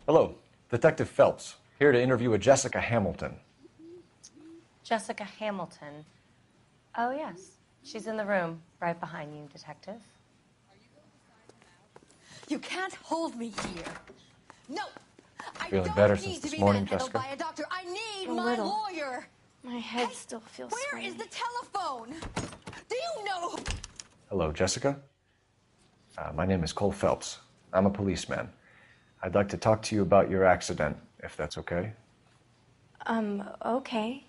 Hello, Detective Phelps, here to interview a Jessica Hamilton. Jessica Hamilton. Oh, yes. She's in the room right behind you, Detective. You can't hold me here. No, I Feeling don't better need since to this be morning, manhandled Jessica? by a doctor. I need A my little. lawyer. My head still feels Where sweaty. is the telephone? Do you know? Hello, Jessica. My name is Cole Phelps. I'm a policeman. I'd like to talk to you about your accident, if that's okay. Okay.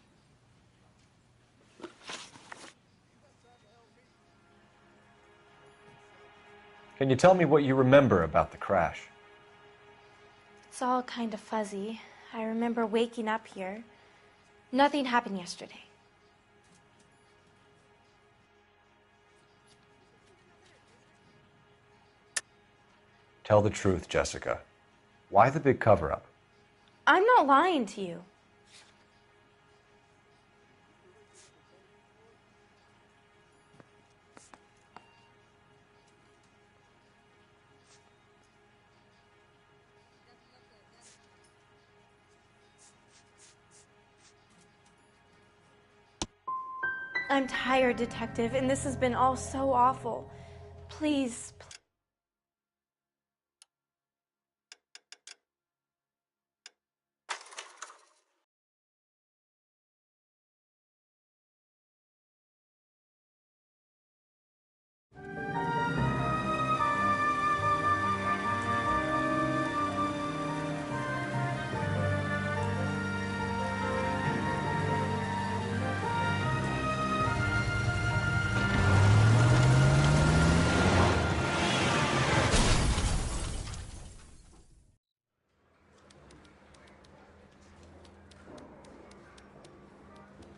Can you tell me what you remember about the crash? It's all kind of fuzzy. I remember waking up here. Nothing happened yesterday. Tell the truth, Jessica. Why the big cover-up? I'm not lying to you. I'm tired, Detective, and this has been all so awful. Please.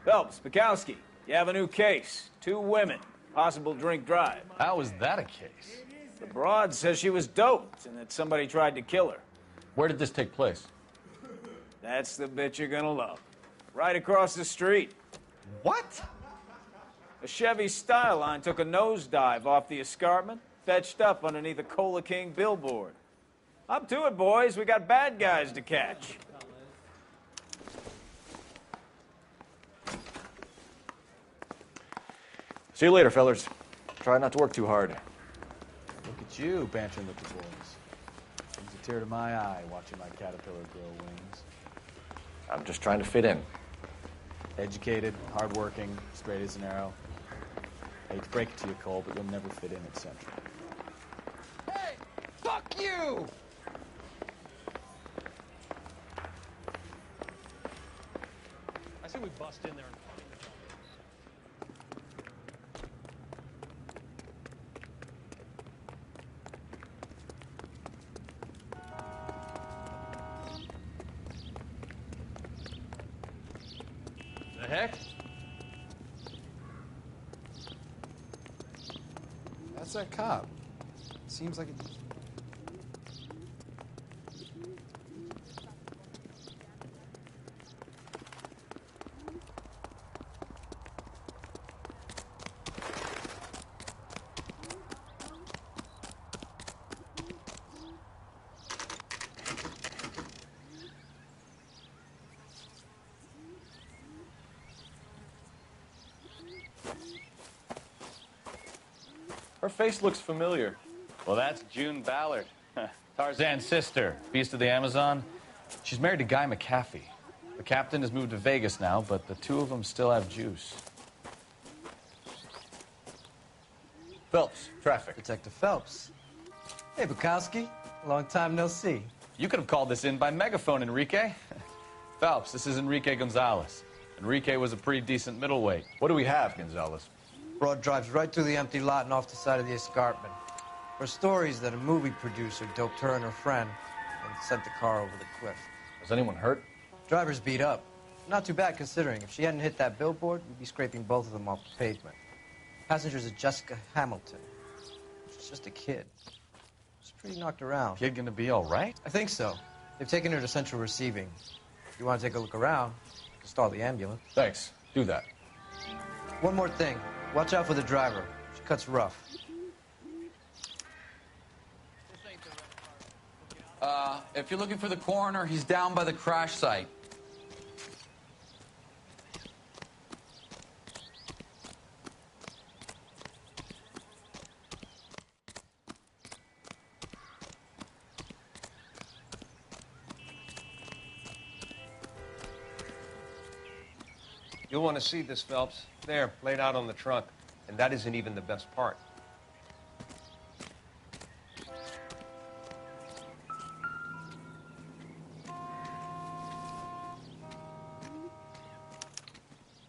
Phelps, Bukowski, you have a new case. 2 women, possible drink drive. How is that a case? The broad says she was doped and that somebody tried to kill her. Where did this take place? That's the bit you're gonna love. Right across the street. What? A Chevy Styline took a nosedive off the escarpment, fetched up underneath a Cola King billboard. Up to it, boys. We got bad guys to catch. See you later, fellas. Try not to work too hard. Look at you bantering with the boys. Brings a tear to my eye watching my caterpillar grow wings. I'm just trying to fit in. Educated, hardworking, straight as an arrow. I hate to break it to you, Cole, but you'll never fit in at Central. Hey, fuck you! I say we bust in there and find The heck? That's that cop. Seems like it. Her face looks familiar. Well, that's June Ballard. Tarzan's sister, Beast of the Amazon. She's married to Guy McAfee. The captain has moved to Vegas now, but the 2 of them still have juice. Phelps, traffic. Detective Phelps. Hey, Bukowski. Long time no see. You could have called this in by megaphone, Enrique. Phelps, this is Enrique Gonzalez. Enrique was a pretty decent middleweight. What do we have, Gonzalez? Broad drives right through the empty lot and off the side of the escarpment. Her stories that a movie producer doped her and her friend and sent the car over the cliff. Was anyone hurt? Driver's beat up. Not too bad considering. If she hadn't hit that billboard, we'd be scraping both of them off the pavement. Passenger's a Jessica Hamilton. She's just a kid. She's pretty knocked around. Kid gonna be all right? I think so. They've taken her to Central Receiving. If you want to take a look around, just stall the ambulance. Thanks. Do that. One more thing. Watch out for the driver. She cuts rough. If you're looking for the coroner, he's down by the crash site. You'll want to see this, Phelps. There, laid out on the trunk. And that isn't even the best part.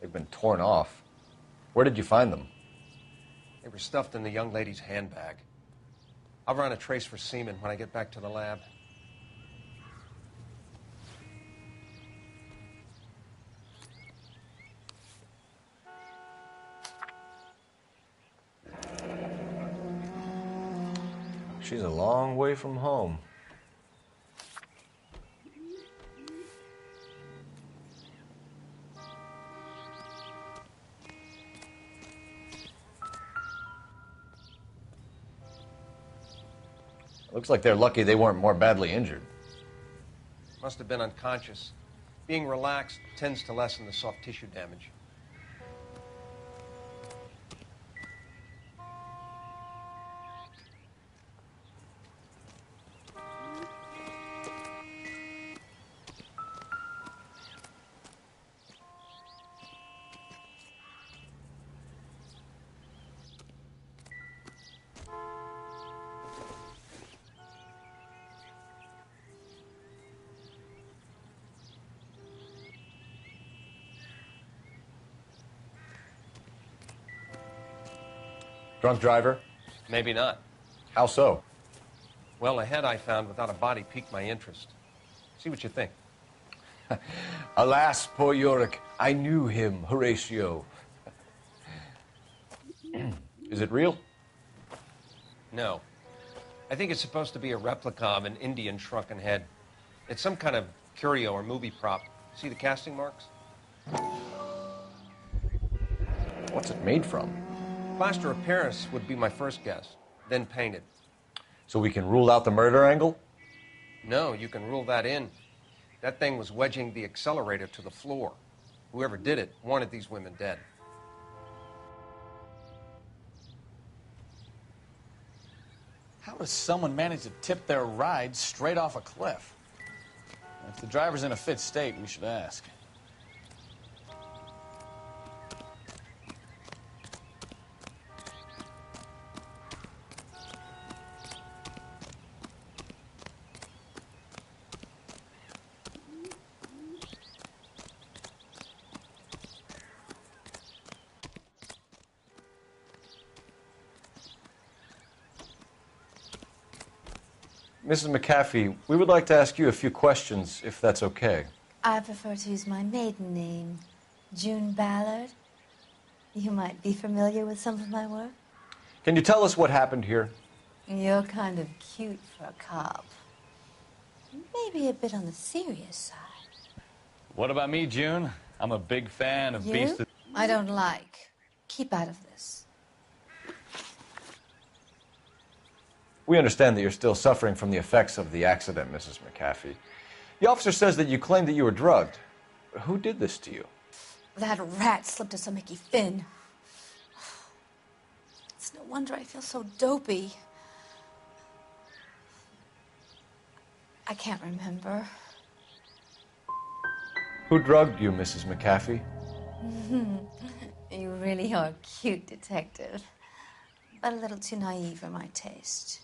They've been torn off. Where did you find them? They were stuffed in the young lady's handbag. I'll run a trace for semen when I get back to the lab. She's a long way from home. Looks like they're lucky they weren't more badly injured. Must have been unconscious. Being relaxed tends to lessen the soft tissue damage. Drunk driver? Maybe not. How so? Well, a head I found without a body piqued my interest. See what you think. Alas, poor Yorick, I knew him, Horatio. Is it real? No. I think it's supposed to be a replica of an Indian shrunken head. It's some kind of curio or movie prop. See the casting marks? What's it made from? Plaster of Paris would be my first guess, then painted. So we can rule out the murder angle? No, you can rule that in. That thing was wedging the accelerator to the floor. Whoever did it wanted these women dead. How does someone manage to tip their ride straight off a cliff? If the driver's in a fit state, we should ask. Mrs. McAfee, we would like to ask you a few questions, if that's okay. I prefer to use my maiden name, June Ballard. You might be familiar with some of my work. Can you tell us what happened here? You're kind of cute for a cop. Maybe a bit on the serious side. What about me, June? I'm a big fan of Beast of... I don't like. Keep out of this. We understand that you're still suffering from the effects of the accident, Mrs. McAfee. The officer says that you claimed that you were drugged. Who did this to you? That rat slipped us a Mickey Finn. It's no wonder I feel so dopey. I can't remember. Who drugged you, Mrs. McAfee? You really are a cute detective, but a little too naive for my taste.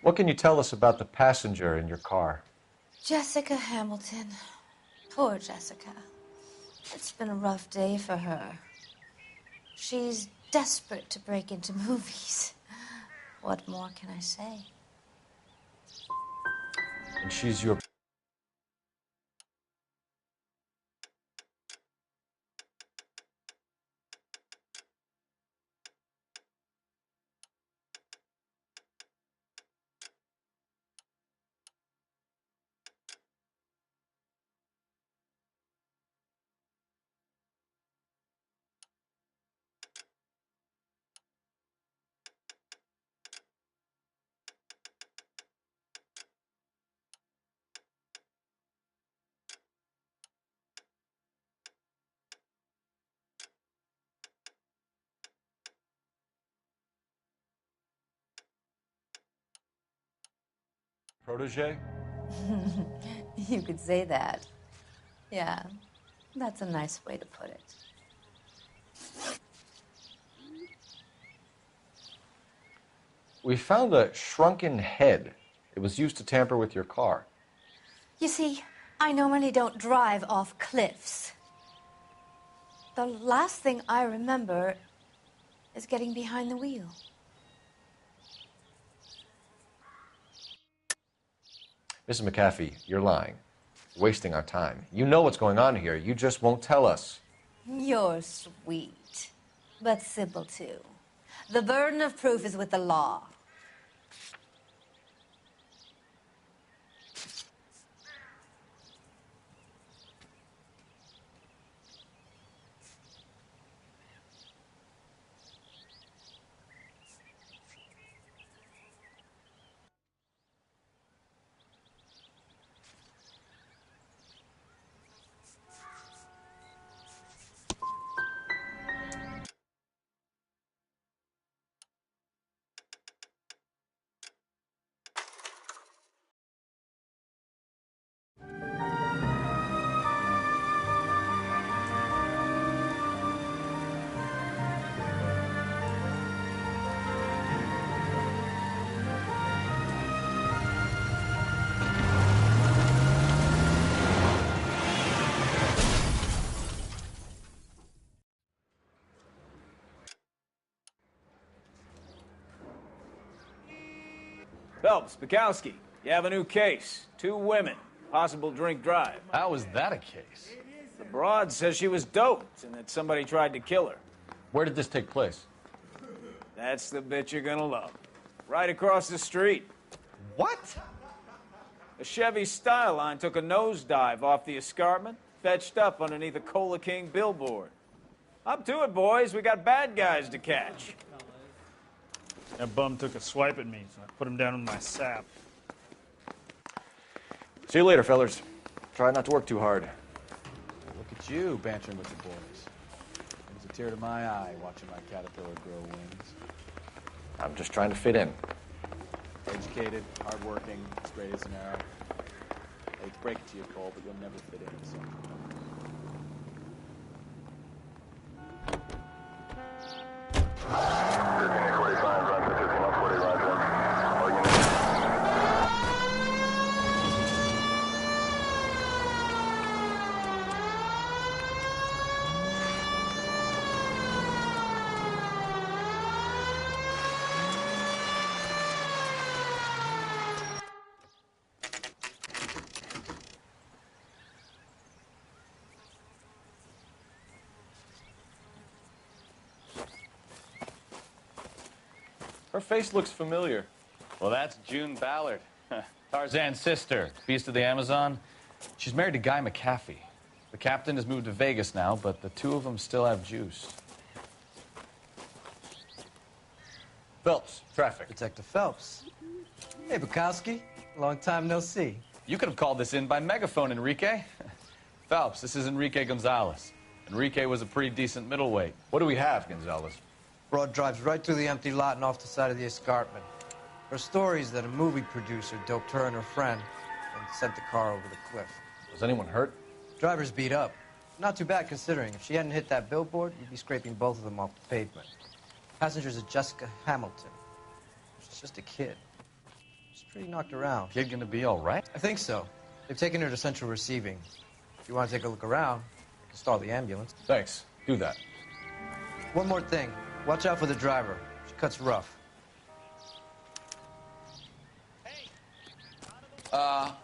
What can you tell us about the passenger in your car? Jessica Hamilton. Poor Jessica. It's been a rough day for her. She's desperate to break into movies. What more can I say? And she's your... Protege? You could say that. Yeah, that's a nice way to put it. We found a shrunken head. It was used to tamper with your car. You see, I normally don't drive off cliffs. The last thing I remember is getting behind the wheel. Mrs. McAfee, you're lying. Wasting our time. You know what's going on here. You just won't tell us. You're sweet, but simple too. The burden of proof is with the law. Phelps, Bukowski, you have a new case. 2 women, possible drink drive. How is that a case? The broad says she was doped and that somebody tried to kill her. Where did this take place? That's the bit you're gonna love. Right across the street. What? A Chevy Styline took a nosedive off the escarpment, fetched up underneath a Cola King billboard. Up to it, boys. We got bad guys to catch. That bum took a swipe at me, so I put him down in my sap. See you later, fellers. Try not to work too hard. Look at you bantering with the boys. Brings a tear to my eye watching my caterpillar grow wings. I'm just trying to fit in. Educated, hardworking, straight as an arrow. I hate to break it to you, Cole, but you'll never fit in, so. Her face looks familiar. Well, that's June Ballard, Tarzan's sister, Beast of the Amazon. She's married to Guy McAfee. The captain has moved to Vegas now, but the 2 of them still have juice. Phelps, traffic. Detective Phelps. Hey, Bukowski. Long time no see. You could have called this in by megaphone, Enrique. Phelps, this is Enrique Gonzalez. Enrique was a pretty decent middleweight. What do we have, Gonzalez? Broad drives right through the empty lot and off the side of the escarpment. Her story is that a movie producer doped her and her friend and sent the car over the cliff. Was anyone hurt? Driver's beat up. Not too bad considering. If she hadn't hit that billboard, you'd be scraping both of them off the pavement. Passenger's a Jessica Hamilton. She's just a kid. She's pretty knocked around. Kid gonna be all right? I think so. They've taken her to central receiving. If you want to take a look around, you can stall the ambulance. Thanks. Do that. One more thing. Watch out for the driver. She cuts rough.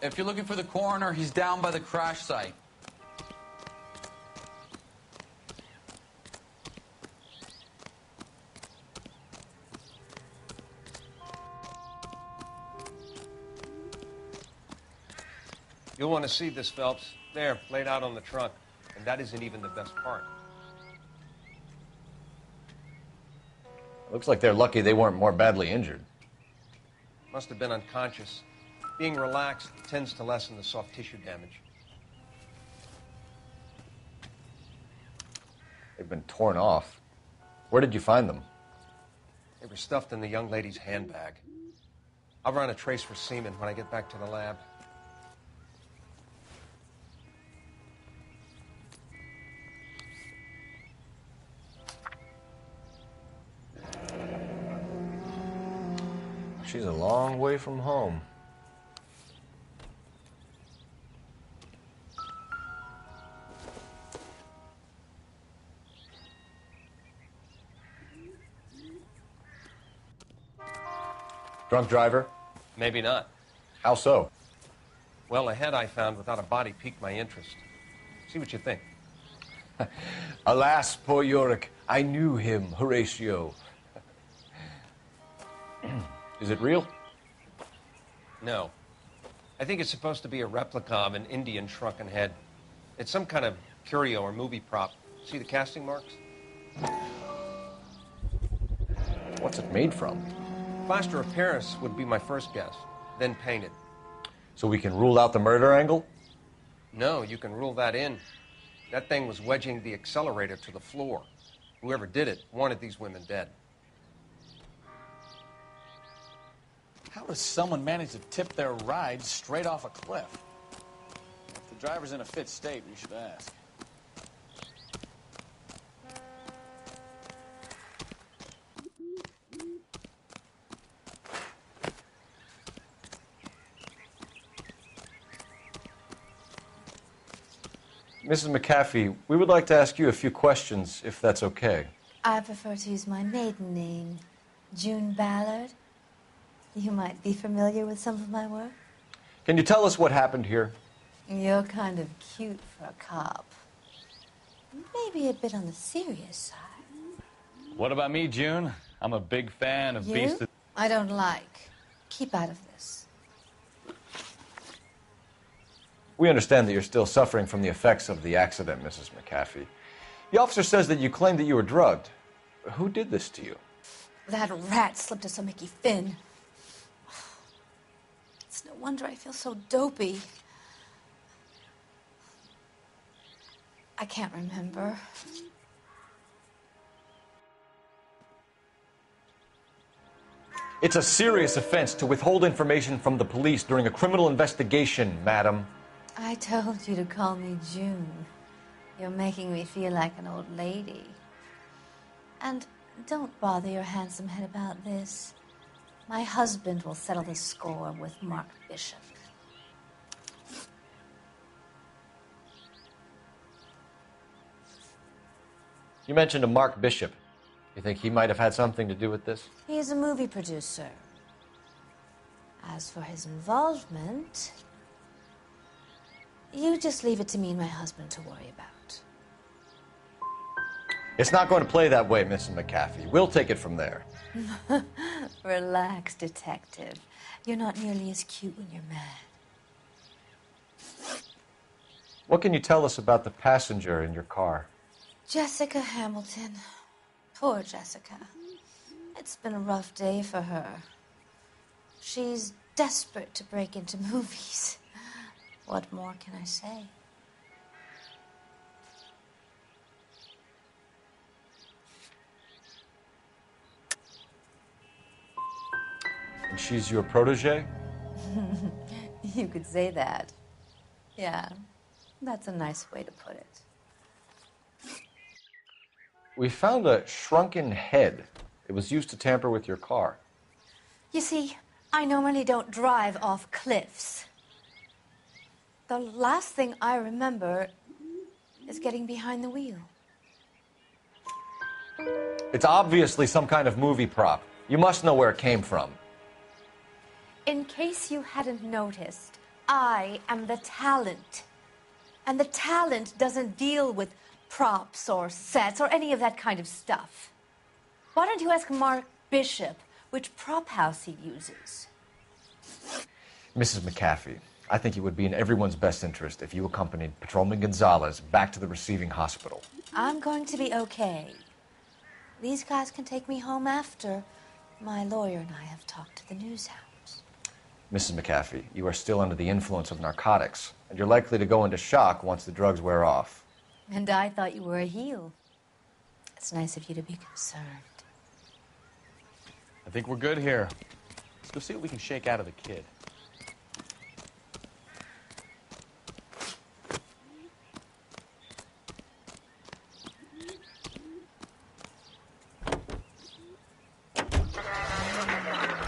If you're looking for the coroner, he's down by the crash site. You'll want to see this, Phelps. There, laid out on the trunk. And that isn't even the best part. Looks like they're lucky they weren't more badly injured. Must have been unconscious. Being relaxed tends to lessen the soft tissue damage. They've been torn off. Where did you find them? They were stuffed in the young lady's handbag. I'll run a trace for semen when I get back to the lab. She's a long way from home. Drunk driver? Maybe not. How so? Well, a head I found without a body piqued my interest. See what you think. Alas, poor Yorick, I knew him, Horatio. Is it real? No. I think it's supposed to be a replica of an Indian shrunken head. It's some kind of curio or movie prop. See the casting marks? What's it made from? Plaster of Paris would be my first guess, then painted. So we can rule out the murder angle? No, you can rule that in. That thing was wedging the accelerator to the floor. Whoever did it wanted these women dead. How does someone manage to tip their ride straight off a cliff? If the driver's in a fit state, we should ask. Mrs. McAfee, we would like to ask you a few questions, if that's okay. I prefer to use my maiden name, June Ballard. You might be familiar with some of my work. Can you tell us what happened here? You're kind of cute for a cop. Maybe a bit on the serious side. What about me, June? I'm a big fan of Beast of... I don't like. Keep out of this. We understand that you're still suffering from the effects of the accident, Mrs. McAfee. The officer says that you claimed that you were drugged. Who did this to you? That rat slipped us a Mickey Finn. It's no wonder I feel so dopey. I can't remember. It's a serious offense to withhold information from the police during a criminal investigation, madam. I told you to call me June. You're making me feel like an old lady. And don't bother your handsome head about this. My husband will settle the score with Mark Bishop. You mentioned a Mark Bishop. You think he might have had something to do with this? He's a movie producer. As for his involvement, you just leave it to me and my husband to worry about. It's not going to play that way, Mrs. McAfee. We'll take it from there. Relax, detective. You're not nearly as cute when you're mad. What can you tell us about the passenger in your car? Jessica Hamilton. Poor Jessica. It's been a rough day for her. She's desperate to break into movies. What more can I say? And she's your protege? You could say that. Yeah, that's a nice way to put it. We found a shrunken head. It was used to tamper with your car. You see, I normally don't drive off cliffs. The last thing I remember is getting behind the wheel. It's obviously some kind of movie prop. You must know where it came from. In case you hadn't noticed, I am the talent. And the talent doesn't deal with props or sets or any of that kind of stuff. Why don't you ask Mark Bishop which prop house he uses? Mrs. McAfee, I think it would be in everyone's best interest if you accompanied Patrolman Gonzalez back to the receiving hospital. I'm going to be okay. These guys can take me home after. My lawyer and I have talked to the news house. Mrs. McAfee, you are still under the influence of narcotics, and you're likely to go into shock once the drugs wear off. And I thought you were a heel. It's nice of you to be concerned. I think we're good here. We'll see what we can shake out of the kid.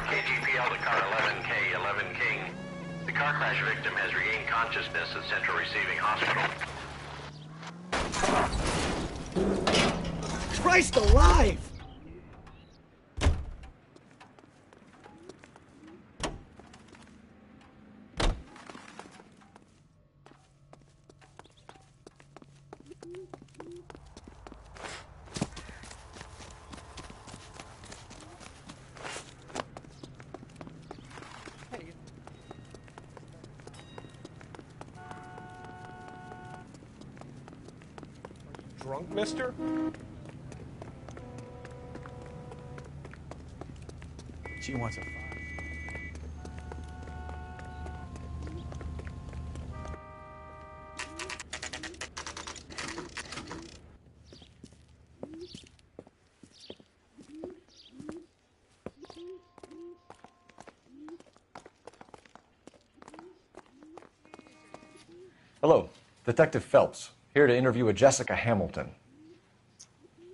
KGPL to car 11K, 11 King. The car crash victim has regained consciousness at Central Receiving Hospital. Christ alive! Drunk, mister? She wants a five. Hello, Detective Phelps, here to interview a Jessica Hamilton.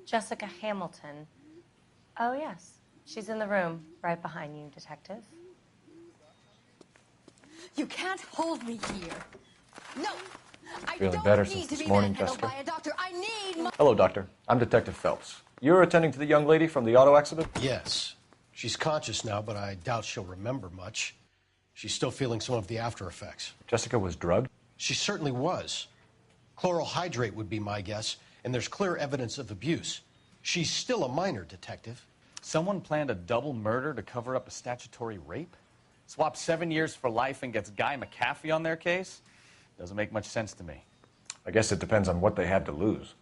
Jessica Hamilton. Oh, yes. She's in the room right behind you, Detective. You can't hold me here. No! I Feeling don't better need since to this be morning, manhandled Jessica? by a doctor. I need my... Hello, Doctor. I'm Detective Phelps. You're attending to the young lady from the auto accident? Yes. She's conscious now, but I doubt she'll remember much. She's still feeling some of the after effects. Jessica was drugged? She certainly was. Chloral hydrate would be my guess, and there's clear evidence of abuse. She's still a minor, Detective. Someone planned a double murder to cover up a statutory rape? Swap 7 years for life and gets Guy McAfee on their case? Doesn't make much sense to me. I guess it depends on what they had to lose.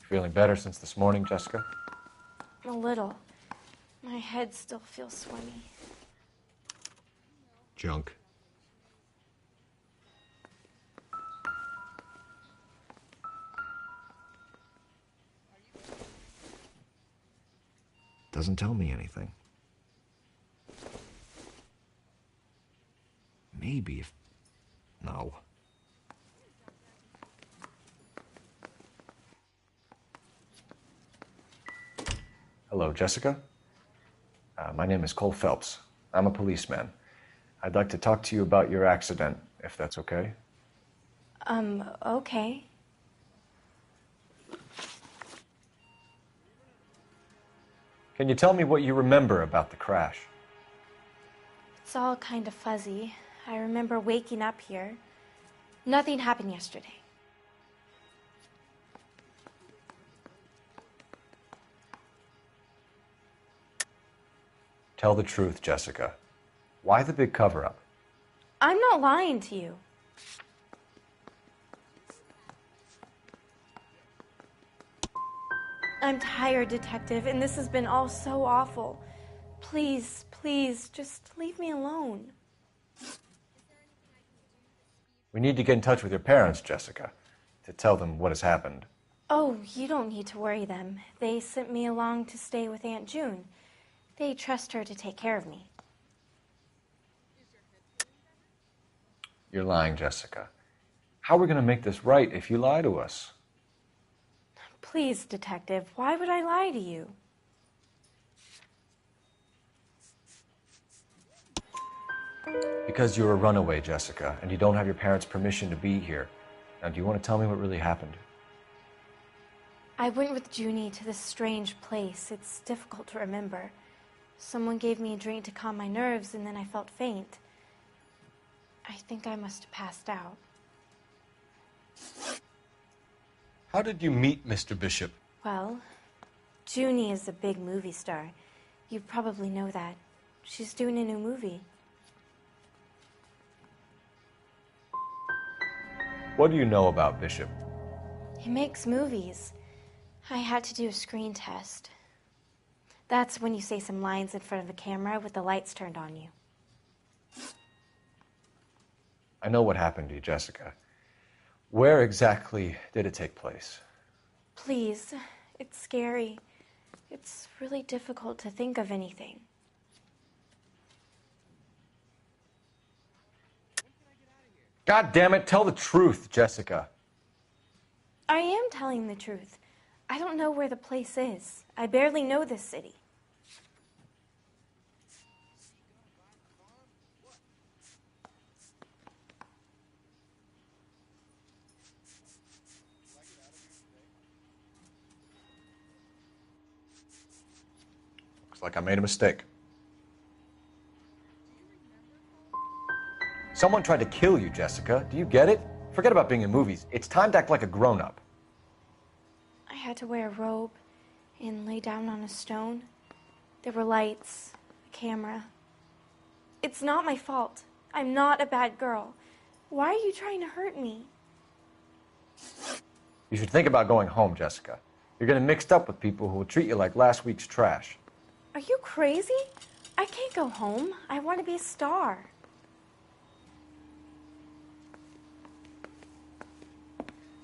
Feeling better since this morning, Jessica? A little. My head still feels swimmy. Junk. Doesn't tell me anything. Maybe if... No. Hello, Jessica. My name is Cole Phelps. I'm a policeman. I'd like to talk to you about your accident, if that's okay. Okay. Can you tell me what you remember about the crash? It's all kind of fuzzy. I remember waking up here. Nothing happened yesterday. Tell the truth, Jessica. Why the big cover-up? I'm not lying to you. I'm tired, Detective, and this has been all so awful. Please, please, just leave me alone. We need to get in touch with your parents, Jessica, to tell them what has happened. Oh, you don't need to worry them. They sent me along to stay with Aunt June. They trust her to take care of me. You're lying, Jessica. How are we going to make this right if you lie to us? Please, Detective, why would I lie to you? Because you're a runaway, Jessica, and you don't have your parents' permission to be here. Now, do you want to tell me what really happened? I went with Junie to this strange place. It's difficult to remember. Someone gave me a drink to calm my nerves, and then I felt faint. I think I must have passed out. How did you meet Mr. Bishop? Well, Junie is a big movie star. You probably know that. She's doing a new movie. What do you know about Bishop? He makes movies. I had to do a screen test. That's when you say some lines in front of the camera with the lights turned on you. I know what happened to you, Jessica. Where exactly did it take place? Please, it's scary. It's really difficult to think of anything. God damn it, tell the truth, Jessica. I am telling the truth. I don't know where the place is. I barely know this city. Looks like I made a mistake. Someone tried to kill you, Jessica. Do you get it? Forget about being in movies. It's time to act like a grown-up. I had to wear a robe and lay down on a stone. There were lights, a camera. It's not my fault. I'm not a bad girl. Why are you trying to hurt me? You should think about going home, Jessica. You're getting mixed up with people who will treat you like last week's trash. Are you crazy? I can't go home. I want to be a star.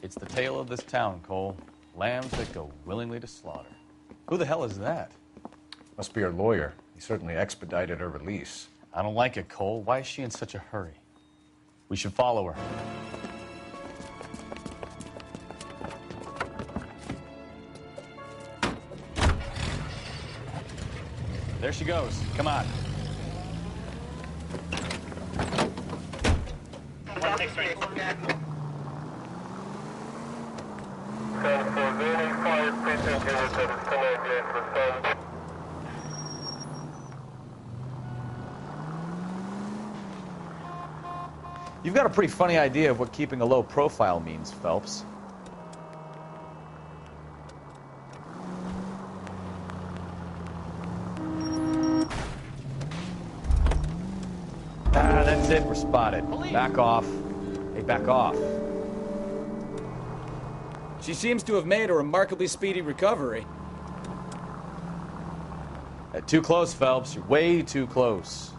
It's the tale of this town, Cole. Lambs that go willingly to slaughter. Who the hell is that? Must be her lawyer. He certainly expedited her release. I don't like it, Cole. Why is she in such a hurry? We should follow her. There she goes. Come on. You've got a pretty funny idea of what keeping a low profile means, Phelps. Ah, that's it. We're spotted. Back off. Hey, back off. She seems to have made a remarkably speedy recovery. Too close, Phelps. You're way too close.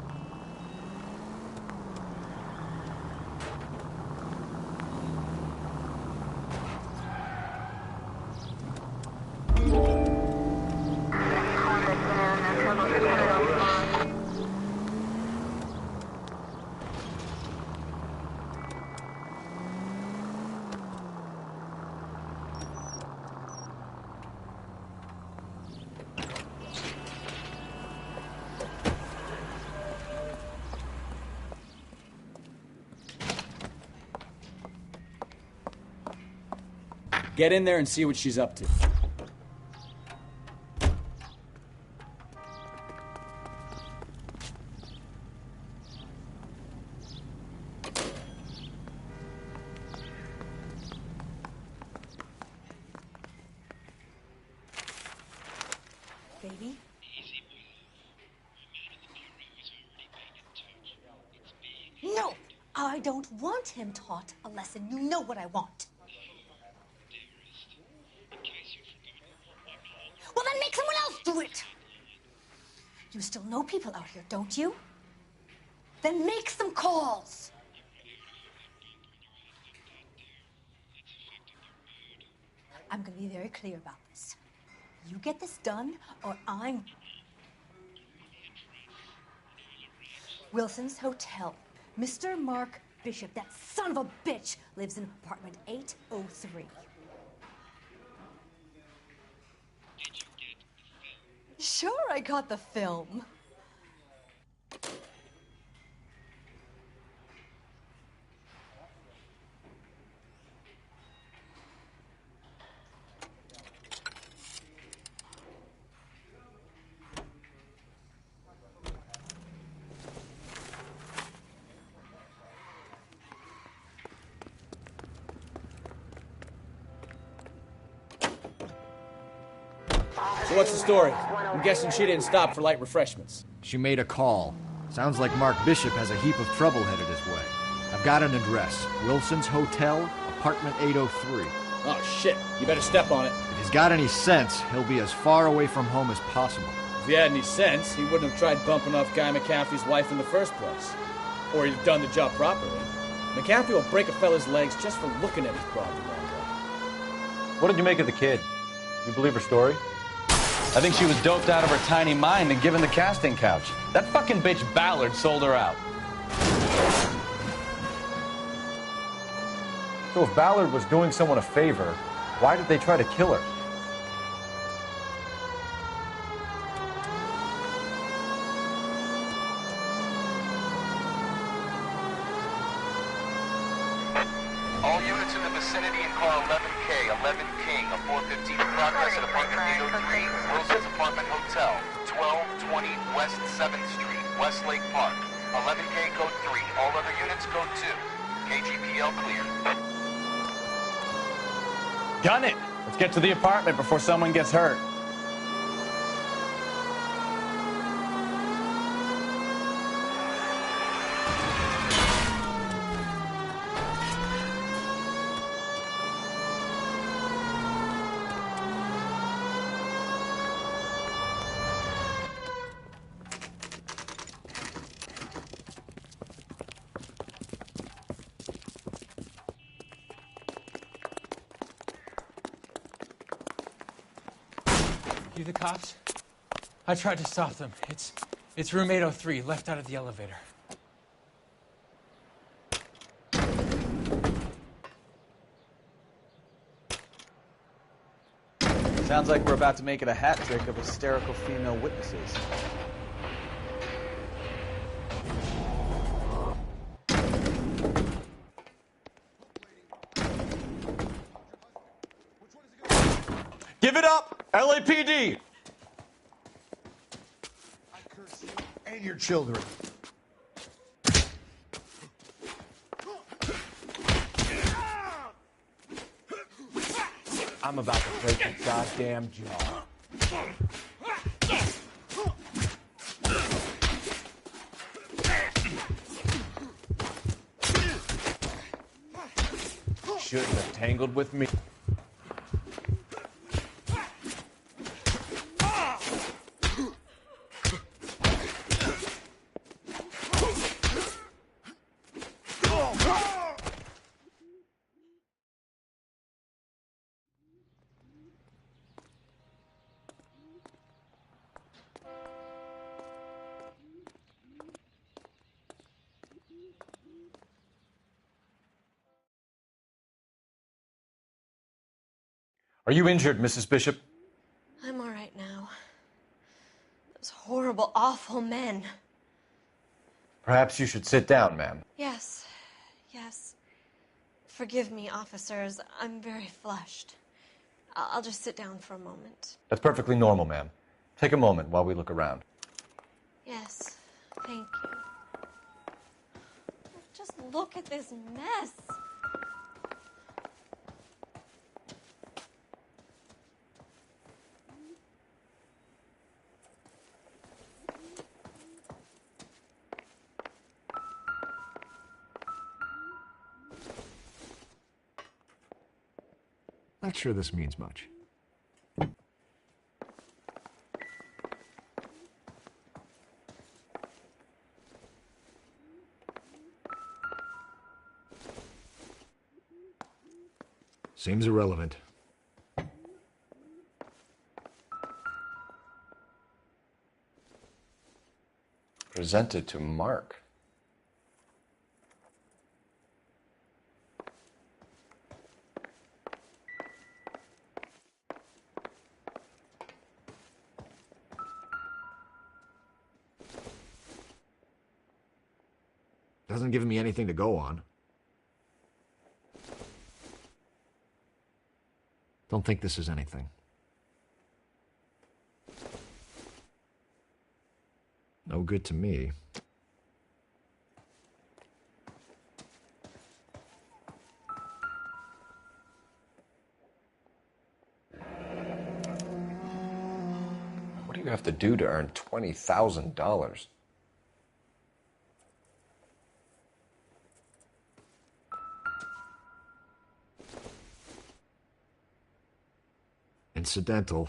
Get in there and see what she's up to. Baby? No! I don't want him taught a lesson. You know what I want. Well, then make someone else do it! You still know people out here, don't you? Then make some calls! I'm gonna be very clear about this. You get this done, or I'm... Wilson's Hotel. Mr. Mark Bishop, that son of a bitch, lives in apartment 803. Sure, I got the film. So what's the story? I'm guessing she didn't stop for light refreshments. She made a call. Sounds like Mark Bishop has a heap of trouble headed his way. I've got an address. Wilson's Hotel, apartment 803. Oh, shit. You better step on it. If he's got any sense, he'll be as far away from home as possible. If he had any sense, he wouldn't have tried bumping off Guy McAfee's wife in the first place. Or he'd have done the job properly. McAfee will break a fella's legs just for looking at his broad the wrong way. What did you make of the kid? You believe her story? I think she was doped out of her tiny mind and given the casting couch. That fucking bitch Ballard sold her out. So if Ballard was doing someone a favor, why did they try to kill her? All units in the vicinity in car 11K, 11 King, a 415 in progress at apartment 803, Wilson's Apartment Hotel, 1220 West 7th Street, Westlake Park. 11K code 3, all other units code 2. KGPL clear. Gun it! Let's get to the apartment before someone gets hurt. You the cops? I tried to stop them. It's room 803, left out of the elevator. Sounds like we're about to make it a hat trick of hysterical female witnesses. Give it up! LAPD! I curse you and your children. I'm about to break your goddamn jaw. Shouldn't have tangled with me. Are you injured, Mrs. Bishop? I'm all right now. Those horrible, awful men. Perhaps you should sit down, ma'am. Yes, yes. Forgive me, officers. I'm very flushed. I'll just sit down for a moment. That's perfectly normal, ma'am. Take a moment while we look around. Yes, thank you. Just look at this mess. Not sure this means much. Seems irrelevant. Presented to Mark. Doesn't give me anything to go on. Don't think this is anything. No good to me. What do you have to do to earn $20,000? Incidental.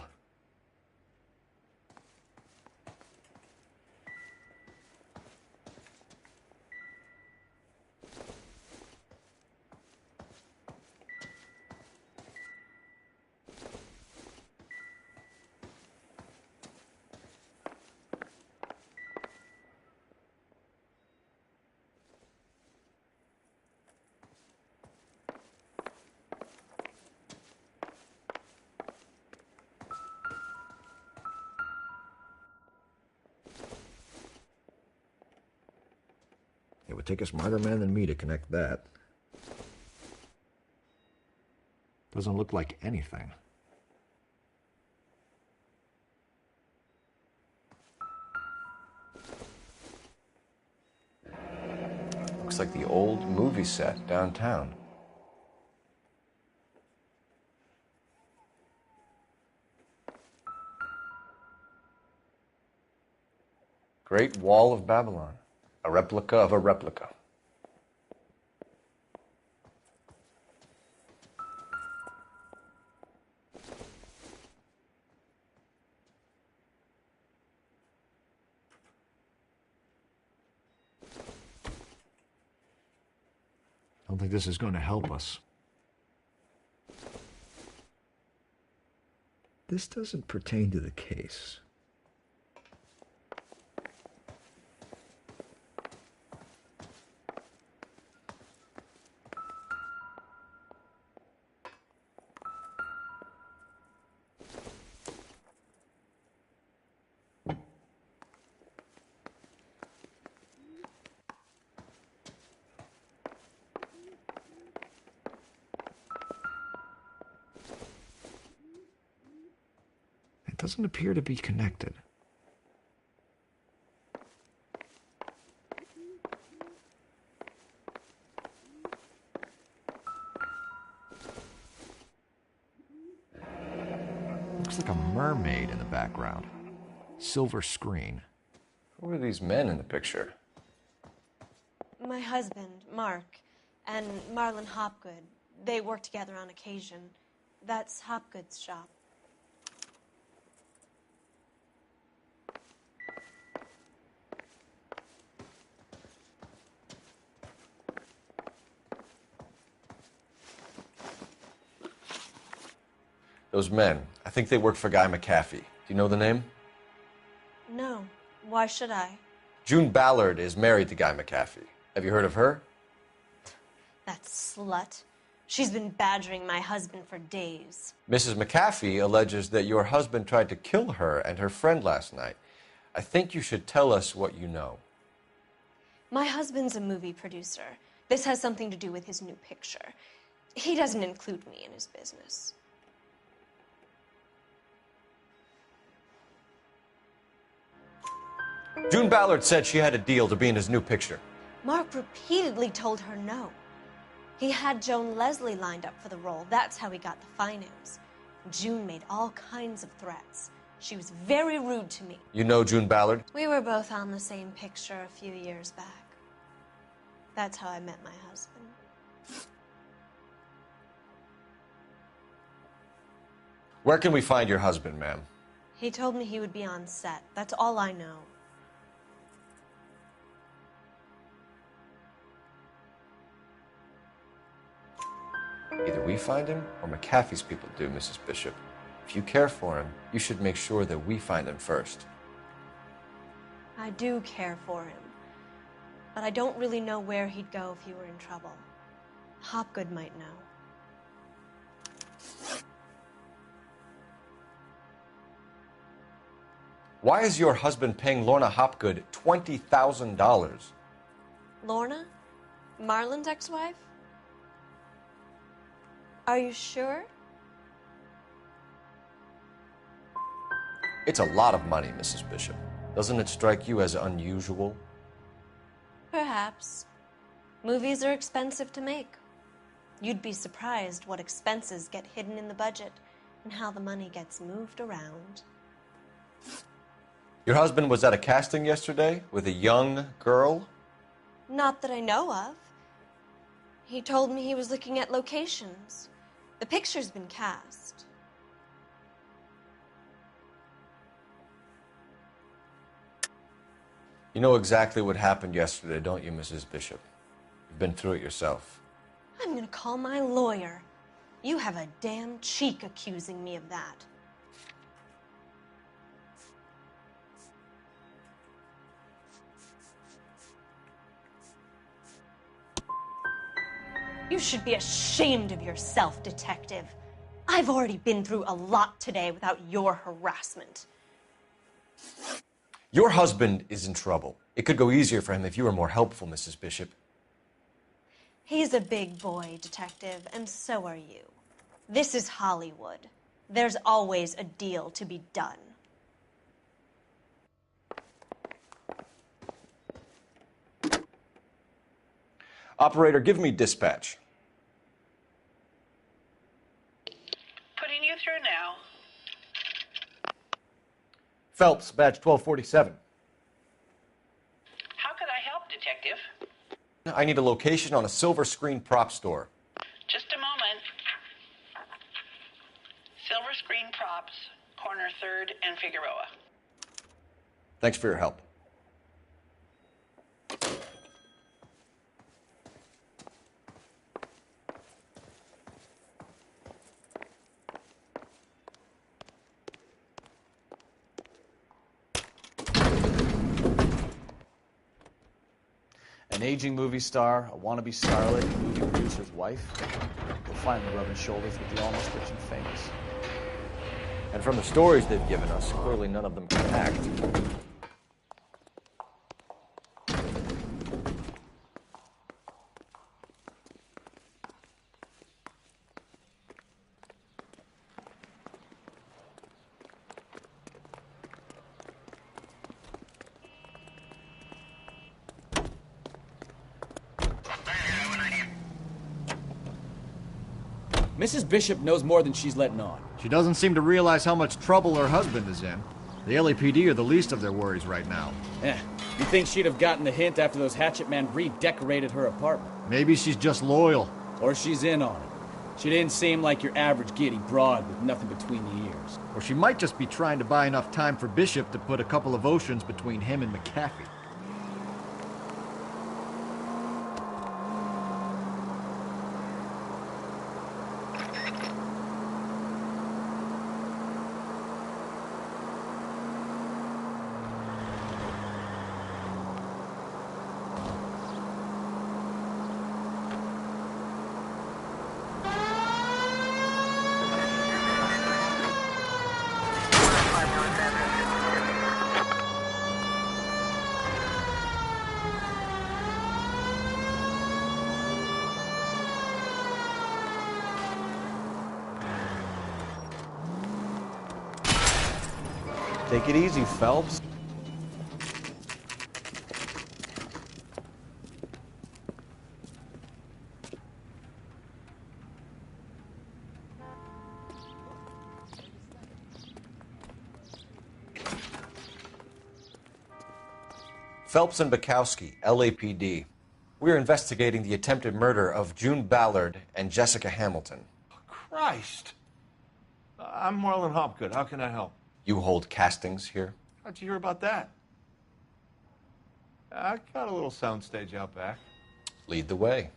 would take a smarter man than me to connect that. Doesn't look like anything. Looks like the old movie set downtown. Great Wall of Babylon. A replica of a replica. I don't think this is going to help us. This doesn't pertain to the case. It doesn't appear to be connected. Looks like a mermaid in the background. Silver screen. Who are these men in the picture? My husband, Mark, and Marlon Hopgood. They work together on occasion. That's Hopgood's shop. Those men, I think they work for Guy McAfee. Do you know the name? No. Why should I? June Ballard is married to Guy McAfee. Have you heard of her? That slut. She's been badgering my husband for days. Mrs. McAfee alleges that your husband tried to kill her and her friend last night. I think you should tell us what you know. My husband's a movie producer. This has something to do with his new picture. He doesn't include me in his business. June Ballard said she had a deal to be in his new picture. Mark repeatedly told her no. He had Joan Leslie lined up for the role. That's how he got the finance. June made all kinds of threats. She was very rude to me. You know June Ballard? We were both on the same picture a few years back. That's how I met my husband. Where can we find your husband, ma'am? He told me he would be on set. That's all I know. Either we find him or McAfee's people do, Mrs. Bishop. If you care for him, you should make sure that we find him first. I do care for him, but I don't really know where he'd go if he were in trouble. Hopgood might know. Why is your husband paying Lorna Hopgood $20,000? Lorna? Marlon's ex-wife? Are you sure? It's a lot of money, Mrs. Bishop. Doesn't it strike you as unusual? Perhaps. Movies are expensive to make. You'd be surprised what expenses get hidden in the budget and how the money gets moved around. Your husband was at a casting yesterday with a young girl? Not that I know of. He told me he was looking at locations. The picture's been cast. You know exactly what happened yesterday, don't you, Mrs. Bishop? You've been through it yourself. I'm gonna call my lawyer. You have a damn cheek accusing me of that. You should be ashamed of yourself, detective. I've already been through a lot today without your harassment. Your husband is in trouble. It could go easier for him if you were more helpful, Mrs. Bishop. He's a big boy, Detective, and so are you. This is Hollywood. There's always a deal to be done. Operator, give me dispatch. Putting you through now. Phelps, badge 1247. How could I help, Detective? I need a location on a silver screen prop store. Just a moment. Silver Screen Props, corner 3rd and Figueroa. Thanks for your help. An aging movie star, a wannabe starlet, a movie producer's wife. They're finally rubbing shoulders with the almost rich and famous. And from the stories they've given us, clearly none of them can act. Mrs. Bishop knows more than she's letting on. She doesn't seem to realize how much trouble her husband is in. The LAPD are the least of their worries right now. You think she'd have gotten the hint after those hatchet men redecorated her apartment? Maybe she's just loyal. Or she's in on it. She didn't seem like your average giddy broad with nothing between the ears. Or she might just be trying to buy enough time for Bishop to put a couple of oceans between him and McAfee. Take it easy, Phelps. Phelps and Bukowski, LAPD. We're investigating the attempted murder of June Ballard and Jessica Hamilton. Christ. I'm Marlon Hopgood. How can I help? You hold castings here? How'd you hear about that? I got a little soundstage out back. Lead the way.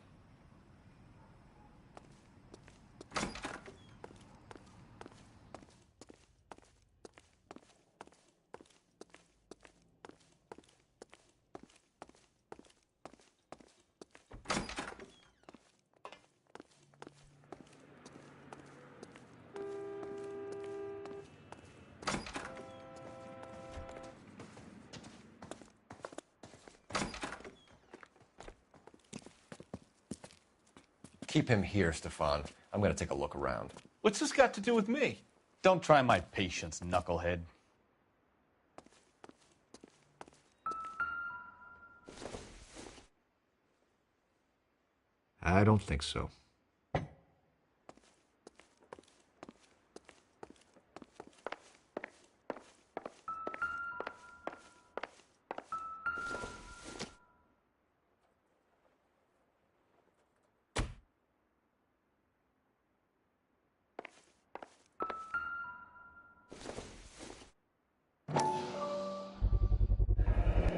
Keep him here, Stefan. I'm going to take a look around. What's this got to do with me? Don't try my patience, knucklehead. I don't think so.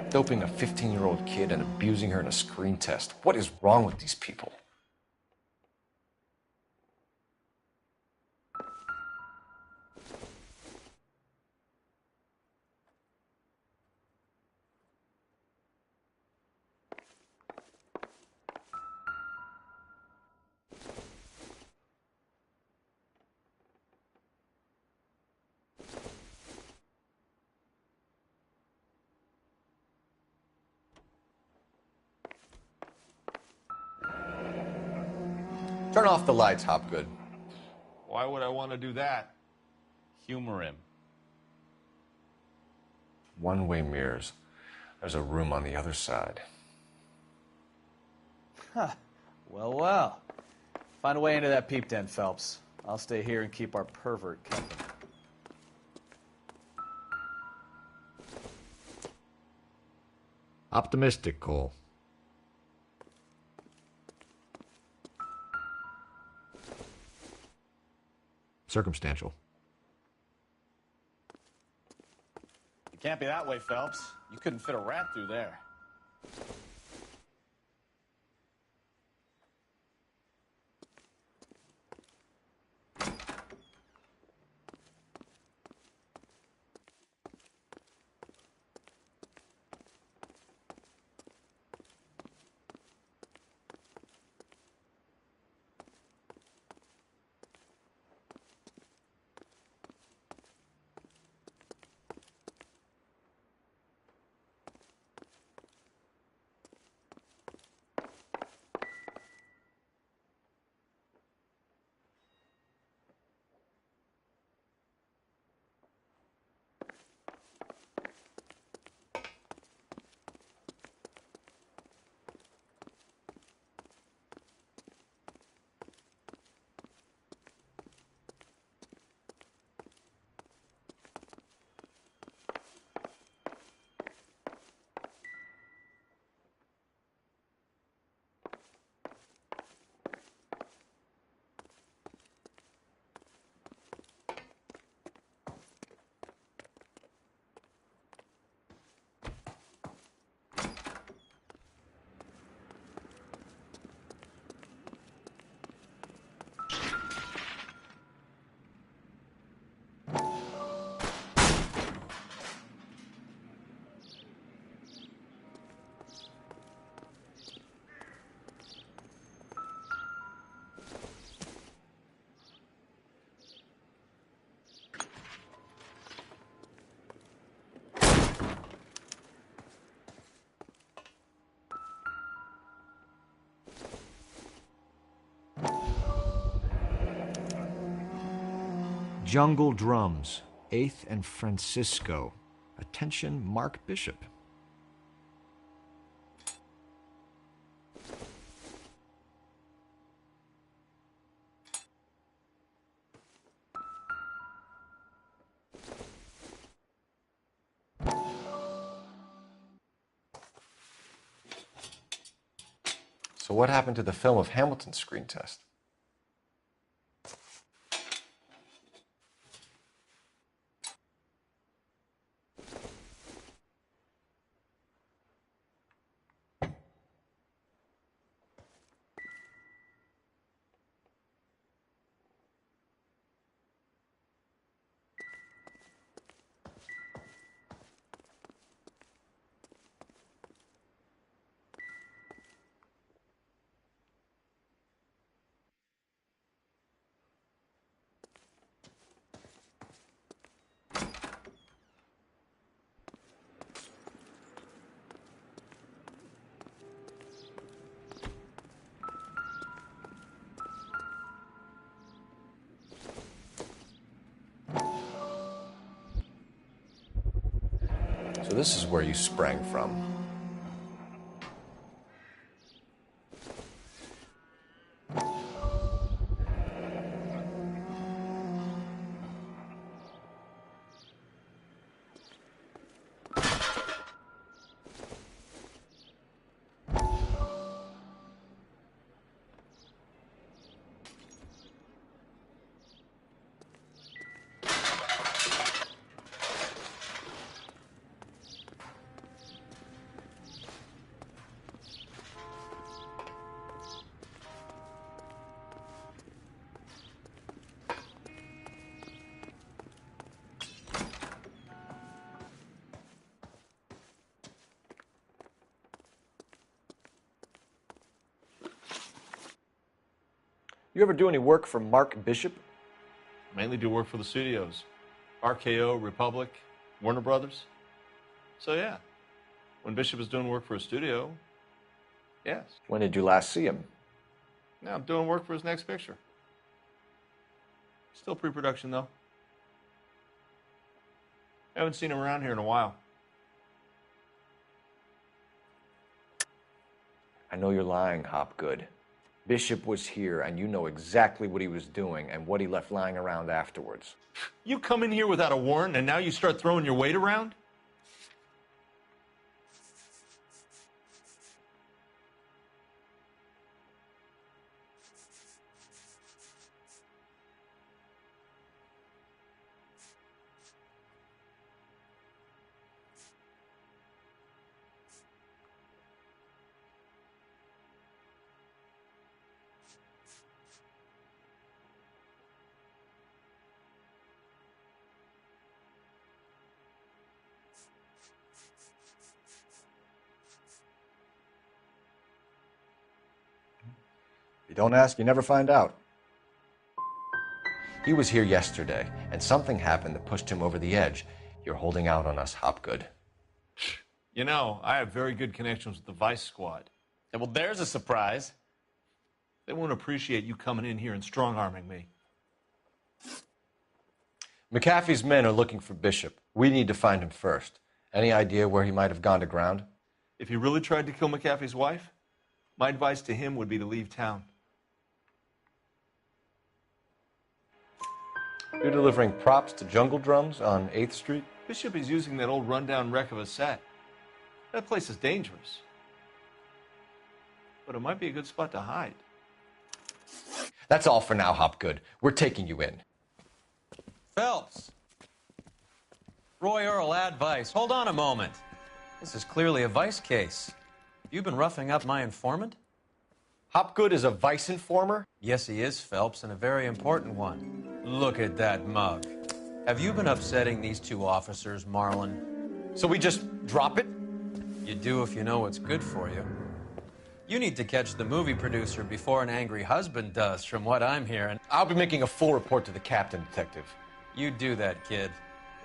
Doping a 15-year-old kid and abusing her in a screen test. What is wrong with these people? Turn off the lights, Hopgood. Why would I want to do that? Humor him. One-way mirrors. There's a room on the other side. Huh. Well, well. Find a way into that peep den, Phelps. I'll stay here and keep our pervert company. Optimistic, Cole. Circumstantial. It can't be that way, Phelps. You couldn't fit a rat through there. Jungle Drums, 8th and Francisco. Attention, Mark Bishop. So what happened to the film of Hamilton's screen test? So this is where you sprang from. You ever do any work for Mark Bishop? Mainly do work for the studios. RKO, Republic, Warner Brothers. So yeah, when Bishop is doing work for a studio, yes. When did you last see him? Yeah, I'm doing work for his next picture. Still pre-production, though. Haven't seen him around here in a while. I know you're lying, Hopgood. Bishop was here, and you know exactly what he was doing and what he left lying around afterwards. You come in here without a warrant, and now you start throwing your weight around? You don't ask, you never find out. He was here yesterday, and something happened that pushed him over the edge. You're holding out on us, Hopgood. You know, I have very good connections with the Vice Squad. Yeah, well, there's a surprise. They won't appreciate you coming in here and strong-arming me. McAfee's men are looking for Bishop. We need to find him first. Any idea where he might have gone to ground? If he really tried to kill McAfee's wife, my advice to him would be to leave town. You're delivering props to Jungle Drums on 8th Street? Bishop is using that old rundown wreck of a set. That place is dangerous. But it might be a good spot to hide. That's all for now, Hopgood. We're taking you in. Phelps. Roy Earl, ad vice. Hold on a moment. This is clearly a vice case. You've been roughing up my informant? Hopgood is a vice informer? Yes, he is, Phelps, and a very important one. Look at that mug. Have you been upsetting these two officers, Marlin? So we just drop it? You do if you know what's good for you. You need to catch the movie producer before an angry husband does, from what I'm hearing. I'll be making a full report to the captain, Detective. You do that, kid.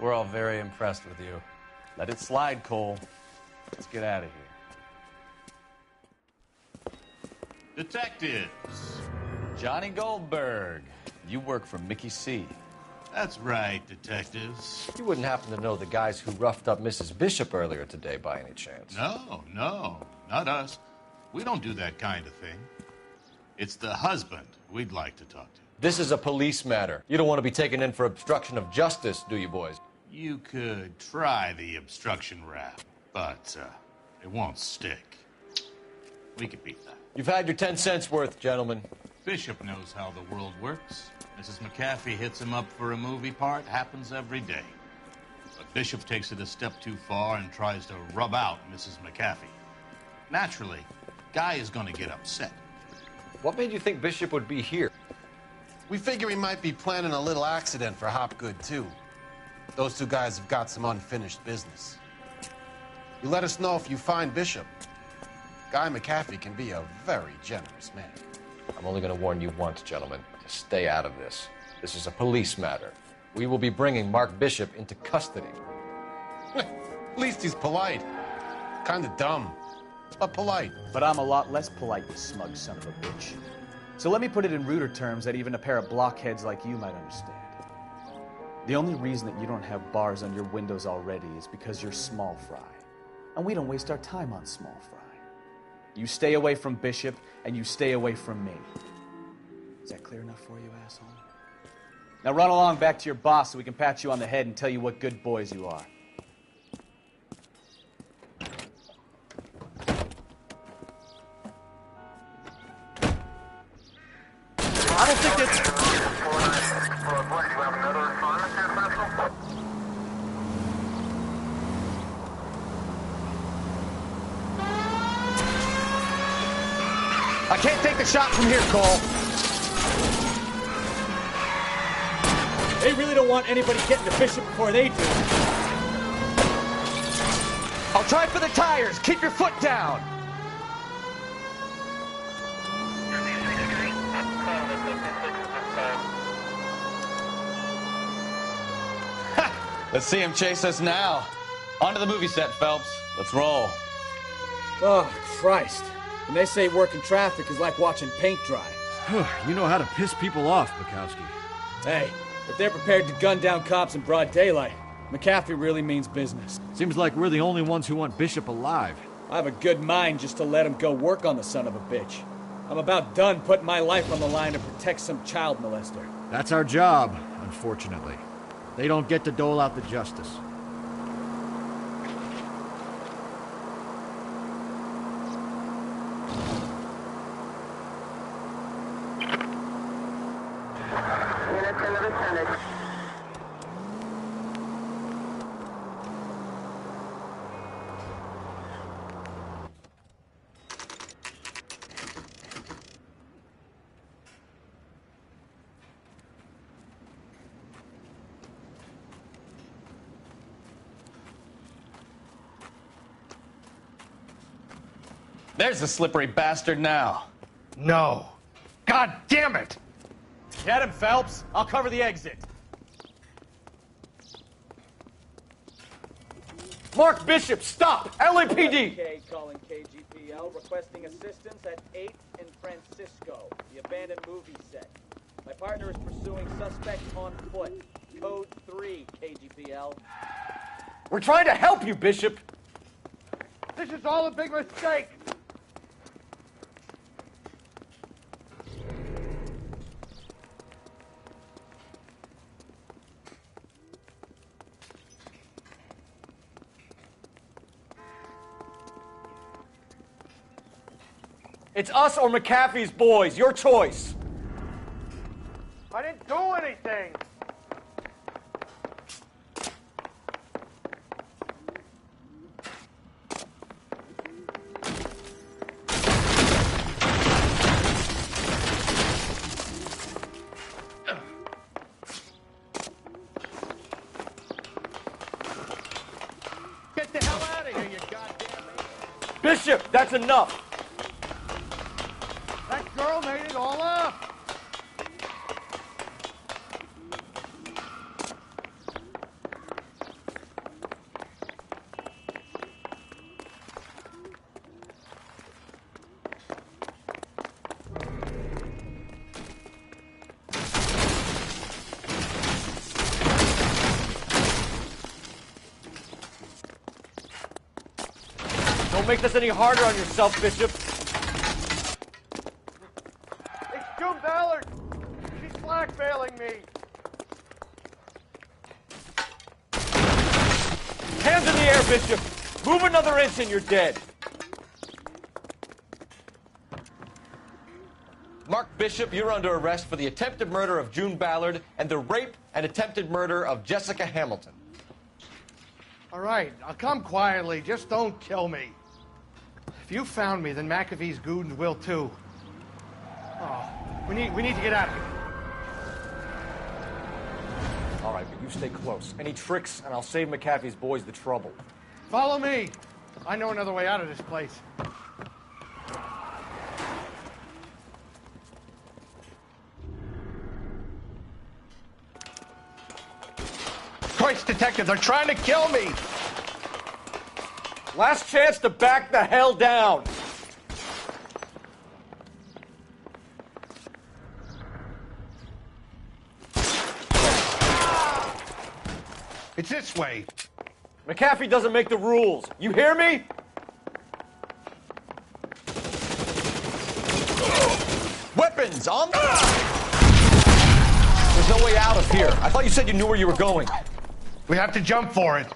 We're all very impressed with you. Let it slide, Cole. Let's get out of here. Detectives. Johnny Goldberg. You work for Mickey C. That's right, detectives. You wouldn't happen to know the guys who roughed up Mrs. Bishop earlier today by any chance? No, not us. We don't do that kind of thing. It's the husband we'd like to talk to. This is a police matter. You don't want to be taken in for obstruction of justice, do you, boys? You could try the obstruction rap, but it won't stick. We could beat that. You've had your 10 cents worth, gentlemen. Bishop knows how the world works. Mrs. McAfee hits him up for a movie part. Happens every day. But Bishop takes it a step too far and tries to rub out Mrs. McAfee. Naturally, Guy is going to get upset. What made you think Bishop would be here? We figure he might be planning a little accident for Hopgood, too. Those two guys have got some unfinished business. You let us know if you find Bishop. Guy McAfee can be a very generous man. I'm only going to warn you once, gentlemen, to stay out of this. This is a police matter. We will be bringing Mark Bishop into custody. At least he's polite. Kind of dumb, but polite. But I'm a lot less polite, you smug son of a bitch. So let me put it in ruder terms that even a pair of blockheads like you might understand. The only reason that you don't have bars on your windows already is because you're small fry. And we don't waste our time on small fry. You stay away from Bishop, and you stay away from me. Is that clear enough for you, asshole? Now run along back to your boss so we can pat you on the head and tell you what good boys you are. I don't think it's... I can't take the shot from here, Cole. They really don't want anybody getting to Bishop before they do. I'll try for the tires. Keep your foot down. Let's see him chase us now. On to the movie set, Phelps. Let's roll. Oh, Christ. When they say working traffic is like watching paint dry. You know how to piss people off, Bukowski. Hey, if they're prepared to gun down cops in broad daylight, McAfee really means business. Seems like we're the only ones who want Bishop alive. I have a good mind just to let him go work on the son of a bitch. I'm about done putting my life on the line to protect some child molester. That's our job, unfortunately. They don't get to dole out the justice. There's the slippery bastard now. No. God damn it! Get him, Phelps. I'll cover the exit. Mark Bishop, stop! LAPD! K calling KGPL, requesting assistance at 8th and Francisco, the abandoned movie set. My partner is pursuing suspect on foot. Code 3, KGPL. We're trying to help you, Bishop! This is all a big mistake! It's us or McAfee's boys. Your choice. I didn't do anything! Get the hell out of here, you goddamn idiot! Bishop, that's enough! That girl made it all up! Don't make this any harder on yourself, Bishop. It's June Ballard! She's blackmailing me! Hands in the air, Bishop! Move another inch and you're dead. Mark Bishop, you're under arrest for the attempted murder of June Ballard and the rape and attempted murder of Jessica Hamilton. All right, I'll come quietly. Just don't kill me. If you found me, then McAfee's goons will too. Oh, we need to get out of here. All right, but you stay close. Any tricks, and I'll save McAfee's boys the trouble. Follow me. I know another way out of this place. Christ, detective, they're trying to kill me! Last chance to back the hell down! It's this way. McAfee doesn't make the rules. You hear me? Weapons on the... There's no way out of here. I thought you said you knew where you were going. We have to jump for it.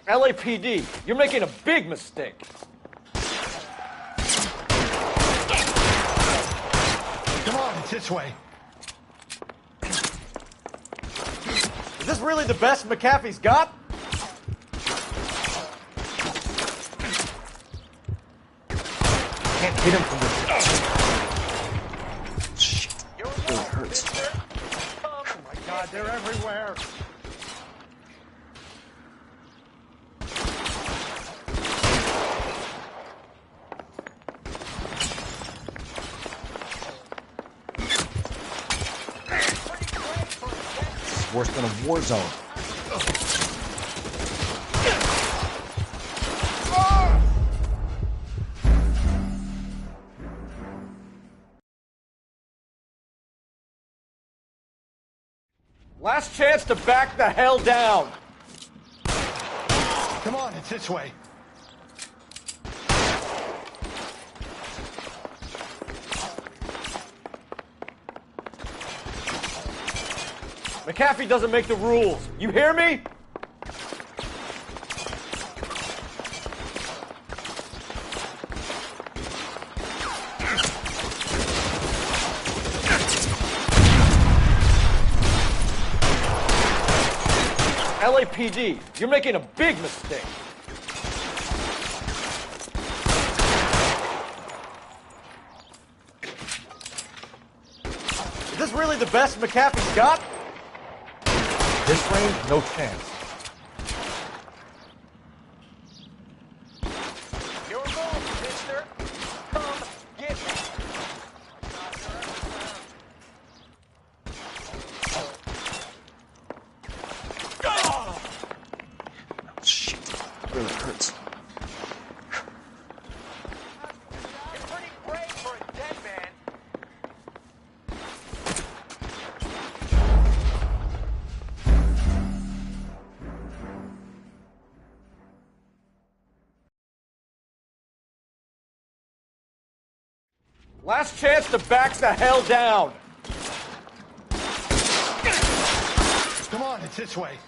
LAPD, you're making a big mistake. Come on, it's this way. Is this really the best McAfee's got? Can't hit him from this. Shit. It really hurts. Oh my God, they're everywhere. Worse than a war zone. Last chance to back the hell down. Come on, it's this way. McAfee doesn't make the rules. You hear me? LAPD, you're making a big mistake. Is this really the best McAfee's got? This range, no chance. Your move, mister. Come get me. Oh, shit. It really hurts. You're pretty brave for a dead man. Last chance to back the hell down. Come on, it's this way.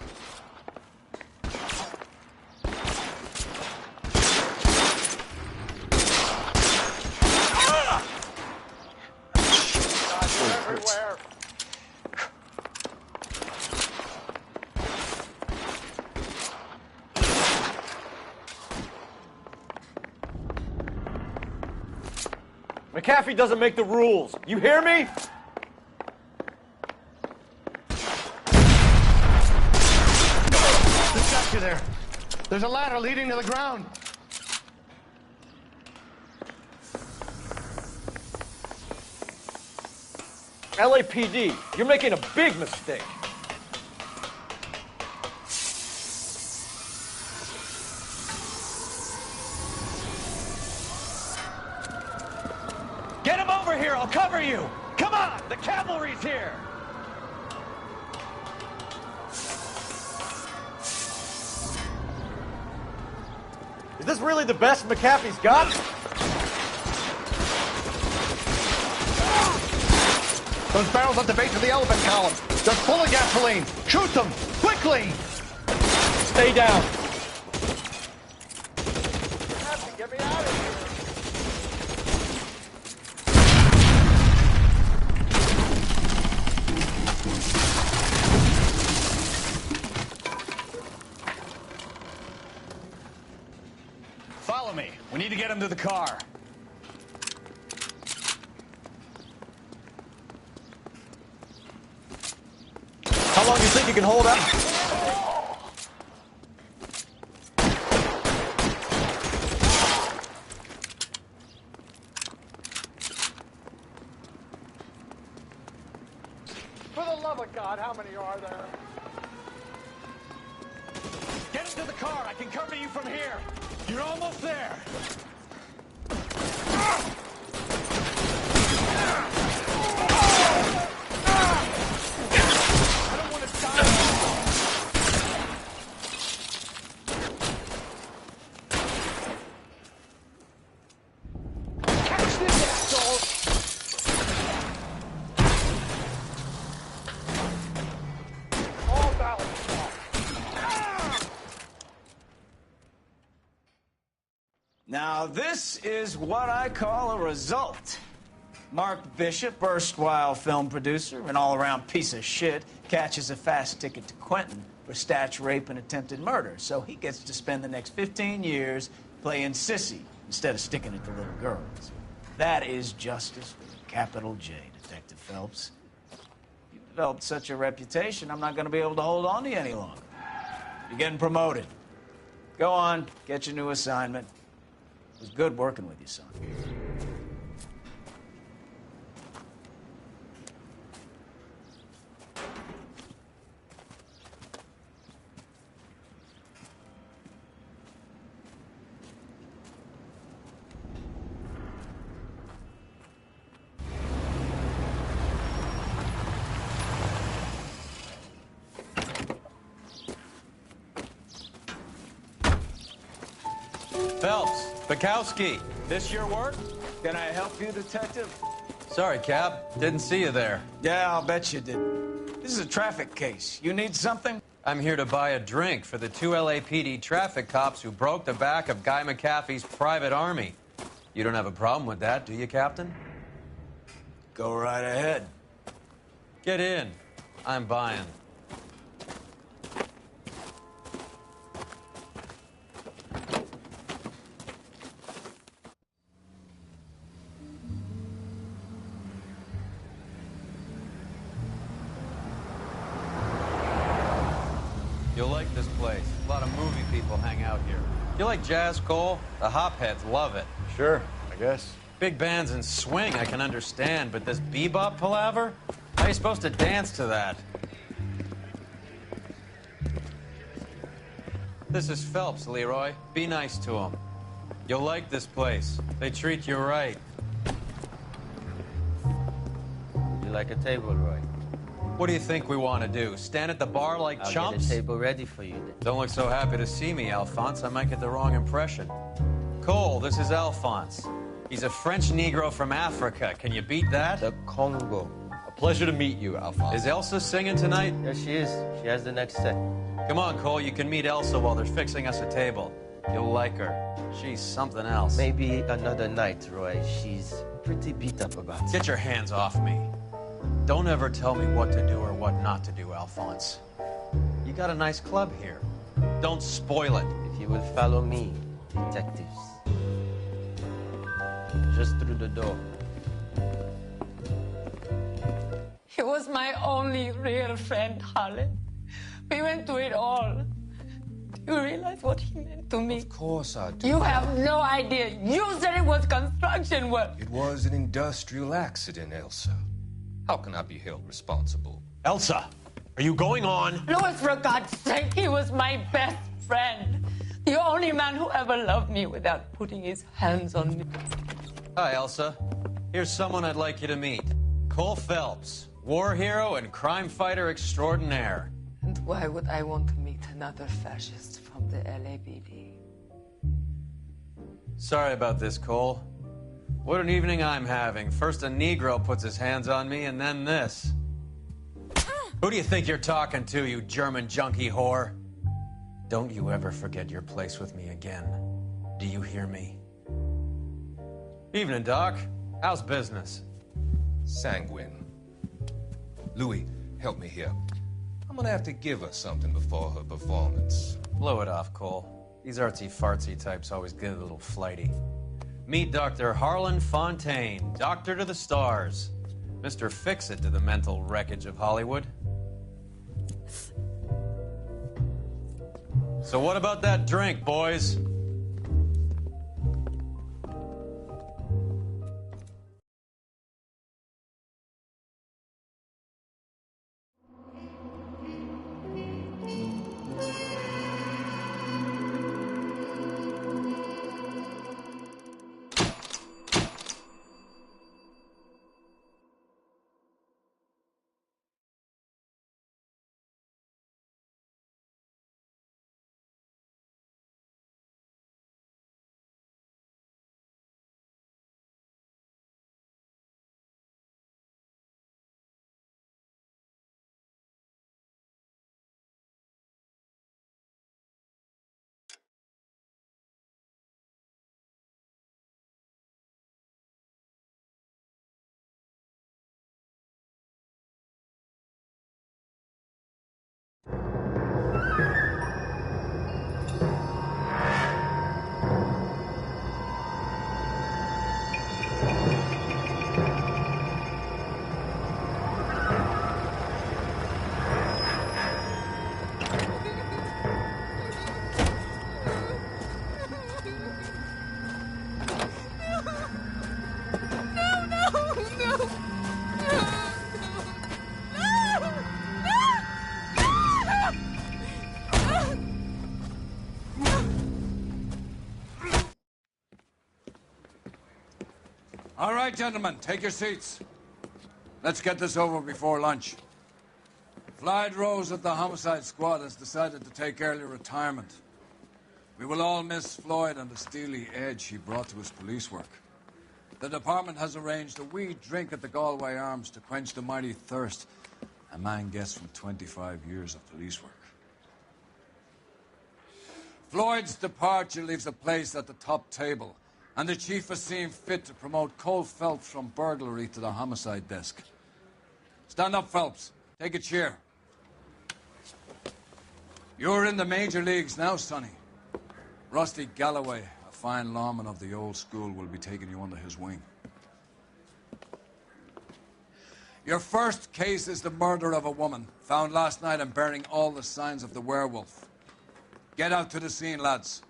Everywhere. McAfee doesn't make the rules. You hear me? Just got you there. There's a ladder leading to the ground. LAPD, you're making a big mistake. Get him over here. I'll cover you. Come on. The cavalry's here. Is this really the best McAfee's got? Those barrels at the base of the elephant column. They're full of gasoline. Shoot them, quickly! Stay down. Get me out of here. Follow me. We need to get him to the car. How long do you think you can hold out? For the love of God, how many are there? Get him to the car. I can cover you from here. You're almost there. Now, this is what I call a result. Mark Bishop, erstwhile film producer and all-around piece of shit, catches a fast ticket to Quentin for statch rape and attempted murder, so he gets to spend the next 15 years playing sissy instead of sticking it to little girls. That is justice with a capital J, Detective Phelps. You've developed such a reputation, I'm not going to be able to hold on to you any longer. You're getting promoted. Go on, get your new assignment. It was good working with you, son. Phelps, Bukowski, this your work? Can I help you, Detective? Sorry, Cap. Didn't see you there. Yeah, I'll bet you did. This is a traffic case. You need something? I'm here to buy a drink for the 2 LAPD traffic cops who broke the back of Guy McAfee's private army. You don't have a problem with that, do you, Captain? Go right ahead. Get in. I'm buying. You'll like this place. A lot of movie people hang out here. You like jazz, Cole? The hopheads love it. Sure, I guess. Big bands and swing I can understand, but this bebop palaver? How are you supposed to dance to that? This is Phelps, Leroy. Be nice to him. You'll like this place. They treat you right. Would you like a table, Roy? What do you think we want to do? Stand at the bar like I'll chumps? get a table ready for you then. Don't look so happy to see me, Alphonse. I might get the wrong impression. Cole, this is Alphonse. He's a French Negro from Africa. Can you beat that? The Congo. A pleasure to meet you, Alphonse. Is Elsa singing tonight? Yes, she is. She has the next set. Come on, Cole. You can meet Elsa while they're fixing us a table. You'll like her. She's something else. Maybe another night, Roy. She's pretty beat up about it. Get your hands off me. Don't ever tell me what to do or what not to do, Alphonse. You got a nice club here. Don't spoil it. If you will follow me, detectives. Just through the door. He was my only real friend, Harlan. We went through it all. Do you realize what he meant to me? Of course I do. You have no idea. You said it was construction work. It was an industrial accident, Elsa. How can I be held responsible? Elsa, are you going on? Louis, for God's sake, he was my best friend. The only man who ever loved me without putting his hands on me. Hi, Elsa. Here's someone I'd like you to meet. Cole Phelps, war hero and crime fighter extraordinaire. And why would I want to meet another fascist from the LAPD? Sorry about this, Cole. What an evening I'm having. First a Negro puts his hands on me, and then this. Who do you think you're talking to, you German junkie whore? Don't you ever forget your place with me again. Do you hear me? Evening, Doc. How's business? Sanguine. Louis, help me here. I'm gonna have to give her something before her performance. Blow it off, Cole. These artsy-fartsy types always get a little flighty. Meet Dr. Harlan Fontaine, doctor to the stars. Mr. Fix-It to the mental wreckage of Hollywood. So what about that drink, boys? All right, gentlemen, take your seats. Let's get this over before lunch. Floyd Rose of the Homicide Squad has decided to take early retirement. We will all miss Floyd and the steely edge he brought to his police work. The department has arranged a wee drink at the Galway Arms to quench the mighty thirst a man gets from 25 years of police work. Floyd's departure leaves a place at the top table, and the chief has seen fit to promote Cole Phelps from burglary to the homicide desk. Stand up, Phelps. Take a chair. You're in the major leagues now, Sonny. Rusty Galloway, a fine lawman of the old school, will be taking you under his wing. Your first case is the murder of a woman, found last night and bearing all the signs of the werewolf. Get out to the scene, lads.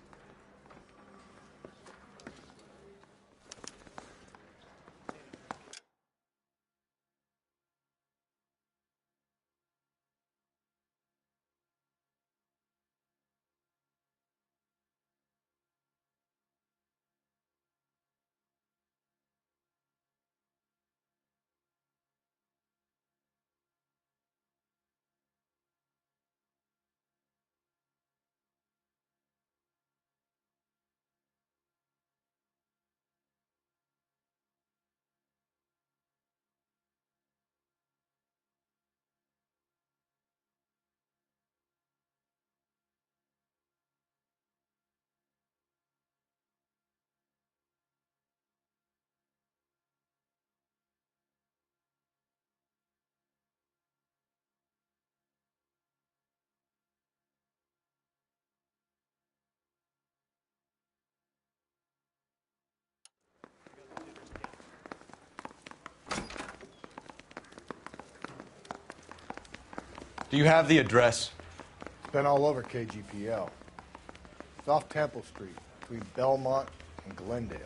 Do you have the address? It's been all over KGPL. It's off Temple Street, between Belmont and Glendale.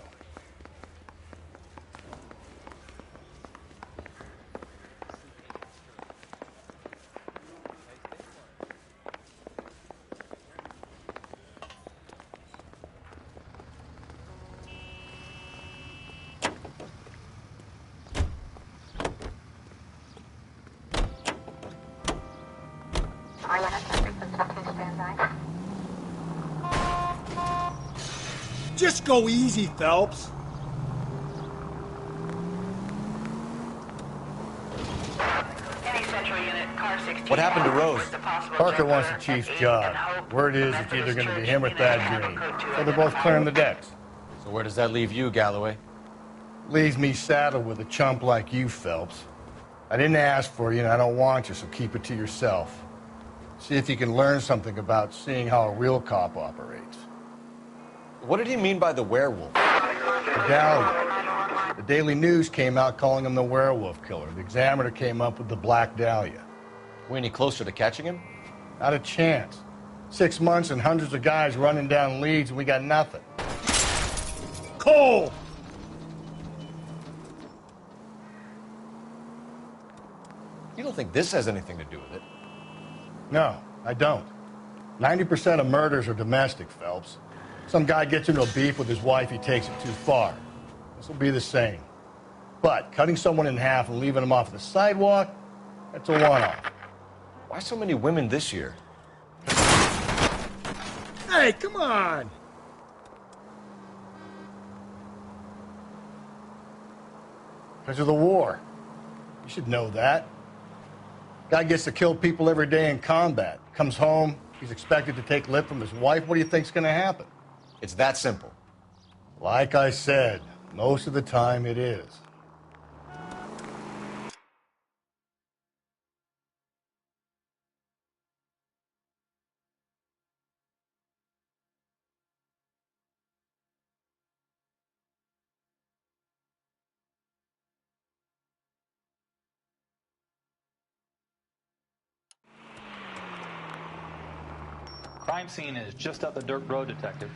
Just go easy, Phelps. What happened to Rose? Parker wants the chief's job. Word is it's either going to be him or Thad Green. So they're both clearing the decks. So where does that leave you, Galloway? Leaves me saddled with a chump like you, Phelps. I didn't ask for you, and I don't want you, so keep it to yourself. See if you can learn something about seeing how a real cop operates. What did he mean by the werewolf? The Dahlia. The Daily News came out calling him the werewolf killer. The Examiner came up with the Black Dahlia. We any closer to catching him? Not a chance. 6 months and hundreds of guys running down leads, and we got nothing. Cole! You don't think this has anything to do with it? No, I don't. 90% of murders are domestic, Phelps. Some guy gets into a beef with his wife, he takes it too far. This will be the same. But cutting someone in half and leaving them off the sidewalk, that's a one-off. Why so many women this year? Hey, come on! Because of the war. You should know that. Guy gets to kill people every day in combat. Comes home, he's expected to take lip from his wife. What do you think's going to happen? It's that simple. Like I said, most of the time it is. Crime scene is just up the dirt road, Detective.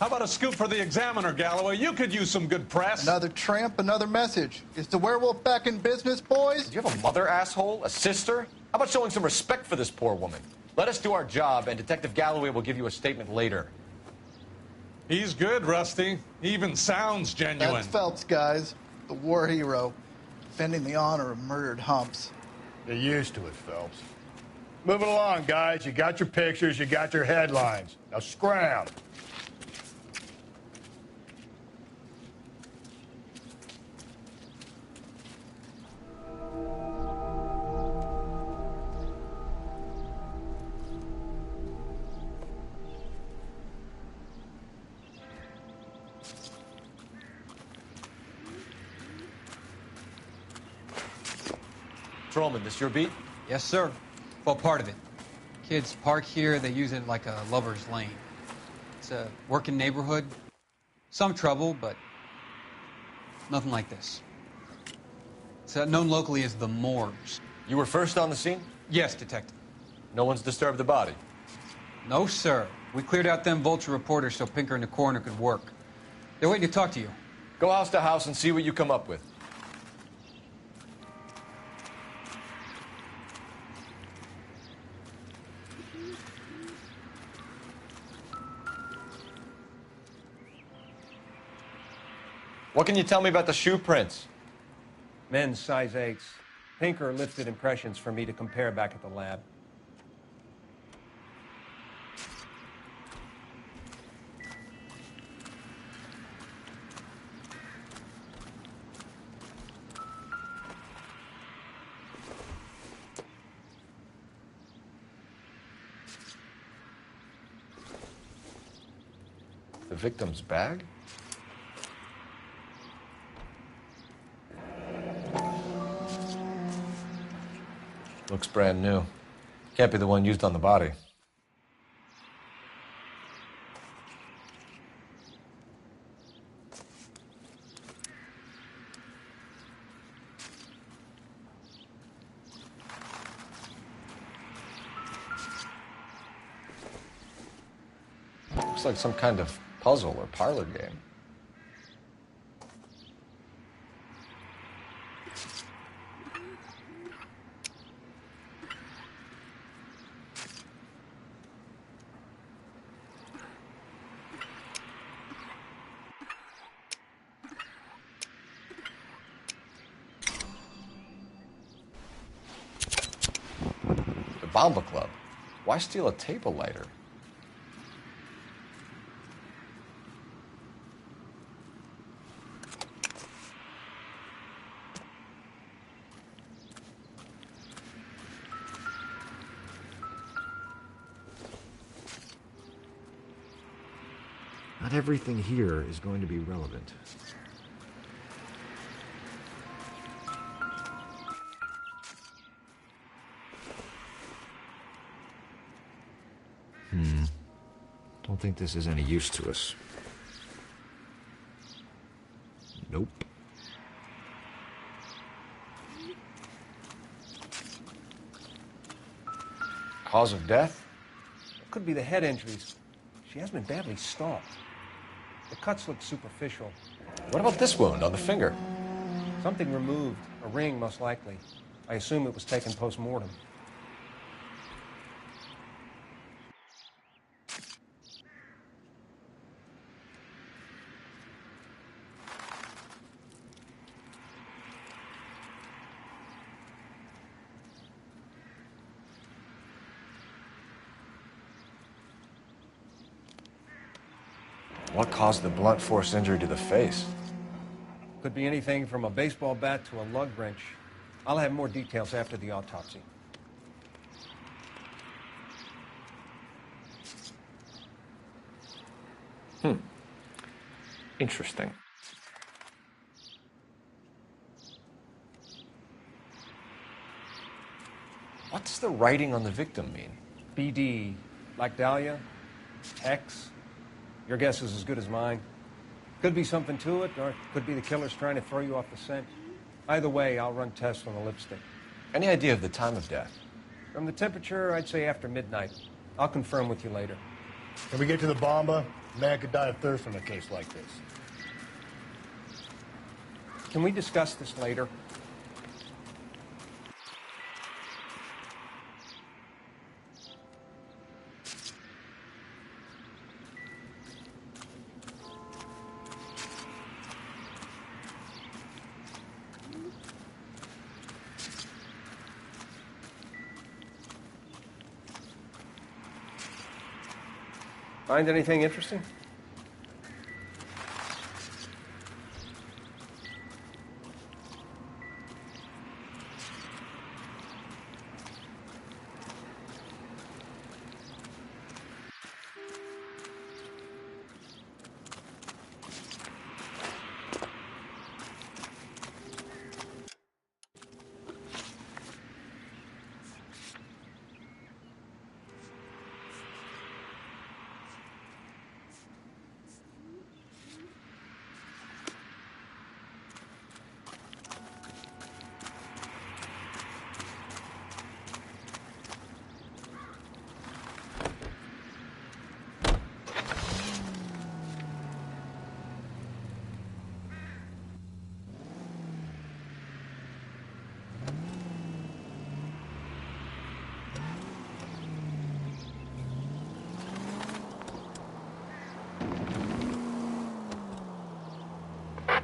How about a scoop for the Examiner, Galloway? You could use some good press. Another tramp, another message. Is the werewolf back in business, boys? Do you have a mother, asshole? A sister? How about showing some respect for this poor woman? Let us do our job, and Detective Galloway will give you a statement later. He's good, Rusty. He even sounds genuine. That's Phelps, guys. The war hero. Defending the honor of murdered humps. You're used to it, Phelps. Moving along, guys. You got your pictures, you got your headlines. Now scram. Patrolman, this your beat? Yes, sir. Well, part of it. Kids park here, they use it like a lover's lane. It's a working neighborhood. Some trouble, but nothing like this. It's known locally as the Morgues. You were first on the scene? Yes, Detective. No one's disturbed the body? No, sir. We cleared out them vulture reporters so Pinker and the coroner could work. They're waiting to talk to you. Go house to house and see what you come up with. What can you tell me about the shoe prints? Men's size 8s. Pinker lifted impressions for me to compare back at the lab. The victim's bag? Looks brand new. Can't be the one used on the body. Looks like some kind of puzzle or parlor game. Bomba Club. Why steal a table lighter? Not everything here is going to be relevant. Don't think this is any use to us. Nope. Cause of death? It could be the head injuries. She has been badly stalked. The cuts look superficial. What about this wound on the finger? Something removed. A ring, most likely. I assume it was taken post-mortem. What caused the blunt force injury to the face? Could be anything from a baseball bat to a lug wrench. I'll have more details after the autopsy. Interesting. What's the writing on the victim mean? BD, like Dahlia, X. Your guess is as good as mine. Could be something to it, or it could be the killer's trying to throw you off the scent. Either way, I'll run tests on the lipstick. Any idea of the time of death? From the temperature, I'd say after midnight. I'll confirm with you later. Can we get to the bomba? A man could die of thirst in a case like this. Can we discuss this later? Find anything interesting?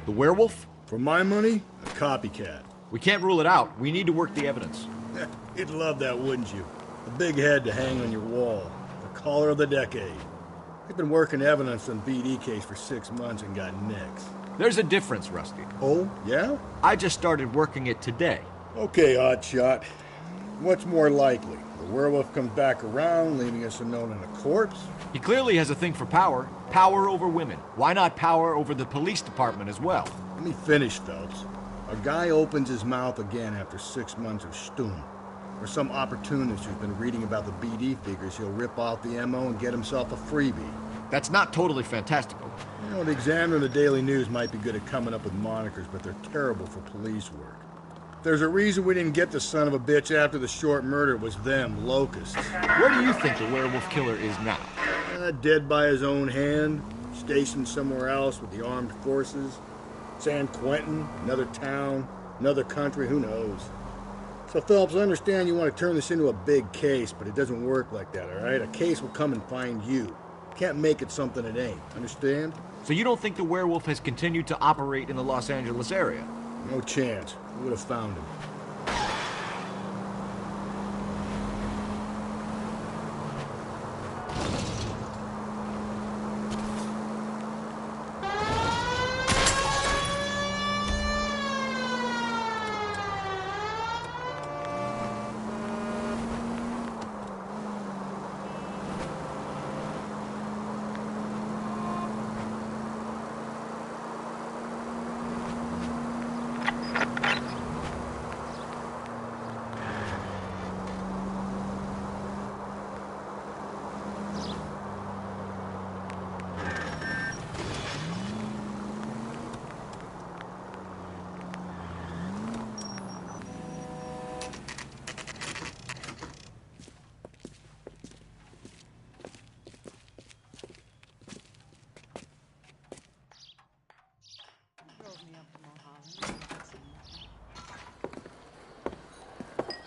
The werewolf? For my money, a copycat. We can't rule it out. We need to work the evidence. You'd love that, wouldn't you? A big head to hang on your wall. The caller of the decade. We've been working evidence on BD case for 6 months and got nicks. There's a difference, Rusty. Oh, yeah? I just started working it today. Okay, Oddshot. What's more likely? The werewolf comes back around, leaving us unknown in a corpse? He clearly has a thing for power. Power over women. Why not power over the police department as well? Let me finish, Phelps. A guy opens his mouth again after 6 months of stewing. Or some opportunist who's been reading about the BD figures, he'll rip off the MO and get himself a freebie. That's not totally fantastical. You know, the Examiner and the Daily News might be good at coming up with monikers, but they're terrible for police work. There's a reason we didn't get the son of a bitch after the short murder. It was them, locusts. Where do you think the werewolf killer is now? Dead by his own hand, stationed somewhere else with the armed forces. San Quentin, another town, another country, who knows? So, Phelps, I understand you want to turn this into a big case, but it doesn't work like that, all right? A case will come and find you. Can't make it something it ain't, understand? So you don't think the werewolf has continued to operate in the Los Angeles area? No chance. We would have found him.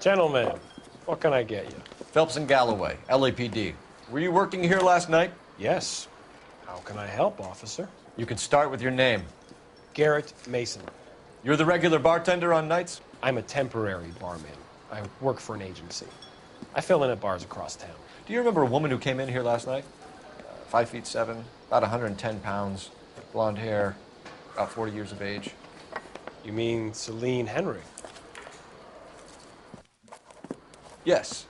Gentlemen, what can I get you? Phelps and Galloway, LAPD. Were you working here last night? Yes. How can I help, officer? You can start with your name. Garrett Mason. You're the regular bartender on nights? I'm a temporary barman. I work for an agency. I fill in at bars across town. Do you remember a woman who came in here last night? 5'7", about 110 pounds, blonde hair, about 40 years of age. You mean Celine Henry? Yes.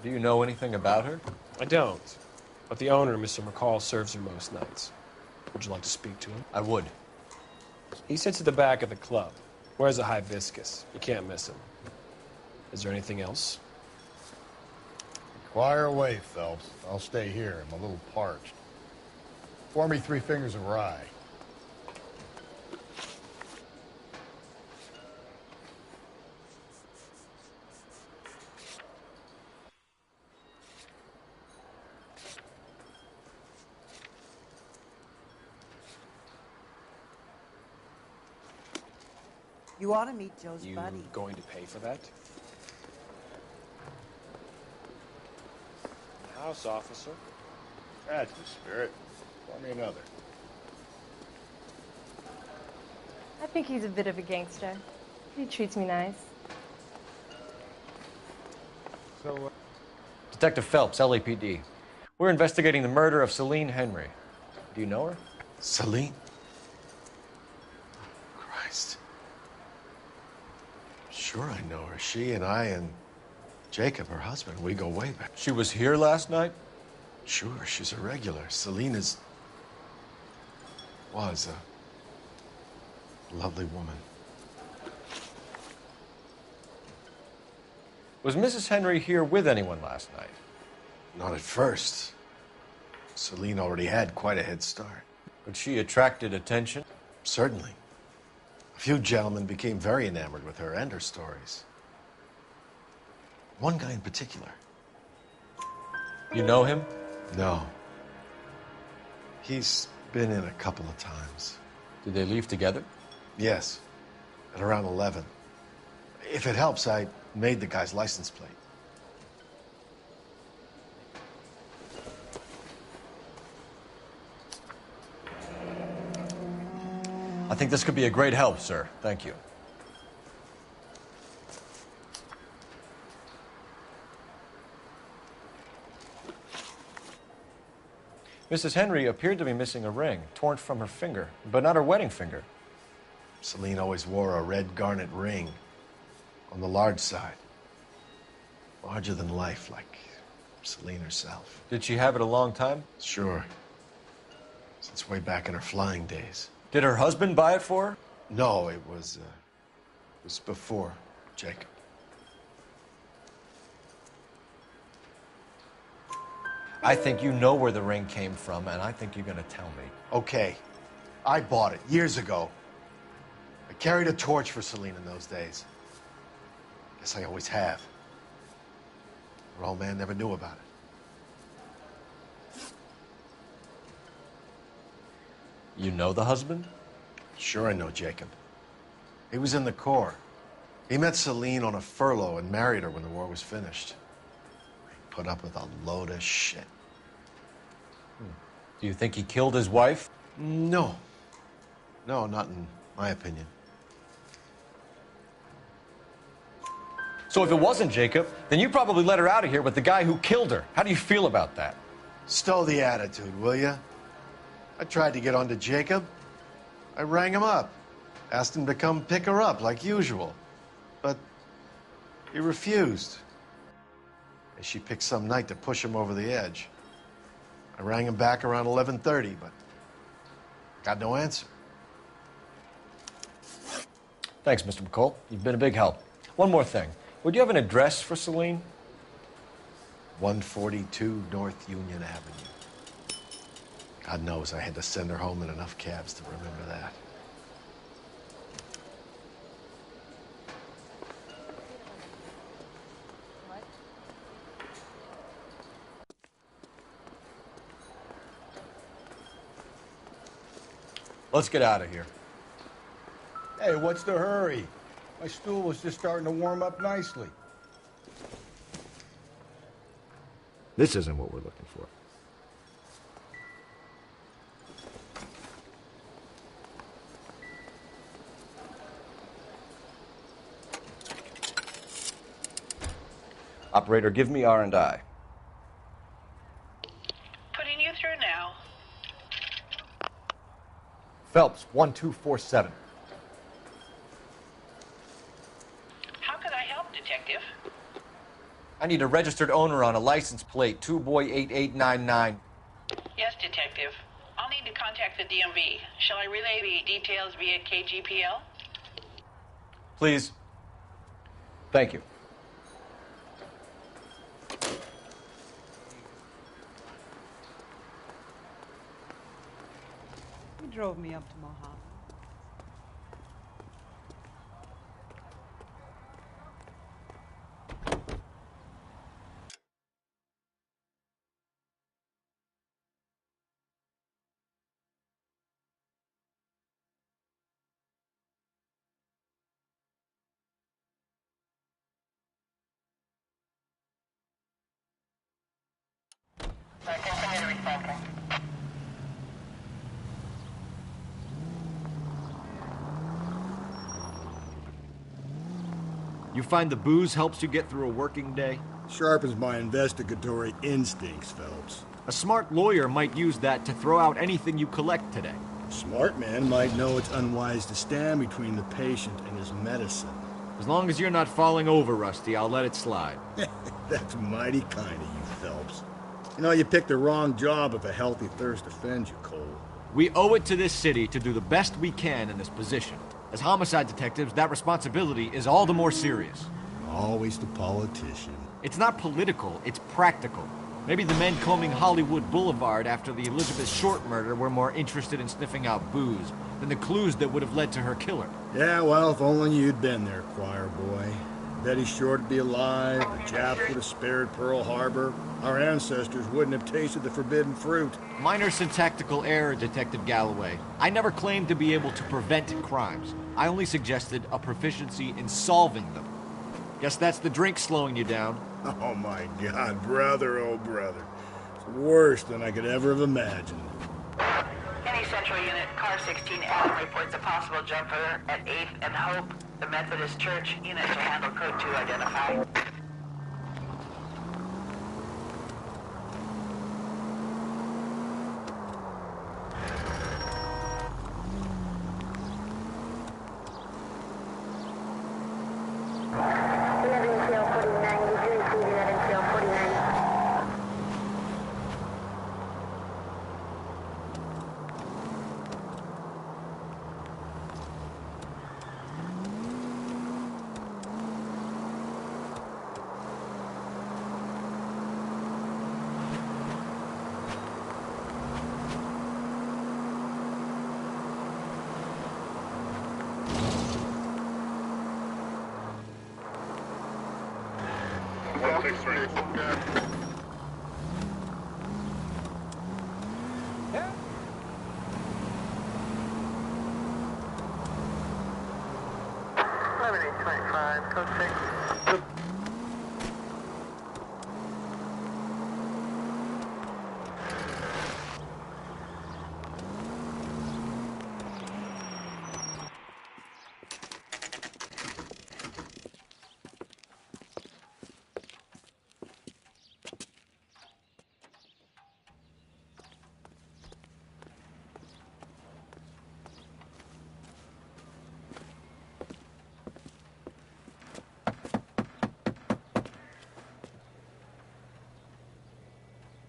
Do you know anything about her? I don't. But the owner, Mr. McCall, serves her most nights. Would you like to speak to him? I would. He sits at the back of the club. Wears a hibiscus. You can't miss him. Is there anything else? Inquire away, Phelps. I'll stay here. I'm a little parched. Pour me 3 fingers of rye. You ought to meet Joe's You buddy. going to pay for that? House, officer. That's the spirit. Pour me another. I think he's a bit of a gangster. He treats me nice. So, Detective Phelps, LAPD. We're investigating the murder of Celine Henry. Do you know her? Celine? Christ. Sure I know her. She and I and Jacob, her husband, we go way back. She was here last night? Sure, she's a regular. Celine was a lovely woman. Was Mrs. Henry here with anyone last night? Not at first. Celine already had quite a head start. But she attracted attention? Certainly. A few gentlemen became very enamored with her and her stories. One guy in particular. You know him? No. He's been in a couple of times. Did they leave together? Yes. At around 11. If it helps, I made the guy's license plate. I think this could be a great help, sir. Thank you. Mrs. Henry appeared to be missing a ring, torn from her finger, but not her wedding finger. Celine always wore a red garnet ring on the large side. Larger than life, like Celine herself. Did she have it a long time? Sure. Since way back in her flying days. Did her husband buy it for her? No, it was before Jacob. I think you know where the ring came from, and I think you're going to tell me. Okay. I bought it years ago. I carried a torch for Celine in those days. Guess I always have. Her old man never knew about it. You know the husband? Sure I know Jacob. He was in the Corps. He met Celine on a furlough and married her when the war was finished. He put up with a load of shit. Do you think he killed his wife? No. No, not in my opinion. So if it wasn't Jacob, then you probably let her out of here with the guy who killed her. How do you feel about that? Stow the attitude, will ya? I tried to get onto Jacob. I rang him up. Asked him to come pick her up, like usual. But he refused. And she picked some night to push him over the edge. I rang him back around 11:30, but got no answer. Thanks, Mr. McCall. You've been a big help. One more thing. Would you have an address for Celine? 142 North Union Avenue. God knows I had to send her home in enough cabs to remember that. Let's get out of here. Hey, what's the hurry? My stool was just starting to warm up nicely. This isn't what we're looking for. Operator, give me R&I. Putting you through now. Phelps, 1247. How could I help, Detective? I need a registered owner on a license plate, 2boy8899. Yes, Detective. I'll need to contact the DMV. Shall I relay the details via KGPL? Please. Thank you. He drove me up to Mojave. You find the booze helps you get through a working day? Sharpens my investigatory instincts, Phelps. A smart lawyer might use that to throw out anything you collect today. A smart man might know it's unwise to stand between the patient and his medicine. As long as you're not falling over, Rusty, I'll let it slide. That's mighty kind of you, Phelps. You know, you picked the wrong job if a healthy thirst offends you, Cole. We owe it to this city to do the best we can in this position. As homicide detectives, that responsibility is all the more serious. Always the politician. It's not political, it's practical. Maybe the men combing Hollywood Boulevard after the Elizabeth Short murder were more interested in sniffing out booze than the clues that would have led to her killer. Yeah, well, if only you'd been there, choir boy. Betty Short would be alive, the Japs would have spared Pearl Harbor, our ancestors wouldn't have tasted the forbidden fruit. Minor syntactical error, Detective Galloway. I never claimed to be able to prevent crimes. I only suggested a proficiency in solving them. Guess that's the drink slowing you down. Oh my God, brother, oh brother. It's worse than I could ever have imagined. Any Central Unit, Car 16 Adam reports a possible jumper at 8th and Hope. The Methodist Church unit to handle code 2 identify.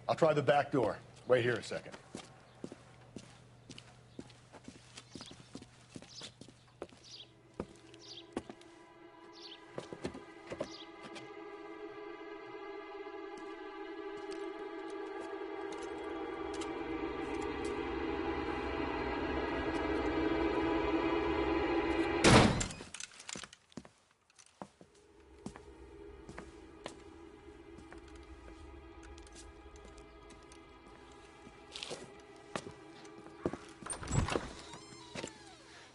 I'll try the back door. Wait here a second.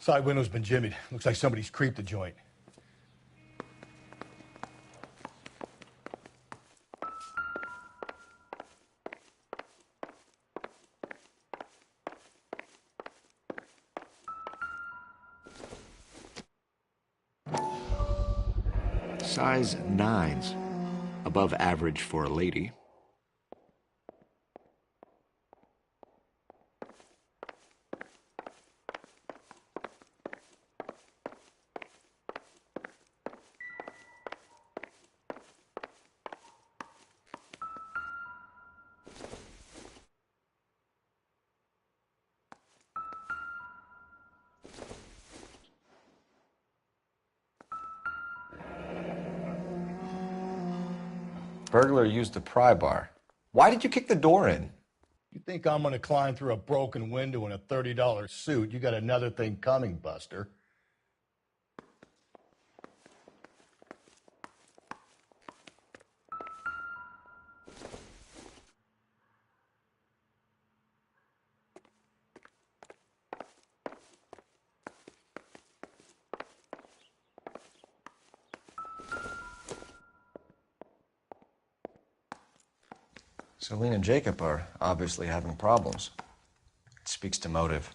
Side window's been jimmied. Looks like somebody's creeped the joint. Size 9s. Above average for a lady. Burglar used the pry bar. Why did you kick the door in? You think I'm gonna climb through a broken window in a $30 suit? You got another thing coming, Buster. Celine and Jacob are obviously having problems. It speaks to motive.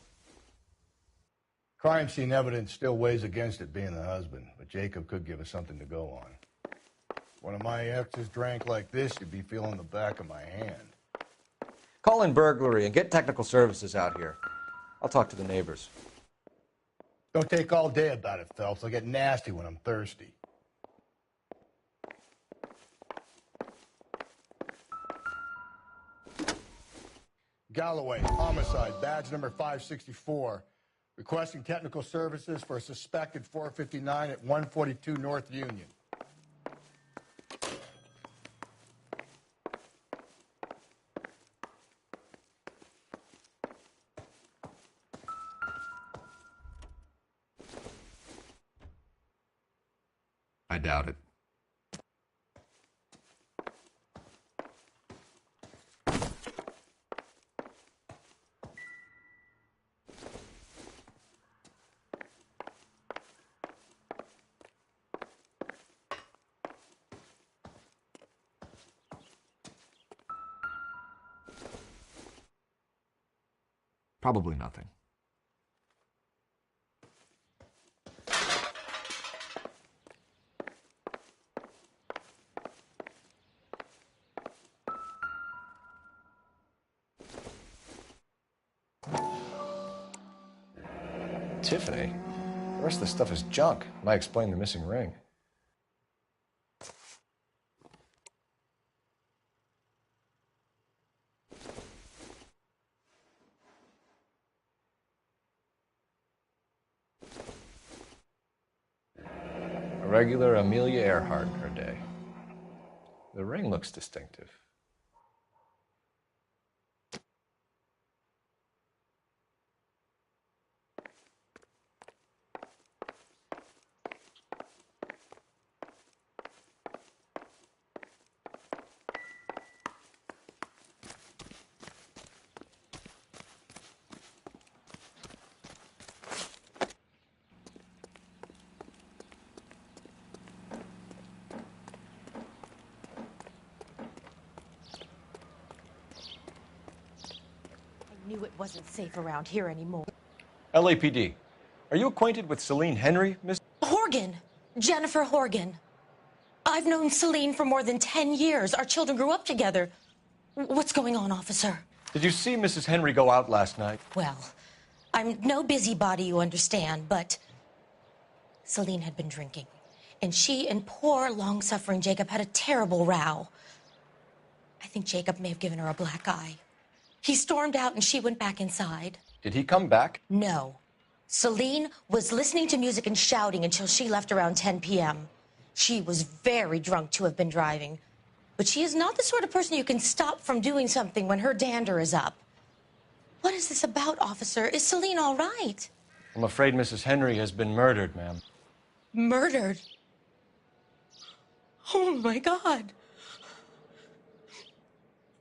Crime scene evidence still weighs against it being the husband, but Jacob could give us something to go on. One of my exes drank like this, you'd be feeling the back of my hand. Call in burglary and get technical services out here. I'll talk to the neighbors. Don't take all day about it, Phelps. I'll get nasty when I'm thirsty. Galloway, homicide, badge number 564. Requesting technical services for a suspected 459 at 142 North Union. I doubt it. Probably nothing. Tiffany? The rest of the stuff is junk. Might explain the missing ring. A regular Amelia Earhart in her day. The ring looks distinctive. Knew it wasn't safe around here anymore. LAPD. Are you acquainted with Celine Henry, Miss? Horgan. Jennifer Horgan. I've known Celine for more than 10 years. Our children grew up together. What's going on, officer? Did you see Mrs. Henry go out last night? Well, I'm no busybody, you understand, but Celine had been drinking. And she and poor, long-suffering Jacob had a terrible row. I think Jacob may have given her a black eye. He stormed out and she went back inside. Did he come back? No. Celine was listening to music and shouting until she left around 10 p.m. She was very drunk to have been driving. But she is not the sort of person you can stop from doing something when her dander is up. What is this about, officer? Is Celine all right? I'm afraid Mrs. Henry has been murdered, ma'am. Murdered? Oh, my God.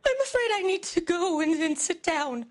I'm afraid I need to go and sit down.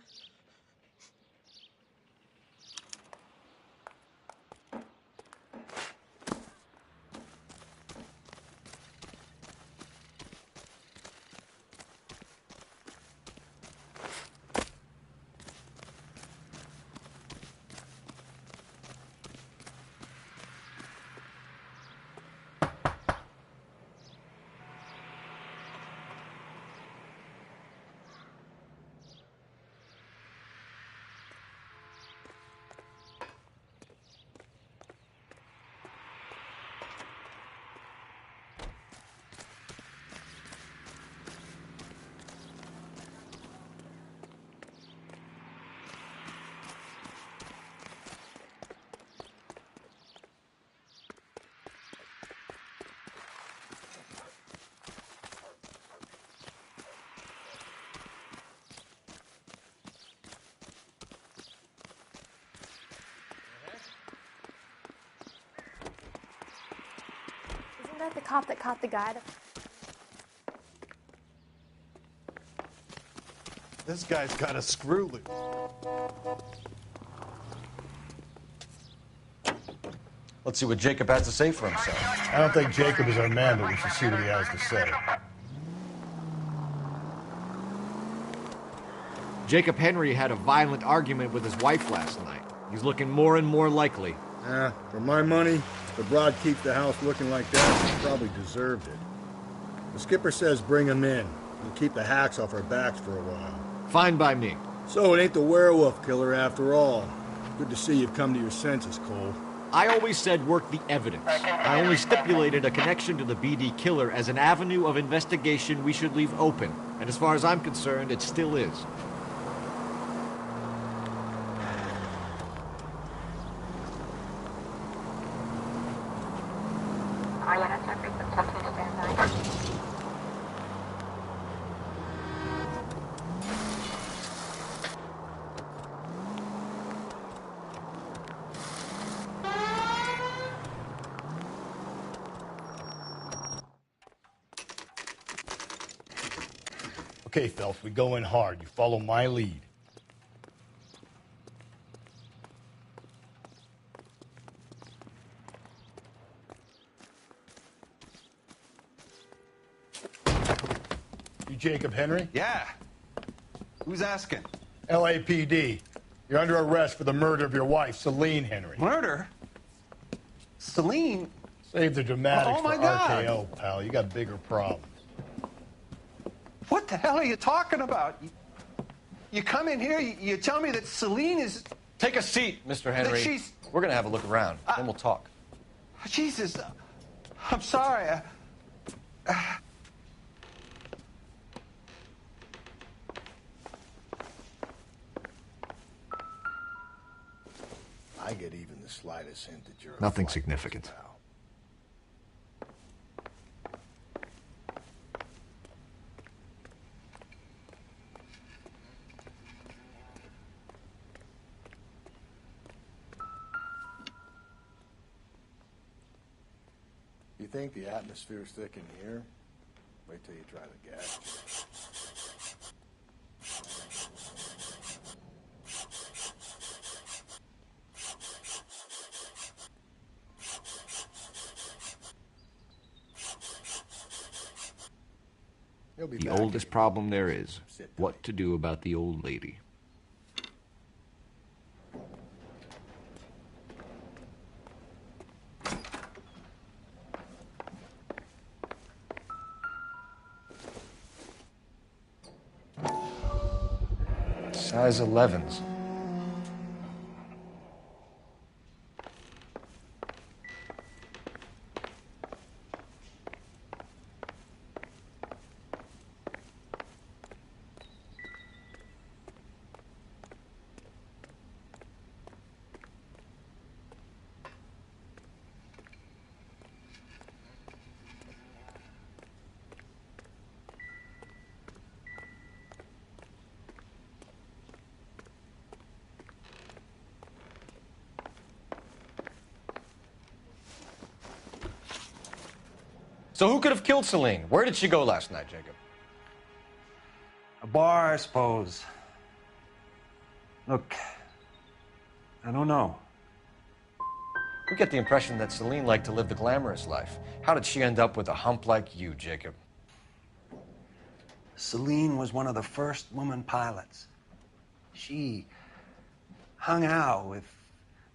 Isn't that the cop that caught the guy? This guy's got a screw loose. Let's see what Jacob has to say for himself. I don't think Jacob is our man, but we should see what he has to say. Jacob Henry had a violent argument with his wife last night. He's looking more and more likely. For my money, if the broad keeps the house looking like that, she probably deserved it. The skipper says bring him in. We'll keep the hacks off our backs for a while. Fine by me. So it ain't the werewolf killer after all. Good to see you've come to your senses, Cole. I always said work the evidence. I only stipulated a connection to the BD killer as an avenue of investigation we should leave open. And as far as I'm concerned, it still is. Okay, Phelps, we go in hard. You follow my lead. You Jacob Henry? Yeah. Who's asking? LAPD. You're under arrest for the murder of your wife, Celine Henry. Murder? Celine? Save the dramatics Oh, my for God. RKO, pal. You got bigger problems. What the hell are you talking about? You come in here, you tell me that Celine is... Take a seat, Mr. Henry. she's- We're going to have a look around, then we'll talk. Jesus, I'm sorry. I get even the slightest hint that you're a Nothing flight significant. pal. You think the atmosphere's thick in here? Wait till you try the gas. He'll be The back oldest in. problem there is, what to do about the old lady. Size 11s. So who could have killed Celine? Where did she go last night, Jacob? A bar, I suppose. Look, I don't know. We get the impression that Celine liked to live the glamorous life. How did she end up with a hump like you, Jacob? Celine was one of the first woman pilots. She hung out with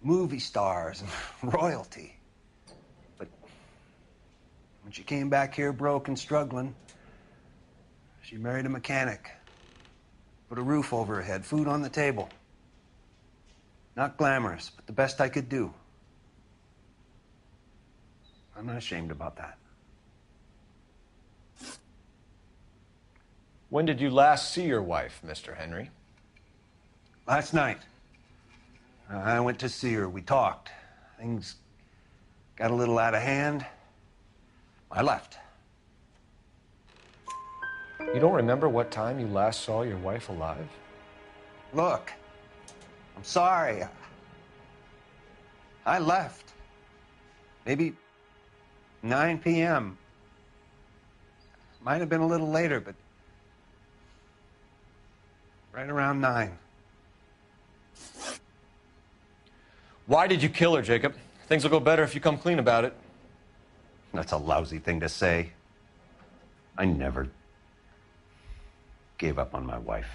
movie stars and royalty. But when she came back here broke and struggling, she married a mechanic. Put a roof over her head, food on the table. Not glamorous, but the best I could do. I'm not ashamed about that. When did you last see your wife, Mr. Henry? Last night. I went to see her. We talked. Things got a little out of hand. I left. You don't remember what time you last saw your wife alive? Look, I'm sorry. I left. Maybe 9 p.m. Might have been a little later, but right around 9. Why did you kill her, Jacob? Things will go better if you come clean about it. That's a lousy thing to say. I never gave up on my wife.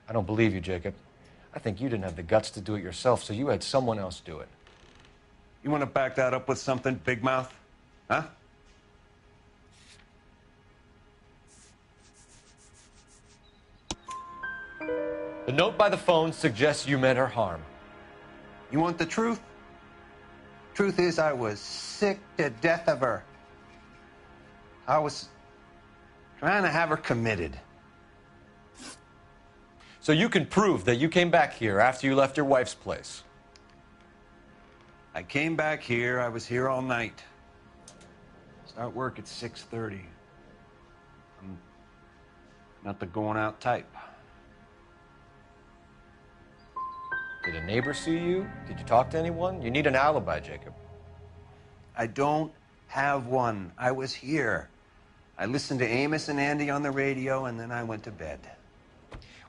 I don't believe you, Jacob. I think you didn't have the guts to do it yourself, so you had someone else do it. You want to back that up with something, Big Mouth? Huh? The note by the phone suggests you meant her harm. You want the truth? Truth is, I was sick to death of her. I was trying to have her committed. So you can prove that you came back here after you left your wife's place? I came back here. I was here all night. Start work at 6:30. I'm not the going out type. Did a neighbor see you? Did you talk to anyone? You need an alibi, Jacob. I don't have one. I was here. I listened to Amos and Andy on the radio, and then I went to bed.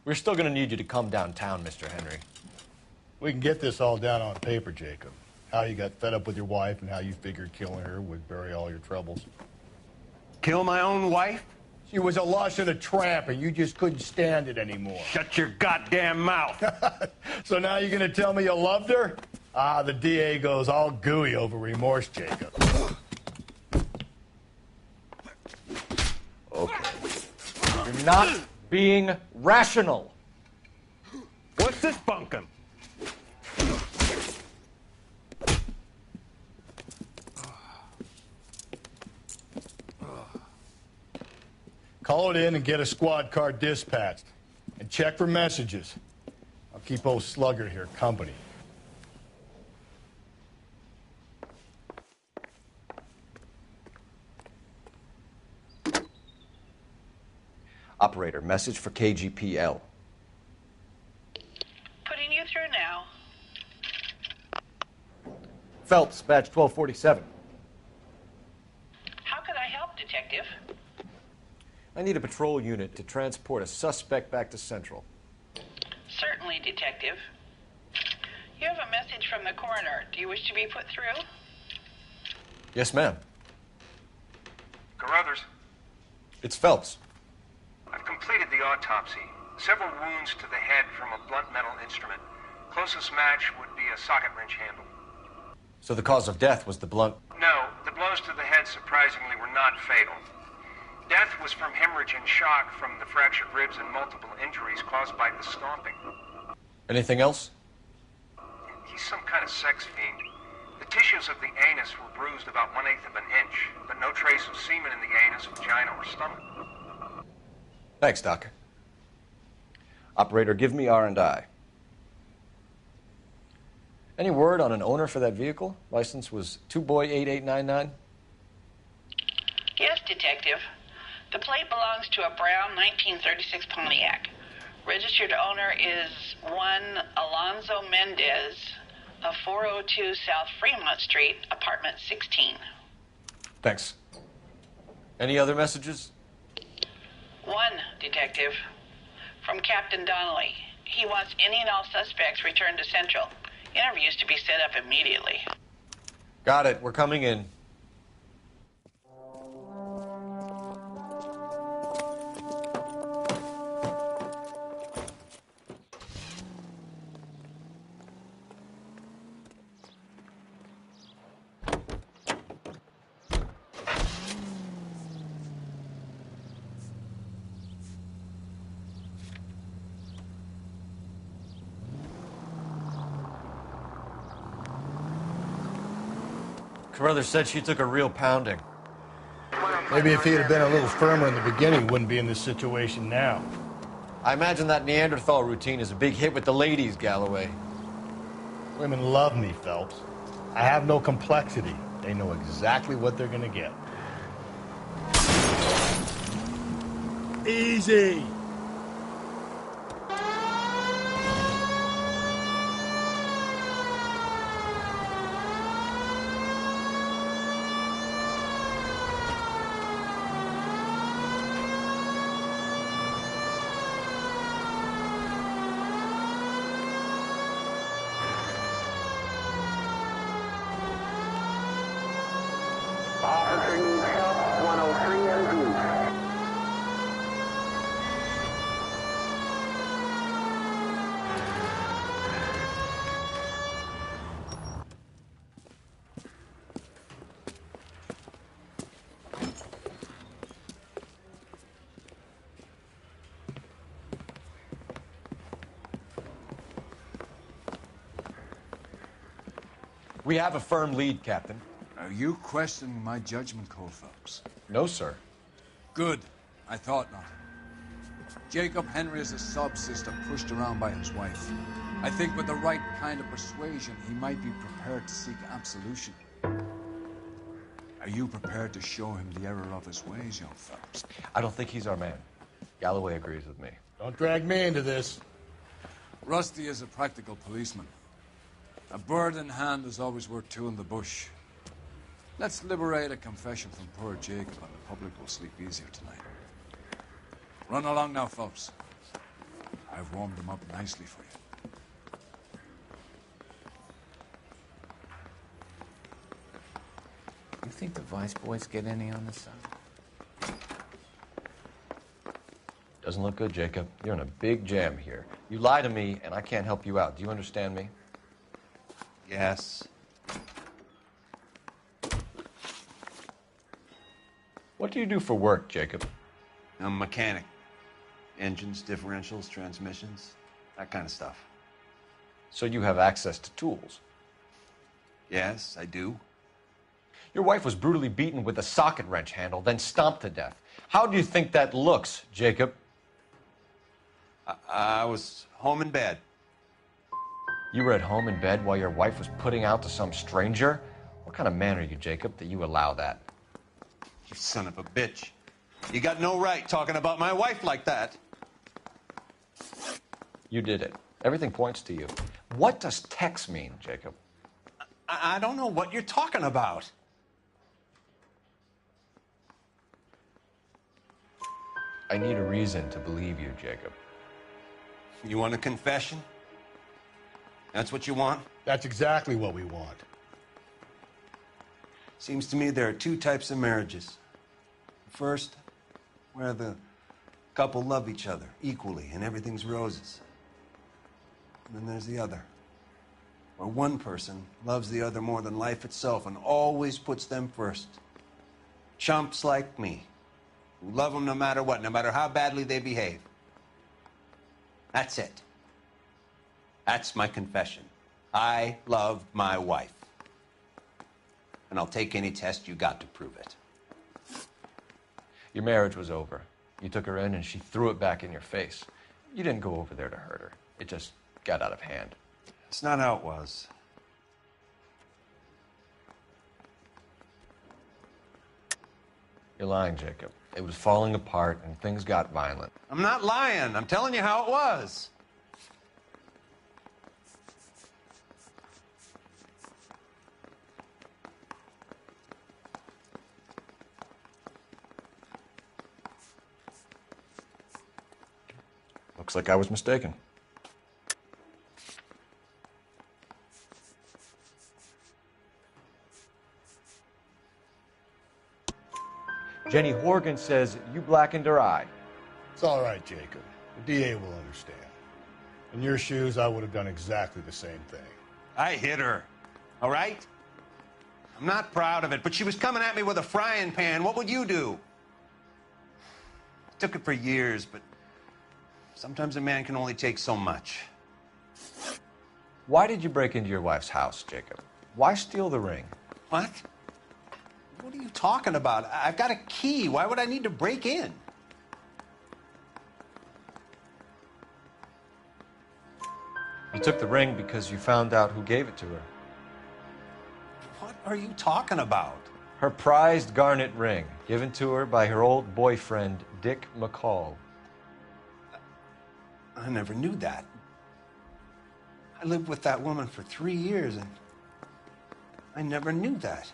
We're still going to need you to come downtown, Mr. Henry. We can get this all down on paper, Jacob. How you got fed up with your wife and how you figured killing her would bury all your troubles. Kill my own wife? She was a lush and a tramp, and you just couldn't stand it anymore. Shut your goddamn mouth. So now you're going to tell me you loved her? Ah, the DA goes all gooey over remorse, Jacob. Okay. You're not being rational. What's this bunkum? Call it in and get a squad car dispatched. And check for messages. I'll keep old Slugger here company. Operator, message for KGPL. Putting you through now. Phelps, badge 1247. How can I help, Detective? I need a patrol unit to transport a suspect back to Central. Certainly, Detective. You have a message from the coroner. Do you wish to be put through? Yes, ma'am. Carruthers, It's Phelps. I've completed the autopsy. Several wounds to the head from a blunt metal instrument. Closest match would be a socket wrench handle. So the cause of death was the blunt. No, the blows to the head surprisingly were not fatal. Death was from hemorrhage and shock from the fractured ribs and multiple injuries caused by the stomping. Anything else? He's some kind of sex fiend. The tissues of the anus were bruised about 1/8 of an inch, but no trace of semen in the anus, vagina, or stomach. Thanks, Doc. Operator, give me R&I. Any word on an owner for that vehicle? License was 2boy8899. Yes, Detective. The plate belongs to a brown 1936 Pontiac. Registered owner is one Alonzo Mendez of 402 South Fremont Street, apartment 16. Thanks. Any other messages? One, Detective. From Captain Donnelly. He wants any and all suspects returned to Central. Interviews to be set up immediately. Got it. We're coming in. Carruthers said she took a real pounding. Maybe if he had been a little firmer in the beginning, wouldn't be in this situation now. I imagine that Neanderthal routine is a big hit with the ladies, Galloway. Women love me, Phelps. I have no complexity. They know exactly what they're gonna get. Easy! We have a firm lead, Captain. Are you questioning my judgment call, Phelps? No, sir. Good. I thought not. Jacob Henry is a sub-sister pushed around by his wife. I think with the right kind of persuasion, he might be prepared to seek absolution. Are you prepared to show him the error of his ways, young Phelps? I don't think he's our man. Galloway agrees with me. Don't drag me into this. Rusty is a practical policeman. A bird in hand is always worth two in the bush. Let's liberate a confession from poor Jacob, and the public will sleep easier tonight. Run along now, Phelps. I've warmed them up nicely for you. You think the Vice boys get any on this side? Doesn't look good, Jacob. You're in a big jam here. You lie to me, and I can't help you out. Do you understand me? Yes. What do you do for work, Jacob? I'm a mechanic. Engines, differentials, transmissions, that kind of stuff. So you have access to tools? Yes, I do. Your wife was brutally beaten with a socket wrench handle, then stomped to death. How do you think that looks, Jacob? I was home in bed. You were at home in bed while your wife was putting out to some stranger? What kind of man are you, Jacob, that you allow that? You son of a bitch. You got no right talking about my wife like that. You did it. Everything points to you. What does Tex mean, Jacob? I don't know what you're talking about. I need a reason to believe you, Jacob. You want a confession? That's what you want? That's exactly what we want. Seems to me there are two types of marriages. First, where the couple love each other equally and everything's roses. And then there's the other, where one person loves the other more than life itself and always puts them first. Chumps like me, who love them no matter what, no matter how badly they behave. That's it. That's my confession. I love my wife. And I'll take any test you got to prove it. Your marriage was over. You took her in and she threw it back in your face. You didn't go over there to hurt her. It just got out of hand. It's not how it was. You're lying, Jacob. It was falling apart and things got violent. I'm not lying. I'm telling you how it was. Looks like I was mistaken. Jenny Horgan says you blackened her eye. It's all right, Jacob. The DA will understand. In your shoes, I would have done exactly the same thing. I hit her, all right? I'm not proud of it, but she was coming at me with a frying pan. What would you do? I took it for years, but sometimes a man can only take so much. Why did you break into your wife's house, Jacob? Why steal the ring? What? What are you talking about? I've got a key. Why would I need to break in? You took the ring because you found out who gave it to her. What are you talking about? Her prized garnet ring, given to her by her old boyfriend, Dick McCall. I never knew that. I lived with that woman for 3 years, and I never knew that.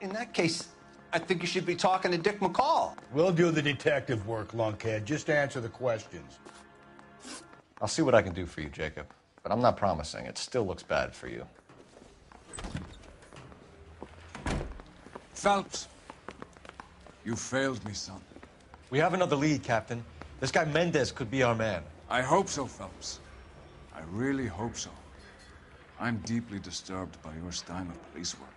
In that case, I think you should be talking to Dick McCall. We'll do the detective work, lunkhead. Just answer the questions. I'll see what I can do for you, Jacob. But I'm not promising. It still looks bad for you. Phelps, you failed me, son. We have another lead, Captain. This guy Mendez could be our man. I hope so, Phelps. I really hope so. I'm deeply disturbed by your style of police work.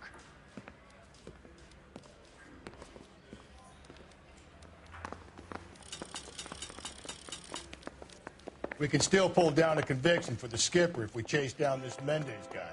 We can still pull down a conviction for the skipper if we chase down this Mendez guy.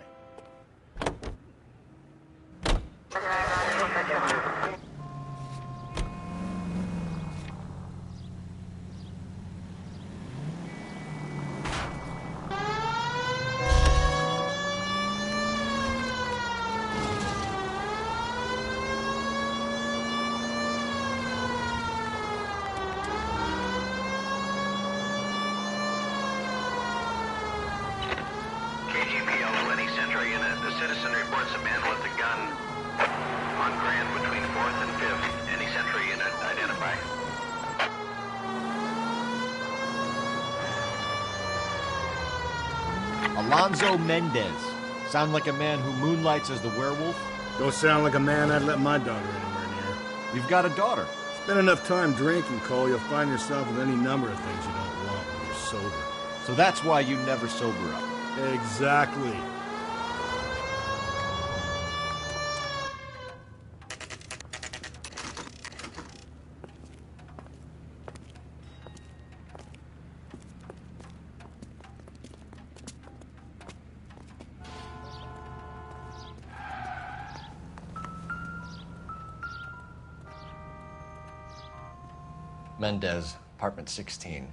KGPL, any Central unit. The citizen reports a man with a gun on Grand between 4th and 5th. Any Central unit, identify. Alonzo Mendez. Sound like a man who moonlights as the werewolf? Don't sound like a man I'd let my daughter anywhere near. You've got a daughter. Spend enough time drinking, Cole, you'll find yourself with any number of things you don't want when you're sober. So that's why you never sober up. Exactly. Mendez, apartment 16.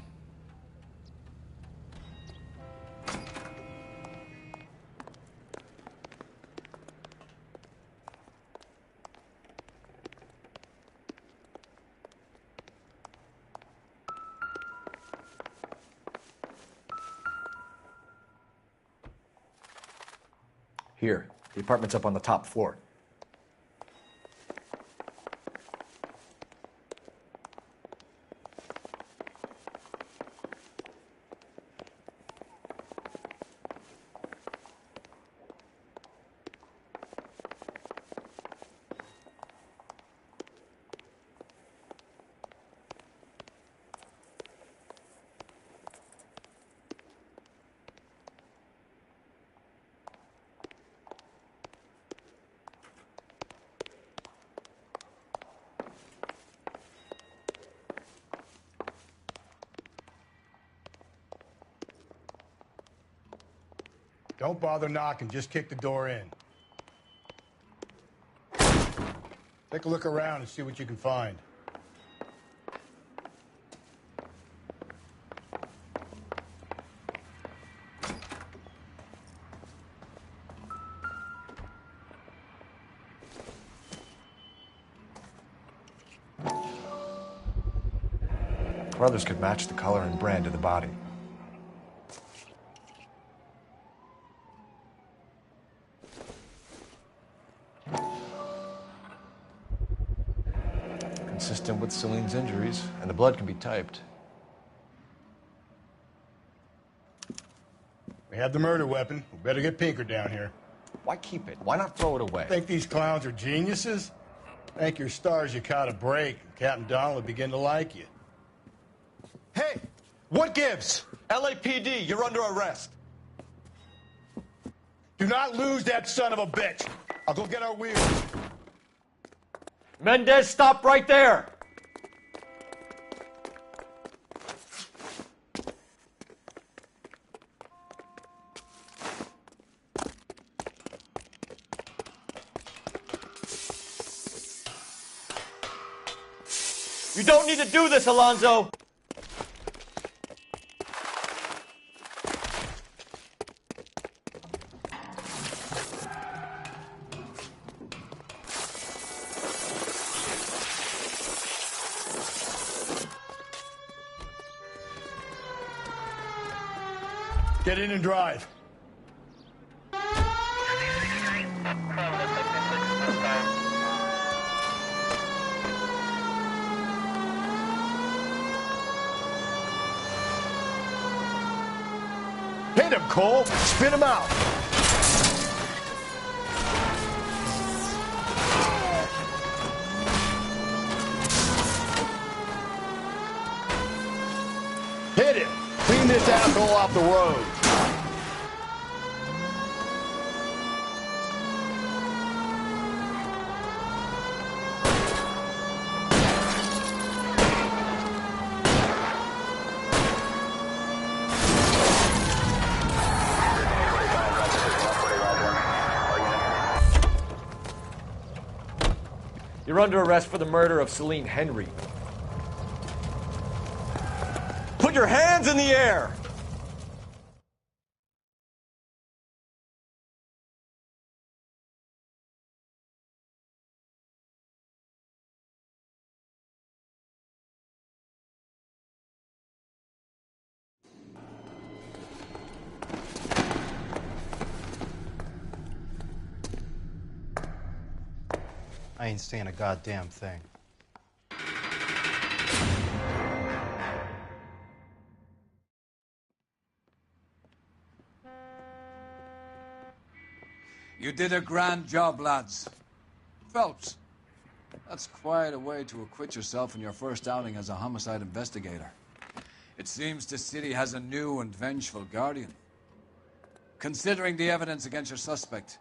Here, the apartment's up on the top floor. Don't bother knocking, just kick the door in. Take a look around and see what you can find. Brothers could match the color and brand of the body. Consistent with Celine's injuries, and the blood can be typed. We have the murder weapon. We better get Pinker down here. Why keep it? Why not throw it away? Think these clowns are geniuses? Thank your stars you caught a break, and Captain Donald will begin to like you. Hey, what gives? LAPD, you're under arrest. Do not lose that son of a bitch. I'll go get our wheels. Mendez, stop right there! You don't need to do this, Alonzo! Get in and drive. Hit him, Cole. Spin him out. Hit him. Clean this asshole off the road. You're under arrest for the murder of Celine Henry. Put your hands in the air! I ain't saying a goddamn thing. You did a grand job, lads. Phelps, that's quite a way to acquit yourself in your first outing as a homicide investigator. It seems the city has a new and vengeful guardian. Considering the evidence against your suspect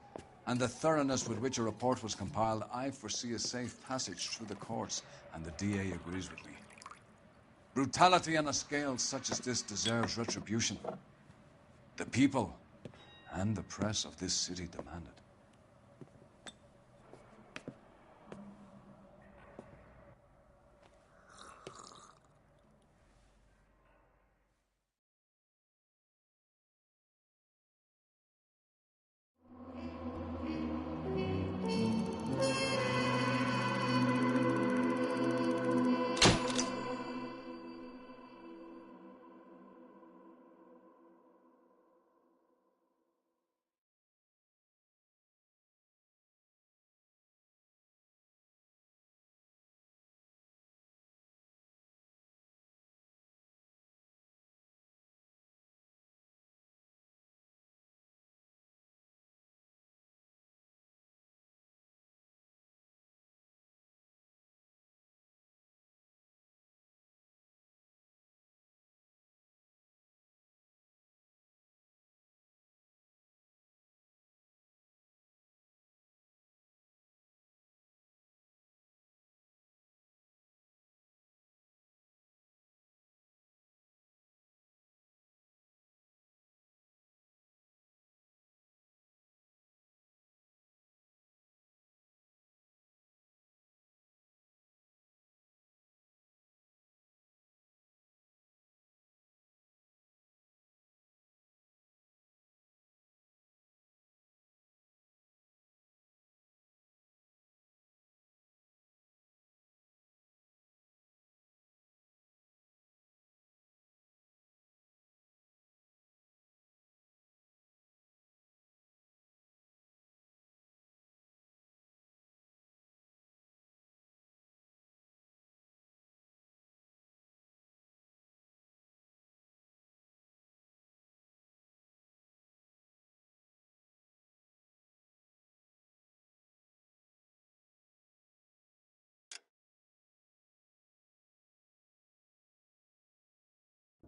and the thoroughness with which a report was compiled, I foresee a safe passage through the courts, and the DA agrees with me. Brutality on a scale such as this deserves retribution. The people and the press of this city demand it.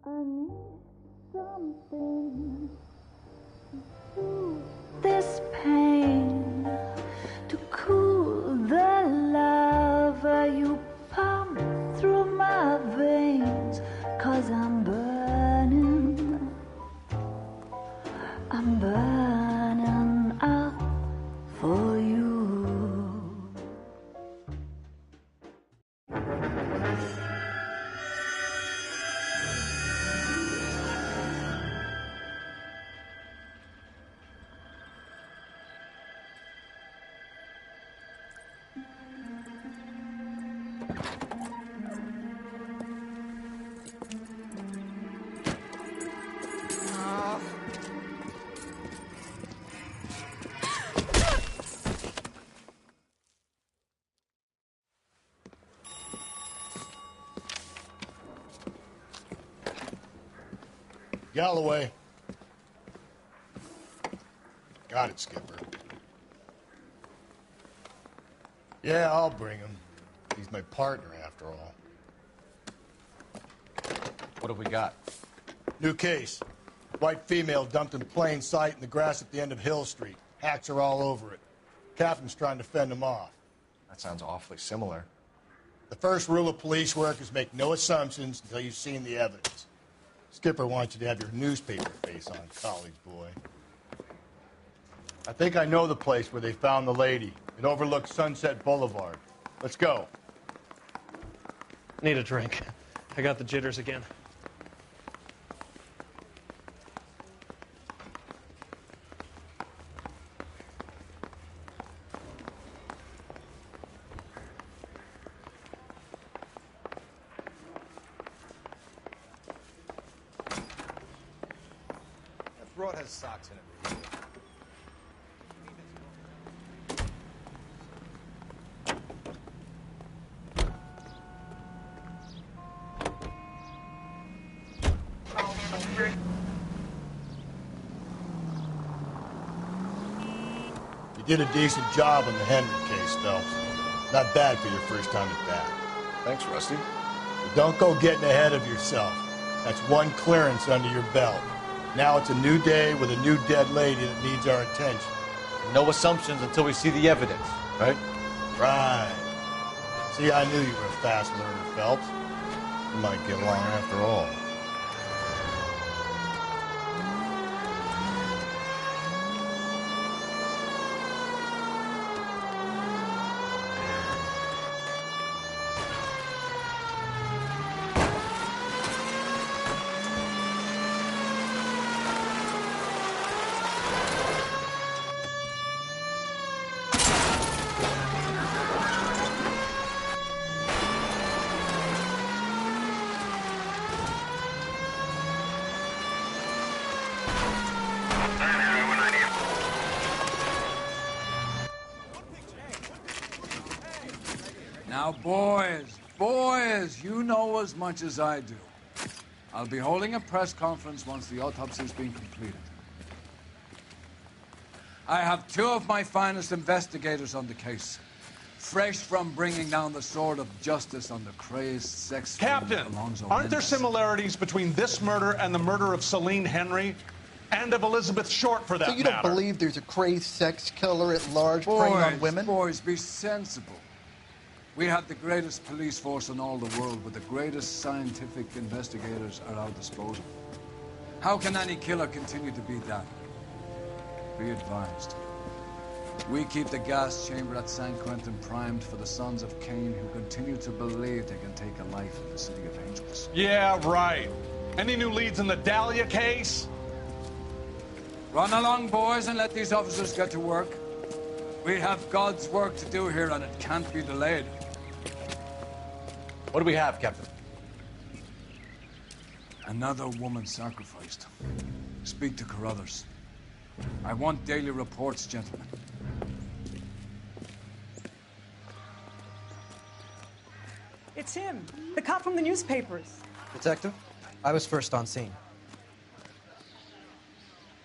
I need something to soothe this pain, to cool the lava you pump through my veins, 'cause I'm burning up for you. Galloway. Got it, Skipper. Yeah, I'll bring him. He's my partner, after all. What have we got? New case. White female dumped in plain sight in the grass at the end of Hill Street. Hats are all over it. Captain's trying to fend him off. That sounds awfully similar. The first rule of police work is make no assumptions until you've seen the evidence. Skipper wants you to have your newspaper face on, college boy. I think I know the place where they found the lady. It overlooks Sunset Boulevard. Let's go. Need a drink. I got the jitters again. That broad has socks in it. You did a decent job on the Henry case, Phelps. Not bad for your first time at bat. Thanks, Rusty. But don't go getting ahead of yourself. That's one clearance under your belt. Now it's a new day with a new dead lady that needs our attention. No assumptions until we see the evidence, right? Right. See, I knew you were a fast learner, Phelps. You might get along after all. Now, boys, you know as much as I do. I'll be holding a press conference once the autopsy's been completed. I have two of my finest investigators on the case, fresh from bringing down the sword of justice on the crazed sex Captain, Alonzo aren't there Mendez. similarities between this murder and the murder of Celine Henry and of Elizabeth Short, for that So you matter? don't believe there's a crazed sex killer at large preying on women? Boys, be sensible. We have the greatest police force in all the world, but the greatest scientific investigators at our disposal. How can any killer continue to be that? Be advised. We keep the gas chamber at San Quentin primed for the sons of Cain who continue to believe they can take a life in the City of Angels. Yeah, right. Any new leads in the Dahlia case? Run along, boys, and let these officers get to work. We have God's work to do here, and it can't be delayed. What do we have, Captain? Another woman sacrificed. Speak to Carruthers. I want daily reports, gentlemen. It's him, the cop from the newspapers. Detective, I was first on scene.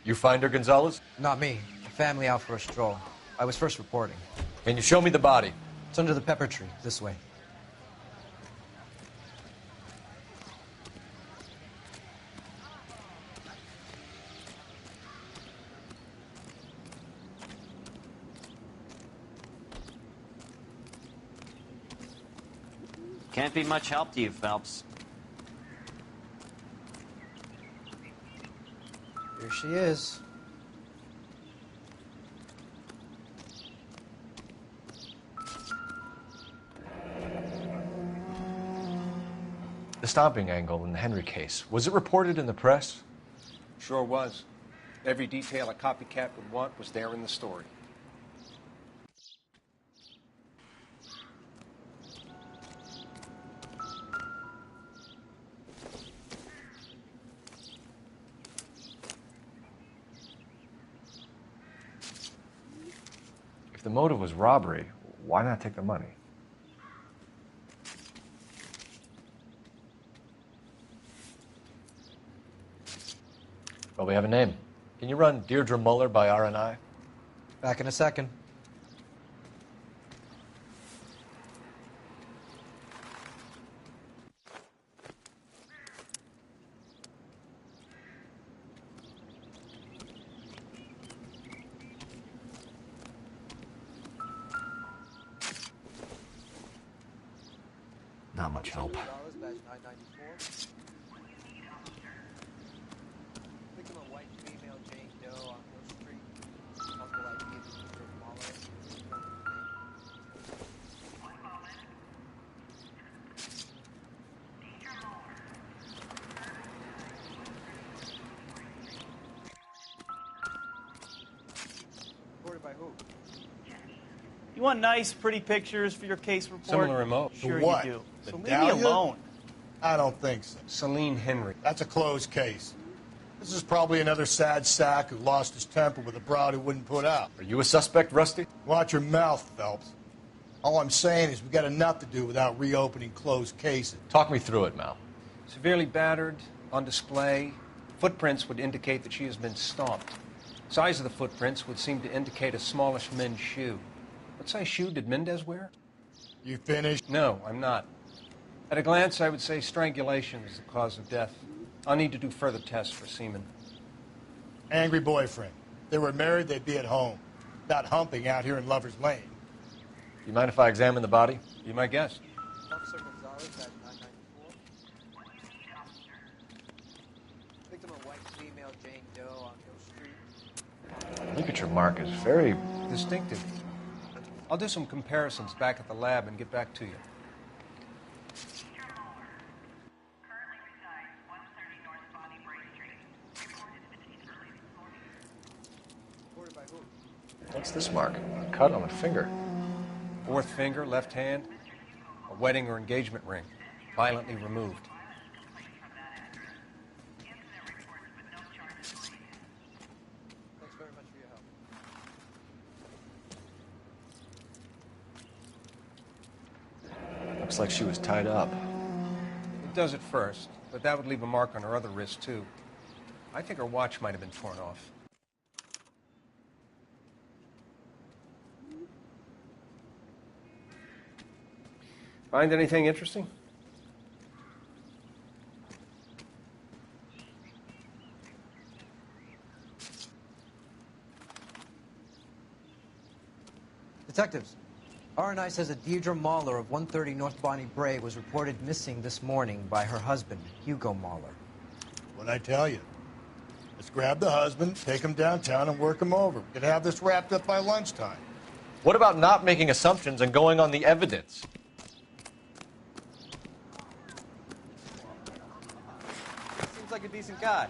You find her, Gonzalez? Not me. The family out for a stroll. I was first reporting. Can you show me the body? It's under the pepper tree, this way. Can't be much help to you, Phelps. Here she is. The stomping angle in the Henry case, was it reported in the press? Sure was. Every detail a copycat would want was there in the story. If the motive was robbery, why not take the money? Well, we have a name. Can you run Deirdre Muller by RNI? Back in a second. Not much help. You want nice, pretty pictures for your case report? Similar remote. Sure What? you do. The So leave me Dahlia? alone. I don't think so. Celine Henry. That's a closed case. This is probably another sad sack who lost his temper with a broad who wouldn't put out. Are you a suspect, Rusty? Watch your mouth, Phelps. All I'm saying is we got enough to do without reopening closed cases. Talk me through it, Mal. Severely battered, on display. Footprints would indicate that she has been stomped. Size of the footprints would seem to indicate a smallish men's shoe. What size shoe did Mendez wear? You finished? No, I'm not. At a glance, I would say strangulation is the cause of death. I'll need to do further tests for semen. Angry boyfriend. If they were married, they'd be at home. Not humping out here in Lover's Lane. You mind if I examine the body? Be my guest. Officer Gonzalez at 994. Victim a white female, Jane Doe on Hill Street. Ligature mark is very distinctive. I'll do some comparisons back at the lab and get back to you. What's this mark? A cut on the finger. Fourth finger, left hand, a wedding or engagement ring, violently removed. Thanks very much for your help. Looks like she was tied up. It does at first, but that would leave a mark on her other wrist, too. I think her watch might have been torn off. Find anything interesting? Detectives, RNI says that Deirdre Mahler of 130 North Bonnie Bray was reported missing this morning by her husband, Hugo Mahler. What'd I tell you? Let's grab the husband, take him downtown, and work him over. We could have this wrapped up by lunchtime. What about not making assumptions and going on the evidence? Seems like a decent guy.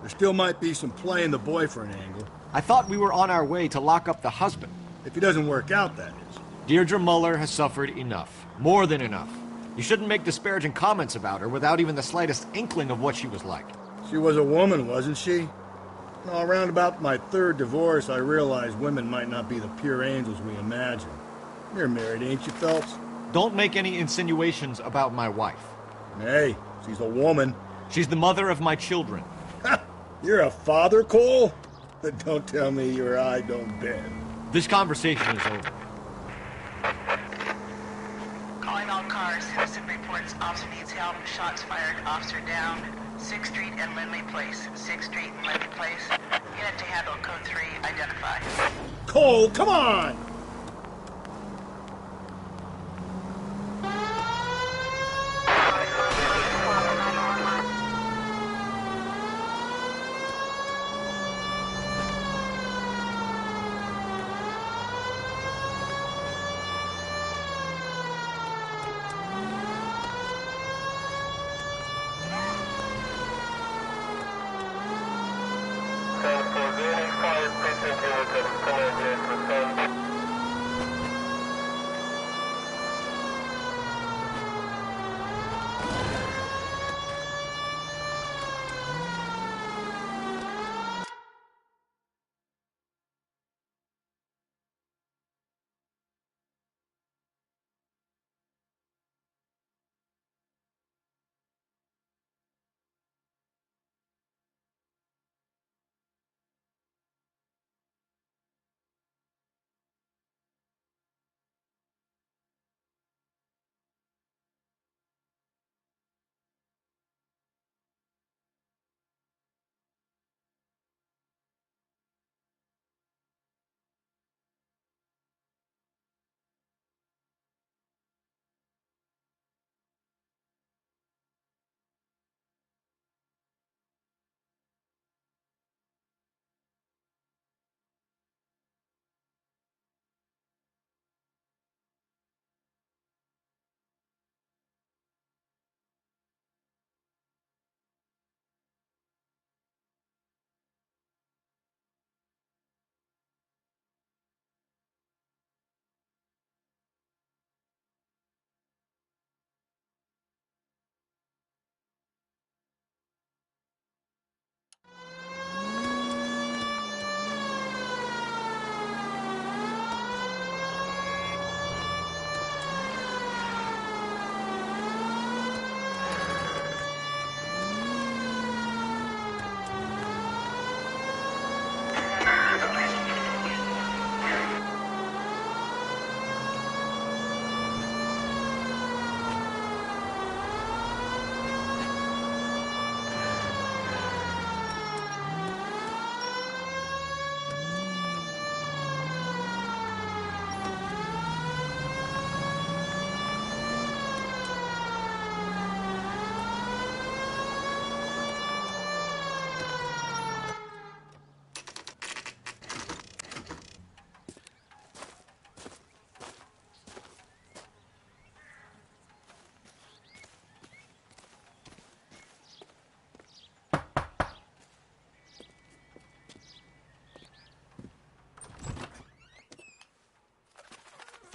There still might be some play in the boyfriend angle. I thought we were on our way to lock up the husband. If he doesn't work out, that is. Deirdre Muller has suffered enough. More than enough. You shouldn't make disparaging comments about her without even the slightest inkling of what she was like. She was a woman, wasn't she? No, around about my third divorce, I realized women might not be the pure angels we imagine. You're married, ain't you, Phelps? Don't make any insinuations about my wife. Hey, she's a woman. She's the mother of my children. You're a father, Cole? Then don't tell me your eye don't bend. This conversation is over. Calling all cars. Citizen reports officer needs help. Shots fired. Officer down. 6th Street and Lindley Place. 6th Street and Lindley Place. Unit to handle code 3. Identify. Cole, come on!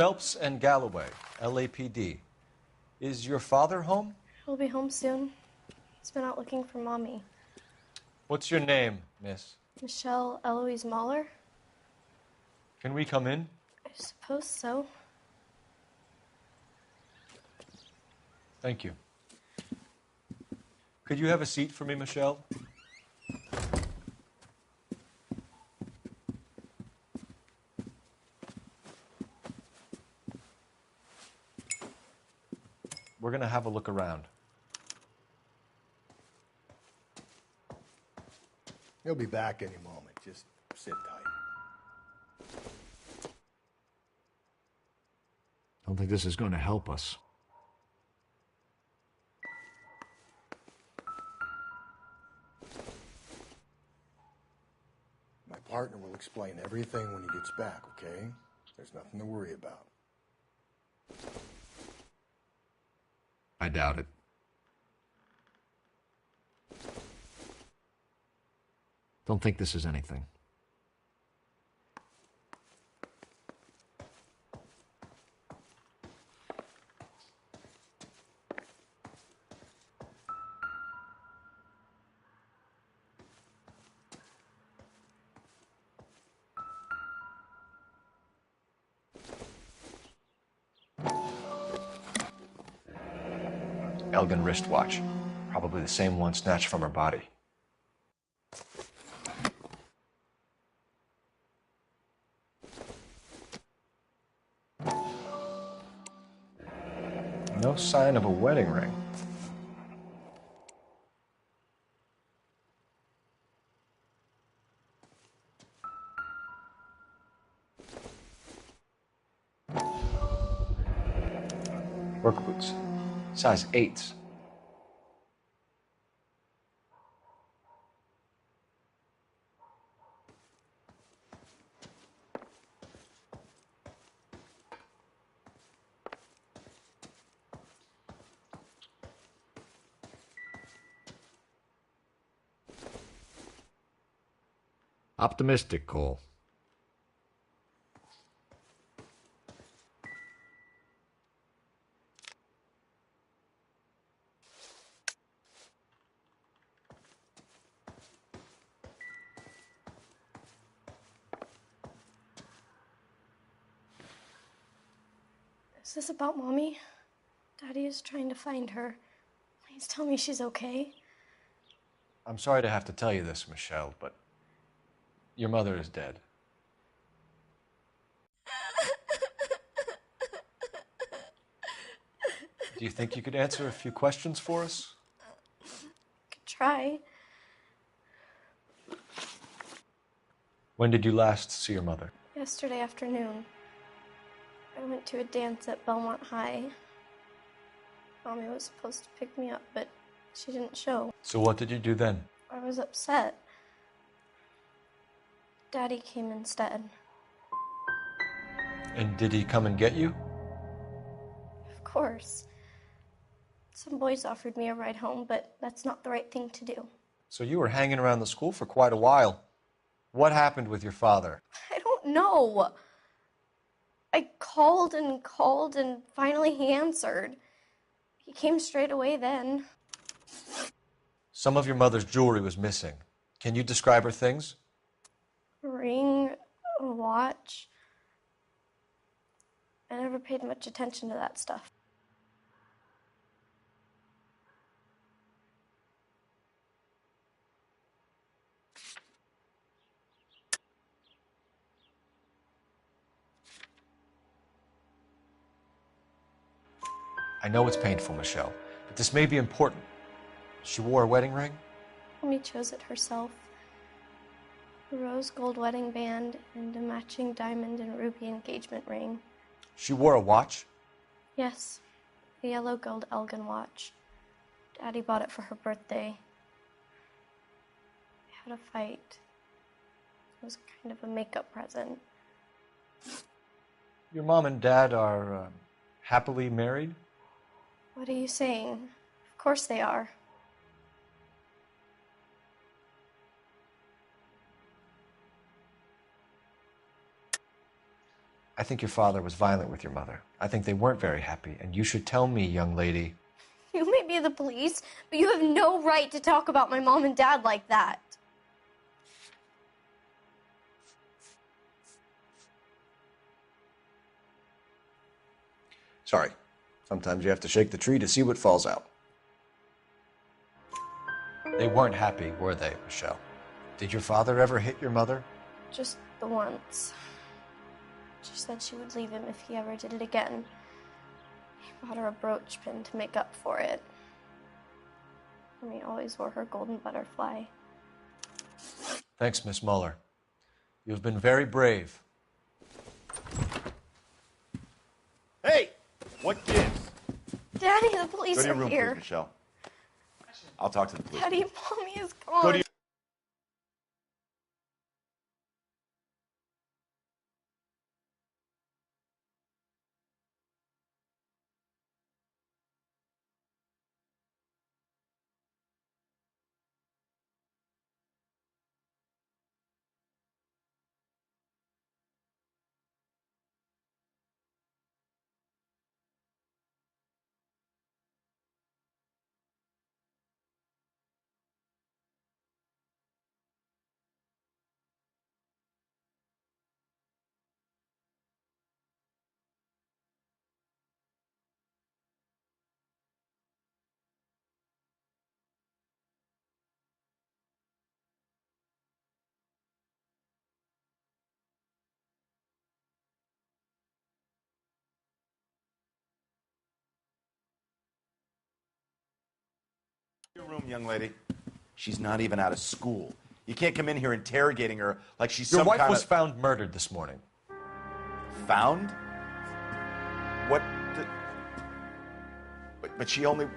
Phelps and Galloway, LAPD. Is your father home? He'll be home soon. He's been out looking for Mommy. What's your name, miss? Michelle Eloise Mahler? Can we come in? I suppose so. Thank you. Could you have a seat for me, Michelle? We're going to have a look around. He'll be back any moment. Just sit tight. Don't think this is going to help us. My partner will explain everything when he gets back, okay? There's nothing to worry about. I doubt it. Don't think this is anything. Elgin wristwatch. Probably the same one snatched from her body. No sign of a wedding ring. Work boots. Size 8s. Optimistic, Cole. Is this about Mommy? Daddy is trying to find her. Please tell me she's okay. I'm sorry to have to tell you this, Michelle, but your mother is dead. Do you think you could answer a few questions for us? Could try. When did you last see your mother? Yesterday afternoon. I went to a dance at Belmont High. Mommy was supposed to pick me up, but she didn't show. So what did you do then? I was upset. Daddy came instead. And did he come and get you? Of course. Some boys offered me a ride home, but that's not the right thing to do. So you were hanging around the school for quite a while. What happened with your father? I don't know. I called and called, and finally he answered. He came straight away then. Some of your mother's jewelry was missing. Can you describe her things? A ring, a watch. I never paid much attention to that stuff. I know it's painful, Michelle, but this may be important. She wore a wedding ring? Mommy chose it herself. A rose gold wedding band and a matching diamond and ruby engagement ring. She wore a watch? Yes, a yellow gold Elgin watch. Daddy bought it for her birthday. We had a fight. It was kind of a makeup present. Your mom and dad are happily married? What are you saying? Of course they are. I think your father was violent with your mother. I think they weren't very happy, and you should tell me, young lady. You may be the police, but you have no right to talk about my mom and dad like that. Sorry. Sometimes you have to shake the tree to see what falls out. They weren't happy, were they, Michelle? Did your father ever hit your mother? Just the once. She said she would leave him if he ever did it again. He bought her a brooch pin to make up for it. And he always wore her golden butterfly. Thanks, Miss Muller. You've been very brave. Hey! What gives? Daddy, the police Go to your are room, here. please, Michelle. I'll talk to the police. Daddy, Mommy is gone. Go to your... Your room, young lady. She's not even out of school. You can't come in here interrogating her like she's Your some wife kind was of... found murdered this morning. Found? What the... But she only...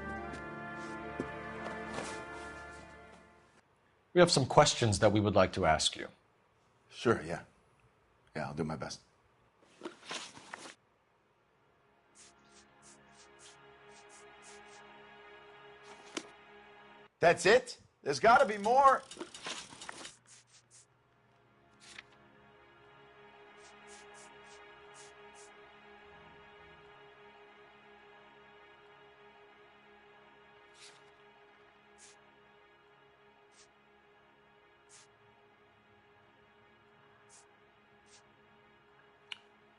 We have some questions that we would like to ask you. Sure, yeah. Yeah, I'll do my best. That's it? There's got to be more.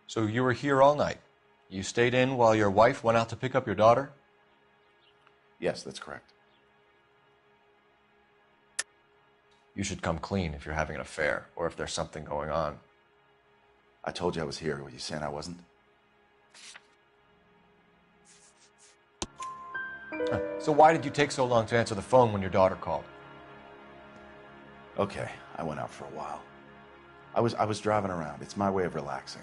So you were here all night. You stayed in while your wife went out to pick up your daughter? Yes, that's correct. You should come clean if you're having an affair or if there's something going on. I told you I was here. Were you saying I wasn't? So why did you take so long to answer the phone when your daughter called? Okay, I went out for a while. I was driving around. It's my way of relaxing.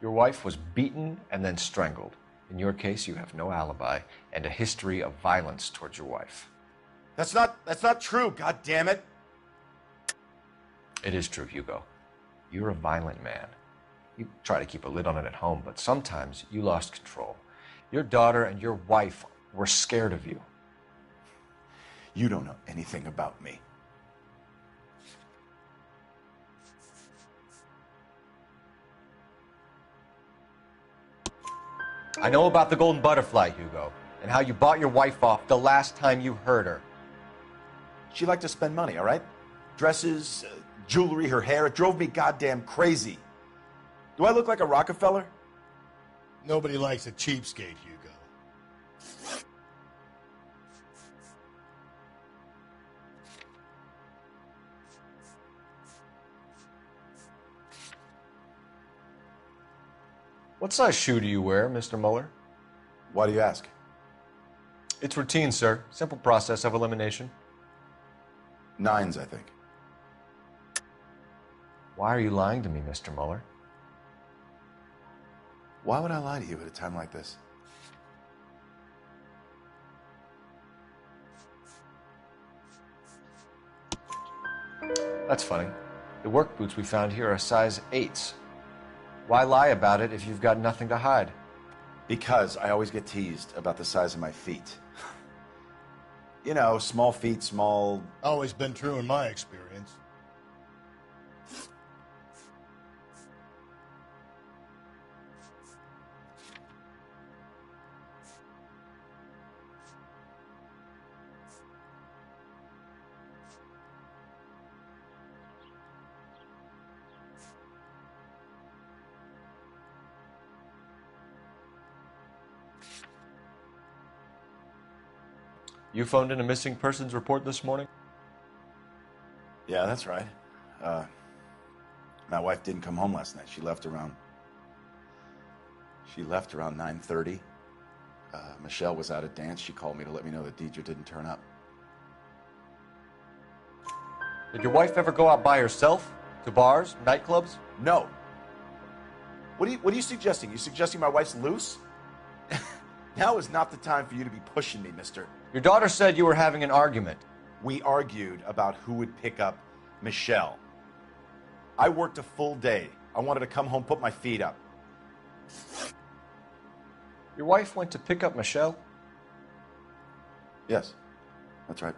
Your wife was beaten and then strangled. In your case, you have no alibi and a history of violence towards your wife. That's not true, God damn it. It is true, Hugo. You're a violent man. You try to keep a lid on it at home, but sometimes you lost control. Your daughter and your wife were scared of you. You don't know anything about me. I know about the golden butterfly, Hugo, and how you bought your wife off the last time you heard her. She liked to spend money, all right? Dresses, jewelry, her hair. It drove me goddamn crazy. Do I look like a Rockefeller? Nobody likes a cheapskate, Hugo. What size shoe do you wear, Mr. Muller? Why do you ask? It's routine, sir. Simple process of elimination. 9s, I think. Why are you lying to me, Mr. Muller? Why would I lie to you at a time like this? That's funny. The work boots we found here are size 8s. Why lie about it if you've got nothing to hide? Because I always get teased about the size of my feet. You know, small feet, small... Always been true in my experience. You phoned in a missing persons report this morning? Yeah, that's right. My wife didn't come home last night. She left around 9:30. Michelle was out at dance. She called me to let me know that Deidre didn't turn up. Did your wife ever go out by herself? To bars, nightclubs? No. What are you suggesting? You suggesting my wife's loose? Now is not the time for you to be pushing me, mister. Your daughter said you were having an argument. We argued about who would pick up Michelle. I worked a full day. I wanted to come home, put my feet up. Your wife went to pick up Michelle? Yes, that's right.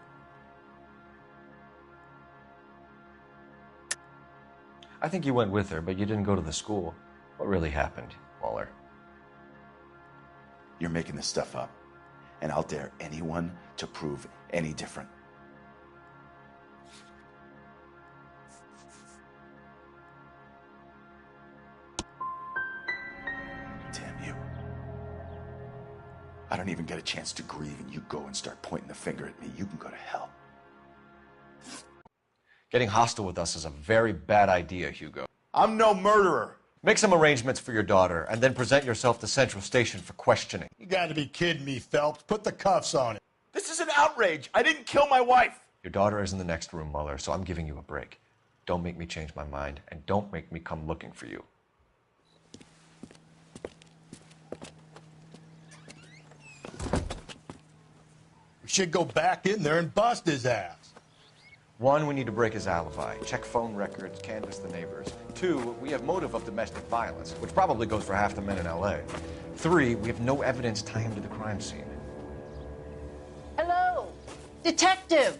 I think you went with her, but you didn't go to the school. What really happened, Waller? You're making this stuff up, and I'll dare anyone to prove any different. Damn you. I don't even get a chance to grieve, and you go and start pointing the finger at me. You can go to hell. Getting hostile with us is a very bad idea, Hugo. I'm no murderer. Make some arrangements for your daughter, and then present yourself to Central Station for questioning. You gotta be kidding me, Phelps. Put the cuffs on it. This is an outrage. I didn't kill my wife. Your daughter is in the next room, Mueller, so I'm giving you a break. Don't make me change my mind, and don't make me come looking for you. We should go back in there and bust his ass. 1, we need to break his alibi. Check phone records, canvass the neighbors. 2, we have motive of domestic violence, which probably goes for half the men in L.A. 3, we have no evidence tying him to the crime scene. Hello, detective.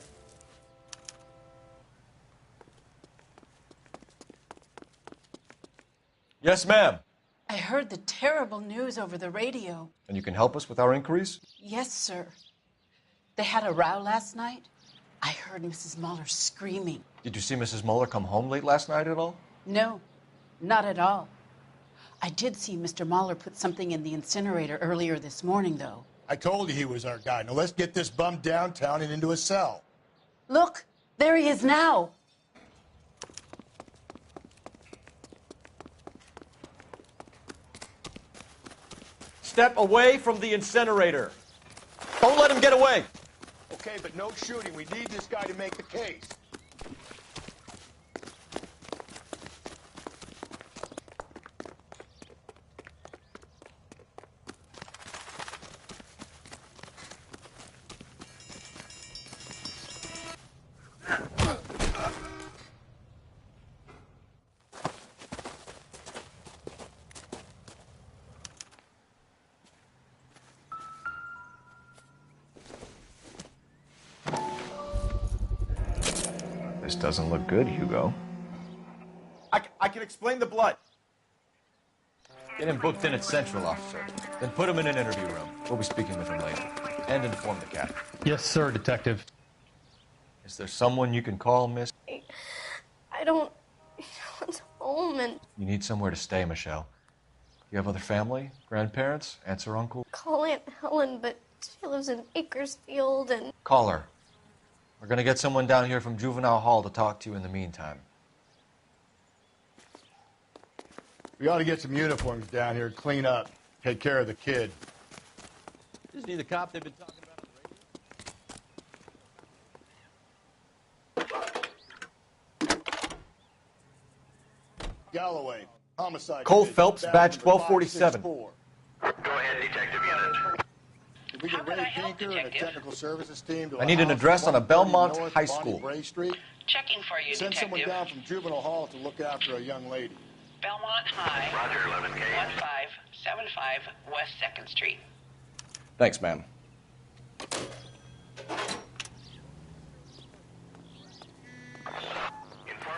Yes, ma'am. I heard the terrible news over the radio. And you can help us with our inquiries? Yes, sir. They had a row last night. I heard Mrs. Mueller screaming. Did you see Mrs. Mueller come home late last night at all? No, not at all. I did see Mr. Mueller put something in the incinerator earlier this morning, though. I told you he was our guy. Now let's get this bum downtown and into a cell. Look, there he is now. Step away from the incinerator. Don't let him get away. Okay, but no shooting. We need this guy to make the case. This doesn't look good, Hugo. I can explain the blood. Get him booked in at Central, officer. Then put him in an interview room. We'll be speaking with him later. And inform the captain. Yes, sir, detective. Is there someone you can call, miss? I don't want home and You need somewhere to stay, Michelle. You have other family? Grandparents? Aunts or uncles? call Aunt Helen, but she lives in Bakersfield and Call her. We're going to get someone down here from Juvenile Hall to talk to you in the meantime. We ought to get some uniforms down here, clean up, take care of the kid. Isn't he the cop they've been talking about? Galloway, homicide. Cole division, Phelps, badge 1247. Go ahead, Detective Unit. If we get Ray Pinker and a technical services team to I need an address on a Belmont High School. Bray Street. Checking for you, Send Detective. someone down from Juvenile Hall to look after a young lady. Belmont High. Roger, 11K. 1575 West 2nd Street. Thanks, ma'am. Inform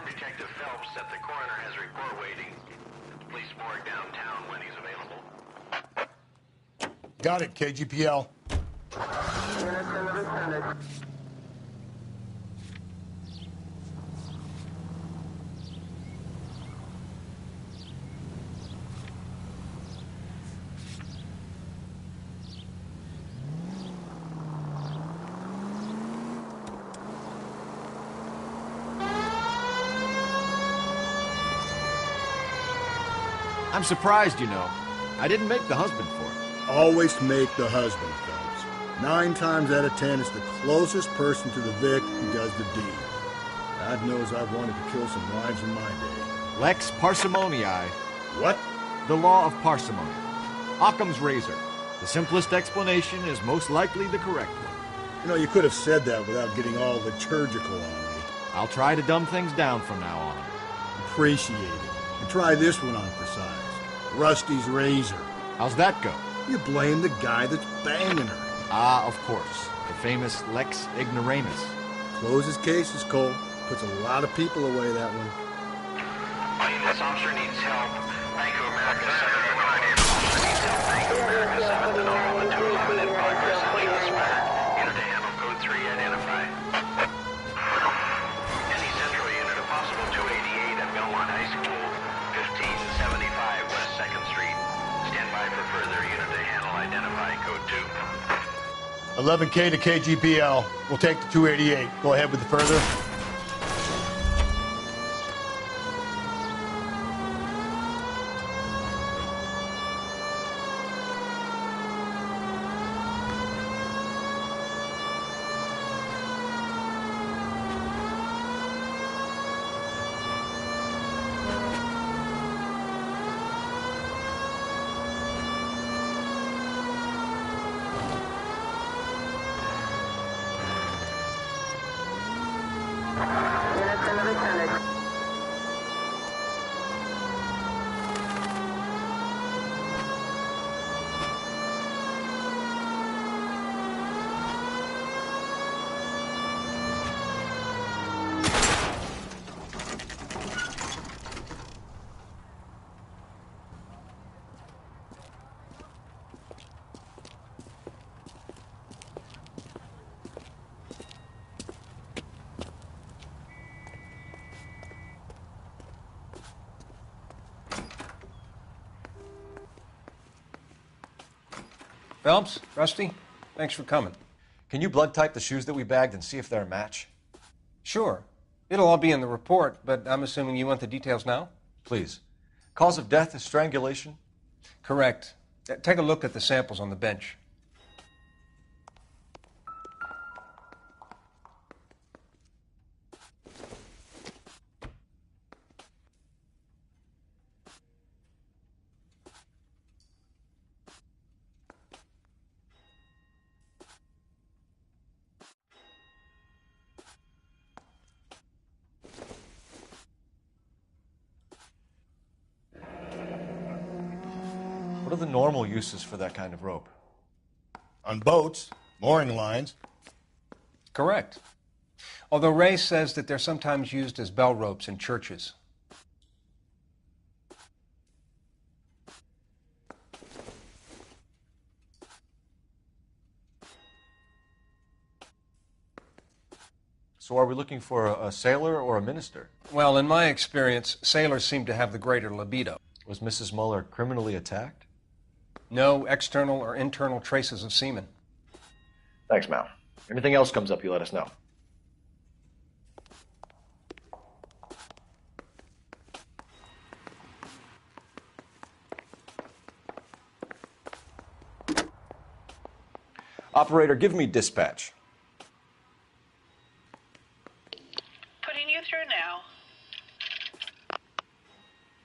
Detective Phelps that the coroner has a report waiting at the police morgue downtown when he's available. Got it, KGPL. I'm surprised, you know. I didn't make the husband for it. Always make the husband, Phelps. 9 times out of 10, it's the closest person to the Vic who does the deed. God knows I've wanted to kill some wives in my day. Lex parsimoniae. What? The law of parsimony. Occam's razor. The simplest explanation is most likely the correct one. You know, you could have said that without getting all liturgical on me. I'll try to dumb things down from now on. Appreciate it. And try this one on for size. Rusty's razor. How's that go? You blame the guy that's banging her. Ah, of course. The famous Lex Ignoramus. Closes cases, Cole. Puts a lot of people away, that one. All units, officer needs help. Bank of America 7 to 1. Officer needs help. Bank of America 7 to normal. The 211 in progress. Unit expired. Unit to handle. Code 3 identify. Any central unit, a possible 288 at Belmont High School, 1575 West 2nd Street. Stand by for further unit to handle. Identify. Code 2. 11K to KGPL. We'll take the 288. Go ahead with the further. Phelps, Rusty, thanks for coming. Can you blood type the shoes that we bagged and see if they're a match? Sure. It'll all be in the report, but I'm assuming you want the details now? Please. Cause of death is strangulation? Correct. Take a look at the samples on the bench. What are the normal uses for that kind of rope? On boats, mooring lines. Correct. Although Ray says that they're sometimes used as bell ropes in churches. So are we looking for a sailor or a minister? Well, in my experience, sailors seem to have the greater libido. Was Mrs. Muller criminally attacked? No external or internal traces of semen. Thanks, Mal. Anything else comes up, you let us know. Operator, give me dispatch. Putting you through now.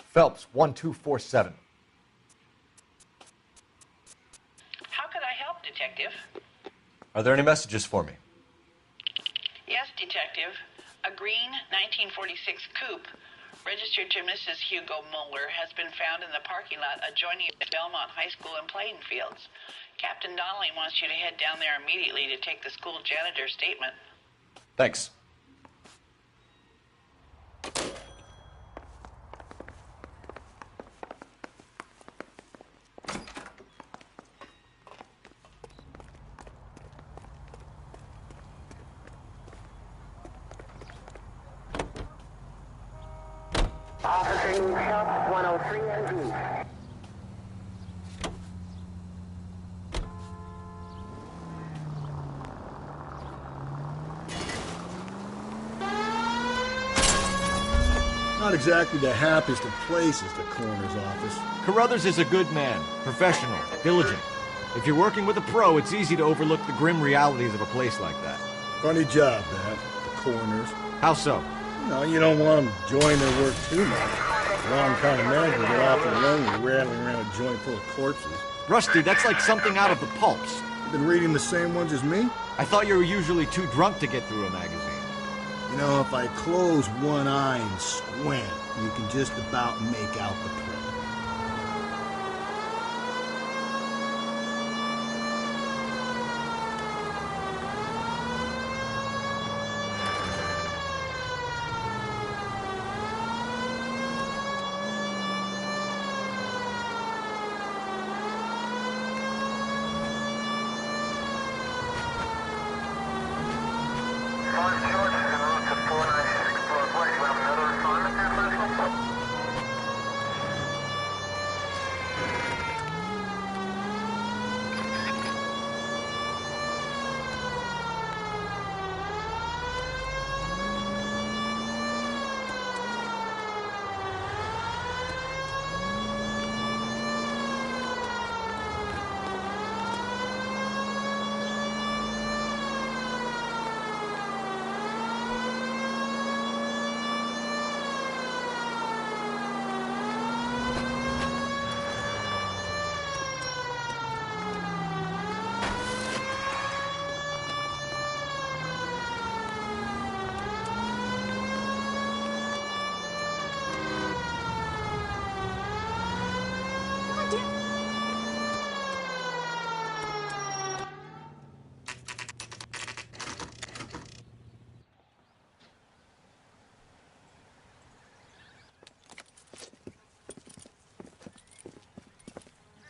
Phelps, 1247. How could I help, Detective. Are there any messages for me? Yes, Detective. A green 1946 coupe registered to Mrs. Hugo Muller has been found in the parking lot adjoining Belmont High School in playing fields. Captain Donnelly wants you to head down there immediately to take the school janitor's statement. Thanks. Officer needs help, 103 NG. Not exactly the happiest of places, the coroner's office. Carruthers is a good man, professional, diligent. If you're working with a pro, it's easy to overlook the grim realities of a place like that. Funny job, that, the coroner's. How so? No, you don't want them enjoying their work too much. Wrong kind of men will get awful lonely rattling around a joint full of corpses. Rusty, that's like something out of the pulps. You been reading the same ones as me? I thought you were usually too drunk to get through a magazine. You know, if I close one eye and squint, you can just about make out the print.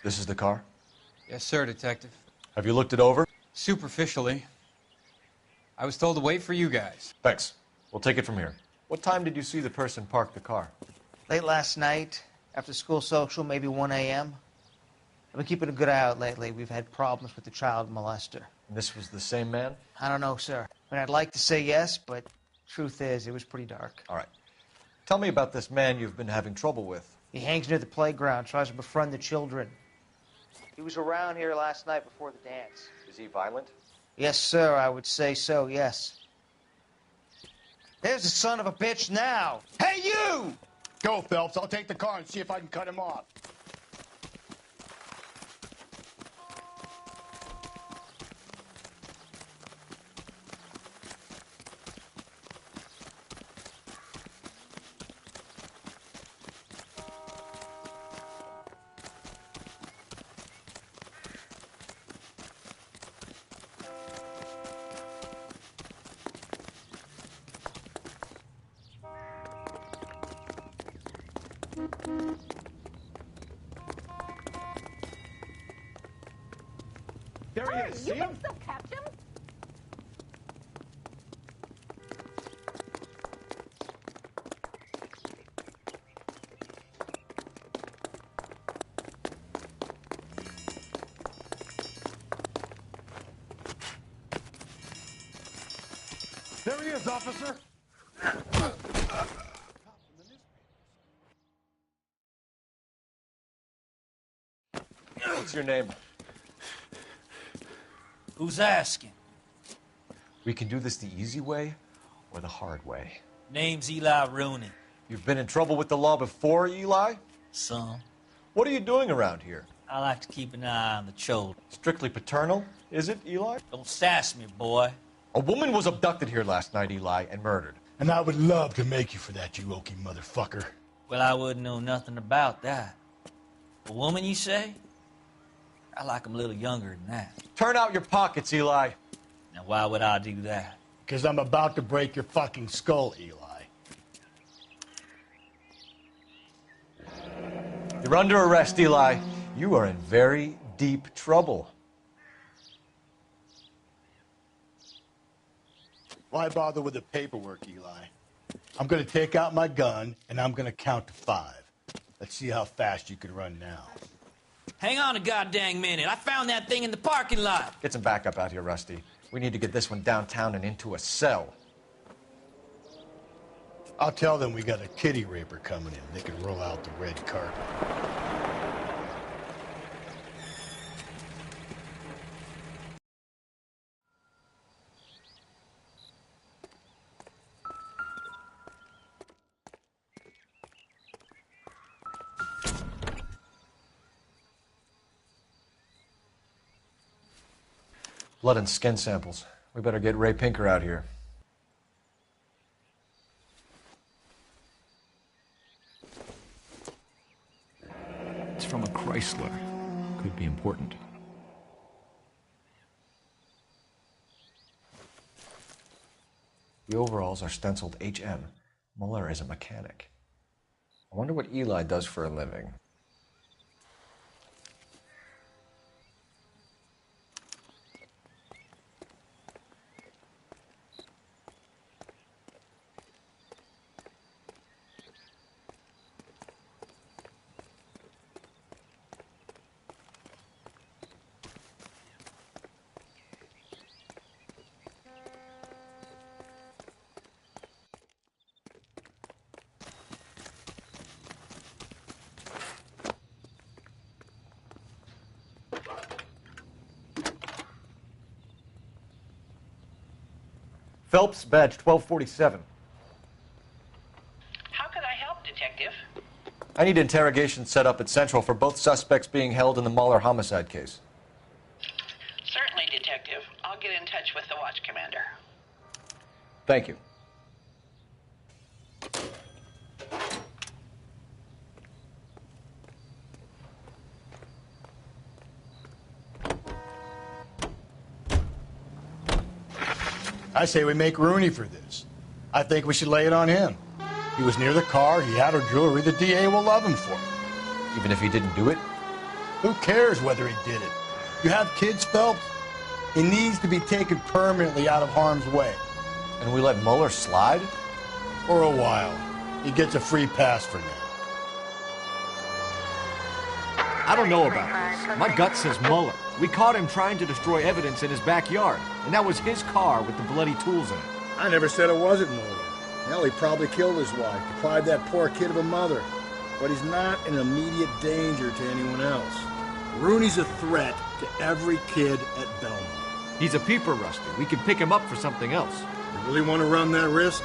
This is the car? Yes, sir, Detective. Have you looked it over? Superficially. I was told to wait for you guys. Thanks. We'll take it from here. What time did you see the person park the car? Late last night, after school social, maybe 1 a.m. I've been keeping a good eye out lately. We've had problems with the child molester. And this was the same man? I don't know, sir. I mean, I'd like to say yes, but truth is, it was pretty dark. All right. Tell me about this man you've been having trouble with. He hangs near the playground, tries to befriend the children. He was around here last night before the dance. Is he violent? Yes, sir, I would say so, yes. There's the son of a bitch now. Hey, you! Go, Phelps. I'll take the car and see if I can cut him off. There he is. See him? Still catch him? There he is, officer. What's your name? Who's asking? We can do this the easy way or the hard way. Name's Eli Rooney. You've been in trouble with the law before, Eli? Some. What are you doing around here? I like to keep an eye on the children. Strictly paternal, is it, Eli? Don't sass me, boy. A woman was abducted here last night, Eli, and murdered. And I would love to make you for that, you oaky motherfucker. Well, I wouldn't know nothing about that. A woman, you say? I like 'em a little younger than that. Turn out your pockets, Eli. Now, why would I do that? Because I'm about to break your fucking skull, Eli. You're under arrest, Eli. You are in very deep trouble. Why bother with the paperwork, Eli? I'm going to take out my gun, and I'm going to count to 5. Let's see how fast you can run now. Hang on a goddamn minute. I found that thing in the parking lot. Get some backup out here, Rusty. We need to get this one downtown and into a cell. I'll tell them we got a kitty raper coming in. They can roll out the red carpet. Blood and skin samples. We better get Ray Pinker out here. It's from a Chrysler. Could be important. The overalls are stenciled HM. Muller is a mechanic. I wonder what Eli does for a living. Phelps, badge 1247. How could I help, Detective? I need interrogation set up at Central for both suspects being held in the Muller homicide case. Certainly, Detective. I'll get in touch with the watch commander. Thank you. I say we make Rooney for this. I think we should lay it on him. He was near the car, he had her jewelry, the DA will love him for it. Even if he didn't do it? Who cares whether he did it? You have kids, Phelps? He needs to be taken permanently out of harm's way. And we let Muller slide? For a while. He gets a free pass for now. I don't know about this. My gut says Muller. We caught him trying to destroy evidence in his backyard, and that was his car with the bloody tools in it. I never said it wasn't Muller. Hell, he probably killed his wife, deprived that poor kid of a mother. But he's not an immediate danger to anyone else. Rooney's a threat to every kid at Belmont. He's a peeper, Rusty. We can pick him up for something else. You really want to run that risk?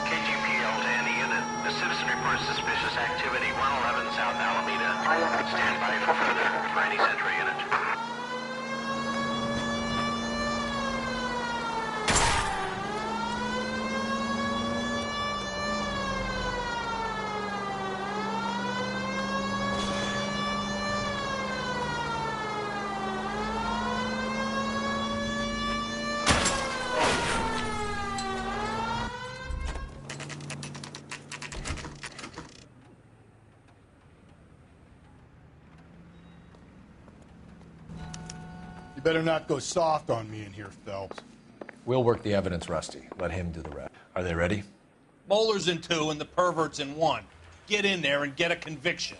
KGPL to any unit. A citizen reports suspicious activity 111 South Alameda. Stand by for further for any Central unit. You better not go soft on me in here, Phelps. We'll work the evidence, Rusty. Let him do the rest. Are they ready? Moeller's in 2 and the pervert's in 1. Get in there and get a conviction.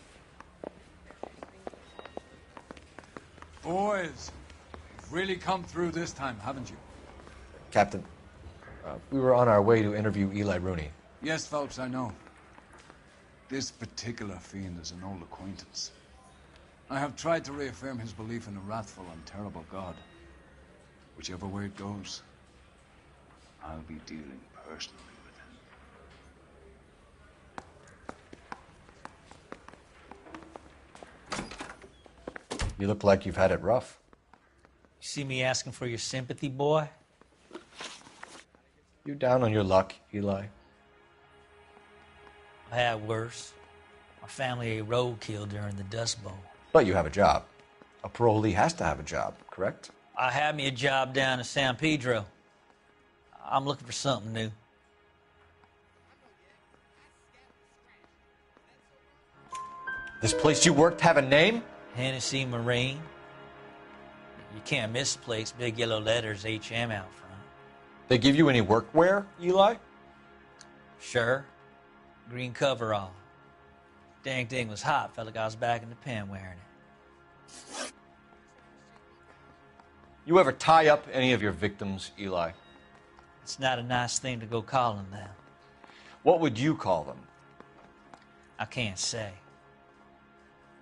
Boys, you've really come through this time, haven't you? Captain, we were on our way to interview Eli Rooney. Yes, Phelps, I know. This particular fiend is an old acquaintance. I have tried to reaffirm his belief in a wrathful and terrible God. Whichever way it goes, I'll be dealing personally with him. You look like you've had it rough. You see me asking for your sympathy, boy? You down on your luck, Eli? I've had worse. My family ate roadkill during the Dust Bowl. But you have a job. A parolee has to have a job, correct? I had me a job down in San Pedro. I'm looking for something new. This place you worked have a name? Hennessy Marine. You can't miss the place. Big yellow letters, HM out front. They give you any workwear, Eli? Sure. Green coverall. Dang thing was hot. Felt like I was back in the pen wearing it. You ever tie up any of your victims, Eli? It's not a nice thing to go calling them. What would you call them? I can't say.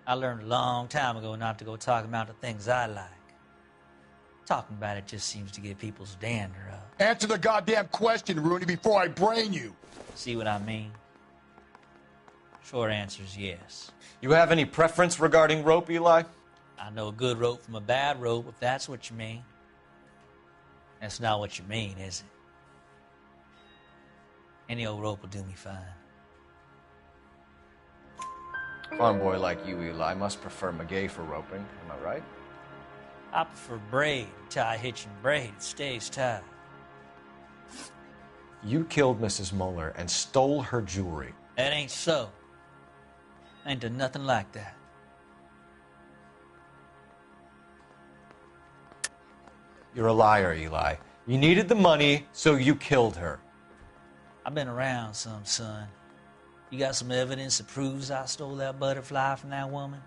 I learned a long time ago not to go talking about the things I like. Talking about it just seems to get people's dander up. Answer the goddamn question, Rooney, before I brain you. See what I mean? Short answer is yes. You have any preference regarding rope, Eli? I know a good rope from a bad rope, if that's what you mean. That's not what you mean, is it? Any old rope will do me fine. Farm boy like you, Eli, must prefer Magay for roping. Am I right? I prefer braid. Tie, hitch, and braid. It stays tied. You killed Mrs. Muller and stole her jewelry. That ain't so. I ain't done nothing like that. You're a liar, Eli. You needed the money, so you killed her. I've been around some, son. You got some evidence that proves I stole that butterfly from that woman?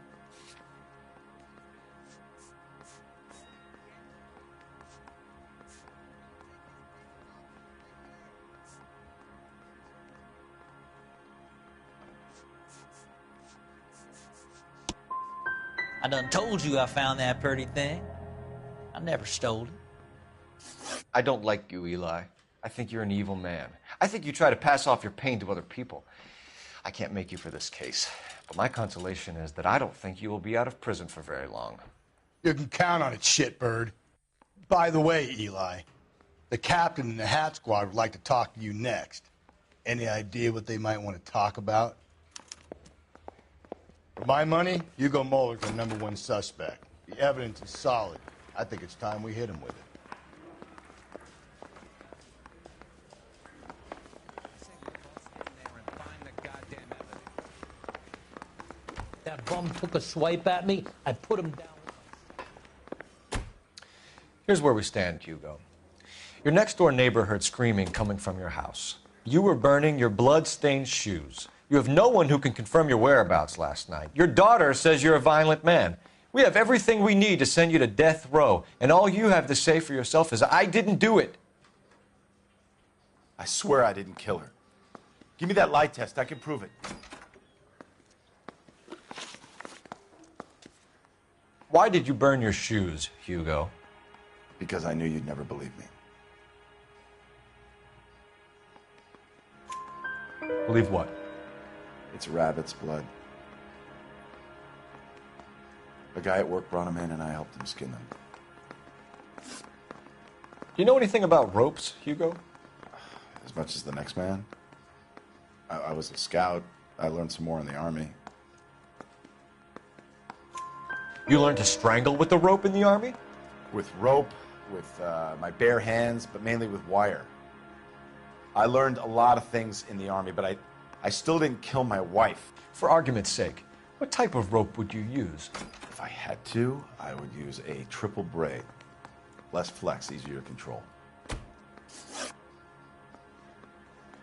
I done told you I found that pretty thing. I never stole it. I don't like you, Eli. I think you're an evil man. I think you try to pass off your pain to other people. I can't make you for this case, but my consolation is that I don't think you will be out of prison for very long. You can count on it, shitbird. By the way, Eli, the captain and the Hat Squad would like to talk to you next. Any idea what they might want to talk about? For my money, Hugo Muller's the #1 suspect. The evidence is solid. I think it's time we hit him with it. That bum took a swipe at me. I put him down. Here's where we stand, Hugo. Your next-door neighbor heard screaming coming from your house. You were burning your blood-stained shoes. You have no one who can confirm your whereabouts last night. Your daughter says you're a violent man. We have everything we need to send you to death row, and all you have to say for yourself is, I didn't do it. I swear I didn't kill her. Give me that lie test. I can prove it. Why did you burn your shoes, Hugo? Because I knew you'd never believe me. Believe what? It's rabbit's blood. A guy at work brought him in and I helped him skin them. Do you know anything about ropes, Hugo? As much as the next man. I was a scout. I learned some more in the Army. You learned to strangle with the rope in the Army? With rope, with my bare hands, but mainly with wire. I learned a lot of things in the Army, but I still didn't kill my wife. For argument's sake, what type of rope would you use? If I had to, I would use a triple braid. Less flex, easier to control.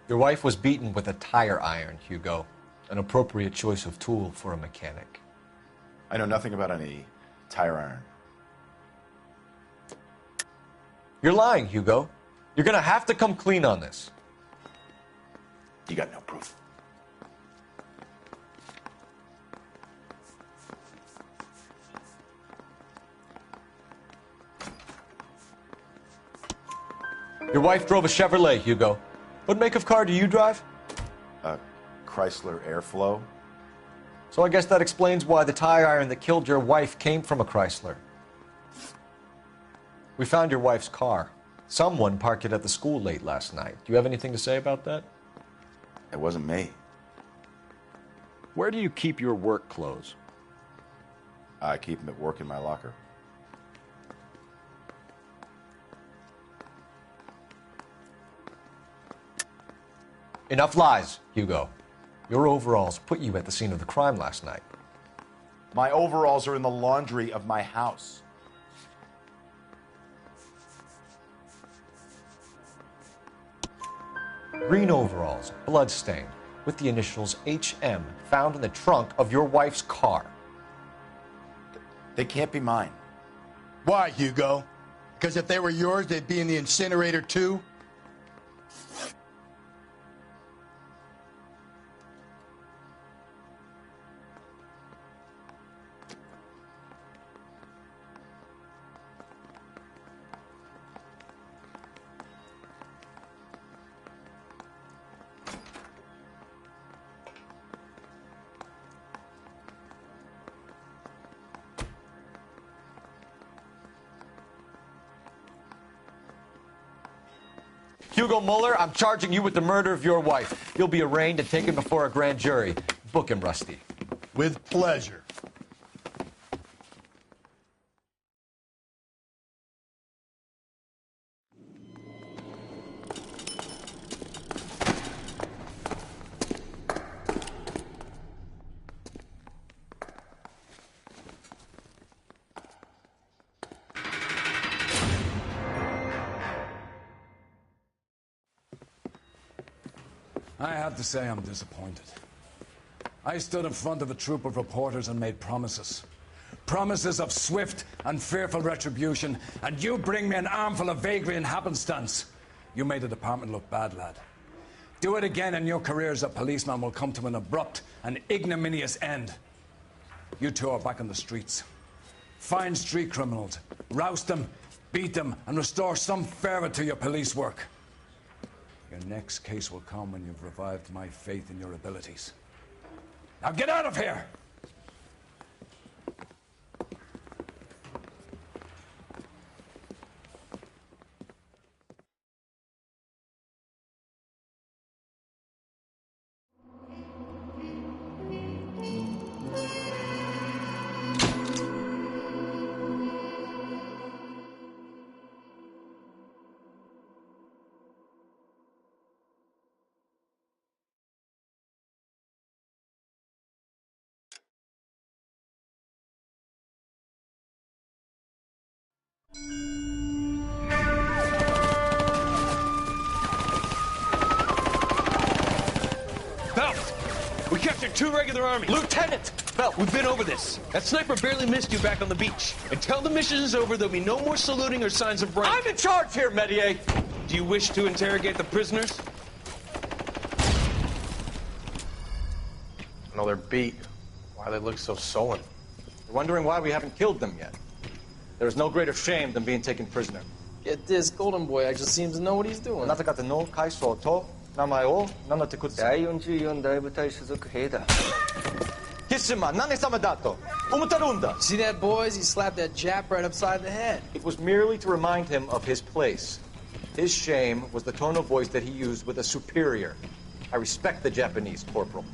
Your wife was beaten with a tire iron, Hugo. An appropriate choice of tool for a mechanic. I know nothing about any tire iron. You're lying, Hugo. You're gonna have to come clean on this. You got no proof. Your wife drove a Chevrolet, Hugo. What make of car do you drive? A Chrysler Airflow. So I guess that explains why the tire iron that killed your wife came from a Chrysler. We found your wife's car. Someone parked it at the school late last night. Do you have anything to say about that? It wasn't me. Where do you keep your work clothes? I keep them at work in my locker. Enough lies, Hugo. Your overalls put you at the scene of the crime last night. My overalls are in the laundry of my house. Green overalls, bloodstained, with the initials HM found in the trunk of your wife's car. They can't be mine. Why, Hugo? Because if they were yours, they'd be in the incinerator too? Hugo Mueller, I'm charging you with the murder of your wife. You'll be arraigned and taken before a grand jury. Book him, Rusty. With pleasure. I have to say I'm disappointed. I stood in front of a troop of reporters and made promises. Promises of swift and fearful retribution, and you bring me an armful of vagary and happenstance. You made the department look bad, lad. Do it again and your career as a policeman will come to an abrupt and ignominious end. You two are back on the streets. Find street criminals, roust them, beat them, and restore some fervor to your police work. Your next case will come when you've revived my faith in your abilities. Now get out of here! Phelps, we captured 2 regular army. Lieutenant! Phelps, we've been over this. That sniper barely missed you back on the beach. Until the mission is over, there'll be no more saluting or signs of rank. I'm in charge here, Metier! Do you wish to interrogate the prisoners? No, they're beat. Why they look so sullen? You're wondering why we haven't killed them yet. There is no greater shame than being taken prisoner. Get this, Golden Boy actually seems to know what he's doing. あなた方の階層と名前を名乗ってください。第44大部隊所属兵だ。キスマ、何様だと思ってるんだ。 See that, boys? He slapped that Jap right upside the head. It was merely to remind him of his place. His shame was the tone of voice that he used with a superior. I respect the Japanese, Corporal.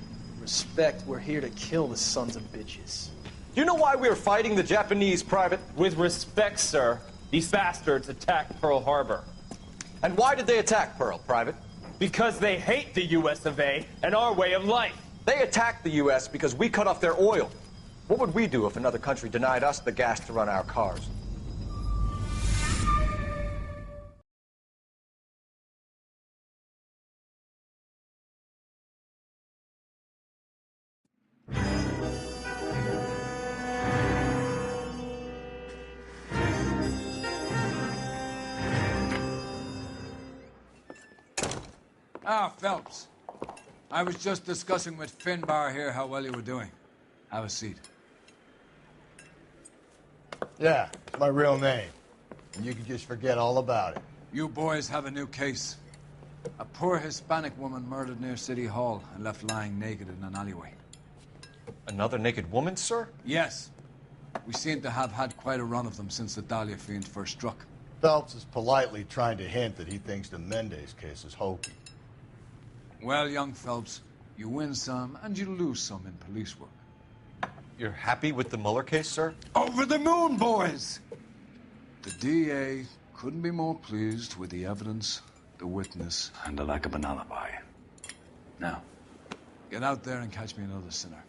Respect, we're here to kill the sons of bitches. Do you know why we are fighting the Japanese, Private? With respect, sir, these bastards attacked Pearl Harbor. And why did they attack Pearl, Private? Because they hate the US of A and our way of life. They attacked the U.S. because we cut off their oil. What would we do if another country denied us the gas to run our cars? Ah, Phelps. I was just discussing with Finbar here how well you were doing. Have a seat. Yeah, it's my real name. And you can just forget all about it. You boys have a new case. A poor Hispanic woman murdered near City Hall and left lying naked in an alleyway. Another naked woman, sir? Yes. We seem to have had quite a run of them since the Dahlia fiend first struck. Phelps is politely trying to hint that he thinks the Mendez case is hokey. Well, young Phelps, you win some and you lose some in police work. You're happy with the Mueller case, sir? Over the moon, boys! The DA couldn't be more pleased with the evidence, the witness, and the lack of an alibi. Now, get out there and catch me another sinner.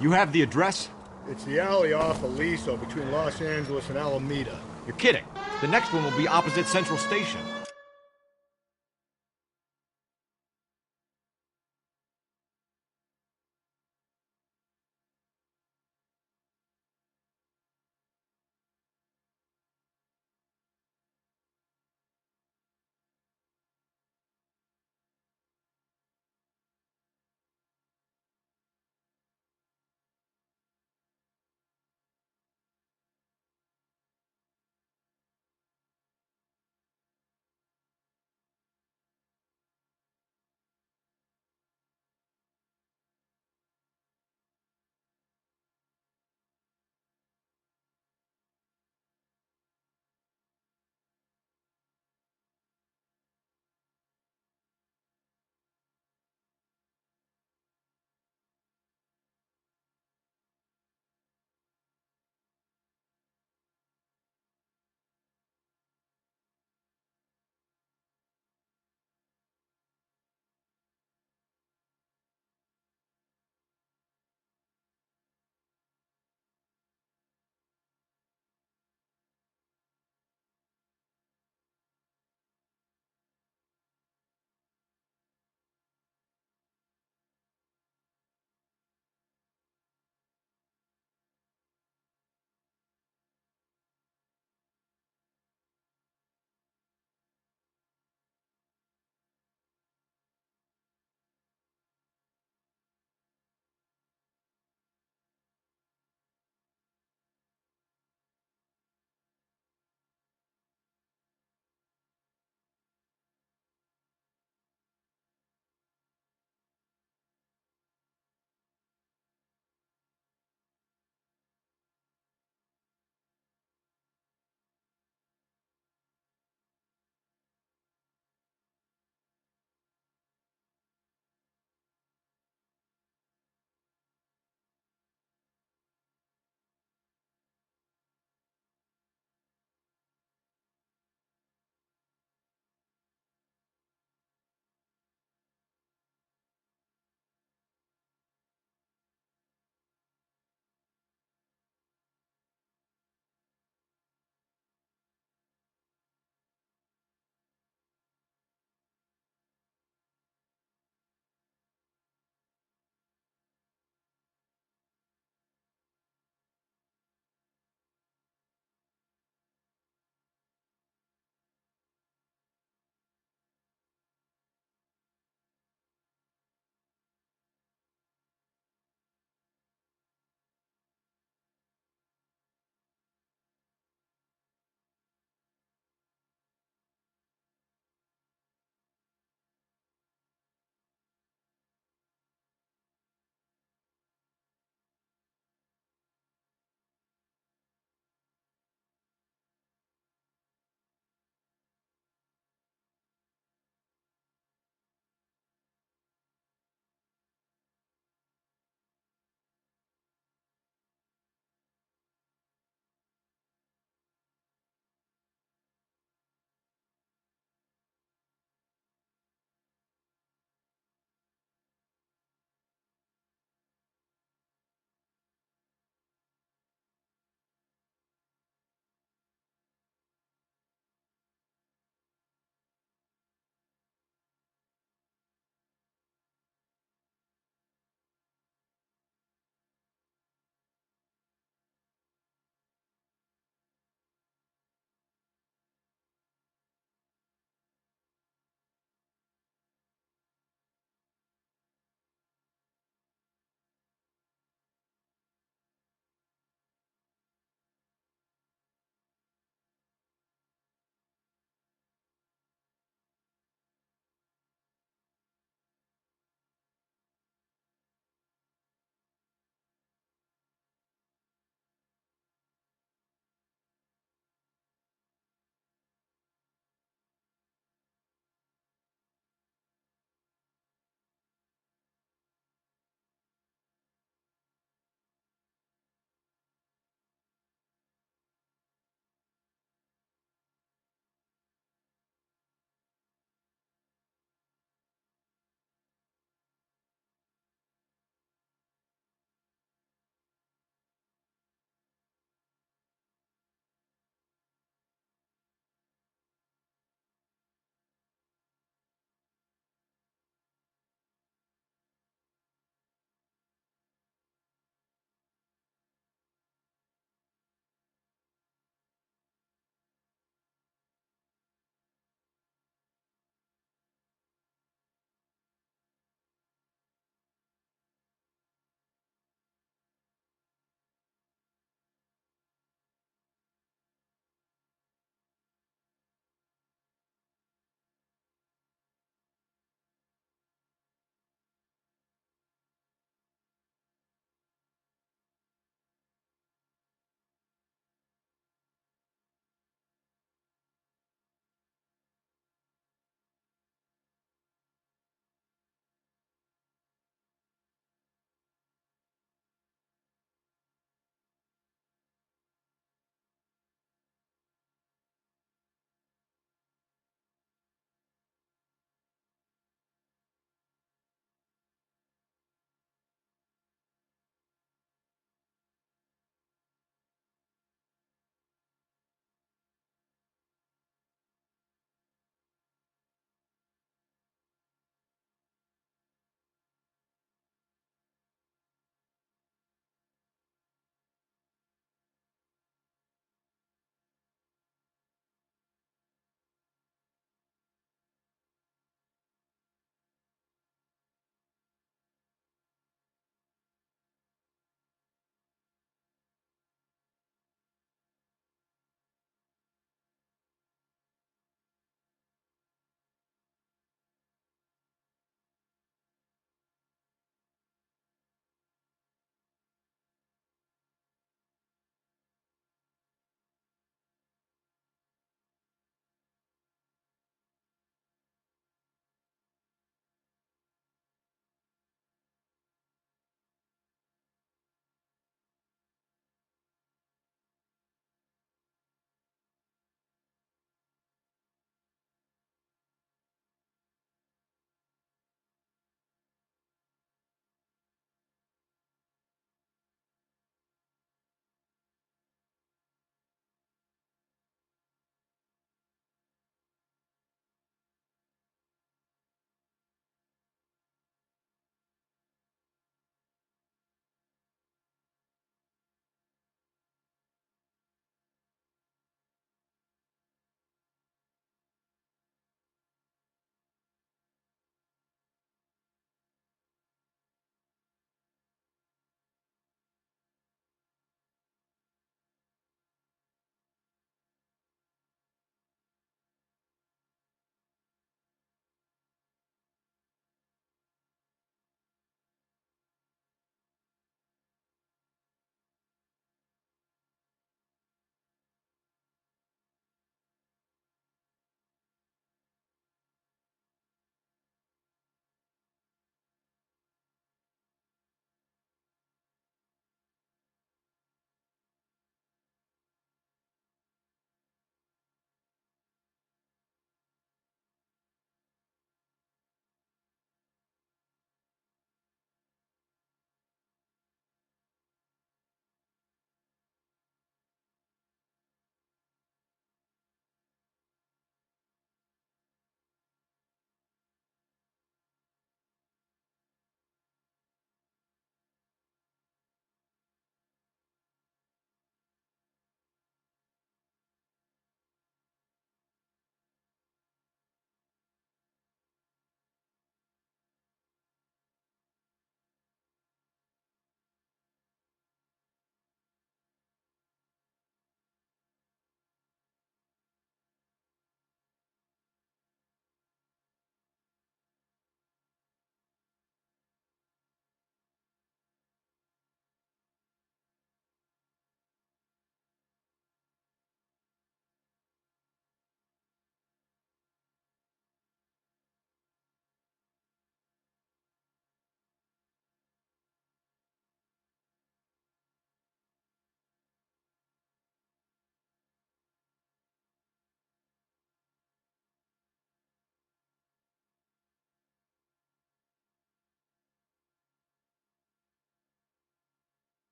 You have the address? It's the alley off Aliso between Los Angeles and Alameda. You're kidding. The next one will be opposite Central Station.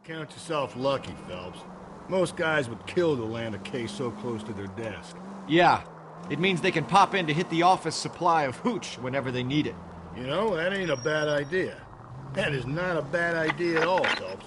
Count yourself lucky, Phelps. Most guys would kill to land a case so close to their desk. Yeah, it means they can pop in to hit the office supply of hooch whenever they need it. You know, that ain't a bad idea. That is not a bad idea at all, Phelps.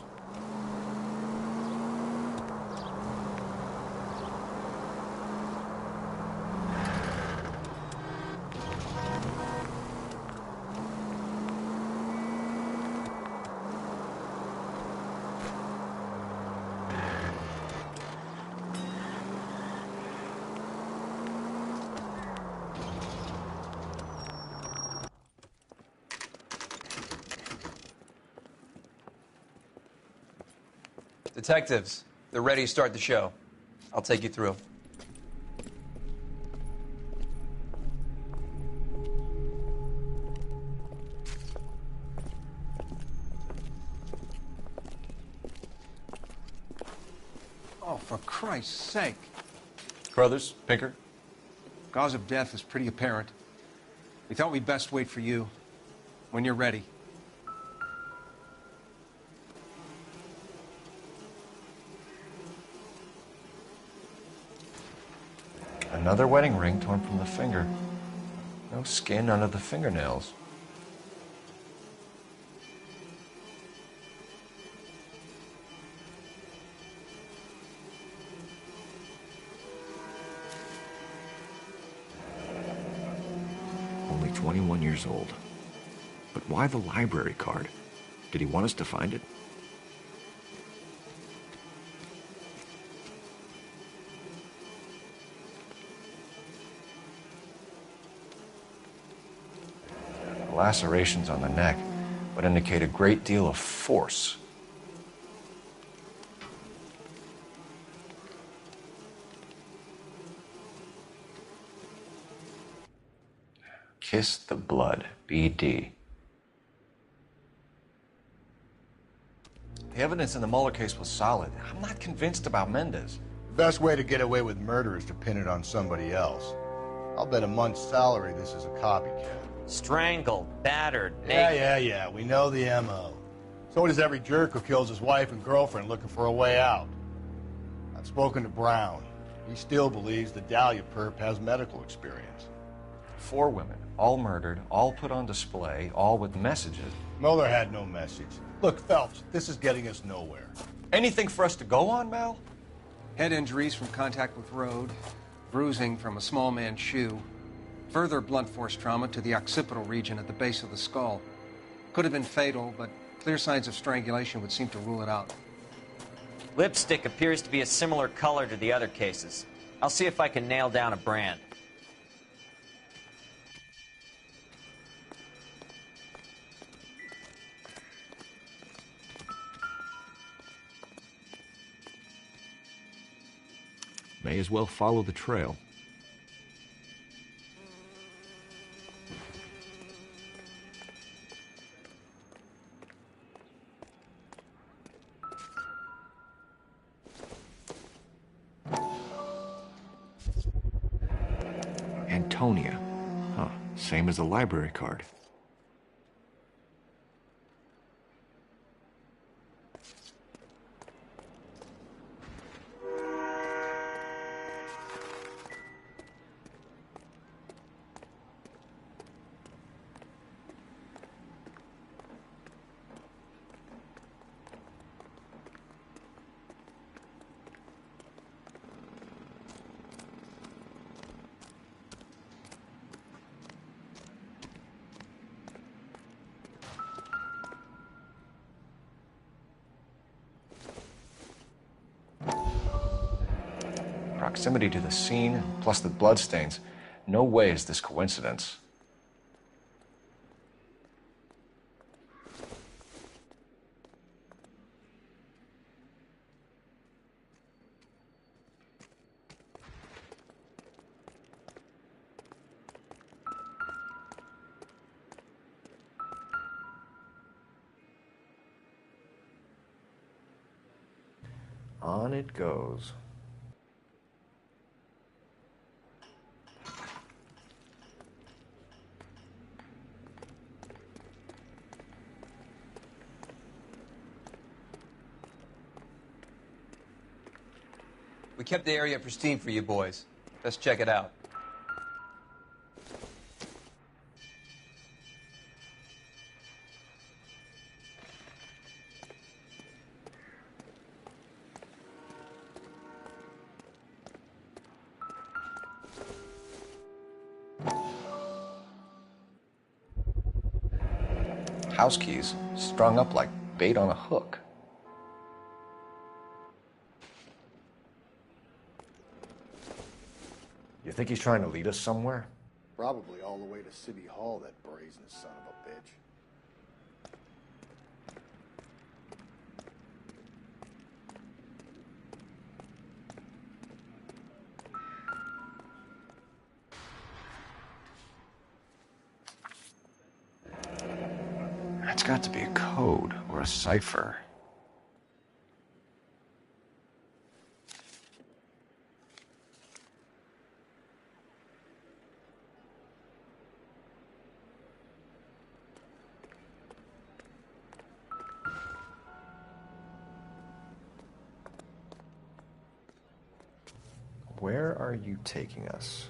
Detectives, they're ready to start the show. I'll take you through. Oh, for Christ's sake. Carruthers, Pinker. Cause of death is pretty apparent. We thought we'd best wait for you. When you're ready. Another wedding ring torn from the finger. No skin under the fingernails. Only 21 years old. But why the library card? Did he want us to find it? Lacerations on the neck would indicate a great deal of force. Kiss the blood, BD. The evidence in the Mueller case was solid. I'm not convinced about Mendez. The best way to get away with murder is to pin it on somebody else. I'll bet a month's salary this is a copycat. Strangled, battered, Yeah, we know the M.O. So does every jerk who kills his wife and girlfriend looking for a way out. I've spoken to Brown. He still believes the Dahlia perp has medical experience. 4 women, all murdered, all put on display, all with messages. Mueller had no message. Look, Phelps, this is getting us nowhere. Anything for us to go on, Mal? Head injuries from contact with road, bruising from a small man's shoe, further blunt force trauma to the occipital region at the base of the skull. Could have been fatal, but clear signs of strangulation would seem to rule it out. Lipstick appears to be a similar color to the other cases. I'll see if I can nail down a brand. May as well follow the trail. Antonia. Huh, same as the library card. Proximity to the scene, plus the bloodstains. No way is this coincidence. On it goes. We kept the area pristine for you boys. Let's check it out. House keys strung up like bait on a hook. You think he's trying to lead us somewhere? Probably all the way to City Hall, that brazen son of a bitch. That's got to be a code or a cipher. Where are you taking us?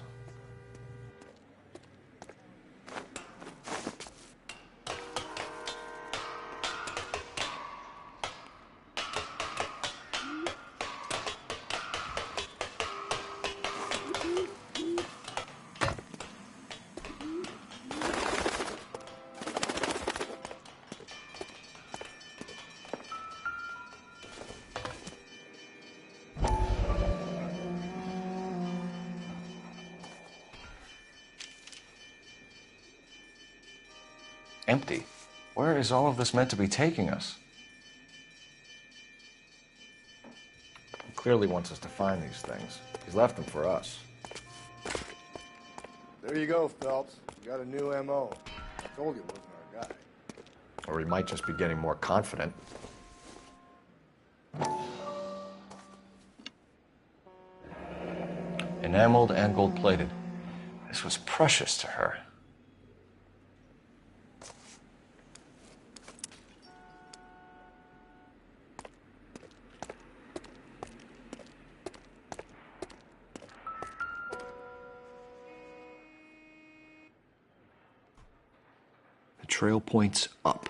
Empty. Where is all of this meant to be taking us? He clearly wants us to find these things. He's left them for us. There you go, Phelps. You got a new M.O. I told you it wasn't our guy. Or he might just be getting more confident. Enameled and gold-plated. This was precious to her. The trail points up.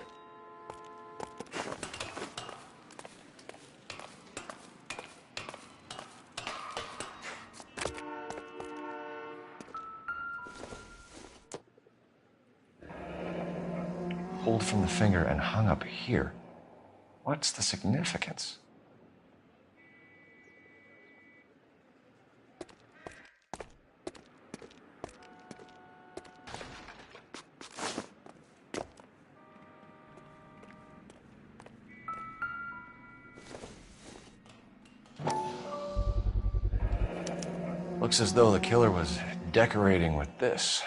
Pulled from the finger and hung up here. What's the significance? Looks as though the killer was decorating with this.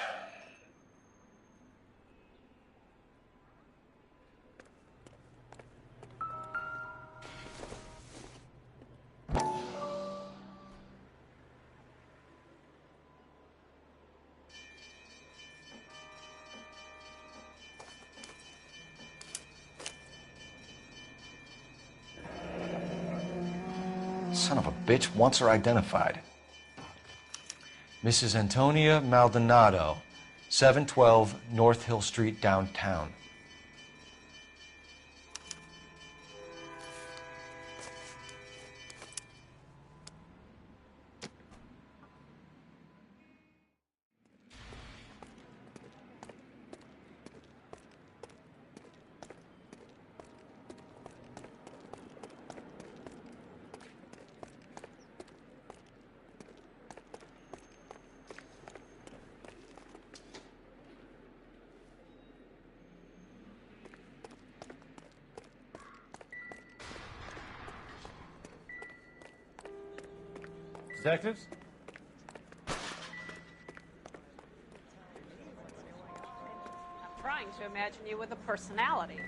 Son of a bitch wants her identified. Mrs. Antonia Maldonado, 712 North Hill Street, downtown. Detectives? I'm trying to imagine you with a personality.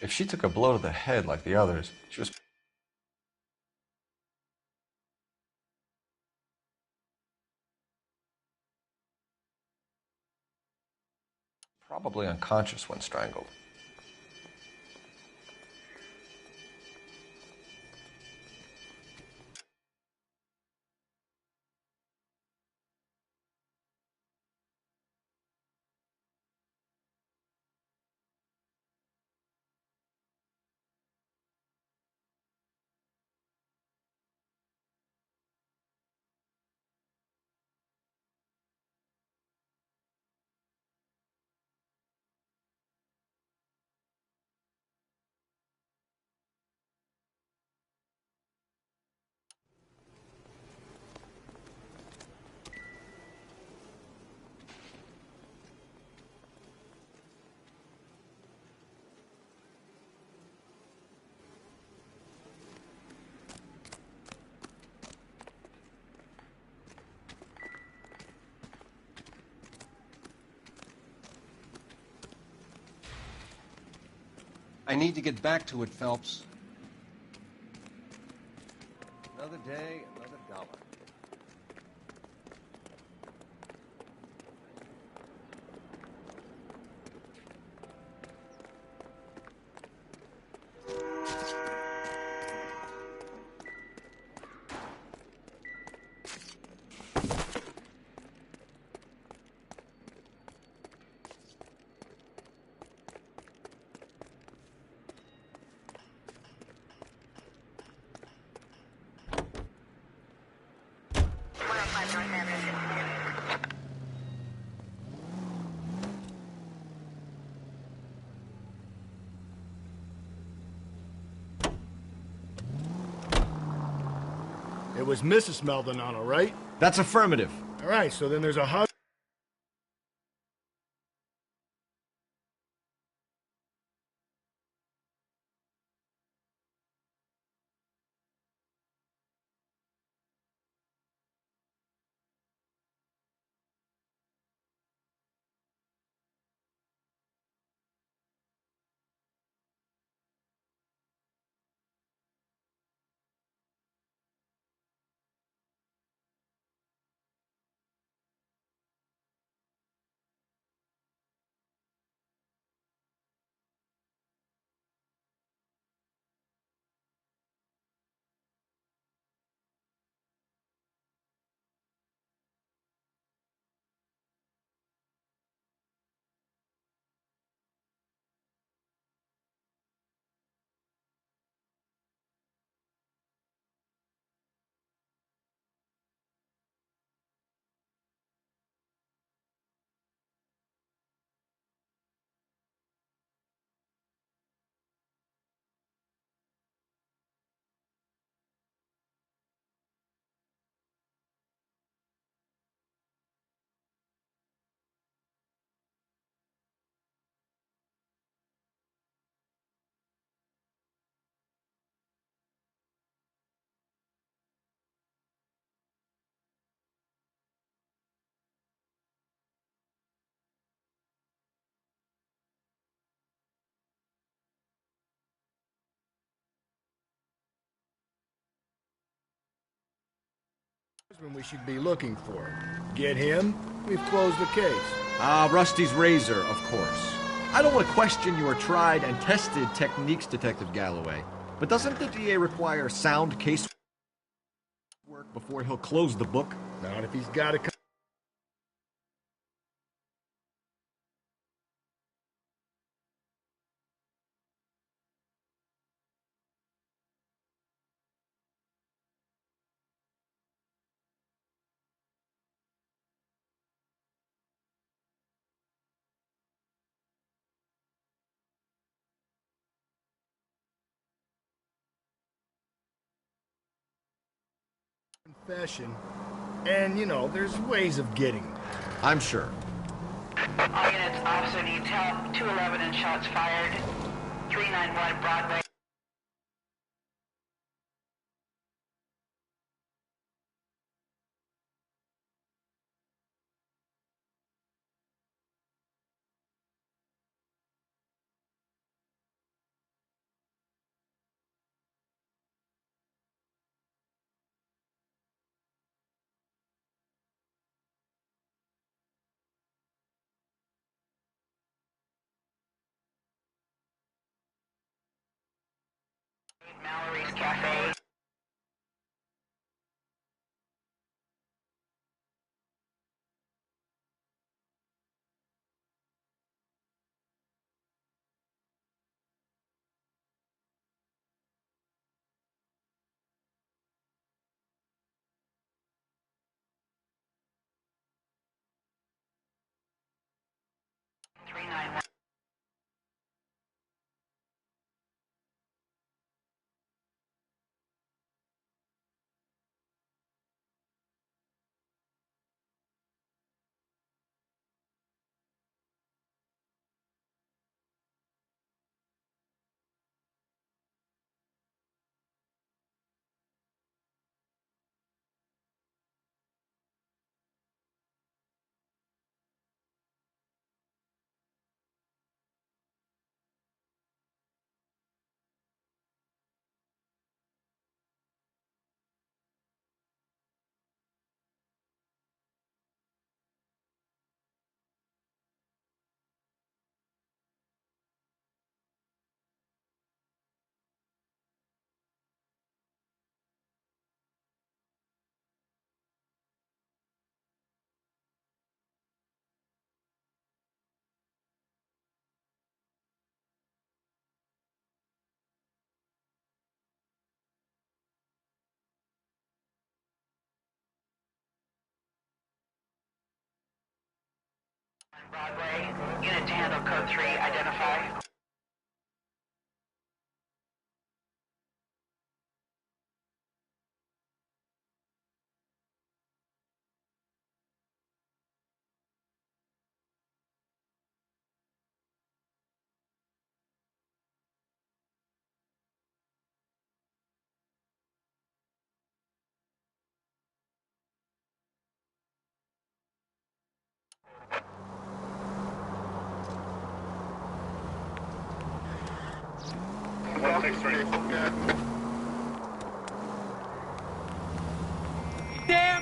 If she took a blow to the head like the others, she was probably unconscious when strangled. I need to get back to it, Phelps. Another day, another dollar. It was Mrs. Maldonado, right? That's affirmative. All right, so then there's a husband. We should be looking for. Get him, we've closed the case. Rusty's razor, of course. I don't want to question your tried and tested techniques, Detective Galloway, but doesn't the DA require sound case work before he'll close the book? Not if he's got a confession, and there's ways of getting them. I'm sure. All units, officer needs help. 211 and shots fired. 391 Broadway. Mallory's Cafe. Broadway. Unit to handle code 3. Identify. Damn!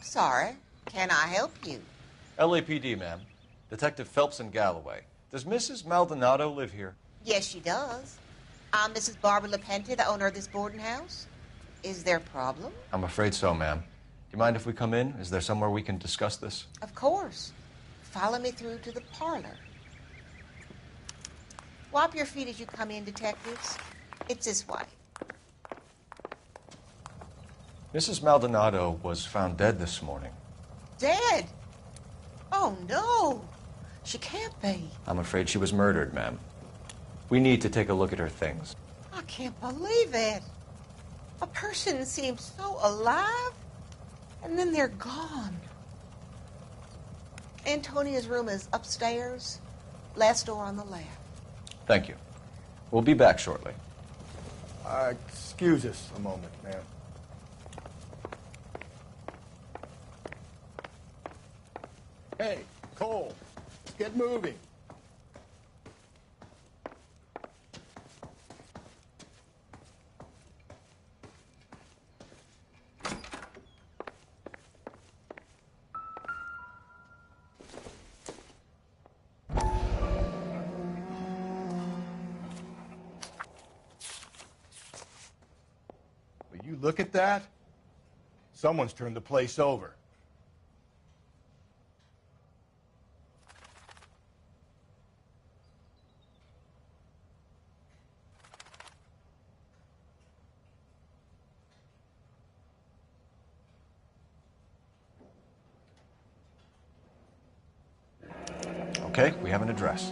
sorry. Can I help you? LAPD, ma'am. Detective Phelps and Galloway. Does Mrs. Maldonado live here? Yes, she does. I'm Mrs. Barbara LaPente, the owner of this boarding house. Is there a problem? I'm afraid so, ma'am. Do you mind if we come in? Is there somewhere we can discuss this? Of course. Follow me through to the parlor. Wipe your feet as you come in, detectives. It's this way. Mrs. Maldonado was found dead this morning. Dead? Oh, no. She can't be. I'm afraid she was murdered, ma'am. We need to take a look at her things. I can't believe it. A person seems so alive, and then they're gone. Antonia's room is upstairs, last door on the left. Thank you. We'll be back shortly. Excuse us a moment, ma'am. Hey, Cole, let's get moving. Will you look at that? Someone's turned the place over. Okay, we have an address.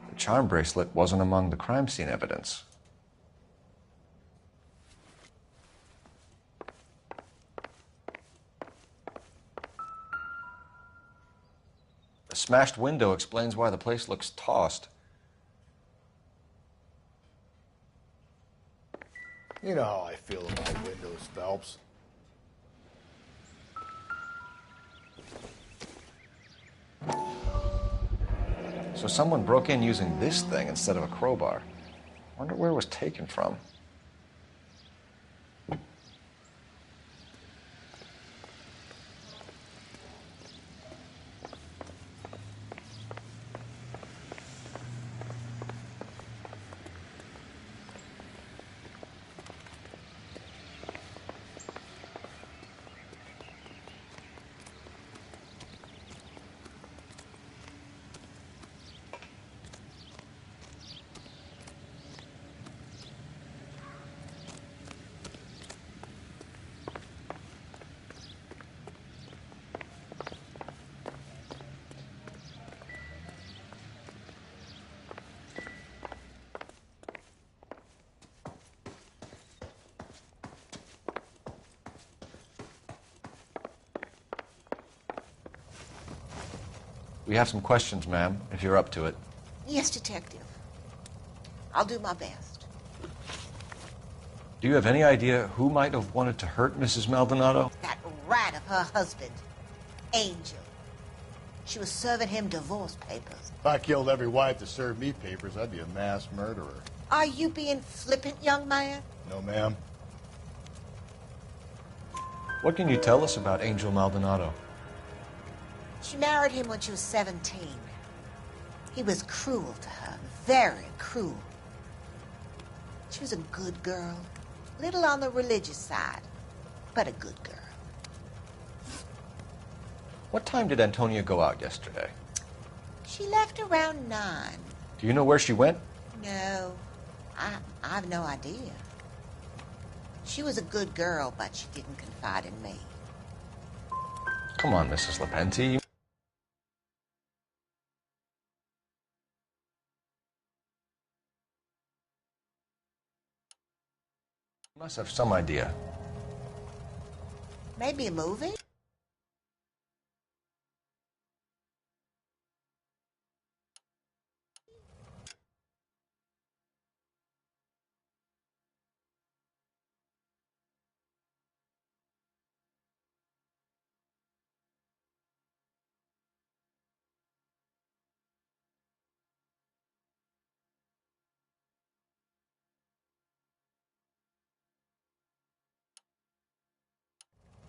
The charm bracelet wasn't among the crime scene evidence. The smashed window explains why the place looks tossed. You know how I feel about windows, Phelps. So someone broke in using this thing instead of a crowbar. Wonder where it was taken from. We have some questions, ma'am, if you're up to it. Yes, detective. I'll do my best. Do you have any idea who might have wanted to hurt Mrs. Maldonado? That rat of her husband, Angel. She was serving him divorce papers. If I killed every wife to serve me papers, I'd be a mass murderer. Are you being flippant, young man? No, ma'am. What can you tell us about Angel Maldonado? She married him when she was 17. He was cruel to her, very cruel. She was a good girl, little on the religious side, but a good girl. What time did Antonia go out yesterday? She left around 9. Do you know where she went? No, I have no idea. She was a good girl, but she didn't confide in me. Come on, Mrs. LaPente. Must have some idea. Maybe a movie?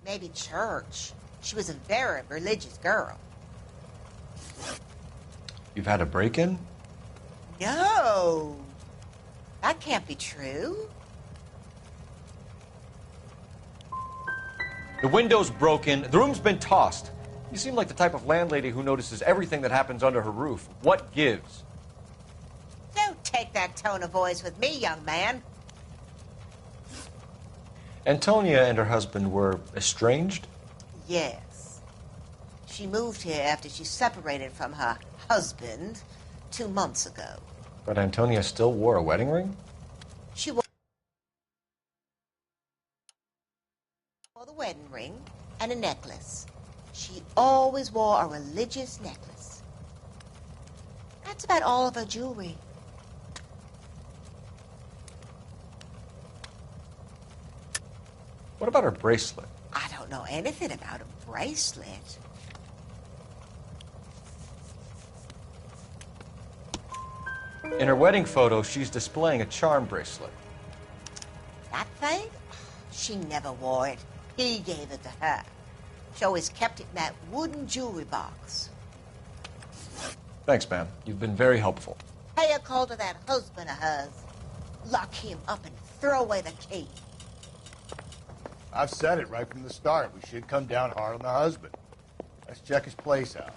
Maybe church. She was a very religious girl. You've had a break-in? No. That can't be true. The window's broken. The room's been tossed. You seem like the type of landlady who notices everything that happens under her roof. What gives? Don't take that tone of voice with me, young man. Antonia and her husband were estranged? Yes. She moved here after she separated from her husband 2 months ago. But Antonia still wore a wedding ring? She wore the wedding ring and a necklace. She always wore a religious necklace. That's about all of her jewelry. What about her bracelet? I don't know anything about a bracelet. In her wedding photo, she's displaying a charm bracelet. That thing? She never wore it. He gave it to her. She always kept it in that wooden jewelry box. Thanks, ma'am. You've been very helpful. Pay a call to that husband of hers. Lock him up and throw away the key. I've said it right from the start. We should come down hard on the husband. Let's check his place out.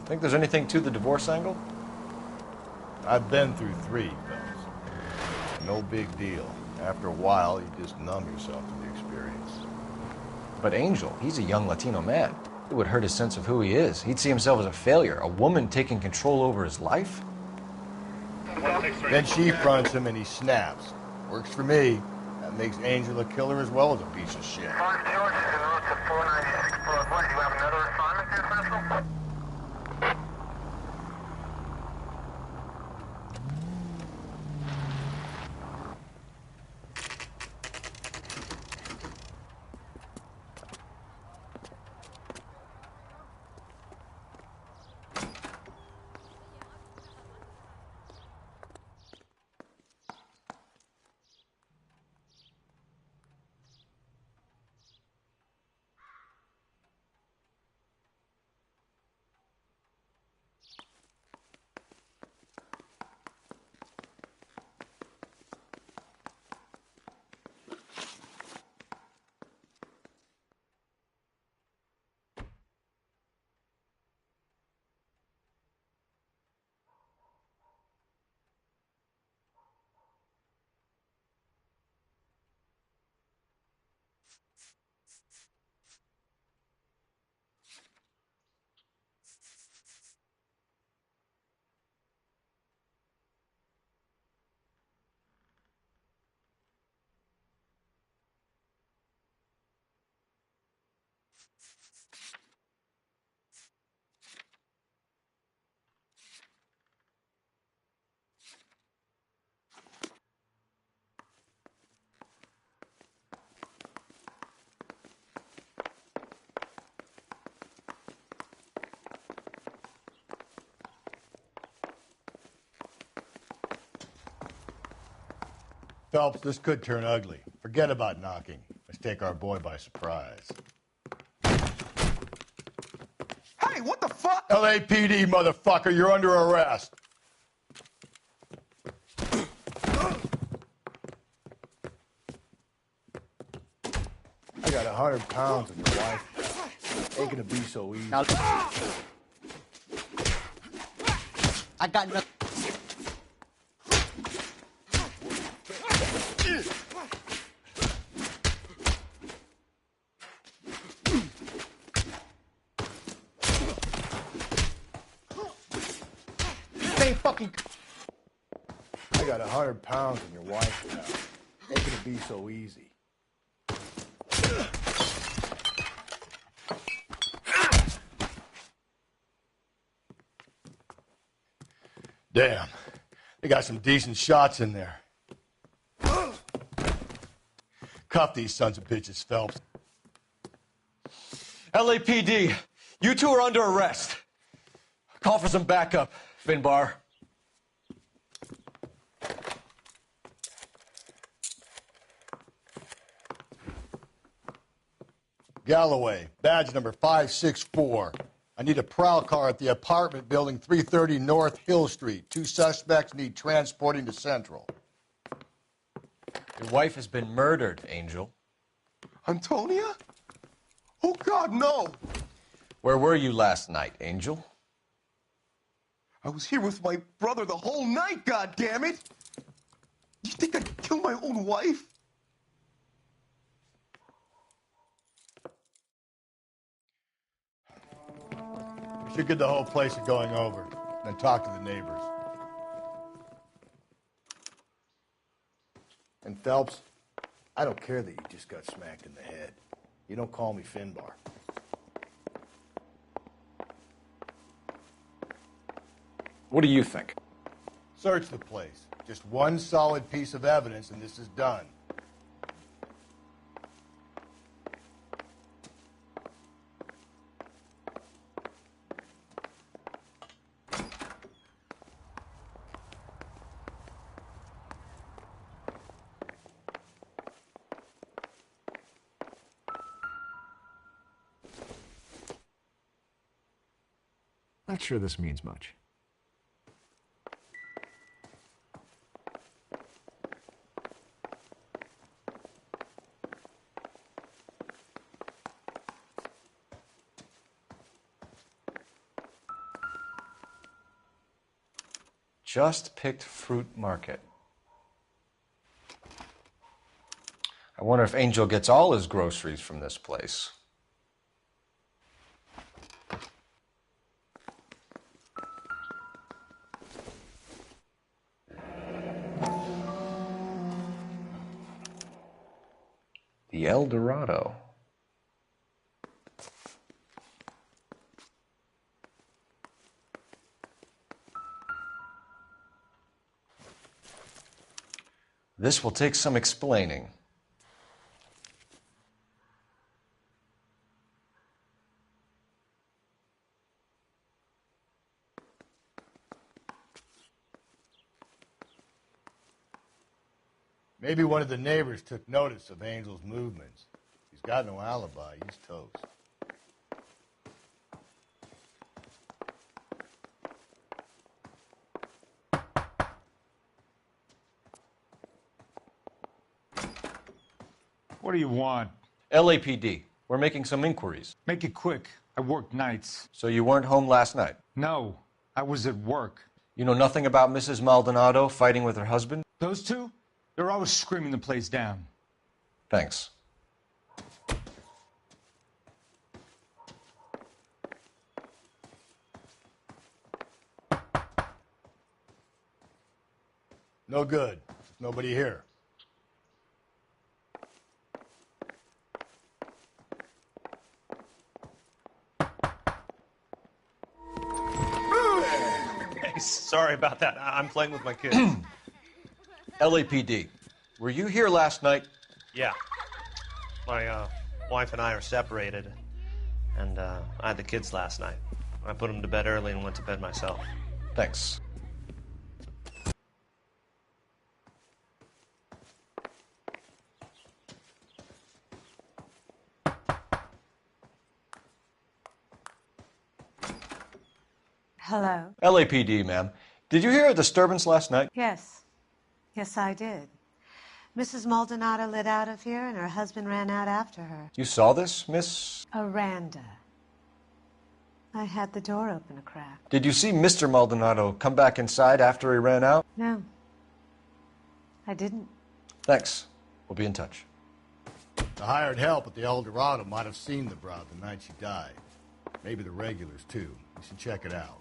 Think there's anything to the divorce angle? I've been through 3, fellas. No big deal. After a while, you just numb yourself to the experience. But Angel, he's a young Latino man. It would hurt his sense of who he is. He'd see himself as a failure, a woman taking control over his life. Then she fronts him and he snaps. Works for me. That makes Angel a killer as well as a piece of shit. 5 George is en route to 496 Broadway. Do you have another assignment there, Central? Phelps, this could turn ugly. Forget about knocking. Let's take our boy by surprise. Hey, what the fuck? LAPD, motherfucker, you're under arrest. I got 100 pounds on your wife. Ain't gonna be so easy. I got nothing. Ain't fucking. I got 100 pounds in your wife now. Making it be so easy. Damn. They got some decent shots in there. Cuff these sons of bitches, Phelps. LAPD, you two are under arrest. Call for some backup, Finbar. Galloway, badge number 564. I need a prowl car at the apartment building 330 North Hill Street. 2 suspects need transporting to Central. Your wife has been murdered, Angel. Antonia? Oh, God, no! Where were you last night, Angel? I was here with my brother the whole night, goddammit! You think I'd kill my own wife? We should get the whole place going over, then talk to the neighbors. And Phelps, I don't care that you just got smacked in the head. You don't call me Finbar. What do you think? Search the place. Just one solid piece of evidence and this is done. Not sure this means much. Just picked fruit market. I wonder if Angel gets all his groceries from this place. The El Dorado. This will take some explaining. Maybe one of the neighbors took notice of Angel's movements. He's got no alibi. He's toast. What do you want? LAPD. We're making some inquiries. Make it quick. I work nights. So you weren't home last night? No, I was at work. You know nothing about Mrs. Maldonado fighting with her husband? Those two? They're always screaming the place down. Thanks. No good. Nobody here. Hey, sorry about that. I'm playing with my kids. LAPD. Were you here last night? Yeah. My wife and I are separated, and I had the kids last night. I put them to bed early and went to bed myself. Thanks. Hello? LAPD, ma'am. Did you hear a disturbance last night? Yes. Yes, I did. Mrs. Maldonado lit out of here, and her husband ran out after her. You saw this, Miss? Aranda. I had the door open a crack. Did you see Mr. Maldonado come back inside after he ran out? No. I didn't. Thanks. We'll be in touch. The hired help at the El Dorado might have seen the broad the night she died. Maybe the regulars, too. You should check it out.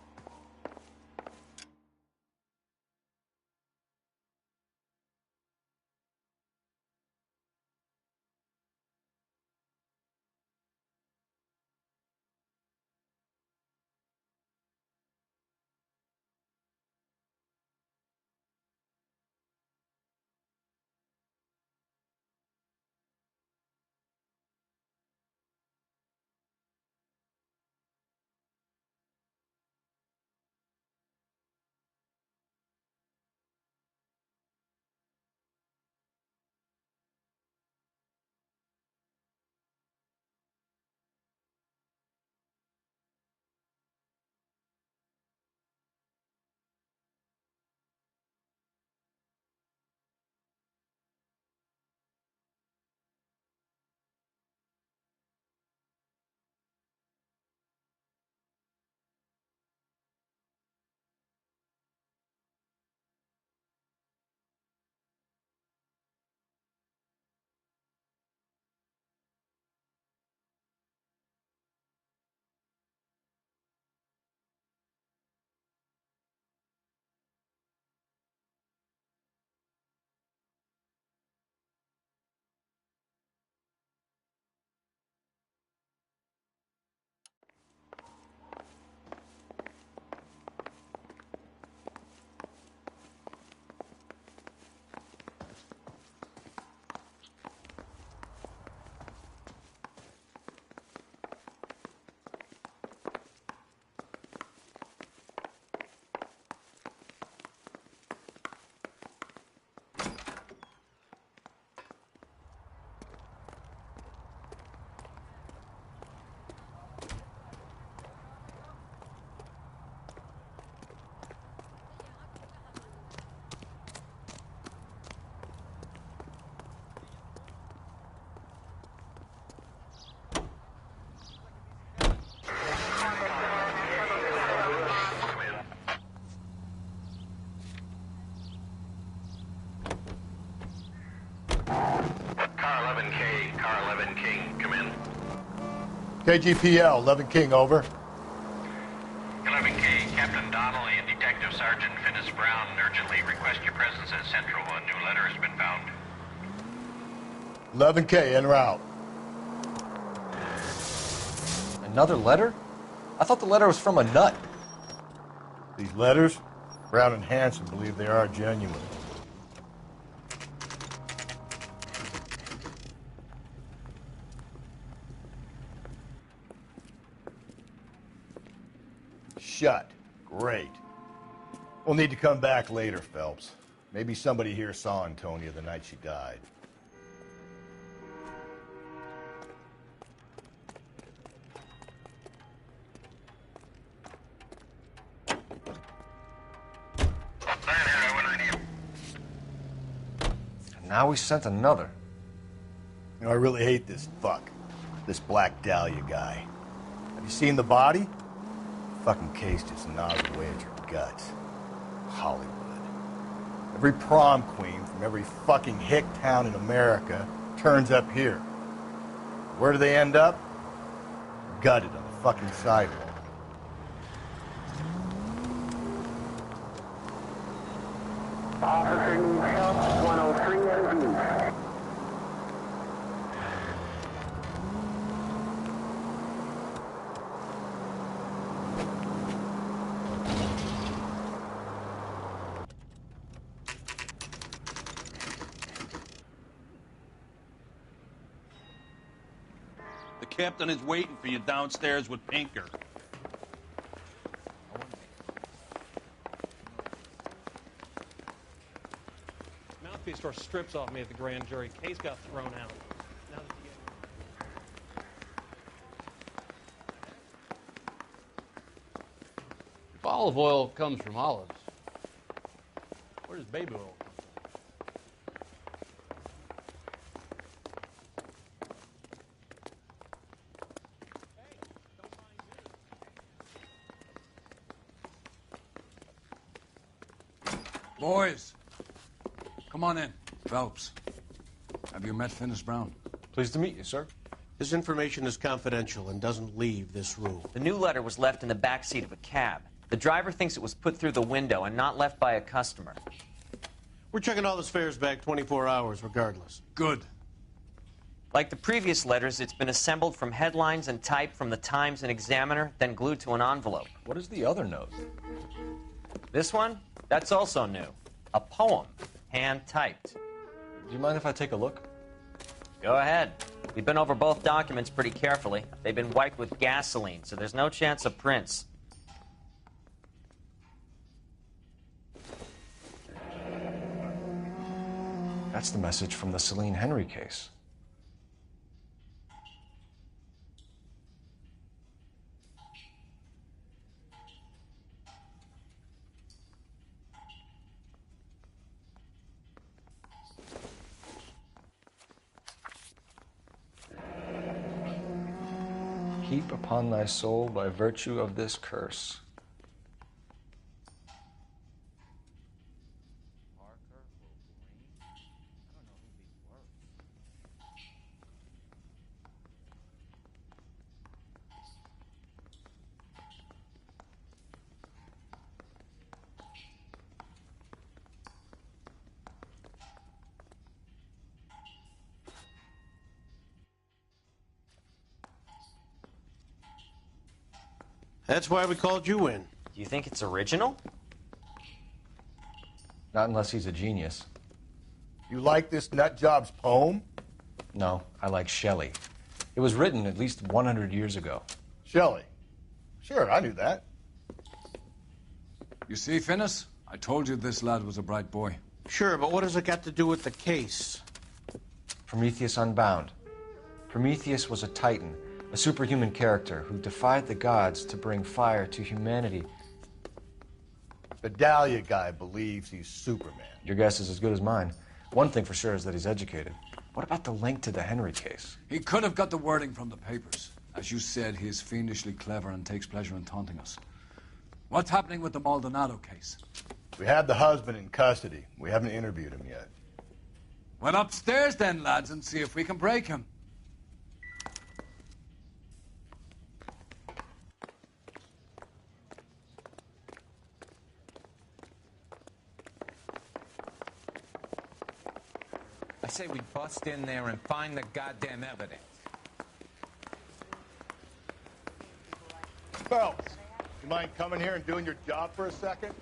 KGPL, 11 King, over. 11K, Captain Donnelly and Detective Sergeant Finis Brown urgently request your presence at Central. A new letter has been found. 11K, en route. Another letter? I thought the letter was from a nut. These letters, Brown and Hanson believe they are genuine. Shut. Great. We'll need to come back later, Phelps. Maybe somebody here saw Antonia the night she died. Now we sent another. You know, I really hate this fuck. This Black Dahlia guy. Have you seen the body? Fucking case just gnaws away at your guts. Hollywood. Every prom queen from every fucking hick town in America turns up here. Where do they end up? Gutted on the fucking sidewalk. Officer needs help, 103 MD. The captain is waiting for you downstairs with Pinker. Mouthpiece tore strips off me at the grand jury. Case got thrown out. Now that If olive oil comes from olives, where does baby oil come from? Boys, come on in. Phelps, have you met Finis Brown? Pleased to meet you, sir. This information is confidential and doesn't leave this room. The new letter was left in the back seat of a cab. The driver thinks it was put through the window and not left by a customer. We're checking all the spares back 24 hours regardless. Good. Like the previous letters, it's been assembled from headlines and typed from the Times and Examiner, then glued to an envelope. What is the other note? This one? That's also new. A poem, hand-typed. Do you mind if I take a look? Go ahead. We've been over both documents pretty carefully. They've been wiped with gasoline, so there's no chance of prints. That's the message from the Celine Henry case. Heap upon thy soul by virtue of this curse. That's why we called you in. Do you think it's original? Not unless he's a genius. You like this nutjob's poem? No, I like Shelley. It was written at least 100 years ago. Shelley? Sure, I knew that. You see, Finis? I told you this lad was a bright boy. Sure, but what has it got to do with the case? Prometheus Unbound. Prometheus was a titan, a superhuman character who defied the gods to bring fire to humanity. The Dahlia guy believes he's Superman. Your guess is as good as mine. One thing for sure is that he's educated. What about the link to the Henry case? He could have got the wording from the papers. As you said, he is fiendishly clever and takes pleasure in taunting us. What's happening with the Maldonado case? We have the husband in custody. We haven't interviewed him yet. Well, upstairs then, lads, and see if we can break him. I say we bust in there and find the goddamn evidence. Phelps, you mind coming here and doing your job for a second?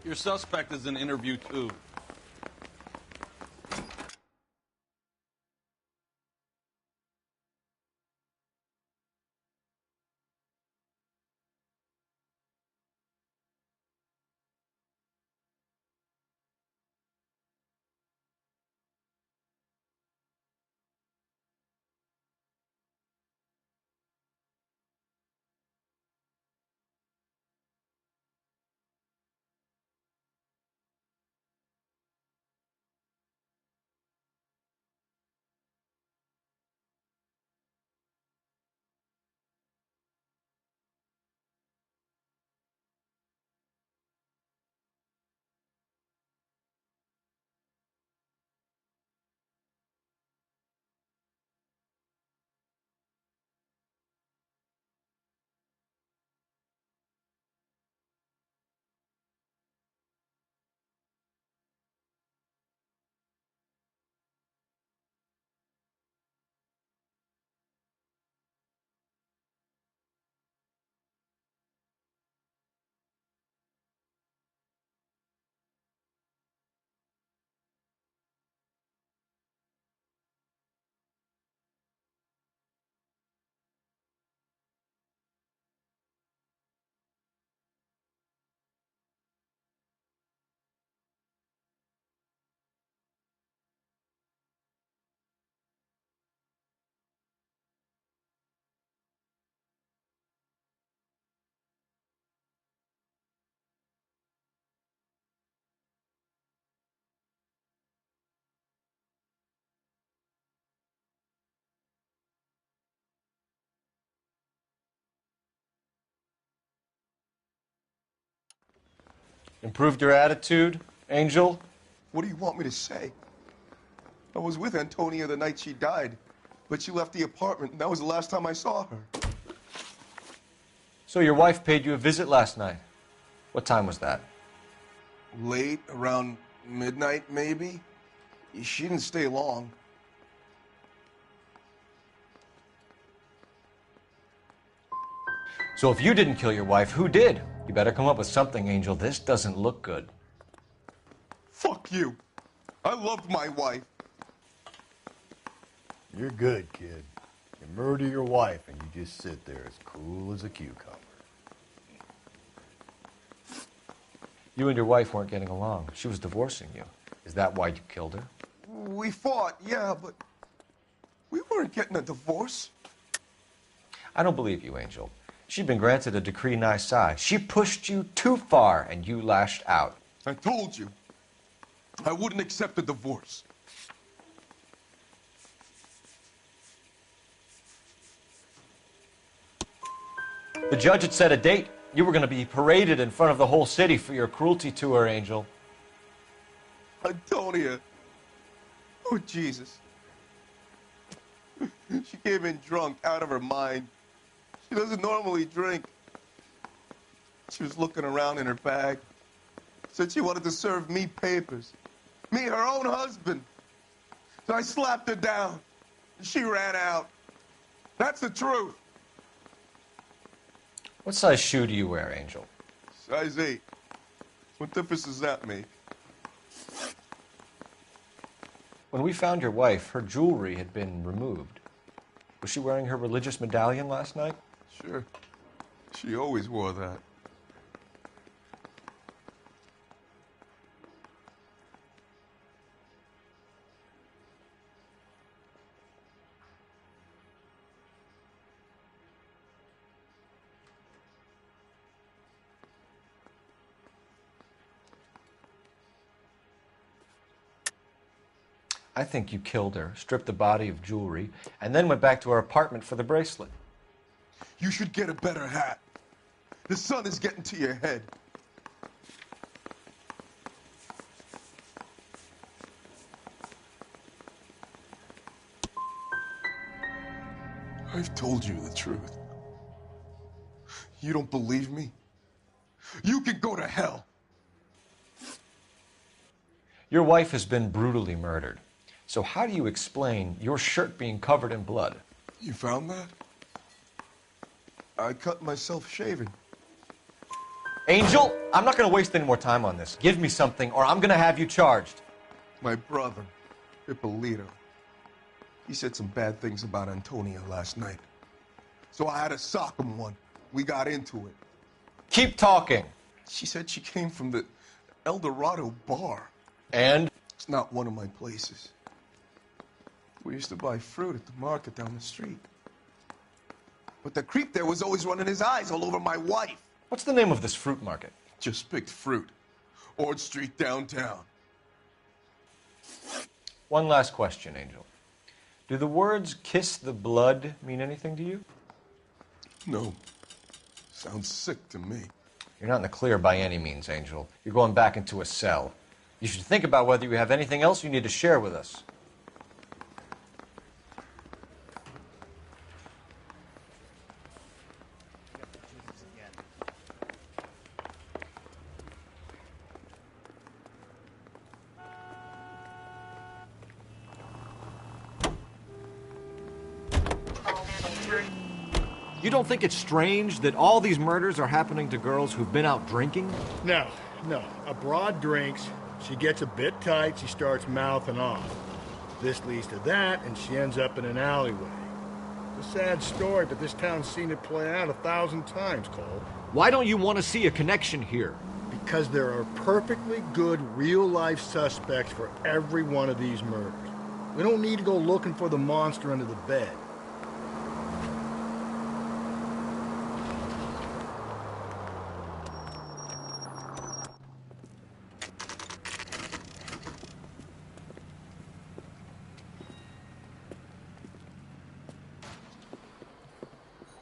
Your suspect is in interview 2. Improved your attitude, Angel? What do you want me to say? I was with Antonia the night she died, but she left the apartment, and that was the last time I saw her. So your wife paid you a visit last night. What time was that? Late, around midnight, maybe? She didn't stay long. So if you didn't kill your wife, who did? You better come up with something, Angel. This doesn't look good. Fuck you. I loved my wife. You're good, kid. You murder your wife and you just sit there as cool as a cucumber. You and your wife weren't getting along. She was divorcing you. Is that why you killed her? We fought, yeah, but we weren't getting a divorce. I don't believe you, Angel. She'd been granted a decree nisi. She pushed you too far, and you lashed out. I told you. I wouldn't accept a divorce. The judge had set a date. You were going to be paraded in front of the whole city for your cruelty to her, Angel. Antonia. Oh, Jesus. She came in drunk, out of her mind. She doesn't normally drink. She was looking around in her bag. Said she wanted to serve me papers. Me, her own husband. So I slapped her down. And she ran out. That's the truth. What size shoe do you wear, Angel? Size 8. What difference does that make? When we found your wife, her jewelry had been removed. Was she wearing her religious medallion last night? Sure. She always wore that. I think you killed her, stripped the body of jewelry, and then went back to her apartment for the bracelet. You should get a better hat. The sun is getting to your head. I've told you the truth. You don't believe me? You can go to hell. Your wife has been brutally murdered. So how do you explain your shirt being covered in blood? You found that? I cut myself shaving. Angel, I'm not going to waste any more time on this. Give me something, or I'm going to have you charged. My brother, Ippolito, he said some bad things about Antonia last night. So I had to sock him one. We got into it. Keep talking. She said she came from the El Dorado bar. And? It's not one of my places. We used to buy fruit at the market down the street. But the creep there was always running his eyes all over my wife. What's the name of this fruit market? Just picked fruit. Ord Street downtown. One last question, Angel. Do the words kiss the blood mean anything to you? No. Sounds sick to me. You're not in the clear by any means, Angel. You're going back into a cell. You should think about whether you have anything else you need to share with us. You don't think it's strange that all these murders are happening to girls who've been out drinking? No. A broad drinks, she gets a bit tight, she starts mouthing off. This leads to that, and she ends up in an alleyway. It's a sad story, but this town's seen it play out 1,000 times, Cole. Why don't you want to see a connection here? Because there are perfectly good real-life suspects for every one of these murders. We don't need to go looking for the monster under the bed.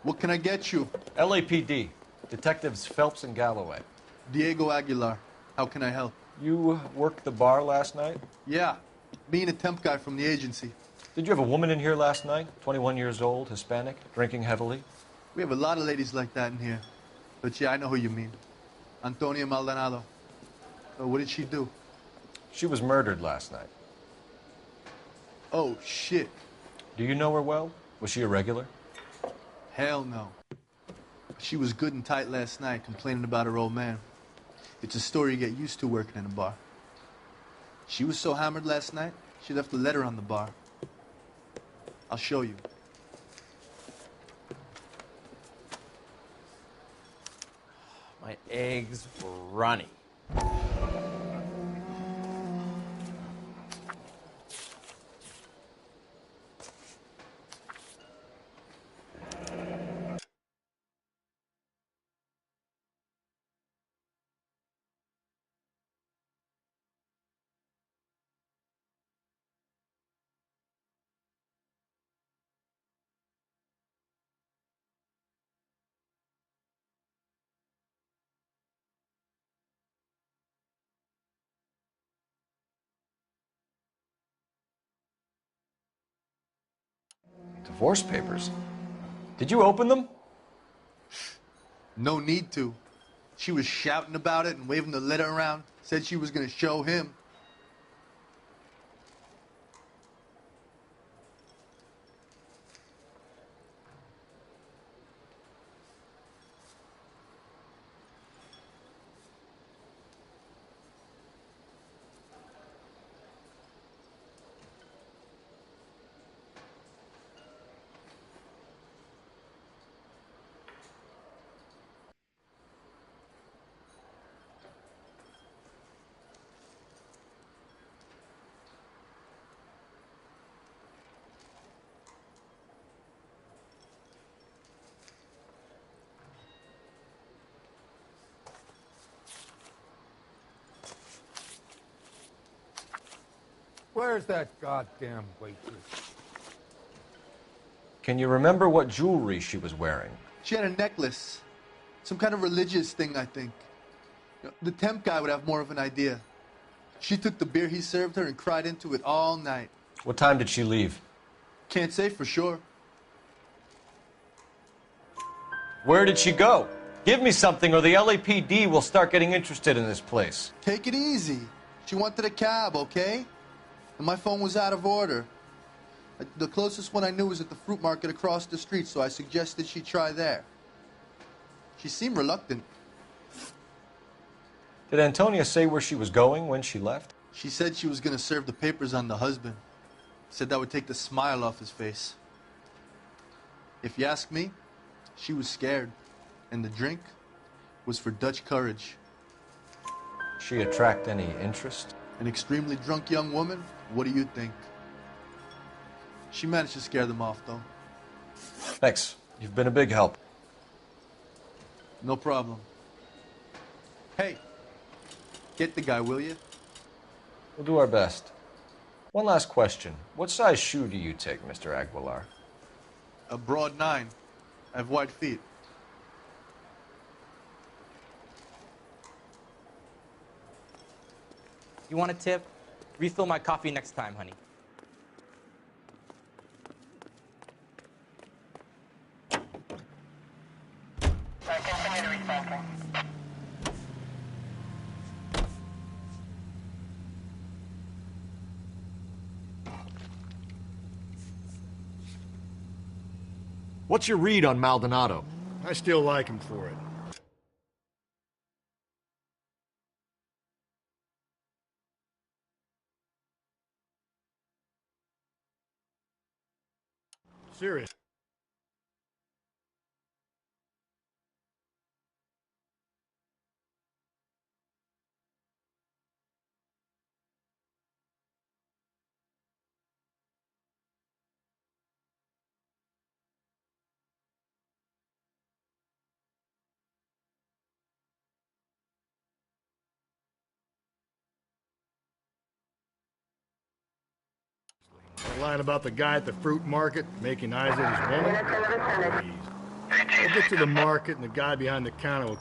What can I get you? LAPD. Detectives Phelps and Galloway. Diego Aguilar. How can I help? You worked the bar last night? Yeah. Me and a temp guy from the agency. Did you have a woman in here last night? 21 years old, Hispanic, drinking heavily? We have a lot of ladies like that in here. But yeah, I know who you mean. Antonia Maldonado. What did she do? She was murdered last night. Oh, shit. Do you know her well? Was she a regular? Hell no. She was good and tight last night, complaining about her old man. It's a story you get used to working in a bar. She was so hammered last night, she left a letter on the bar. I'll show you. My eggs were runny. Divorce papers? Did you open them? No need to. She was shouting about it and waving the letter around. Said she was going to show him. Where's that goddamn waitress? Can you remember what jewelry she was wearing? She had a necklace. Some kind of religious thing, I think. The temp guy would have more of an idea. She took the beer he served her and cried into it all night. What time did she leave? Can't say for sure. Where did she go? Give me something or the LAPD will start getting interested in this place. Take it easy. She wanted a cab, okay? And my phone was out of order. The closest one I knew was at the fruit market across the street, so I suggested she try there. She seemed reluctant. Did Antonia say where she was going when she left? She said she was going to serve the papers on the husband. Said that would take the smile off his face. If you ask me, she was scared. And the drink was for Dutch courage. She attract any interest? An extremely drunk young woman? What do you think? She managed to scare them off, though. Thanks. You've been a big help. No problem. Hey, get the guy, will you? We'll do our best. One last question. What size shoe do you take, Mr. Aguilar? A broad 9. I have wide feet. You want a tip? Refill my coffee next time, honey. What's your read on Maldonado? I still like him for it. Serious. Lying about the guy at the fruit market making eyes at his woman? Please. We'll get to the market and the guy behind the counter will...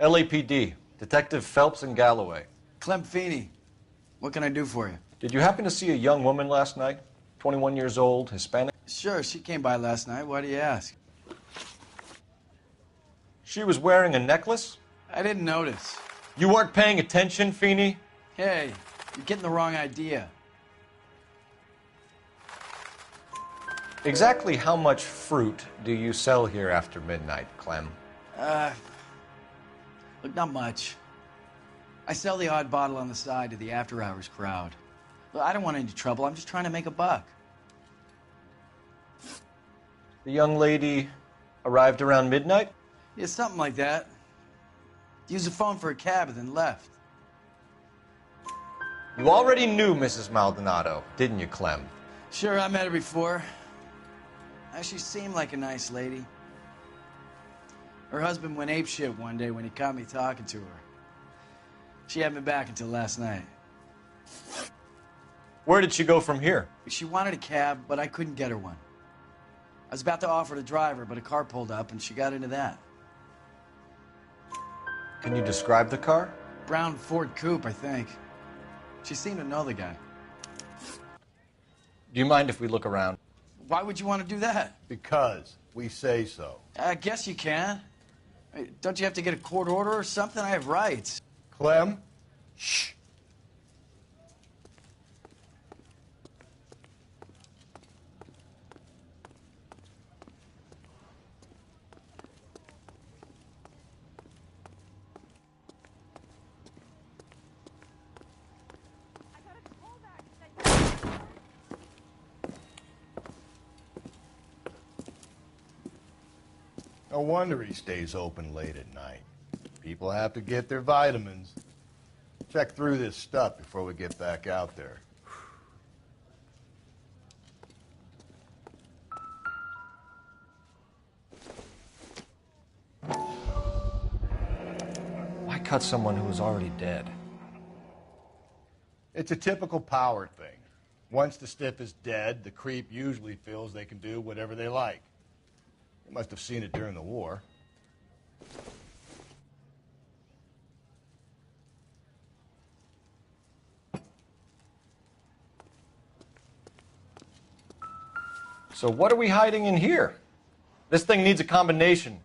LAPD, Detective Phelps and Galloway. Clem Feeney, what can I do for you? Did you happen to see a young woman last night? 21 years old, Hispanic? Sure, she came by last night. Why do you ask? She was wearing a necklace? I didn't notice. You weren't paying attention, Feeney? Hey, you're getting the wrong idea. Exactly how much fruit do you sell here after midnight, Clem? Look, not much. I sell the odd bottle on the side to the after-hours crowd. Look, I don't want any trouble. I'm just trying to make a buck. The young lady arrived around midnight? Yeah, something like that. Used the phone for a cab and then left. You already knew Mrs. Maldonado, didn't you, Clem? Sure, I met her before. She seemed like a nice lady. Her husband went apeshit one day when he caught me talking to her. She had me back until last night. Where did she go from here? She wanted a cab, but I couldn't get her one. I was about to offer to drive her, but a car pulled up and she got into that. Can you describe the car? Brown Ford Coupe, I think. She seemed to know the guy. Do you mind if we look around? Why would you want to do that? Because we say so. I guess you can. Don't you have to get a court order or something? I have rights. Clem? Shh. No wonder he stays open late at night. People have to get their vitamins. Check through this stuff before we get back out there. Why cut someone who was already dead? It's a typical power thing. Once the stiff is dead, the creep usually feels they can do whatever they like. You must have seen it during the war. So what are we hiding in here? This thing needs a combination.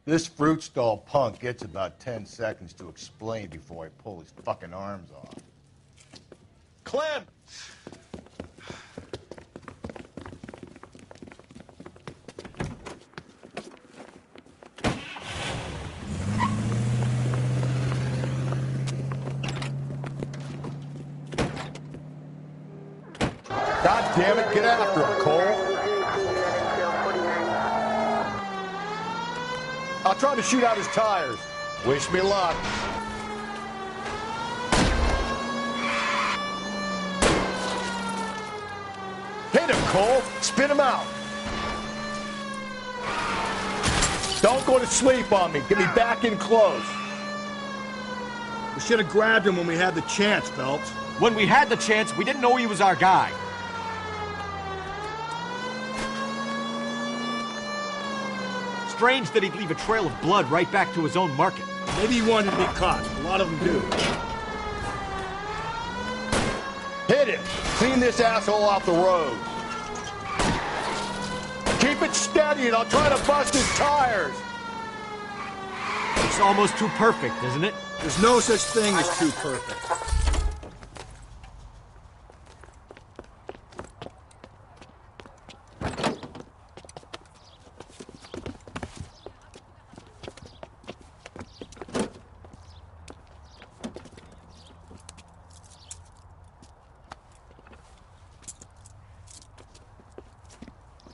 This fruit stall punk gets about 10 seconds to explain before I pull his fucking arms off. Clem! God damn it, get after him, Cole. I'll try to shoot out his tires. Wish me luck. Hit him, Cole. Spin him out. Don't go to sleep on me. Get me back in close. We should have grabbed him when we had the chance, Phelps. When we had the chance, we didn't know he was our guy. Strange that he'd leave a trail of blood right back to his own market. Maybe he wanted to be caught. A lot of them do. Hit him. Clean this asshole off the road. Keep it steady and I'll try to bust his tires. It's almost too perfect, isn't it? There's no such thing as too perfect.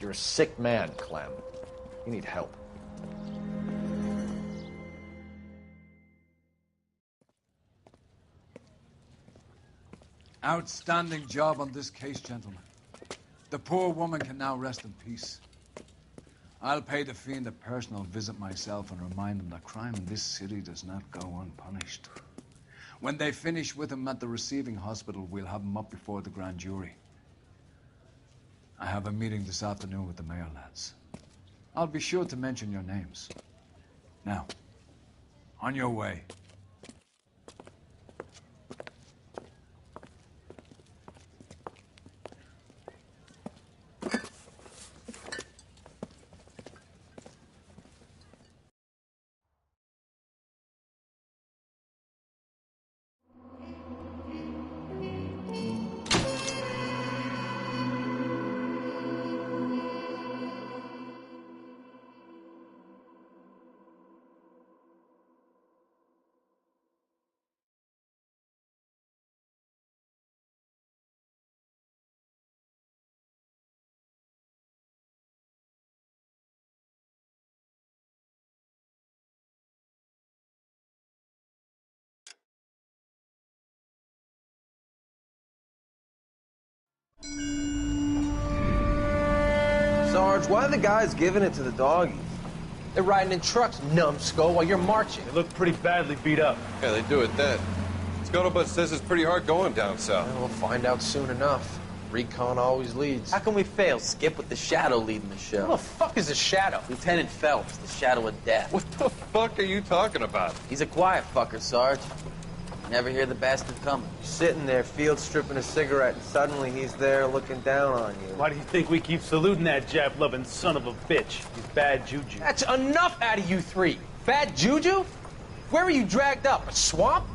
You're a sick man, Clem. You need help. Outstanding job on this case, gentlemen. The poor woman can now rest in peace. I'll pay the fiend a personal visit myself and remind him that crime in this city does not go unpunished. When they finish with him at the receiving hospital, we'll have him up before the grand jury. I have a meeting this afternoon with the mayor lads. I'll be sure to mention your names. Now, on your way. Sarge, why are the guys giving it to the doggies? They're riding in trucks, numbskull, while you're marching. They look pretty badly beat up. Yeah, they do at that. Scuttlebutt says it's pretty hard going down south. Well, we'll find out soon enough. Recon always leads. How can we fail, Skip, with the Shadow leading the show? Who the fuck is a Shadow? Lieutenant Phelps, the Shadow of Death. What the fuck are you talking about? He's a quiet fucker, Sarge. Never hear the bastard coming. You're sitting there, field stripping a cigarette, and suddenly he's there looking down on you. Why do you think we keep saluting that Jap-loving son of a bitch? He's bad juju. That's enough out of you three. Bad juju? Where were you dragged up? A swamp?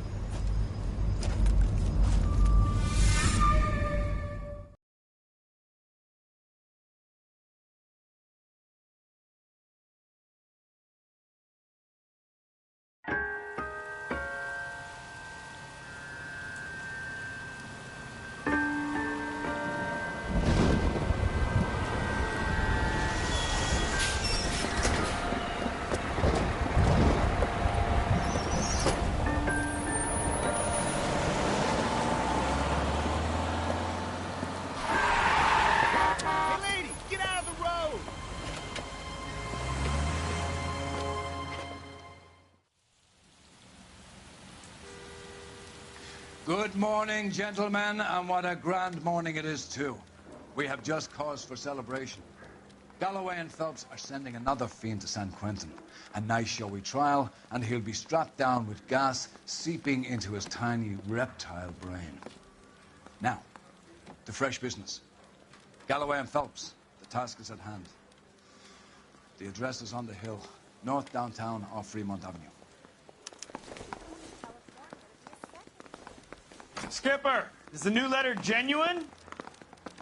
Good morning, gentlemen, and what a grand morning it is, too. We have just cause for celebration. Galloway and Phelps are sending another fiend to San Quentin. A nice showy trial, and he'll be strapped down with gas seeping into his tiny reptile brain. Now, to fresh business. Galloway and Phelps, the task is at hand. The address is on the hill, north downtown off Fremont Avenue. Skipper, is the new letter genuine?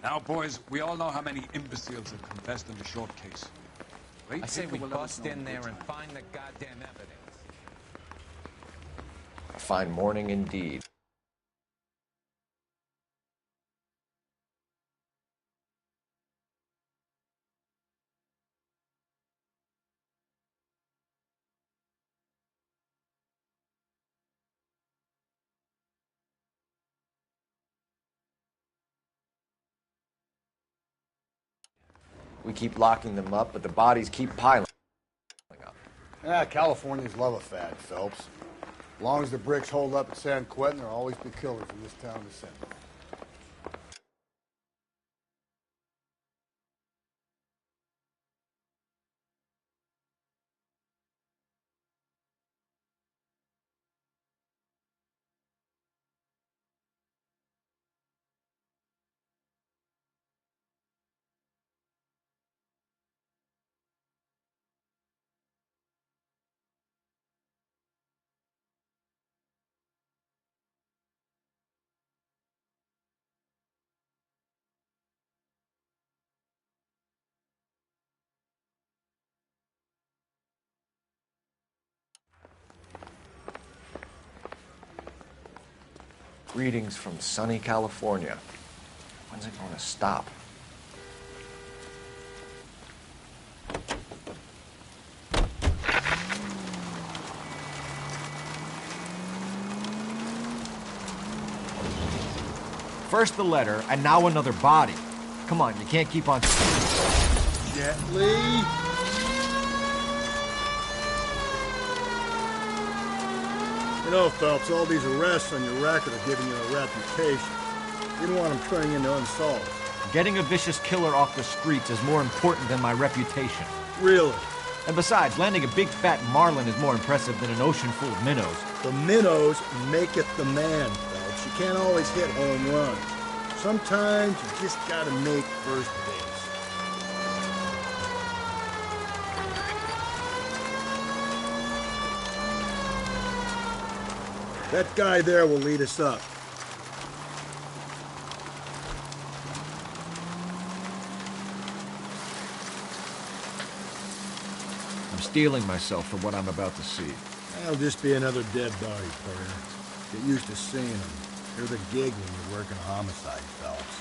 Now, boys, we all know how many imbeciles have confessed in the short case. Wait, I say we will let us bust know in good there and time. find the goddamn evidence. A fine morning indeed. We keep locking them up, but the bodies keep piling up. Yeah, Californians love a fad, Phelps. As long as the bricks hold up at San Quentin, there'll always be killers in this town to send. Greetings from sunny California. When's it going to stop? First the letter, and now another body. Come on, you can't keep on... Gently. You know, Phelps, all these arrests on your record are giving you a reputation. You don't want them turning into unsolved. Getting a vicious killer off the streets is more important than my reputation. Really? And besides, landing a big fat marlin is more impressive than an ocean full of minnows. The minnows maketh the man, Phelps. You can't always hit home runs. Sometimes you just gotta make first base. That guy there will lead us up. I'm steeling myself for what I'm about to see. That'll just be another dead body, partner. Get used to seeing them. They're the gig when you're working homicide, Phelps.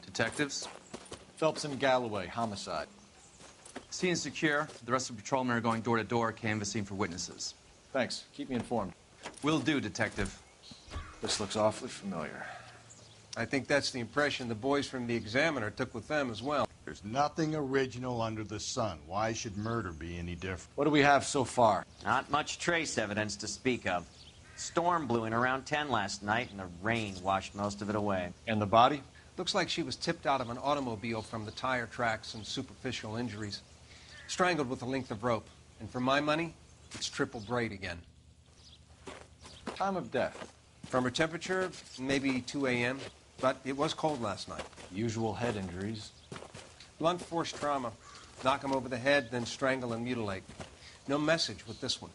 Detectives? Phelps and Galloway, homicide. Scene is secure. The rest of the patrolmen are going door to door, canvassing for witnesses. Thanks. Keep me informed. Will do, Detective. This looks awfully familiar. I think that's the impression the boys from the Examiner took with them as well. There's nothing original under the sun. Why should murder be any different? What do we have so far? Not much trace evidence to speak of. Storm blew in around 10 last night, and the rain washed most of it away. And the body? Looks like she was tipped out of an automobile from the tire tracks and superficial injuries. Strangled with a length of rope. And for my money, it's triple braid again. Time of death? From her temperature, maybe 2 a.m., but it was cold last night. Usual head injuries. Blunt force trauma. Knock him over the head, then strangle and mutilate. No message with this one.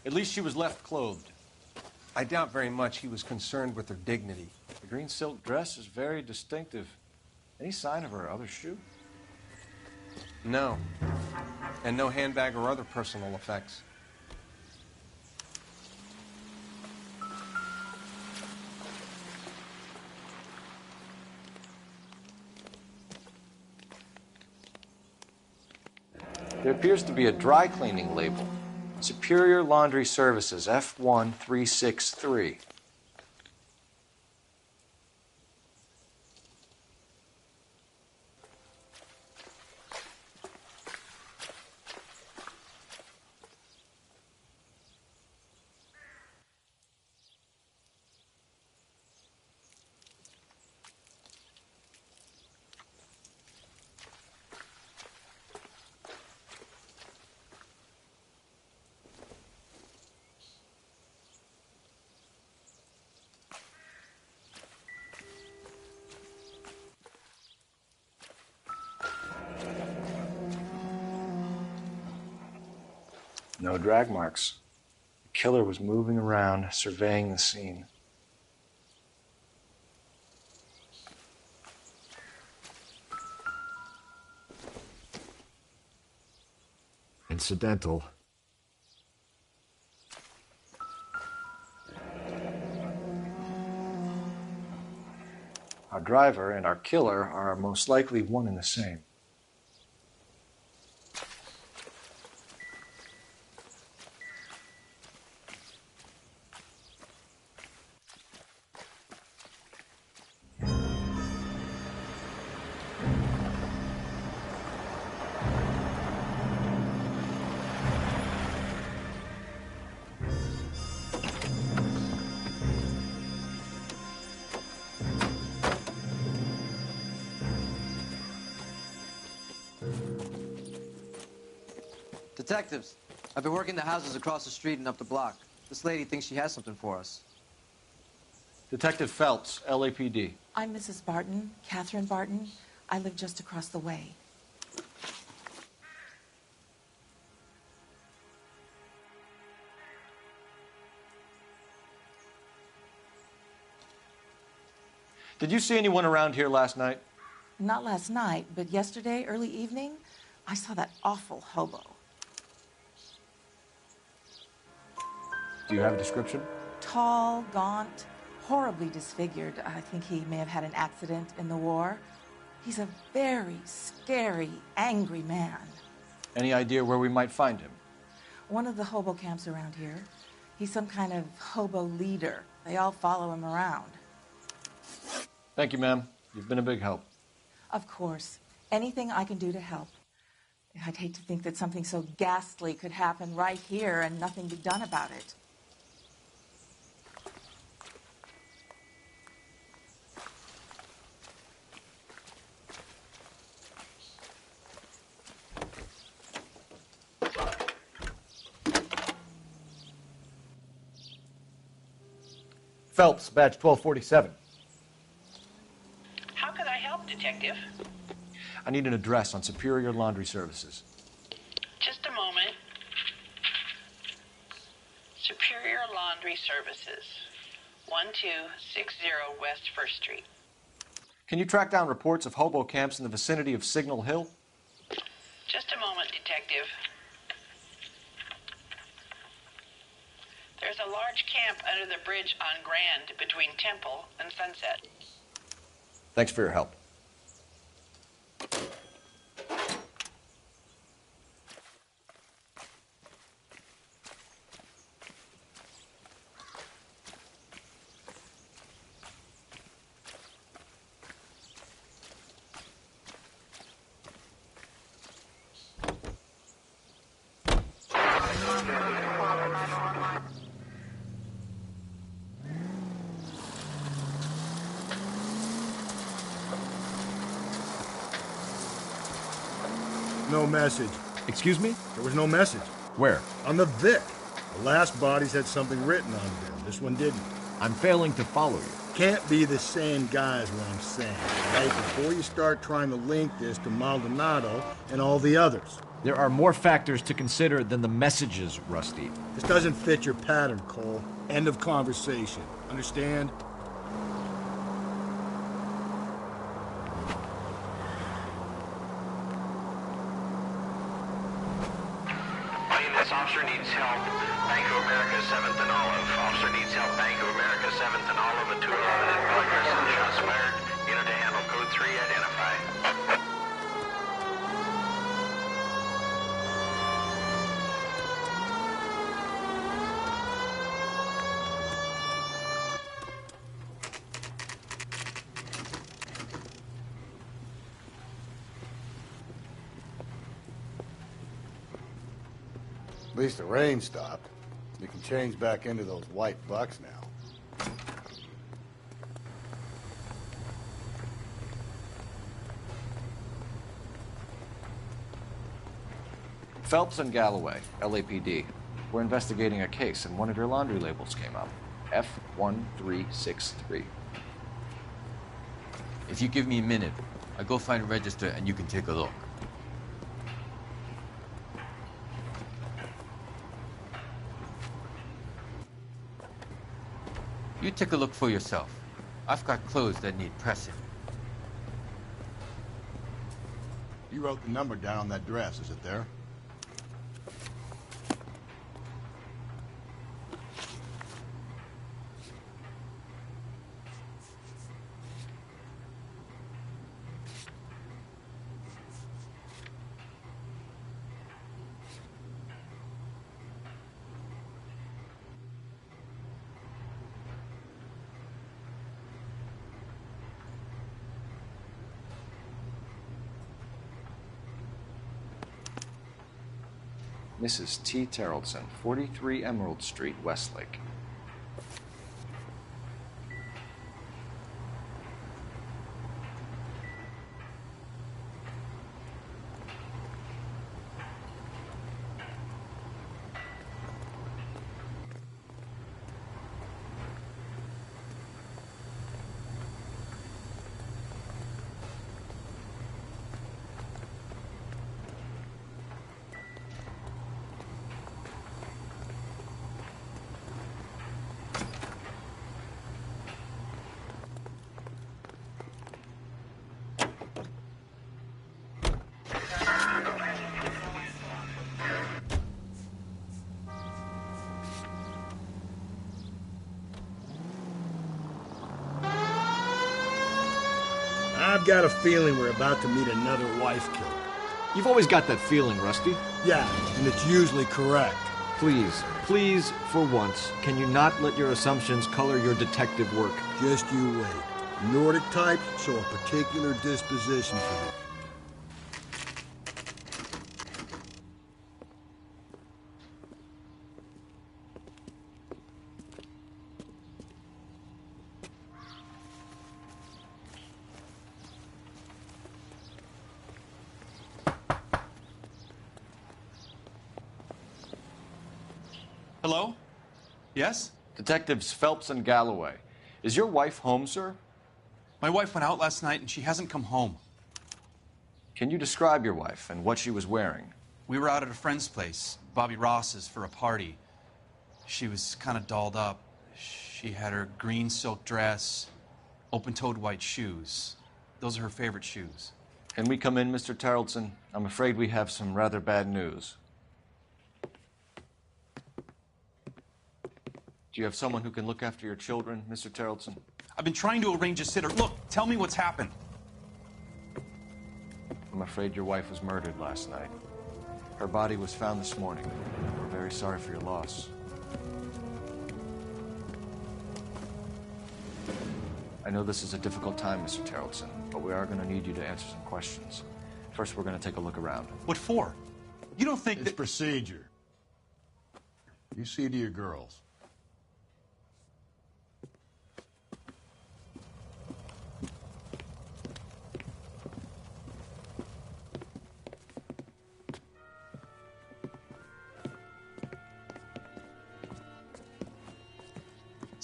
At least she was left clothed. I doubt very much he was concerned with her dignity. The green silk dress is very distinctive. Any sign of her other shoe? No. And no handbag or other personal effects. There appears to be a dry cleaning label. Superior Laundry Services, F1363. No drag marks. The killer was moving around, surveying the scene. Incidental. Our driver and our killer are most likely one and the same. Detectives, I've been working the houses across the street and up the block. This lady thinks she has something for us. Detective Phelps, LAPD. I'm Mrs. Barton, Catherine Barton. I live just across the way. Did you see anyone around here last night? Not last night, but yesterday, early evening, I saw that awful hobo. Do you have a description? Tall, gaunt, horribly disfigured. I think he may have had an accident in the war. He's a very scary, angry man. Any idea where we might find him? One of the hobo camps around here. He's some kind of hobo leader. They all follow him around. Thank you, ma'am. You've been a big help. Of course. Anything I can do to help. I'd hate to think that something so ghastly could happen right here and nothing be done about it. Phelps, badge 1247. How could I help, Detective? I need an address on Superior Laundry Services. Just a moment. Superior Laundry Services, 1260 West 1st Street. Can you track down reports of hobo camps in the vicinity of Signal Hill? Just a moment, Detective. There's a large camp under the bridge on Grand between Temple and Sunset. Thanks for your help. No message. Excuse me? There was no message. Where? On the Vic. The last bodies had something written on them. This one didn't. I'm failing to follow you. Can't be the same guy is what I'm saying. Right? Before you start trying to link this to Maldonado and all the others. There are more factors to consider than the messages, Rusty. This doesn't fit your pattern, Cole. End of conversation. Understand? This officer needs help. Bank of America, 7th and Olive. Officer needs help. Bank of America, 7th and Olive. A 211 in progress. Shots fired. Unit to handle. Code 3 identified. At least the rain stopped. We can change back into those white bucks now. Phelps and Galloway, LAPD. We're investigating a case, and one of your laundry labels came up. F1363. If you give me a minute, I'll go find a register and you can take a look. You take a look for yourself. I've got clothes that need pressing. You wrote the number down on that dress, is it there? Mrs. T. Terrellson, 43 Emerald Street, Westlake. I've got a feeling we're about to meet another wife killer. You've always got that feeling, Rusty. Yeah, and it's usually correct. Please, please, for once, can you not let your assumptions color your detective work? Just you wait. Nordic types show a particular disposition for them. Hello? Yes? Detectives Phelps and Galloway. Is your wife home, sir? My wife went out last night and she hasn't come home. Can you describe your wife and what she was wearing? We were out at a friend's place, Bobby Ross's, for a party. She was kind of dolled up. She had her green silk dress, open-toed white shoes. Those are her favorite shoes. Can we come in, Mr. Terrellson? I'm afraid we have some rather bad news. Do you have someone who can look after your children, Mr. Terrellson? I've been trying to arrange a sitter. Look, tell me what's happened. I'm afraid your wife was murdered last night. Her body was found this morning. We're very sorry for your loss. I know this is a difficult time, Mr. Terrellson, but we are going to need you to answer some questions. First, we're going to take a look around. What for? You don't think it's procedure. You see to your girls.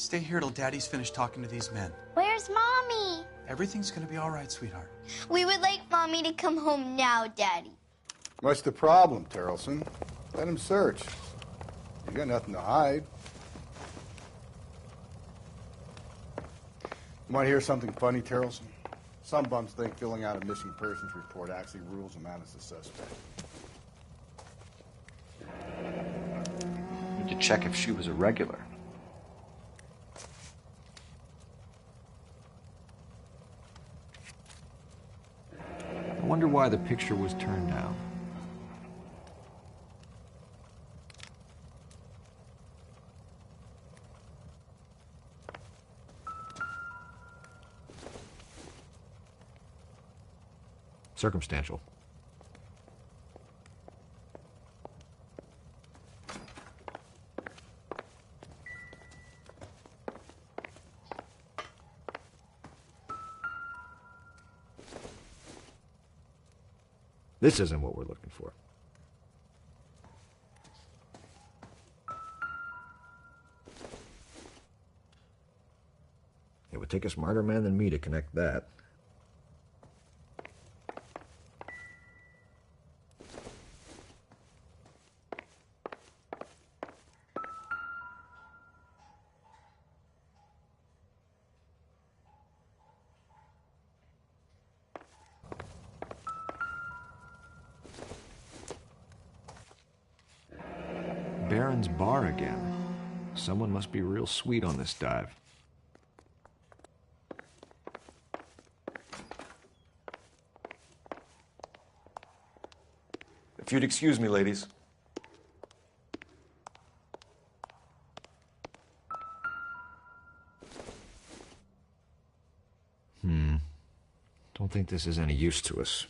Stay here till Daddy's finished talking to these men. Where's Mommy? Everything's gonna be all right, sweetheart. We would like Mommy to come home now, Daddy. What's the problem, Terrelson? Let him search. You got nothing to hide. You want to hear something funny, Terrelson? Some bums think filling out a missing persons report actually rules them out as a suspect. Need to check if she was a regular. I wonder why the picture was turned down. Circumstantial. This isn't what we're looking for. It would take a smarter man than me to connect that. Baron's Bar again. Someone must be real sweet on this dive. If you'd excuse me, ladies. Don't think this is any use to us.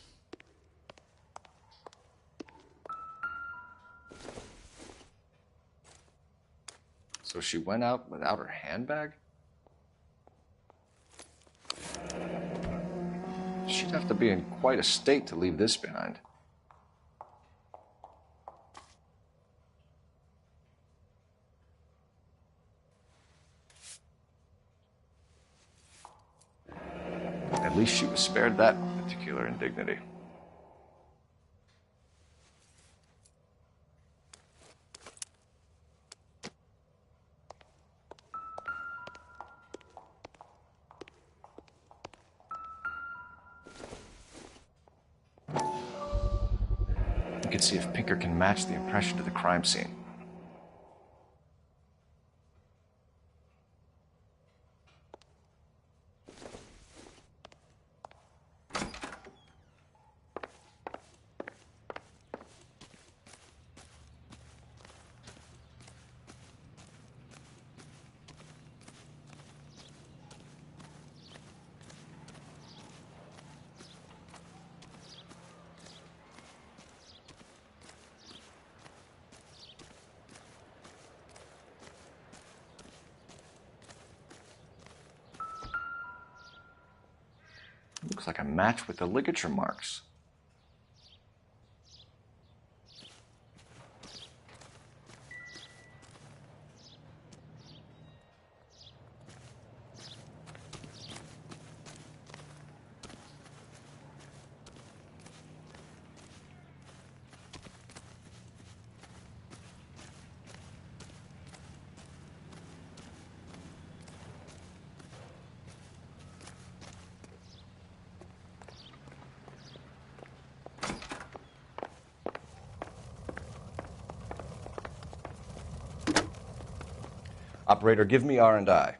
So she went out without her handbag? She'd have to be in quite a state to leave this behind. At least she was spared that particular indignity. We can see if Pinker can match the impression to the crime scene. Looks like a match with the ligature marks. Operator, give me R&I.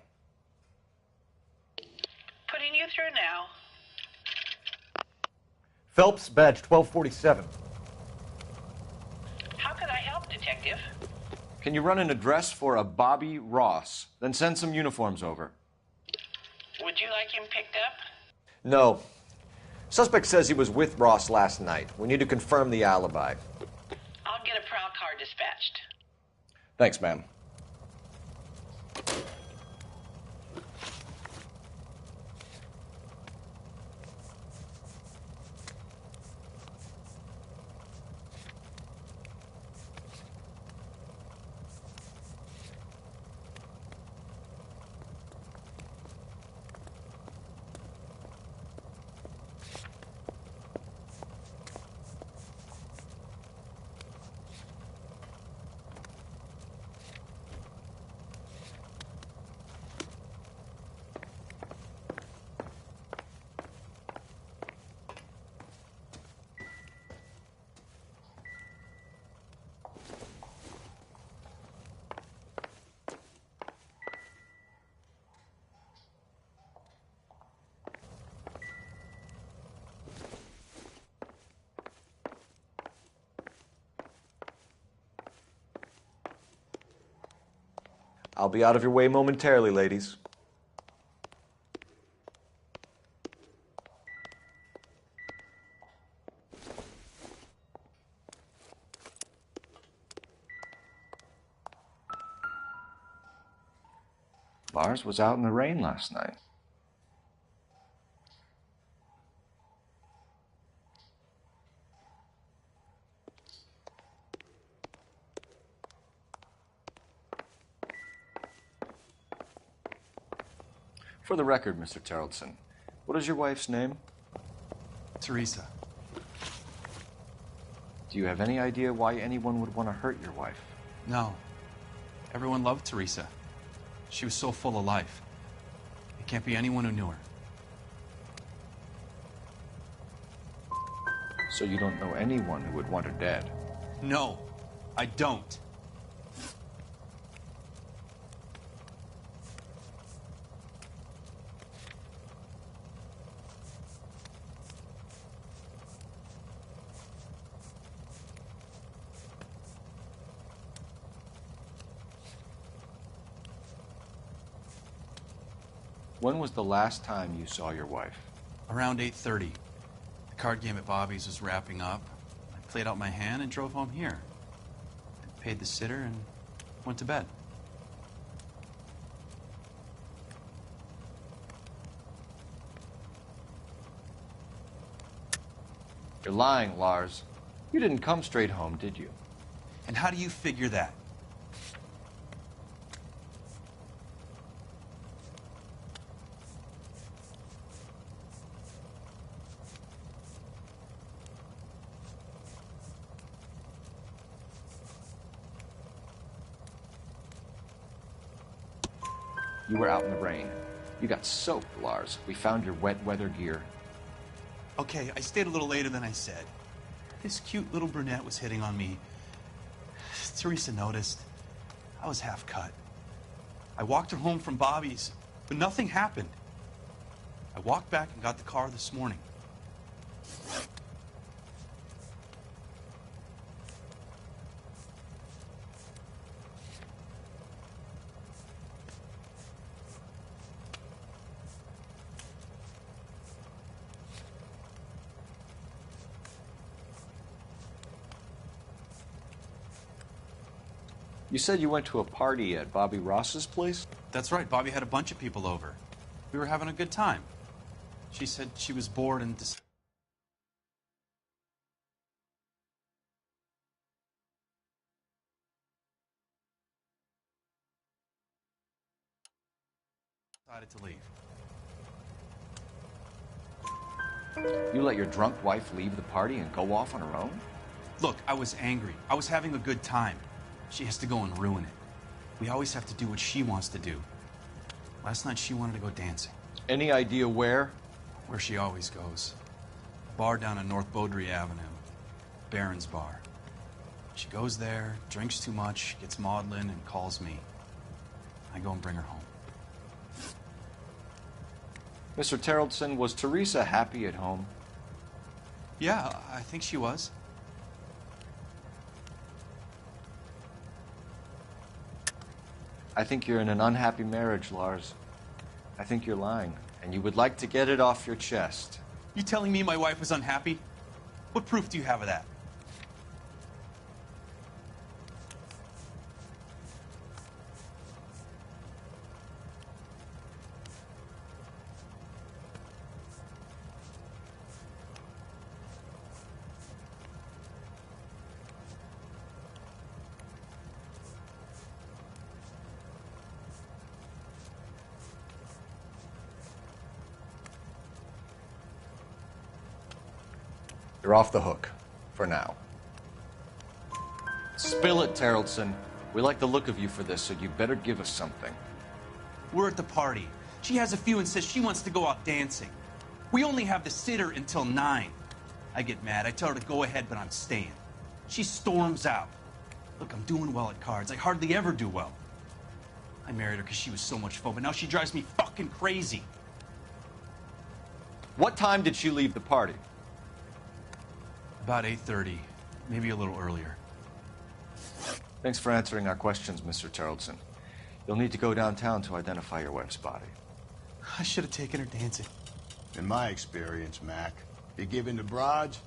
Putting you through now. Phelps, badge 1247. How could I help, Detective? Can you run an address for a Bobby Ross? Then send some uniforms over. Would you like him picked up? No. Suspect says he was with Ross last night. We need to confirm the alibi. I'll get a prowl car dispatched. Thanks, ma'am. I'll be out of your way momentarily, ladies. Lars was out in the rain last night. For the record, Mr. Terrelson, what is your wife's name? Teresa. Do you have any idea why anyone would want to hurt your wife? No. Everyone loved Teresa. She was so full of life. It can't be anyone who knew her. So you don't know anyone who would want her dead? No, I don't. When was the last time you saw your wife? Around 8:30. The card game at Bobby's was wrapping up. I played out my hand and drove home here. I paid the sitter and went to bed. You're lying, Lars. You didn't come straight home, did you? And how do you figure that? You were out in the rain. You got soaked, Lars. We found your wet weather gear. Okay, I stayed a little later than I said. This cute little brunette was hitting on me. Teresa noticed. I was half cut. I walked her home from Bobby's, but nothing happened. I walked back and got the car this morning. You said you went to a party at Bobby Ross's place? That's right. Bobby had a bunch of people over. We were having a good time. She said she was bored and decided to leave. You let your drunk wife leave the party and go off on her own? Look, I was angry. I was having a good time. She has to go and ruin it. We always have to do what she wants to do. Last night she wanted to go dancing. Any idea where? Where she always goes. A bar down on North Beaudry Avenue. Barron's Bar. She goes there, drinks too much, gets maudlin, and calls me. I go and bring her home. Mr. Terrelson, was Teresa happy at home? Yeah, I think she was. I think you're in an unhappy marriage, Lars. I think you're lying, and you would like to get it off your chest. You telling me my wife was unhappy? What proof do you have of that? You're off the hook. For now. Spill it, Terrelson. We like the look of you for this, so you better give us something. We're at the party. She has a few and says she wants to go out dancing. We only have the sitter until 9. I get mad. I tell her to go ahead, but I'm staying. She storms out. Look, I'm doing well at cards. I hardly ever do well. I married her because she was so much fun, but now she drives me fucking crazy. What time did she leave the party? About 8:30, maybe a little earlier. Thanks for answering our questions, Mr. Terrelson. You'll need to go downtown to identify your wife's body. I should have taken her dancing. In my experience, Mac, if you give in to broads,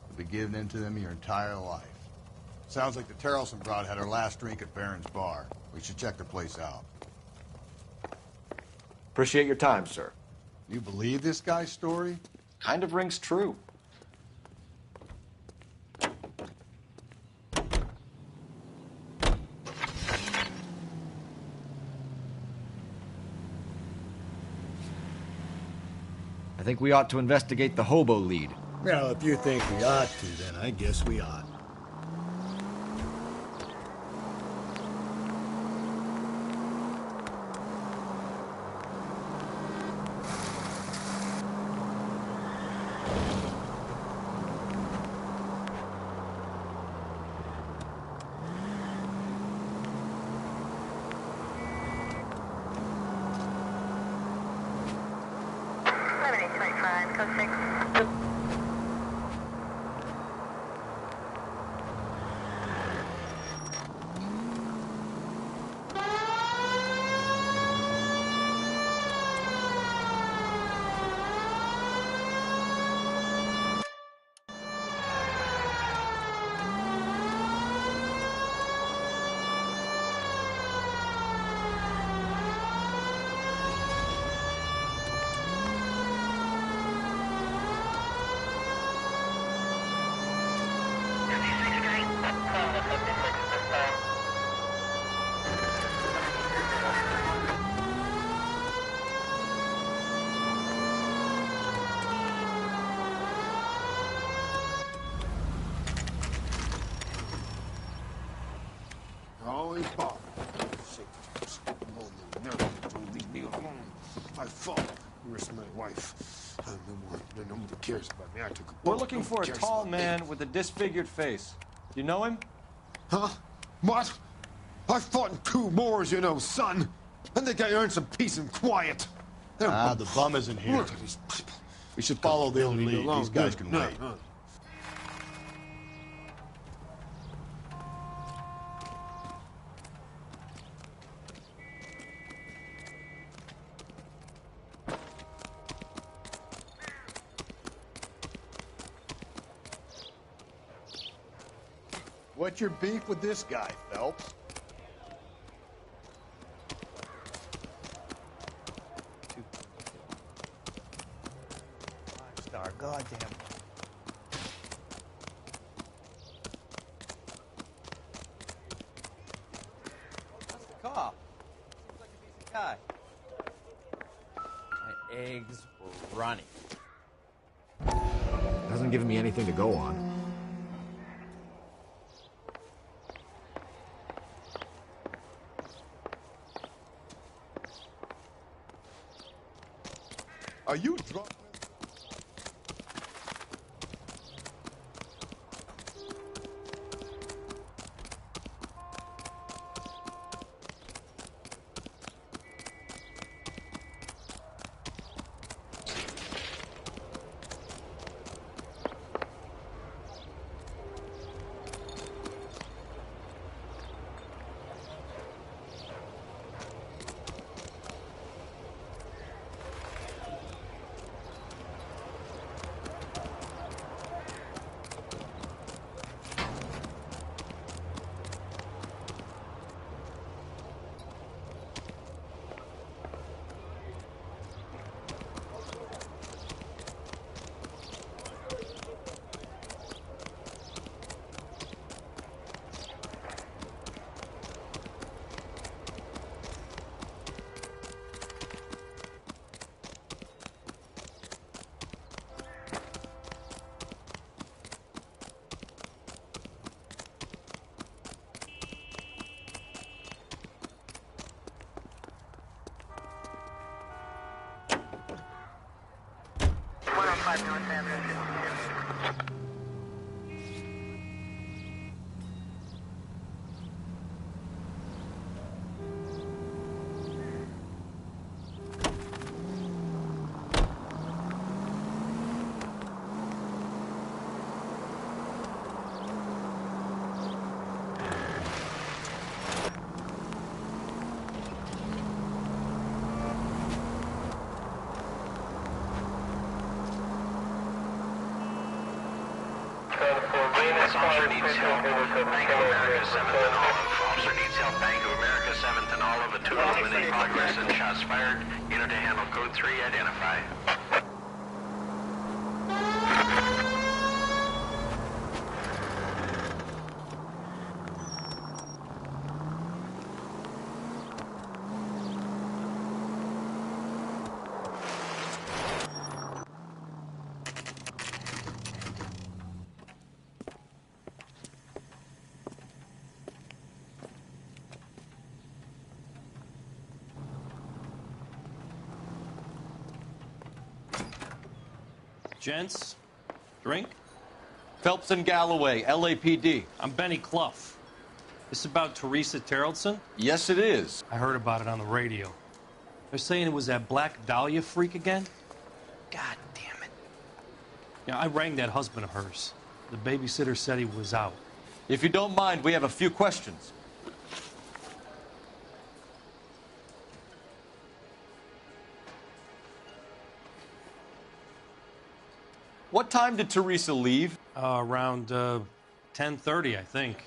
you'll be giving in to them your entire life. Sounds like the Terrelson broad had her last drink at Barron's Bar. We should check the place out. Appreciate your time, sir. You believe this guy's story? Kind of rings true. I think we ought to investigate the hobo lead. Well, if you think we ought to, then I guess we ought. Always bother. Leave me alone. I fought. Risked my wife. Nobody cares about me. I took a We're bullet. looking for a Nobody cares tall about me. man with a disfigured face. You know him? Huh? What? I fought in 2 wars, you know, son. I think I earned some peace and quiet. Ah, the bum isn't here. Look at these people. We should follow the Leave me lead. alone. These guys Good. can No, wait. no. What's your beef with this guy, Phelps? Star, goddamn. What's the call? Seems like a decent guy. My eggs were running. Hasn't given me anything to go on. Are you drunk? This officer needs help. Bank of America 7th and Olive. Officer needs help. Bank of America 7th and Olive. A 211 in progress and shots fired. Unit to handle code 3. Identify. Gents, drink? Phelps and Galloway, LAPD. I'm Benny Clough. This about Teresa Terrellson? Yes, it is. I heard about it on the radio. They're saying it was that Black Dahlia freak again? God damn it. Yeah, I rang that husband of hers. The babysitter said he was out. If you don't mind, we have a few questions. What time did Teresa leave? Around 10:30, I think.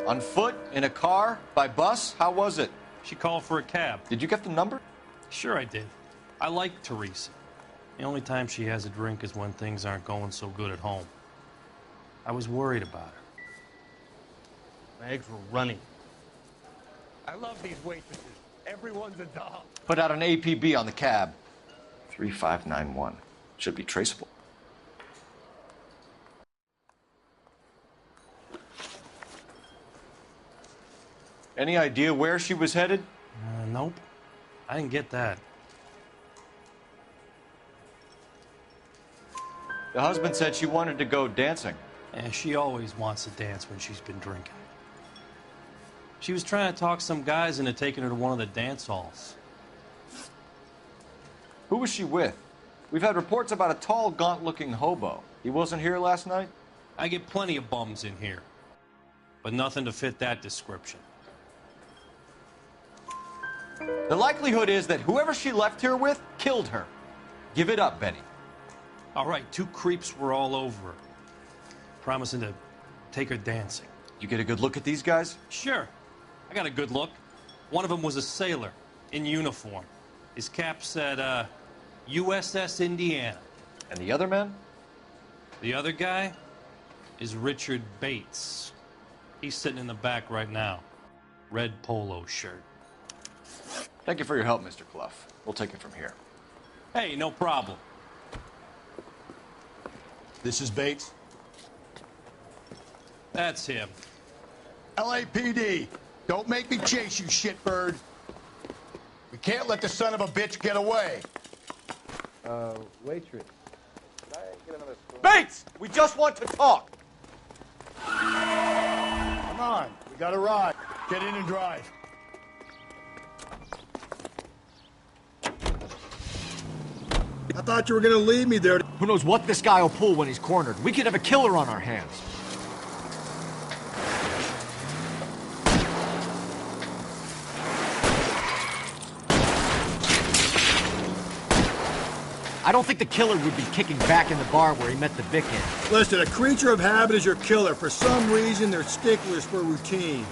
On foot? In a car? By bus? How was it? She called for a cab. Did you get the number? Sure I did. I like Teresa. The only time she has a drink is when things aren't going so good at home. I was worried about her. My eggs were running. I love these waitresses. Everyone's a doll. Put out an APB on the cab. 3591. Should be traceable. Any idea where she was headed? Nope. I didn't get that. The husband said she wanted to go dancing. Yeah, she always wants to dance when she's been drinking. She was trying to talk some guys into taking her to one of the dance halls. Who was she with? We've had reports about a tall, gaunt-looking hobo. He wasn't here last night? I get plenty of bums in here, but nothing to fit that description. The likelihood is that whoever she left here with killed her. Give it up, Benny. All right, 2 creeps were all over her, promising to take her dancing. You get a good look at these guys? Sure. I got a good look. One of them was a sailor in uniform. His cap said, USS Indiana. And the other man? The other guy is Richard Bates. He's sitting in the back right now. Red polo shirt. Thank you for your help, Mr. Clough. We'll take it from here. Hey, no problem. This is Bates. That's him. LAPD, don't make me chase you, shitbird. We can't let the son of a bitch get away. Waitress. Can I get another spoon? Bates! We just want to talk! Come on, we got a ride. Get in and drive. I thought you were gonna leave me there. Who knows what this guy will pull when he's cornered? We could have a killer on our hands. I don't think the killer would be kicking back in the bar where he met the Vic-in. Listen, a creature of habit is your killer. For some reason, they're sticklers for routine.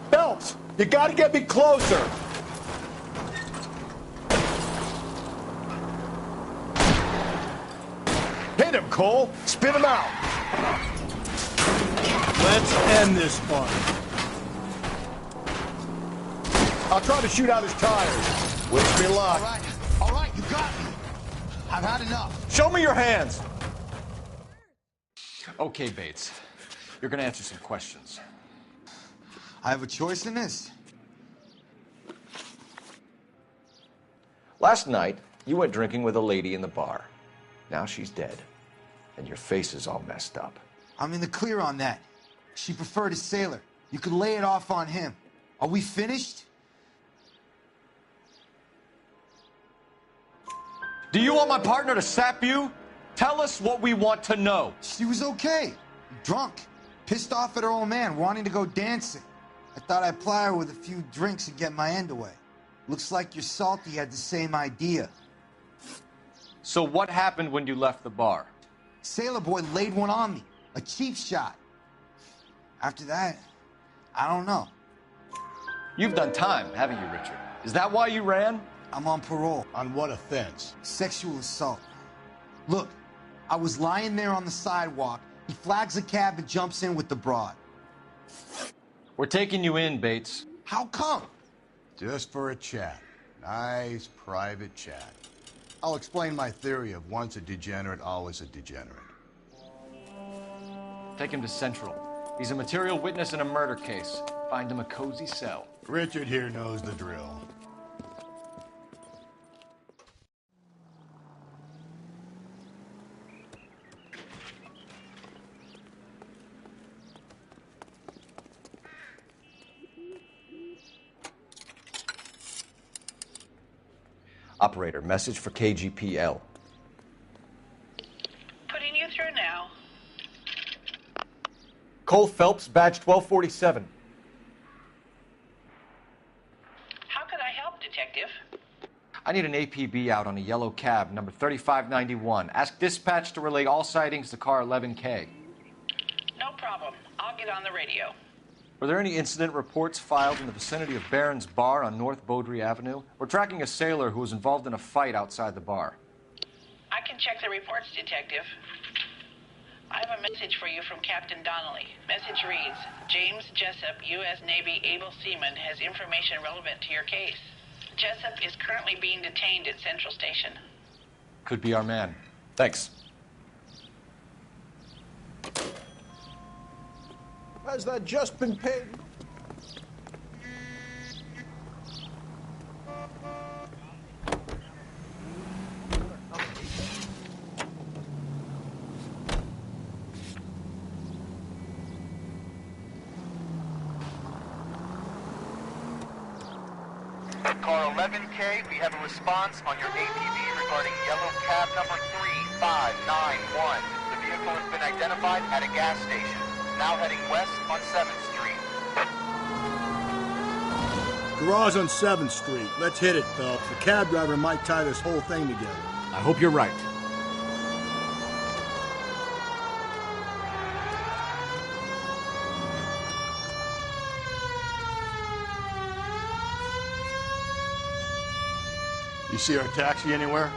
Phelps, you gotta get me closer. Hit him, Cole. Spit him out. Let's end this fun. I'll try to shoot out his tires. Wish me luck. All right, you got me. I've had enough. Show me your hands! Okay, Bates. You're gonna answer some questions. I have a choice in this. Last night, you went drinking with a lady in the bar. Now she's dead, and your face is all messed up. I'm in the clear on that. She preferred a sailor. You could lay it off on him. Are we finished? Do you want my partner to sap you? Tell us what we want to know. She was okay. Drunk. Pissed off at her old man, wanting to go dancing. I thought I'd ply her with a few drinks and get my end away. Looks like your Salty had the same idea. So what happened when you left the bar? Sailor Boy laid one on me. A cheap shot. After that, I don't know. You've done time, haven't you, Richard? Is that why you ran? I'm on parole. On what offense? Sexual assault. Look, I was lying there on the sidewalk. He flags a cab and jumps in with the broad. We're taking you in, Bates. How come? Just for a chat. Nice private chat. I'll explain my theory of once a degenerate, always a degenerate. Take him to Central. He's a material witness in a murder case. Find him a cozy cell. Richard here knows the drill. Operator, message for KGPL. Putting you through now. Cole Phelps, badge 1247. How could I help, Detective? I need an APB out on a yellow cab, number 3591. Ask dispatch to relay all sightings to car 11K. No problem. I'll get on the radio. Were there any incident reports filed in the vicinity of Barron's Bar on North Beaudry Avenue? We're tracking a sailor who was involved in a fight outside the bar. I can check the reports, Detective. I have a message for you from Captain Donnelly. Message reads, James Jessup, U.S. Navy able seaman, has information relevant to your case. Jessup is currently being detained at Central Station. Could be our man. Thanks. Has that just been paid? Car 11K, we have a response on your APB regarding yellow cab number 3591. The vehicle has been identified at a gas station. Now heading west on 7th Street. Garage on 7th Street. Let's hit it, Phelps. The cab driver might tie this whole thing together. I hope you're right. You see our taxi anywhere?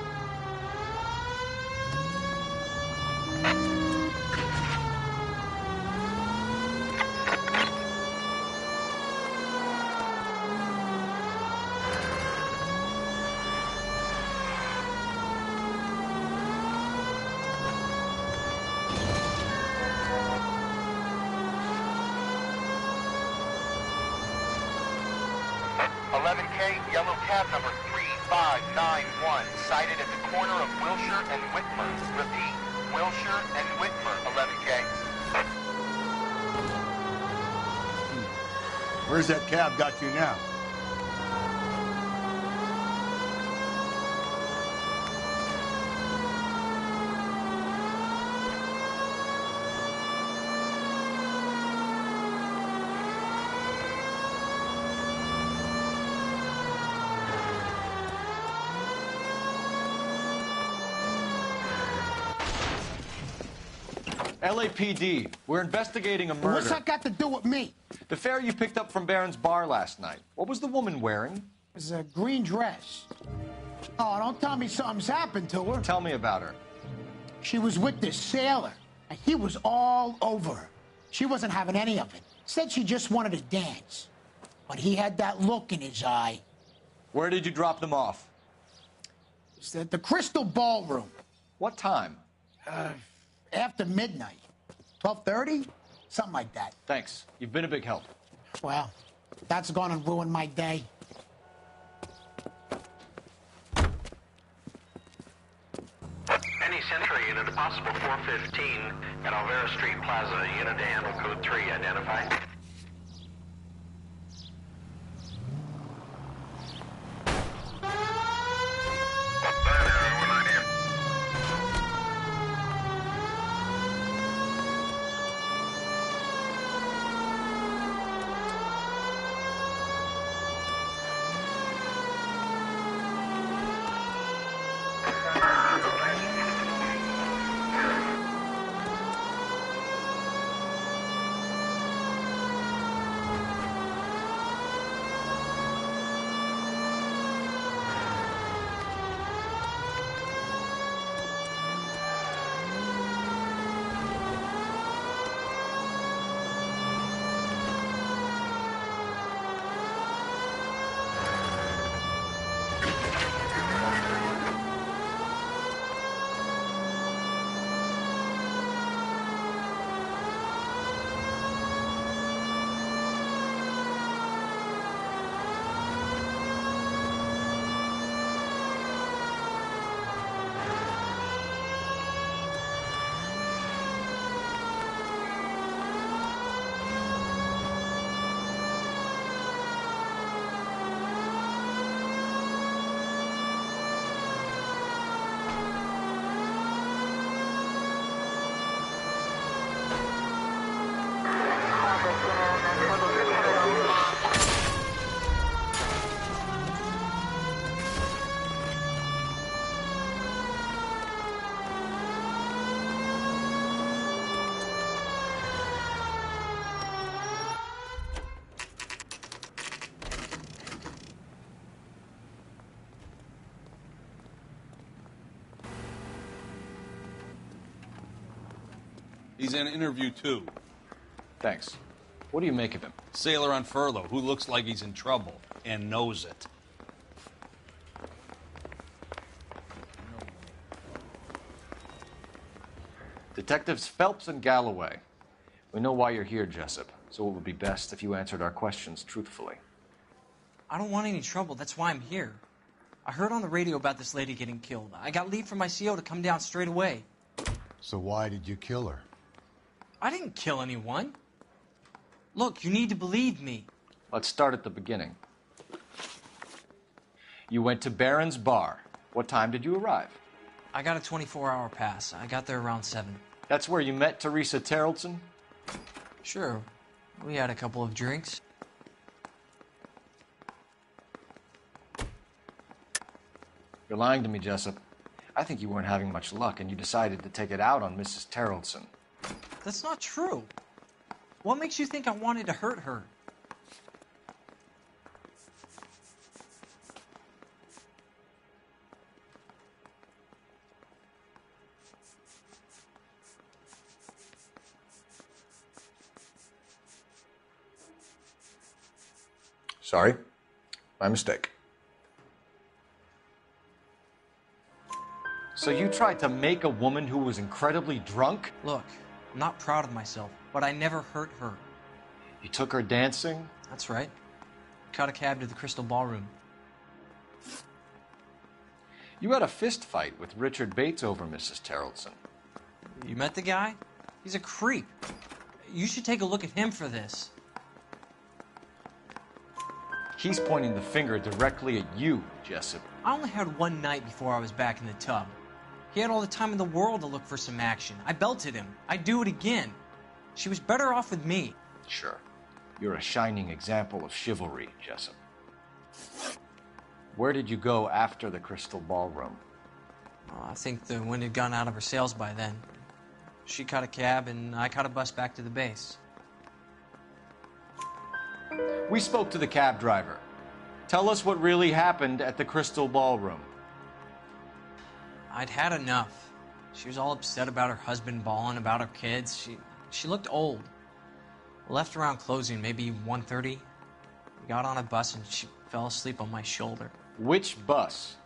Yellow cab number 3591, sighted at the corner of Wilshire and Whitmer. Repeat, Wilshire and Whitmer, 11K. Where's that cab got you now? LAPD, we're investigating a murder. What's that got to do with me? The fare you picked up from Barron's Bar last night. What was the woman wearing? It was a green dress. Oh, don't tell me something's happened to her. Tell me about her. She was with this sailor, and he was all over her. She wasn't having any of it. Said she just wanted to dance. But he had that look in his eye. Where did you drop them off? It's at the Crystal Ballroom. What time? After midnight. 12:30? Something like that. Thanks. You've been a big help. Well, that's gone and ruined my day. Any Century unit, a possible 415 at Alvera Street Plaza. Unit to handle code 3, identify. He's in interview 2. Thanks. What do you make of him? Sailor on furlough who looks like he's in trouble and knows it. Detectives Phelps and Galloway. We know why you're here, Jessup, so it would be best if you answered our questions truthfully. I don't want any trouble. That's why I'm here. I heard on the radio about this lady getting killed. I got leave from my CO to come down straight away. So why did you kill her? I didn't kill anyone. Look, you need to believe me. Let's start at the beginning. You went to Barron's Bar. What time did you arrive? I got a 24-hour pass. I got there around 7. That's where you met Teresa Terrelson? Sure. We had a couple of drinks. You're lying to me, Jessup. I think you weren't having much luck and you decided to take it out on Mrs. Terrelson. That's not true. What makes you think I wanted to hurt her? Sorry. My mistake. So you tried to make a woman who was incredibly drunk? Look, I'm not proud of myself, but I never hurt her. You took her dancing? That's right. Caught a cab to the Crystal Ballroom. You had a fist fight with Richard Bates over Mrs. Terrelson. You met the guy? He's a creep. You should take a look at him for this. He's pointing the finger directly at you, Jessup. I only had one night before I was back in the tub. He had all the time in the world to look for some action. I belted him. I'd do it again. She was better off with me. Sure. You're a shining example of chivalry, Jessup. Where did you go after the Crystal Ballroom? I think the wind had gone out of her sails by then. She caught a cab, and I caught a bus back to the base. We spoke to the cab driver. Tell us what really happened at the Crystal Ballroom. I'd had enough. She was all upset about her husband bawling about her kids. She looked old. Left around closing, maybe 1:30. We got on a bus and she fell asleep on my shoulder. Which bus?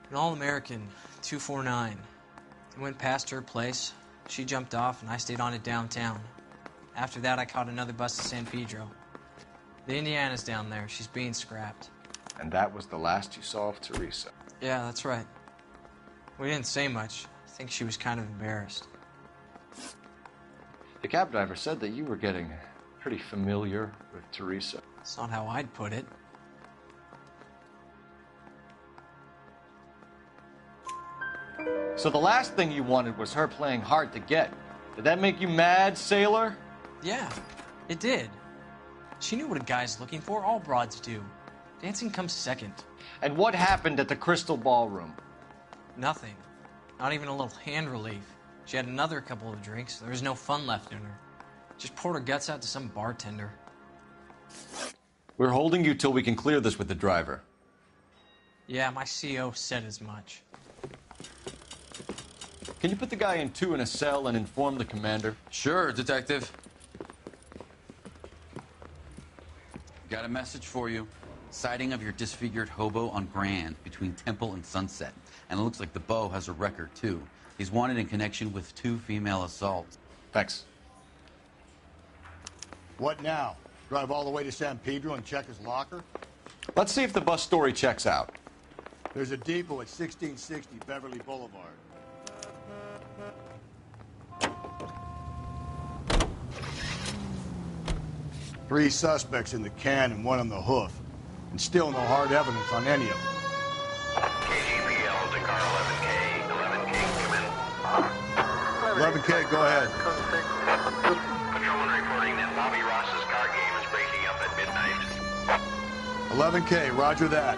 An All-American 249. I went past her place. She jumped off and I stayed on it downtown. After that, I caught another bus to San Pedro. The Indiana's down there. She's being scrapped. And that was the last you saw of Teresa? Yeah, that's right. We didn't say much. I think she was kind of embarrassed. The cab driver said that you were getting pretty familiar with Teresa. That's not how I'd put it. So the last thing you wanted was her playing hard to get. Did that make you mad, sailor? Yeah, it did. She knew what a guy's looking for. All broads do. Dancing comes second. And what happened at the Crystal Ballroom? Nothing. Not even a little hand relief. She had another couple of drinks. There was no fun left in her. Just poured her guts out to some bartender. We're holding you till we can clear this with the driver. Yeah, my CO said as much. Can you put the guy in 2 in a cell and inform the commander? Sure, Detective. Got a message for you. Sighting of your disfigured hobo on Grand between Temple and Sunset. And it looks like the Beau has a record, too. He's wanted in connection with 2 female assaults. Thanks. What now? Drive all the way to San Pedro and check his locker? Let's see if the bus story checks out. There's a depot at 1660 Beverly Boulevard. Three suspects in the can and one on the hoof. And still no hard evidence on any of them. KGPL to car 11K. 11K, come in. 11K, go ahead. Patrolman reporting that Bobby Ross's car game is breaking up at midnight. 11K, roger that.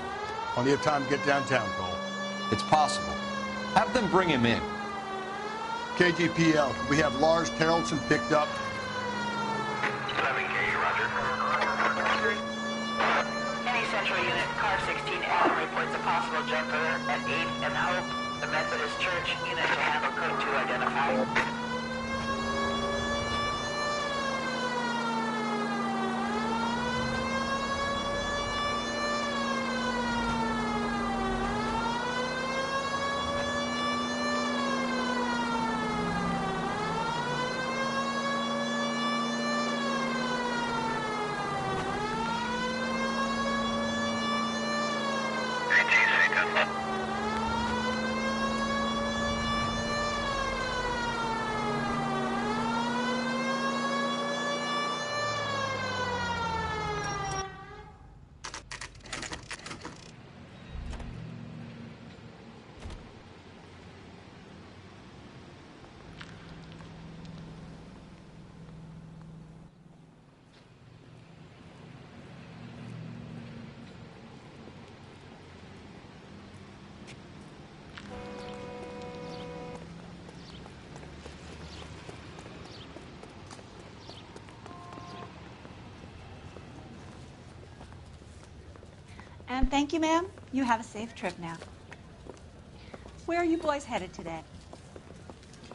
Plenty of time to get downtown, Cole. It's possible. Have them bring him in. KGPL, we have Lars Terrelson picked up. 11K, roger. Any Central Unit, car 16L reports a possible jumper at 8th and Hope, the Methodist Church. Unit to handle code 2 identified. And thank you, ma'am. You have a safe trip now. Where are you boys headed today?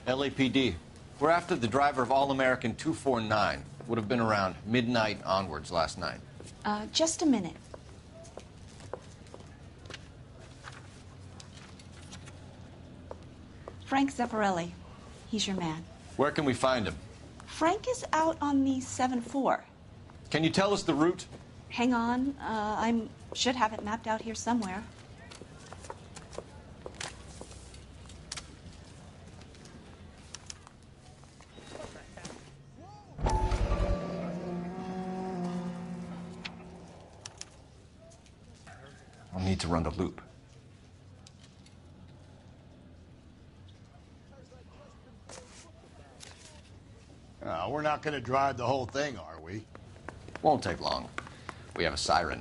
LAPD. We're after the driver of All-American 249. Would have been around midnight onwards last night. Just a minute. Frank Zepparelli. He's your man. Where can we find him? Frank is out on the 7-4. Can you tell us the route? Hang on. I should have it mapped out here somewhere. I'll need to run the loop. We're not going to drive the whole thing, are we? Won't take long. We have a siren.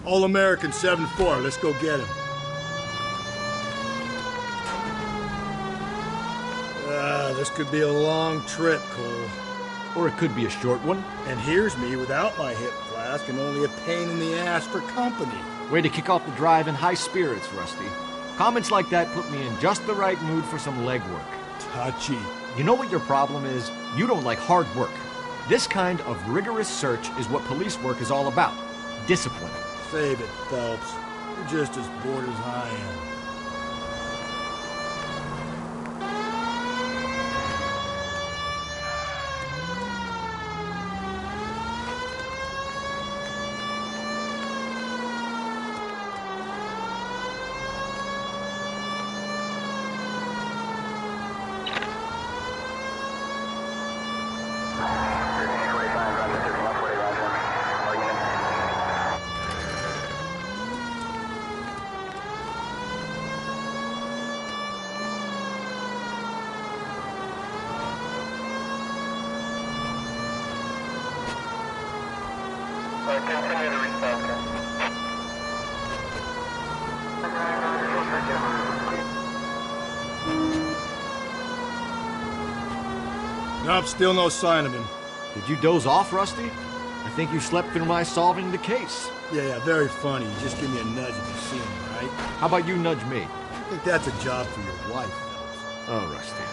All-American 7-4. Let's go get him. This could be a long trip, Cole. Or it could be a short one. And here's me without my hip flask and only a pain in the ass for company. Way to kick off the drive in high spirits, Rusty. Comments like that put me in just the right mood for some legwork. Touchy. You know what your problem is? You don't like hard work. This kind of rigorous search is what police work is all about. Discipline. Save it, Phelps. You're just as bored as I am. Nope, still no sign of him. Did you doze off, Rusty? I think you slept through my solving the case. Yeah, very funny. You just give me a nudge if you see him, right? How about you nudge me? I think that's a job for your wife, Phelps. Oh, Rusty.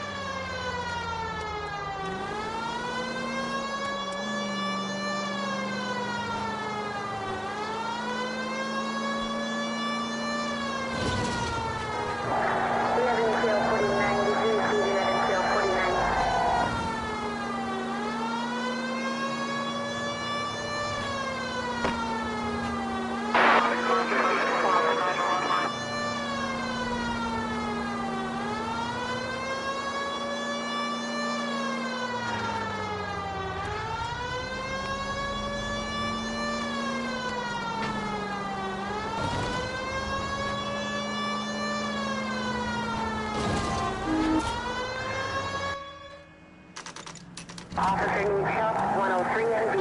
Officer needs help, 103 and B.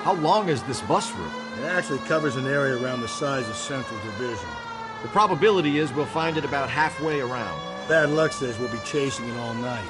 How long is this bus route? It actually covers an area around the size of Central Division. The probability is we'll find it about halfway around. Bad luck says we'll be chasing it all night.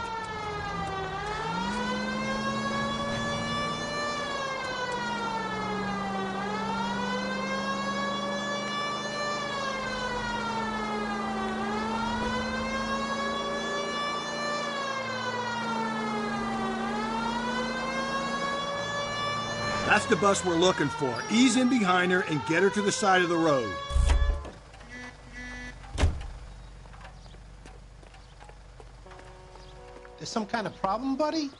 That's the bus we're looking for. Ease in behind her and get her to the side of the road. There's some kind of problem, buddy?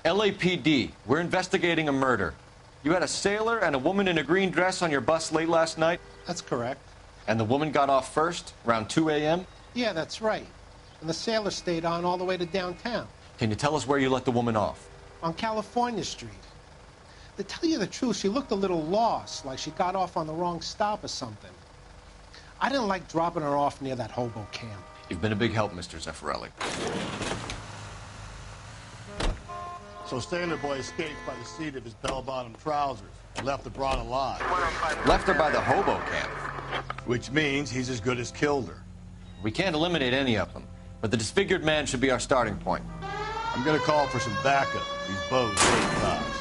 LAPD. We're investigating a murder. You had a sailor and a woman in a green dress on your bus late last night? That's correct. And the woman got off first, around 2 a.m.? Yeah, that's right. And the sailor stayed on all the way to downtown. Can you tell us where you let the woman off? On California Street. To tell you the truth, she looked a little lost, like she got off on the wrong stop or something. I didn't like dropping her off near that hobo camp. You've been a big help, Mr. Zeffirelli. So Sailor Boy escaped by the seat of his bell-bottom trousers and left the broad alive. Left her by the hobo camp. Which means he's as good as killed her. We can't eliminate any of them, but the disfigured man should be our starting point. I'm gonna call for some backup. These bows take cops.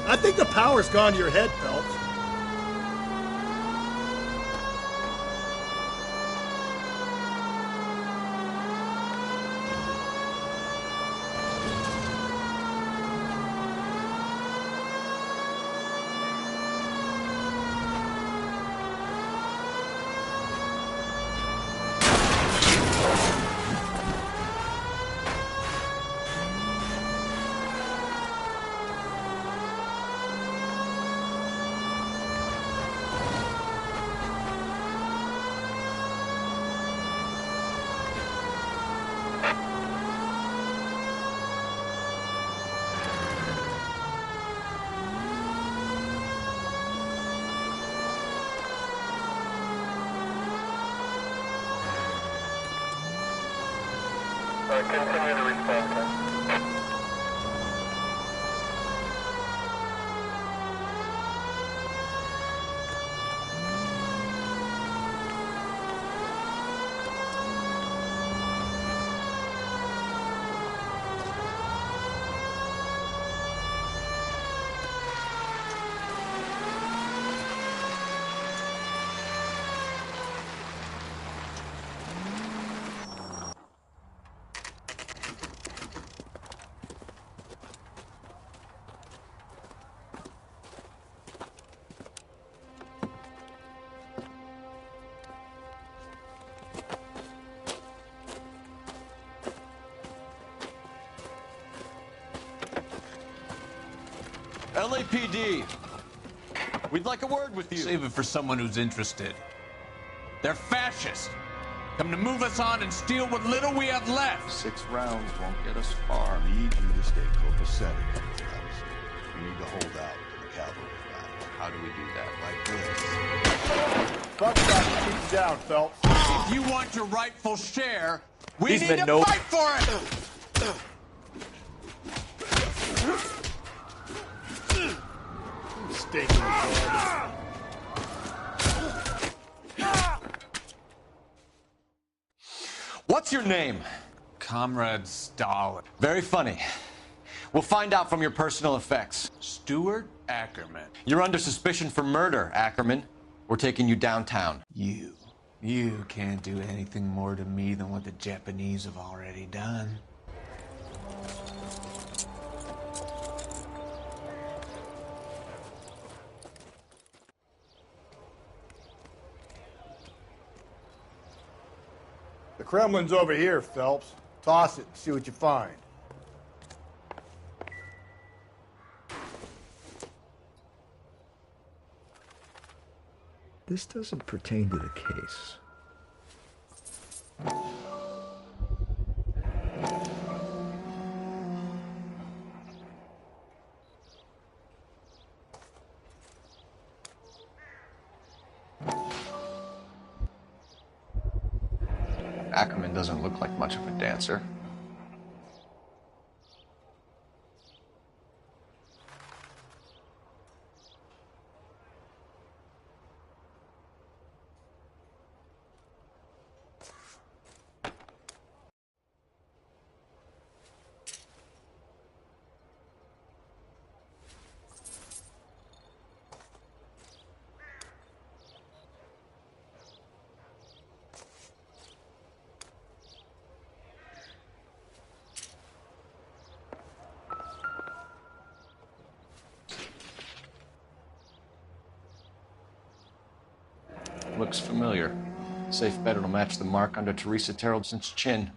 I think the power's gone to your head, Phelps. Continue to respond. LAPD, we'd like a word with you. Save it for someone who's interested. They're fascists. Come to move us on and steal what little we have left. 6 rounds won't get us far. I need you to stay copacetic, Phelps. We need to hold out until the cavalry battle. How do we do that? Like this. Fuck that. Keep it down, Phelps. If you want your rightful share, we need to fight for it! Stinking blood. What's your name? Comrade Stalin. Very funny. We'll find out from your personal effects. Stuart Ackerman. You're under suspicion for murder, Ackerman. We're taking you downtown. You can't do anything more to me than what the Japanese have already done. The Kremlin's over here, Phelps. Toss it and see what you find. This doesn't pertain to the case. Ackerman doesn't look like much of a dancer. Looks familiar. Safe bet it'll match the mark under Teresa Terrelson's chin.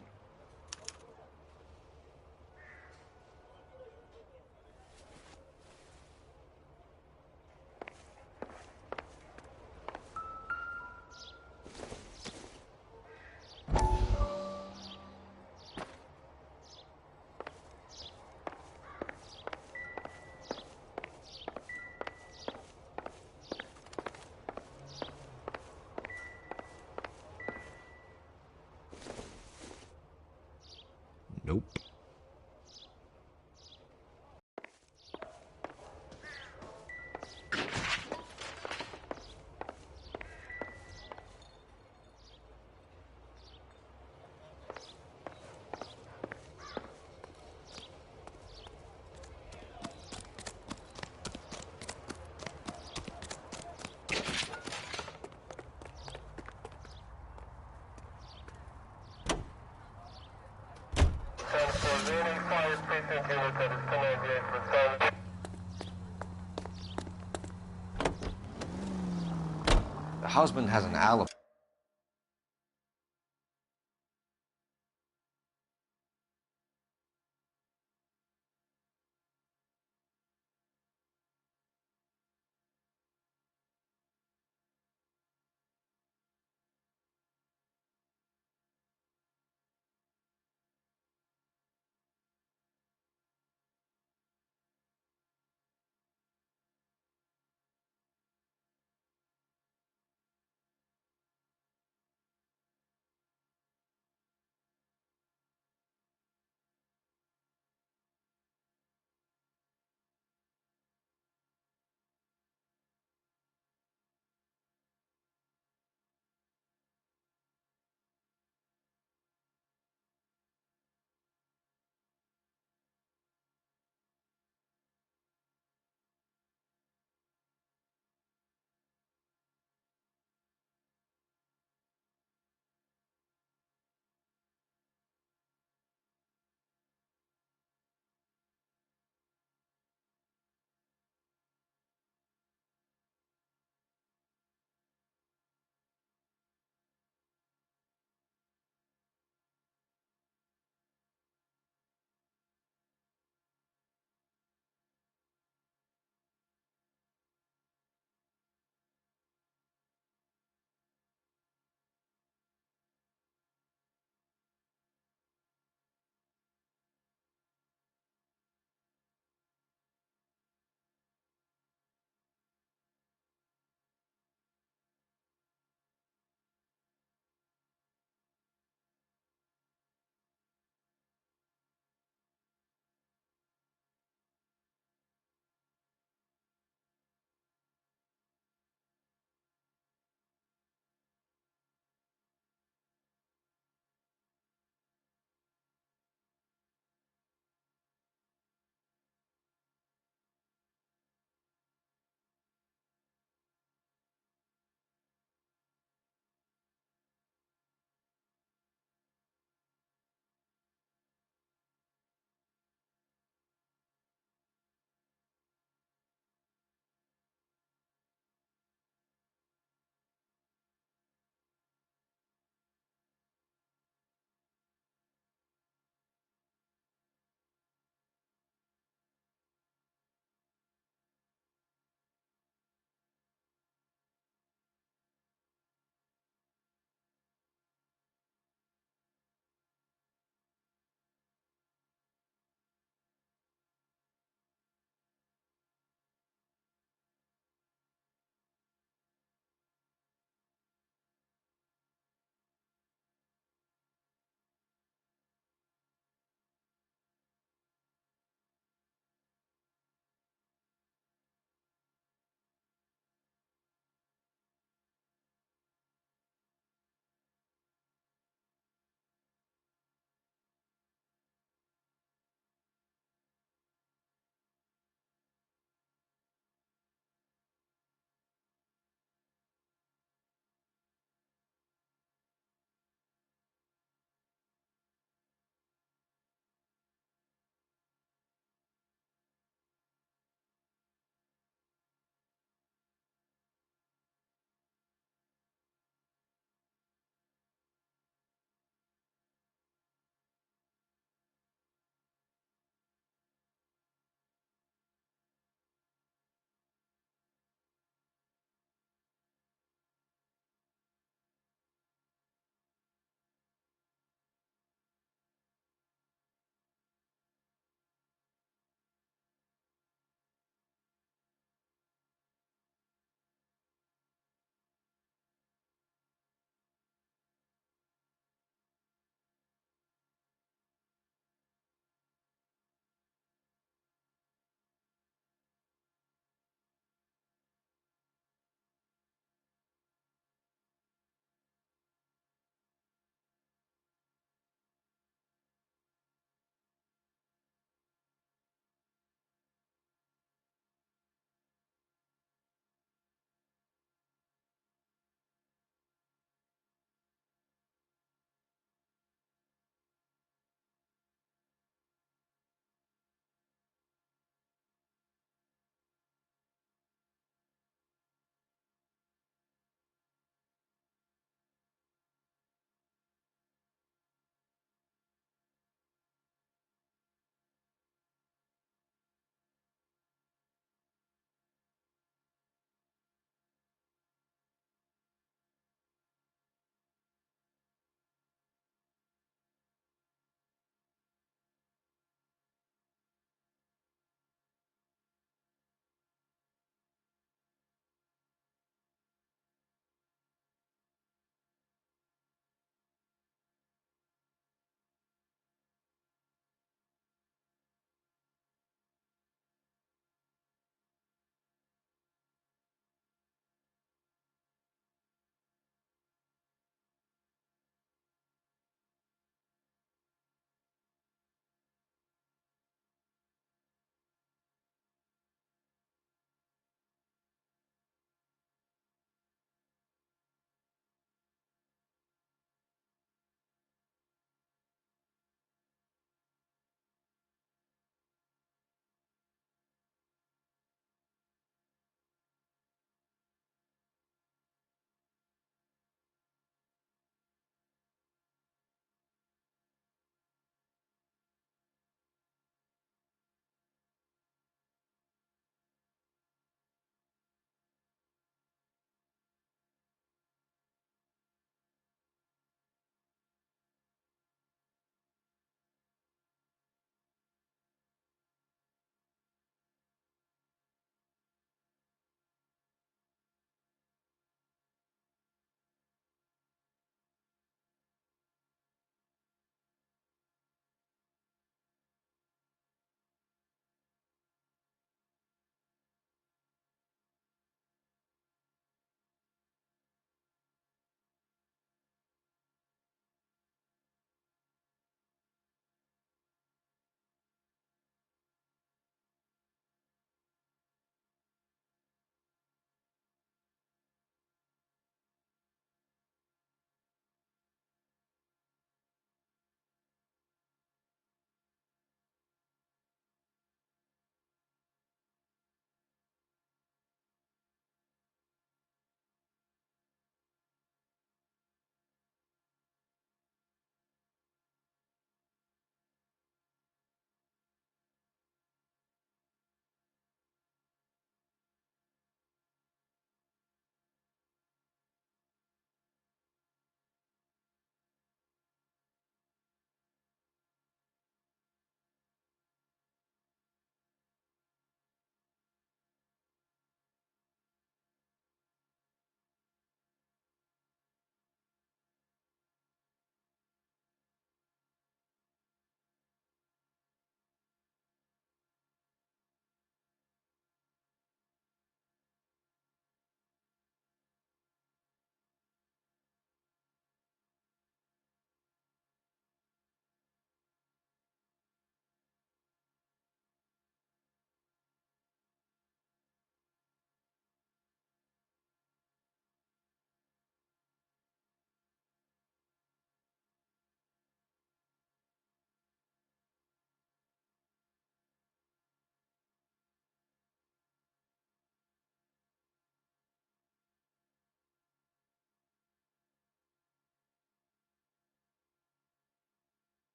Nope. The husband has an alibi.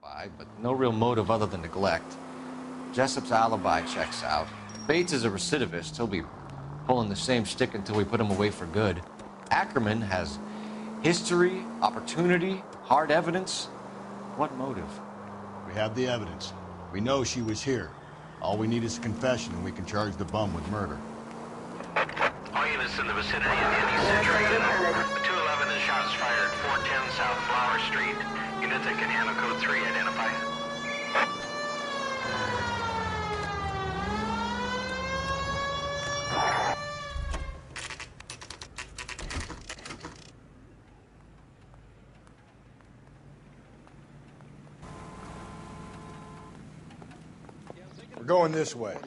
alibi, but no real motive other than neglect. Jessup's alibi checks out. Bates is a recidivist. He'll be pulling the same stick until we put him away for good. Ackerman has history, opportunity, hard evidence. What motive? We have the evidence. We know she was here. All we need is a confession, and we can charge the bum with murder. All units in the vicinity of the East situated. 211 is shots fired at 410 South Flower Street. Units that can handle code 3 identify. We're going this way.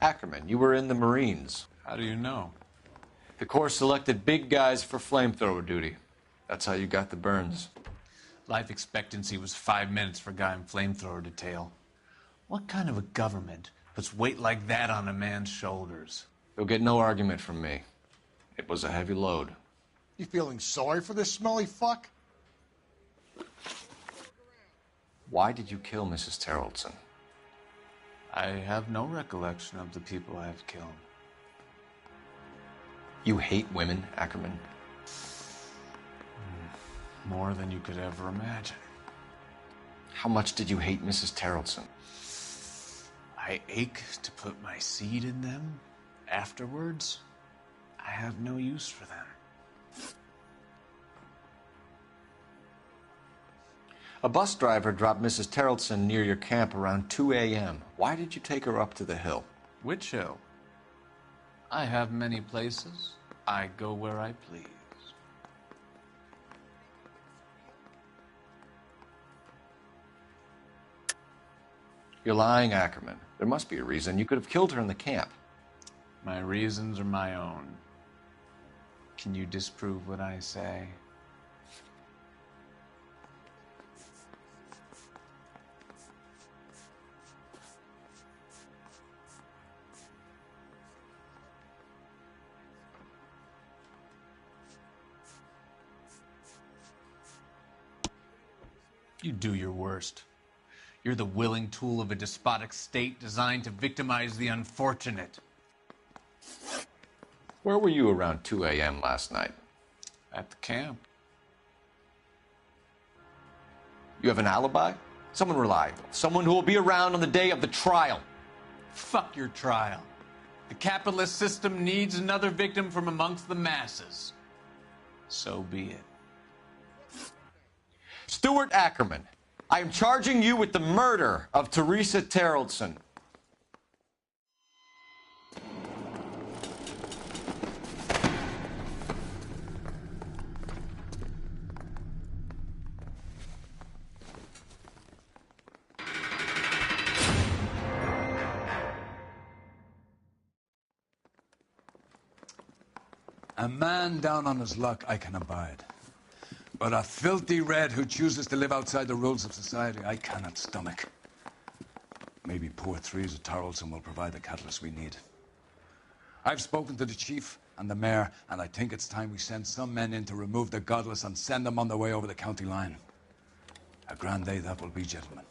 Ackerman, you were in the Marines. How do you know? The Corps selected big guys for flamethrower duty. That's how you got the burns. Life expectancy was 5 minutes for a guy in flamethrower detail. What kind of a government puts weight like that on a man's shoulders? You'll get no argument from me. It was a heavy load. You feeling sorry for this smelly fuck? Why did you kill Mrs. Terrelson? I have no recollection of the people I have killed. You hate women, Ackerman? More than you could ever imagine. How much did you hate Mrs. Terrelson? I ache to put my seed in them. Afterwards, I have no use for them. A bus driver dropped Mrs. Terrelson near your camp around 2 a.m. Why did you take her up to the hill? Which hill? I have many places. I go where I please. You're lying, Ackerman. There must be a reason. You could have killed her in the camp. My reasons are my own. Can you disprove what I say? You do your worst. You're the willing tool of a despotic state designed to victimize the unfortunate. Where were you around 2 a.m. last night? At the camp. You have an alibi? Someone reliable. Someone who will be around on the day of the trial. Fuck your trial. The capitalist system needs another victim from amongst the masses. So be it. Stuart Ackerman, I am charging you with the murder of Teresa Terrelson. A man down on his luck I can abide. But a filthy red who chooses to live outside the rules of society, I cannot stomach. Maybe poor Teresa Terrelson will provide the catalyst we need. I've spoken to the chief and the mayor, and I think it's time we send some men in to remove the godless and send them on their way over the county line. A grand day that will be, gentlemen.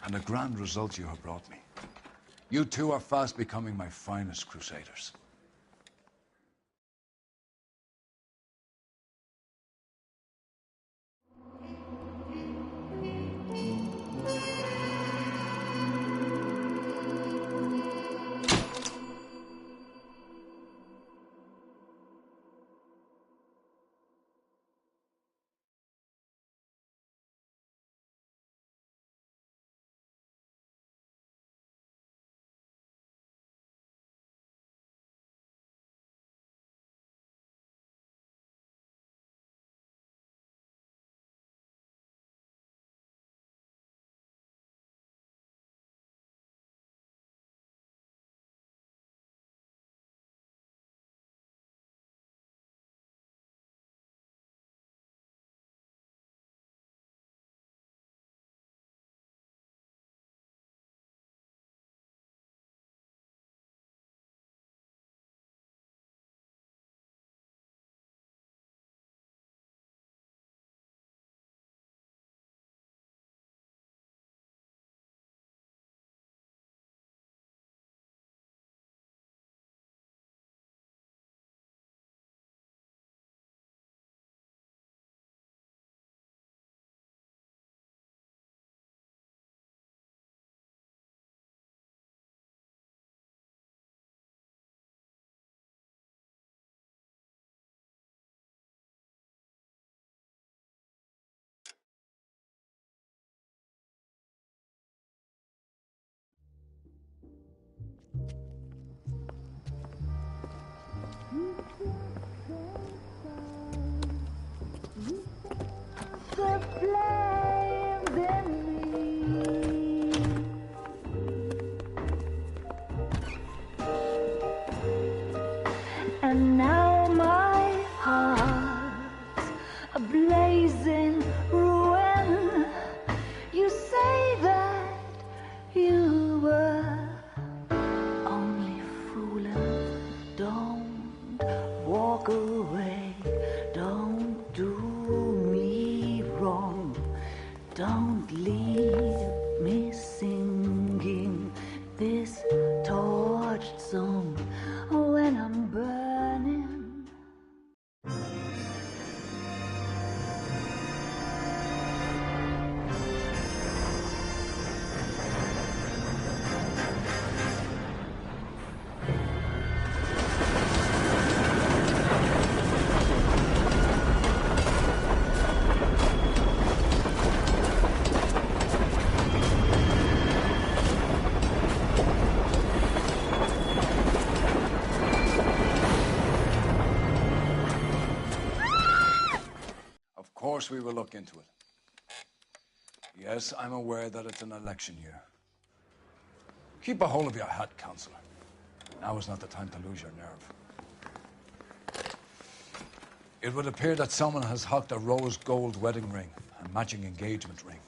And a grand result you have brought me. You two are fast becoming my finest crusaders. the flames in me. And now my heart's a blazing ruin. You say that you were only fooling. Don't walk away. Don't do me wrong. Don't leave me singing this torched song when I'm burning. Of course we will look into it. Yes, I'm aware that it's an election year. Keep a hold of your hat, Counselor. Now is not the time to lose your nerve. It would appear that someone has hocked a rose gold wedding ring and matching engagement ring.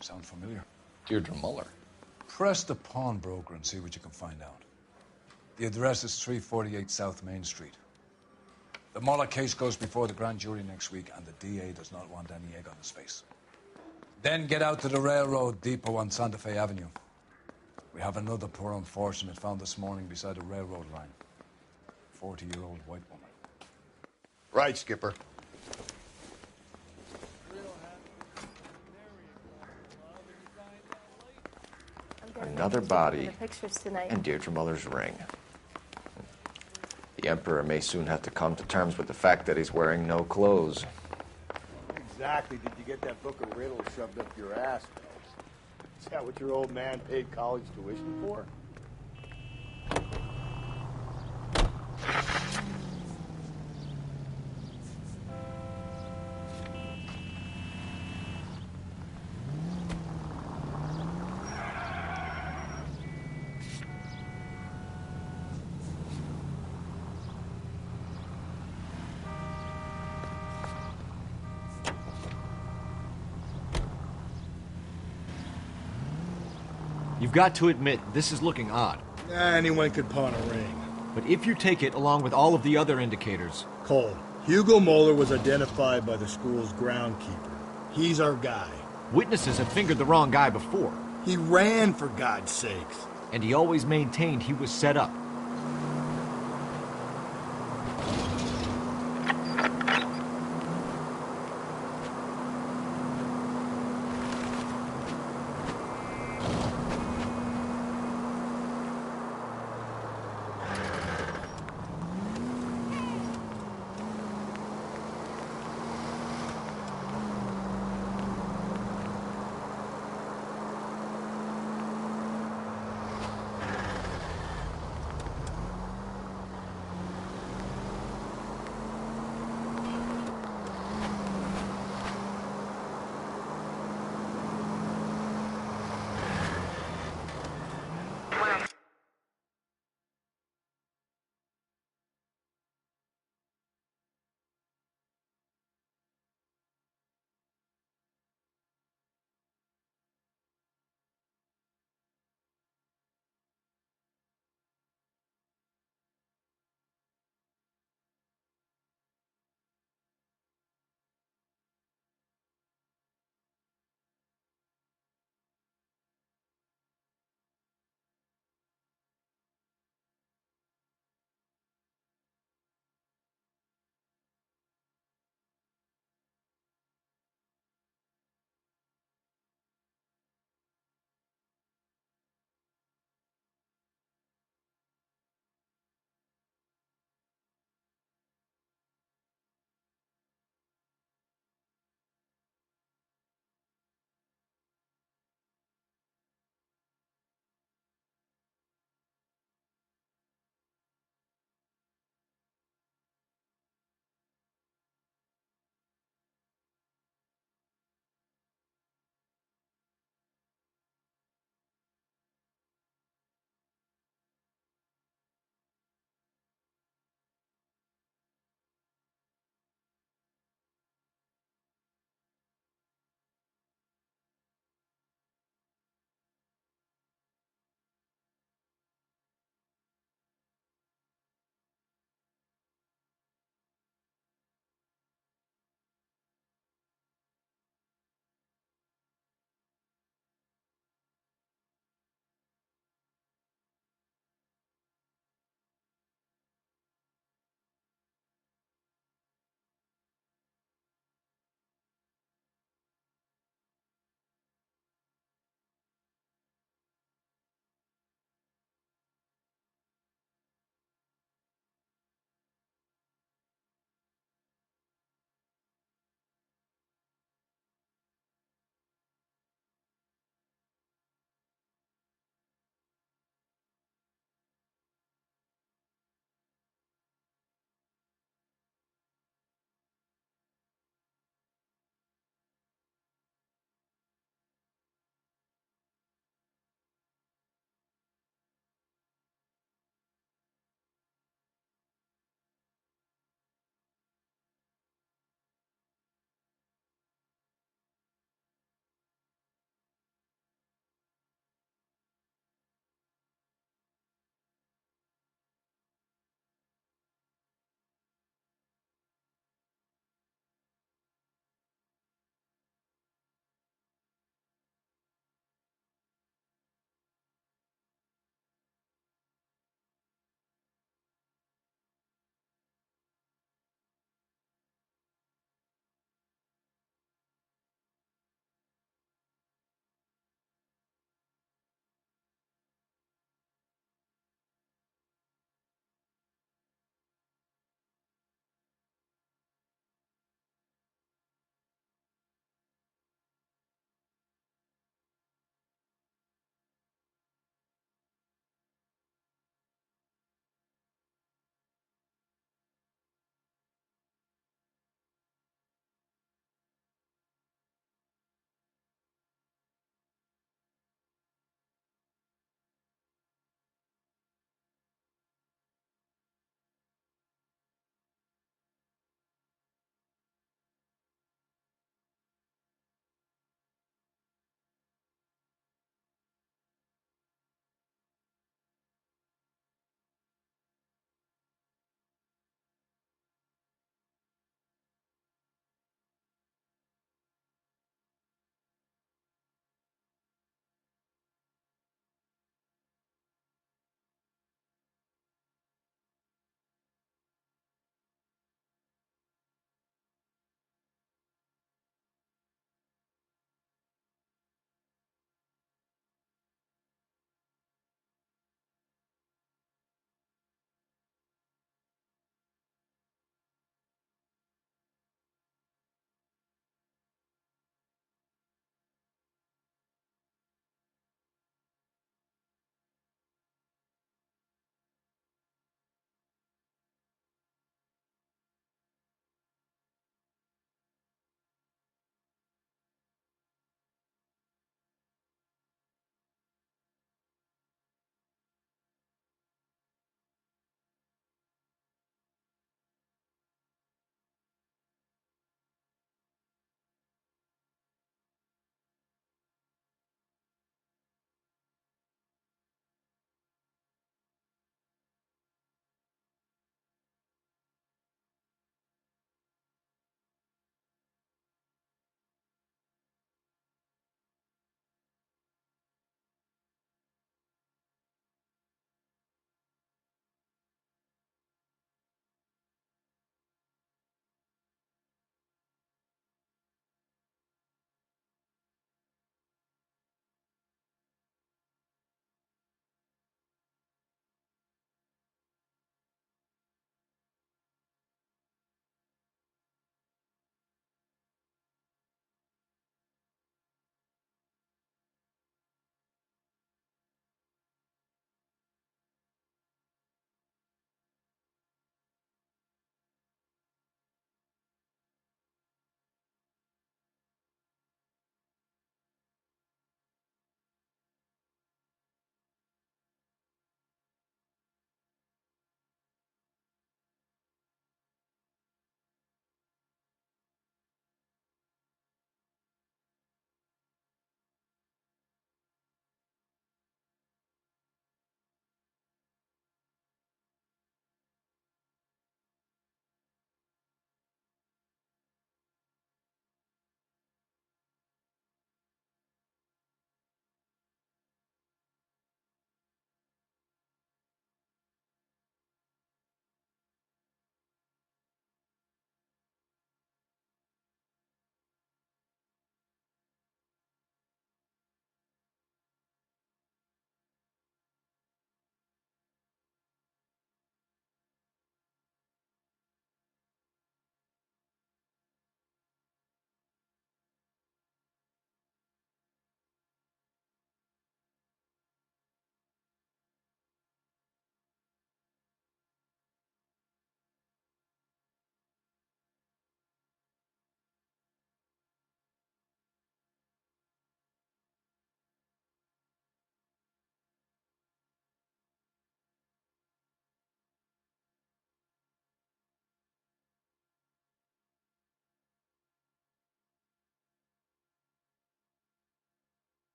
Sound familiar? Deirdre Muller. Press the pawnbroker and see what you can find out. The address is 348 South Main Street. The Muller case goes before the grand jury next week, and the DA does not want any egg on his face. Then get out to the railroad depot on Santa Fe Avenue. We have another poor unfortunate found this morning beside a railroad line. 40-year-old white woman. Right, Skipper. Another body The pictures tonight. and Deirdre Muller's ring. The Emperor may soon have to come to terms with the fact that he's wearing no clothes. Exactly did you get that book of riddles shoved up your ass, Phelps? Is that what your old man paid college tuition for? You've got to admit, this is looking odd. Anyone could pawn a ring. But if you take it along with all of the other indicators... Cole, Hugo Moeller was identified by the school's groundkeeper. He's our guy. Witnesses have fingered the wrong guy before. He ran, for God's sakes. And he always maintained he was set up.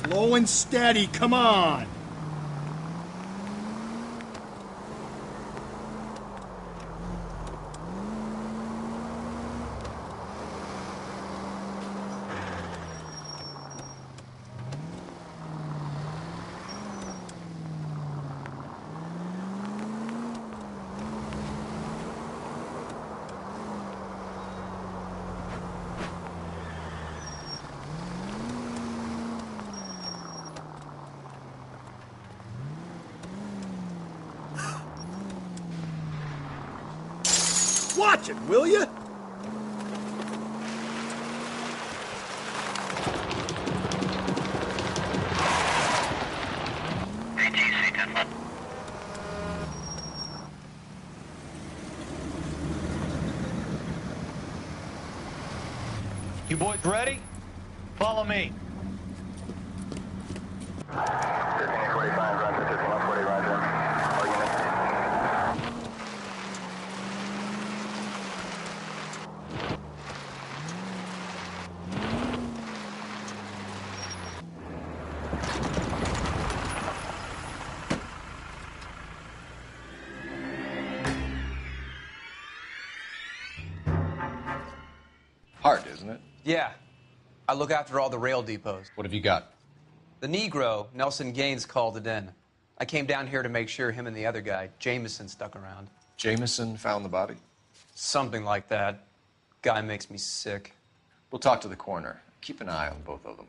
Slow and steady, come on. Watch it, will you? You boys ready? Follow me. Hard, isn't it? Yeah. I look after all the rail depots. What have you got? The Negro, Nelson Gaines, called it in. I came down here to make sure him and the other guy, Jameson, stuck around. Jameson found the body? Something like that. Guy makes me sick. We'll talk to the coroner. Keep an eye on both of them.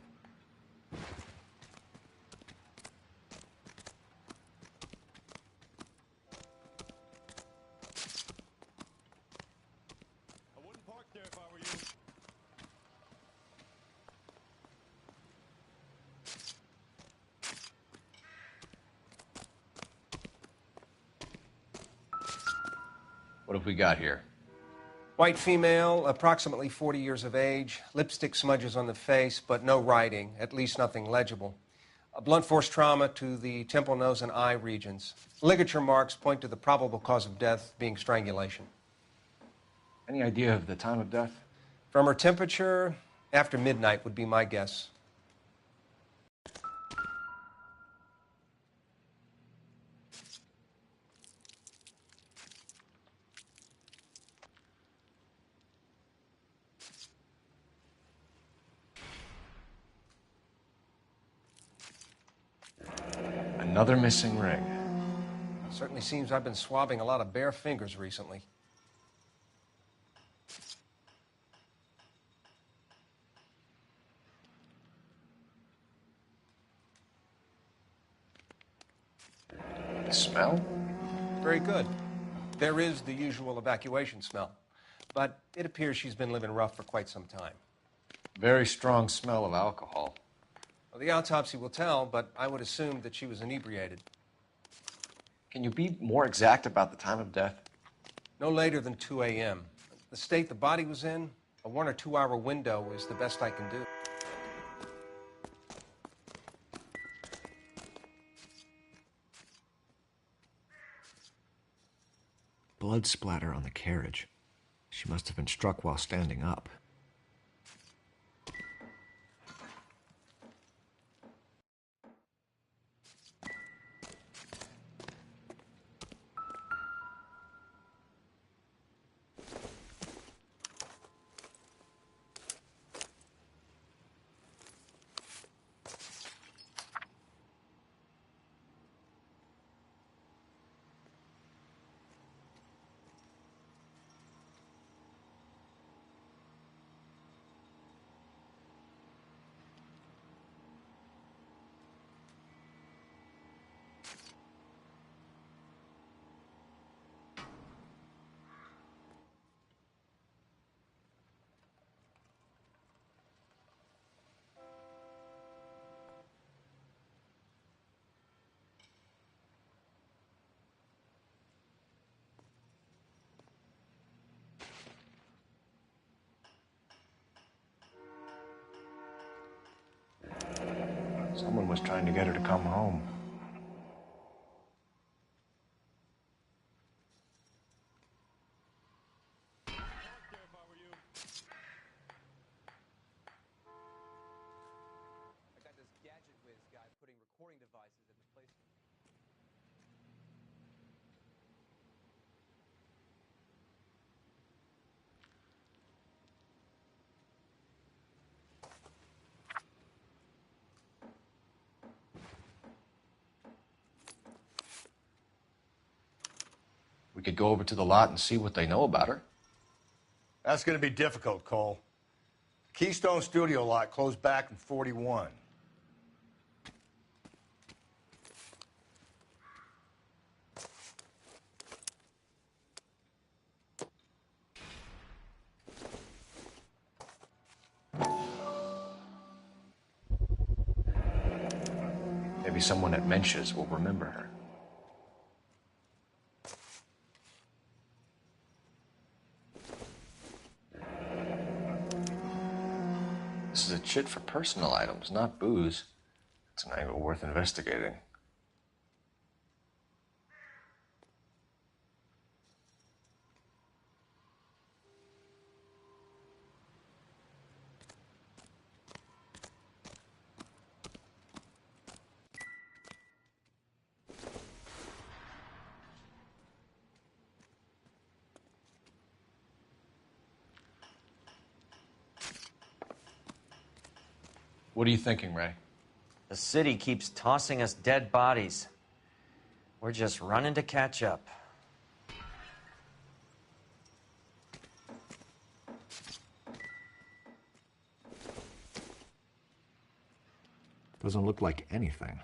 What have we got here? White female, approximately 40 years of age, lipstick smudges on the face, but no writing, at least nothing legible. A blunt force trauma to the temple, nose, and eye regions. Ligature marks point to the probable cause of death being strangulation. Any idea of the time of death? From her temperature, after midnight would be my guess. Another missing ring. Certainly seems I've been swabbing a lot of bare fingers recently. The smell? Very good. There is the usual evacuation smell, but it appears she's been living rough for quite some time. Very strong smell of alcohol. Well, the autopsy will tell, but I would assume that she was inebriated. Can you be more exact about the time of death? No later than 2 a.m. The state the body was in, a 1 or 2 hour window is the best I can do. Blood splatter on the carriage. She must have been struck while standing up. Someone was trying to get her to come home. I got this gadget with We could go over to the lot and see what they know about her. That's going to be difficult, Cole. Keystone Studio lot closed back in 41. Maybe someone at Mensch's will remember her. This is a chit for personal items, not booze. It's an angle worth investigating. What are you thinking, Ray? The city keeps tossing us dead bodies. We're just running to catch up. Doesn't look like anything.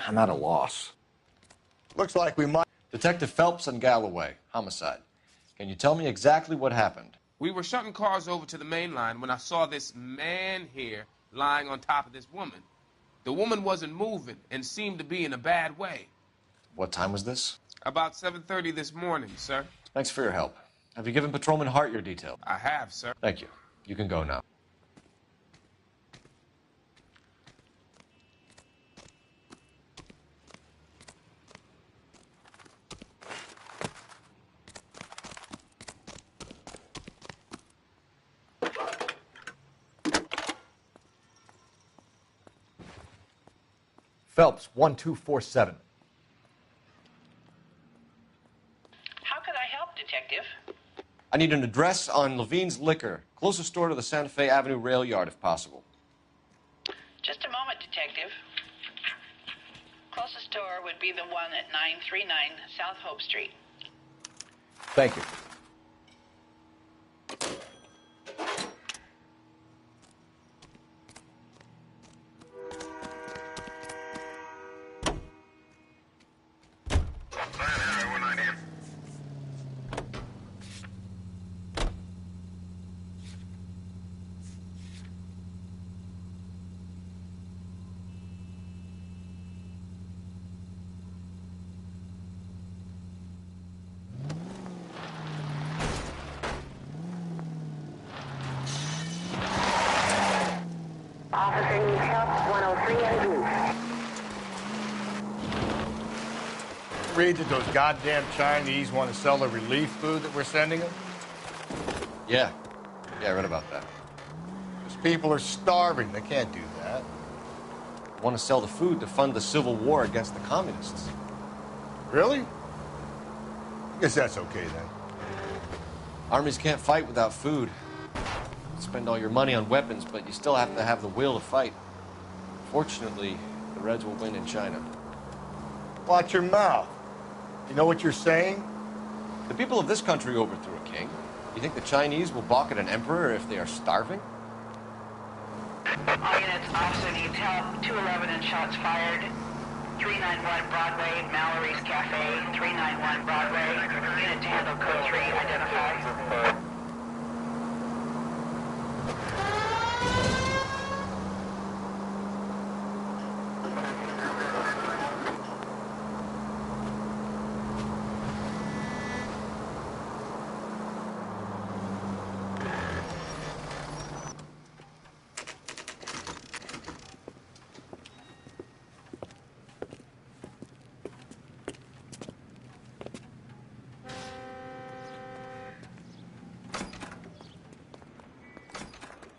I'm at a loss. Looks like we might... Detective Phelps and Galloway, homicide. Can you tell me exactly what happened? We were shutting cars over to the main line when I saw this man here lying on top of this woman. The woman wasn't moving and seemed to be in a bad way. What time was this? About 7:30 this morning, sir. Thanks for your help. Have you given Patrolman Hart your detail? I have, sir. Thank you. You can go now. Phelps, 1247. How could I help, Detective? I need an address on Levine's Liquor. Closest store to the Santa Fe Avenue rail yard, if possible. Just a moment, Detective. Closest store would be the one at 939 South Hope Street. Thank you. Officer needs help, 103 and blue. Read that those goddamn Chinese want to sell the relief food that we're sending them? Yeah. Yeah, I read about that. Those people are starving. They can't do that. Want to sell the food to fund the civil war against the communists. Really? I guess that's okay then. Armies can't fight without food. You spend all your money on weapons, but you still have to have the will to fight. Fortunately, the Reds will win in China. Watch your mouth. You know what you're saying? The people of this country overthrew a king. You think the Chinese will balk at an emperor if they are starving? All units, officer needs help. 211 and shots fired. 391 Broadway, Mallory's Cafe. 391 Broadway. Unit to handle code 3, identify.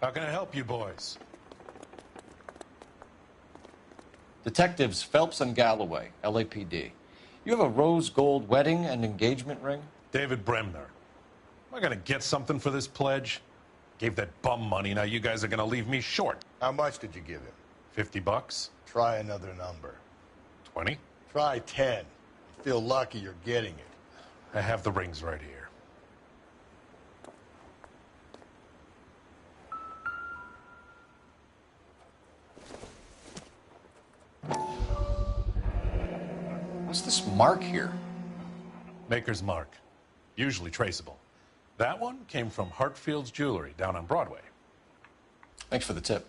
How can I help you boys? Detectives Phelps and Galloway, LAPD. You have a rose gold wedding and engagement ring? David Bremner. Am I gonna get something for this pledge? Gave that bum money, now you guys are gonna leave me short. How much did you give him? $50? Try another number. 20? Try 10. Feel lucky you're getting it. I have the rings right here. What's this mark here? Maker's mark. Usually traceable. That one came from Hartfield's Jewelry down on Broadway. Thanks for the tip.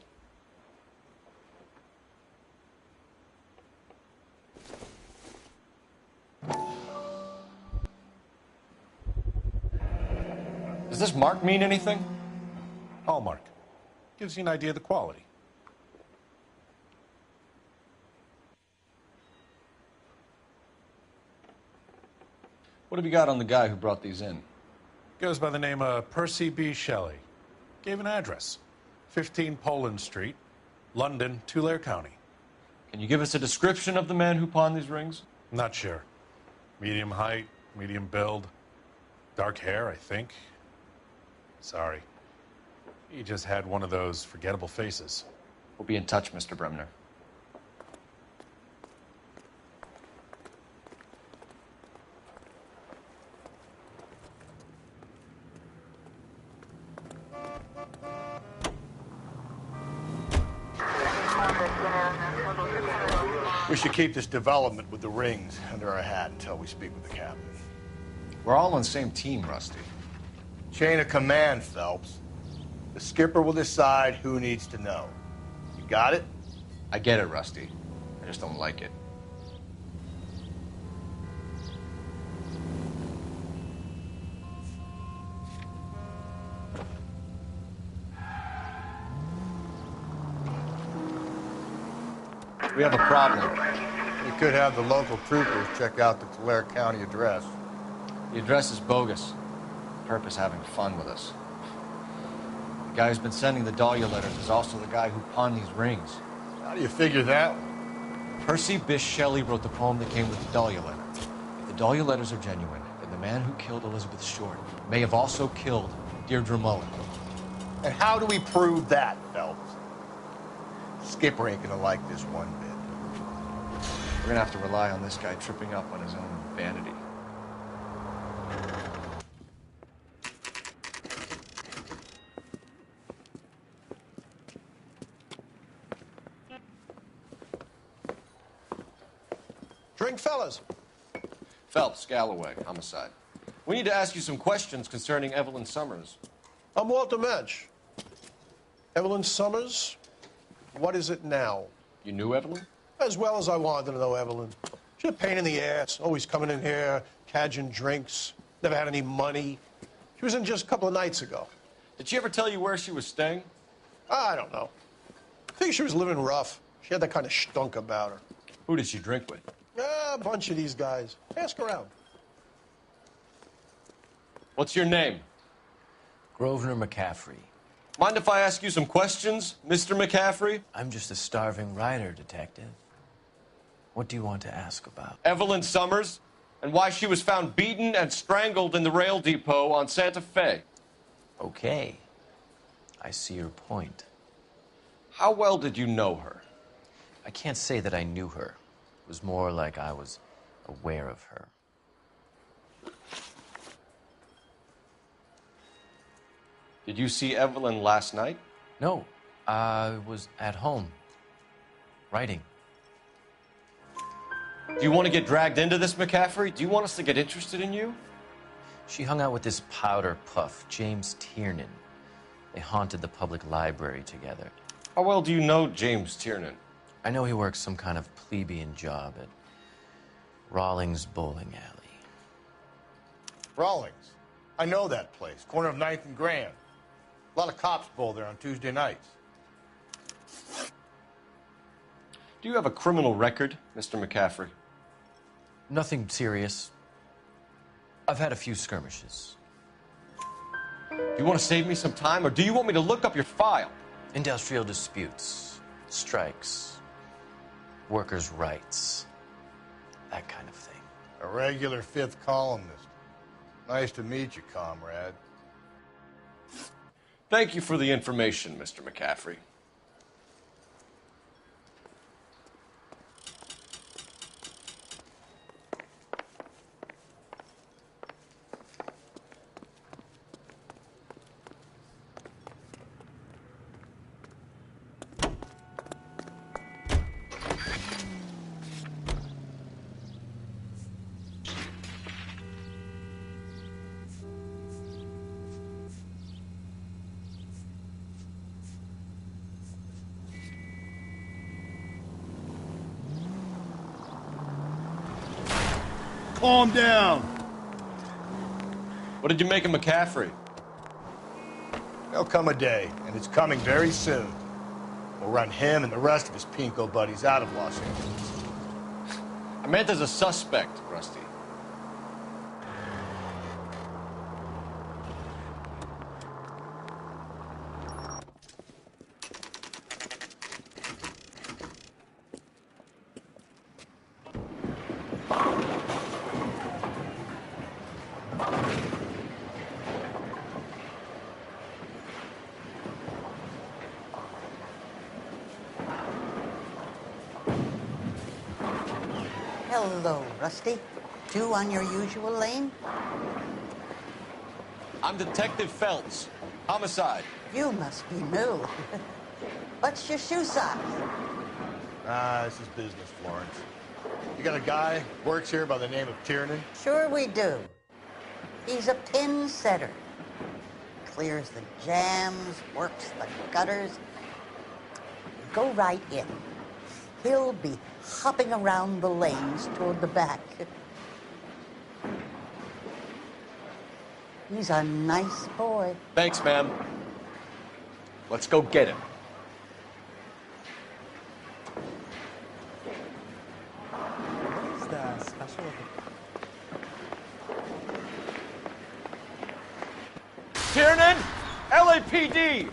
Does this mark mean anything? Hallmark. Gives you an idea of the quality. What have you got on the guy who brought these in? Goes by the name of Percy B. Shelley. Gave an address. 15 Poland Street, London, Tulare County. Can you give us a description of the man who pawned these rings? Not sure. Medium height, medium build. Dark hair, I think. Sorry. He just had one of those forgettable faces. We'll be in touch, Mr. Bremner. We should keep this development with the rings under our hat until we speak with the captain. We're all on the same team, Rusty. Chain of command, Phelps. The skipper will decide who needs to know. You got it? I get it, Rusty. I just don't like it. We have a problem. We could have the local troopers check out the Tulare County address. The address is bogus. Purpose having fun with us. The guy who's been sending the Dahlia letters is also the guy who pawned these rings. How do you figure that? Percy Bysshe Shelley wrote the poem that came with the Dahlia letter. If the Dahlia letters are genuine, then the man who killed Elizabeth Short may have also killed Deirdre Mullen. And how do we prove that, Phelps? Skipper ain't gonna like this one bit. We're gonna have to rely on this guy tripping up on his own vanity. Drink, fellas. Phelps, Galloway, homicide. We need to ask you some questions concerning Evelyn Summers. I'm Walter Mensch. Evelyn Summers, what is it now? You knew Evelyn? As well as I wanted to know Evelyn. She's a pain in the ass, always coming in here, cadging drinks, never had any money. She was in just a couple of nights ago. Did she ever tell you where she was staying? I don't know. I think she was living rough. She had that kind of stunk about her. Who did she drink with? A bunch of these guys. Ask around. What's your name? Grosvenor McCaffrey. Mind if I ask you some questions, Mr. McCaffrey? I'm just a starving writer, Detective. What do you want to ask about? Evelyn Summers, and why she was found beaten and strangled in the rail depot on Santa Fe. Okay. I see your point. How well did you know her? I can't say that I knew her. It was more like I was aware of her. Did you see Evelyn last night? No, I was at home, writing. Do you want to get dragged into this, McCaffrey? Do you want us to get interested in you? She hung out with this powder puff, James Tiernan. They haunted the public library together. How well do you know James Tiernan? I know he works some kind of plebeian job at Rawlings Bowling Alley. Rawlings. I know that place. Corner of 9th and Grand. A lot of cops bowl there on Tuesday nights. Do you have a criminal record, Mr. McCaffrey? Nothing serious. I've had a few skirmishes. Do you want to save me some time, or do you want me to look up your file? Industrial disputes, strikes, workers' rights, that kind of thing. A regular fifth columnist. Nice to meet you, comrade. Thank you for the information, Mr. McCaffrey. Calm down. What did you make of McCaffrey? There'll come a day, and it's coming very soon. We'll run him and the rest of his pinko buddies out of Los Angeles. I meant as a suspect, Rusty. Hello, Rusty. Two on your usual lane? I'm Detective Phelps. Homicide. You must be new. What's your shoe size? This is business, Florence. You got a guy who works here by the name of Tiernan? Sure we do. He's a pin setter. Clears the jams, works the gutters. Go right in. He'll be hopping around the lanes toward the back. He's a nice boy. Thanks, ma'am. Let's go get him. What's the special? Tiernan! LAPD!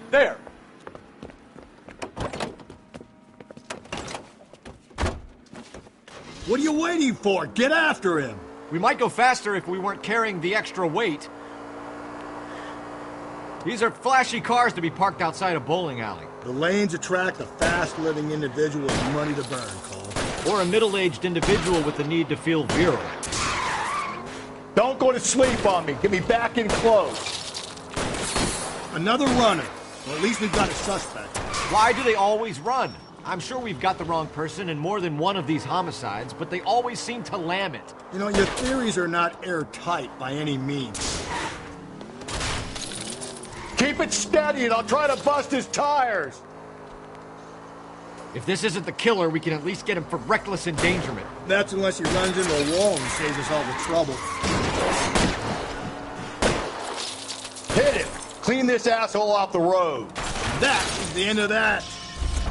There! What are you waiting for? Get after him! We might go faster if we weren't carrying the extra weight. These are flashy cars to be parked outside a bowling alley. The lanes attract a fast-living individual with money to burn, Cole. Or a middle-aged individual with the need to feel virile. Don't go to sleep on me. Get me back in close. Another runner. Well, at least we've got a suspect. Why do they always run? I'm sure we've got the wrong person in more than one of these homicides, but they always seem to lam it. You know, your theories are not airtight by any means. Keep it steady and I'll try to bust his tires. If this isn't the killer, we can at least get him for reckless endangerment. That's unless he runs into a wall and saves us all the trouble. Hit him! Clean this asshole off the road. That's the end of that.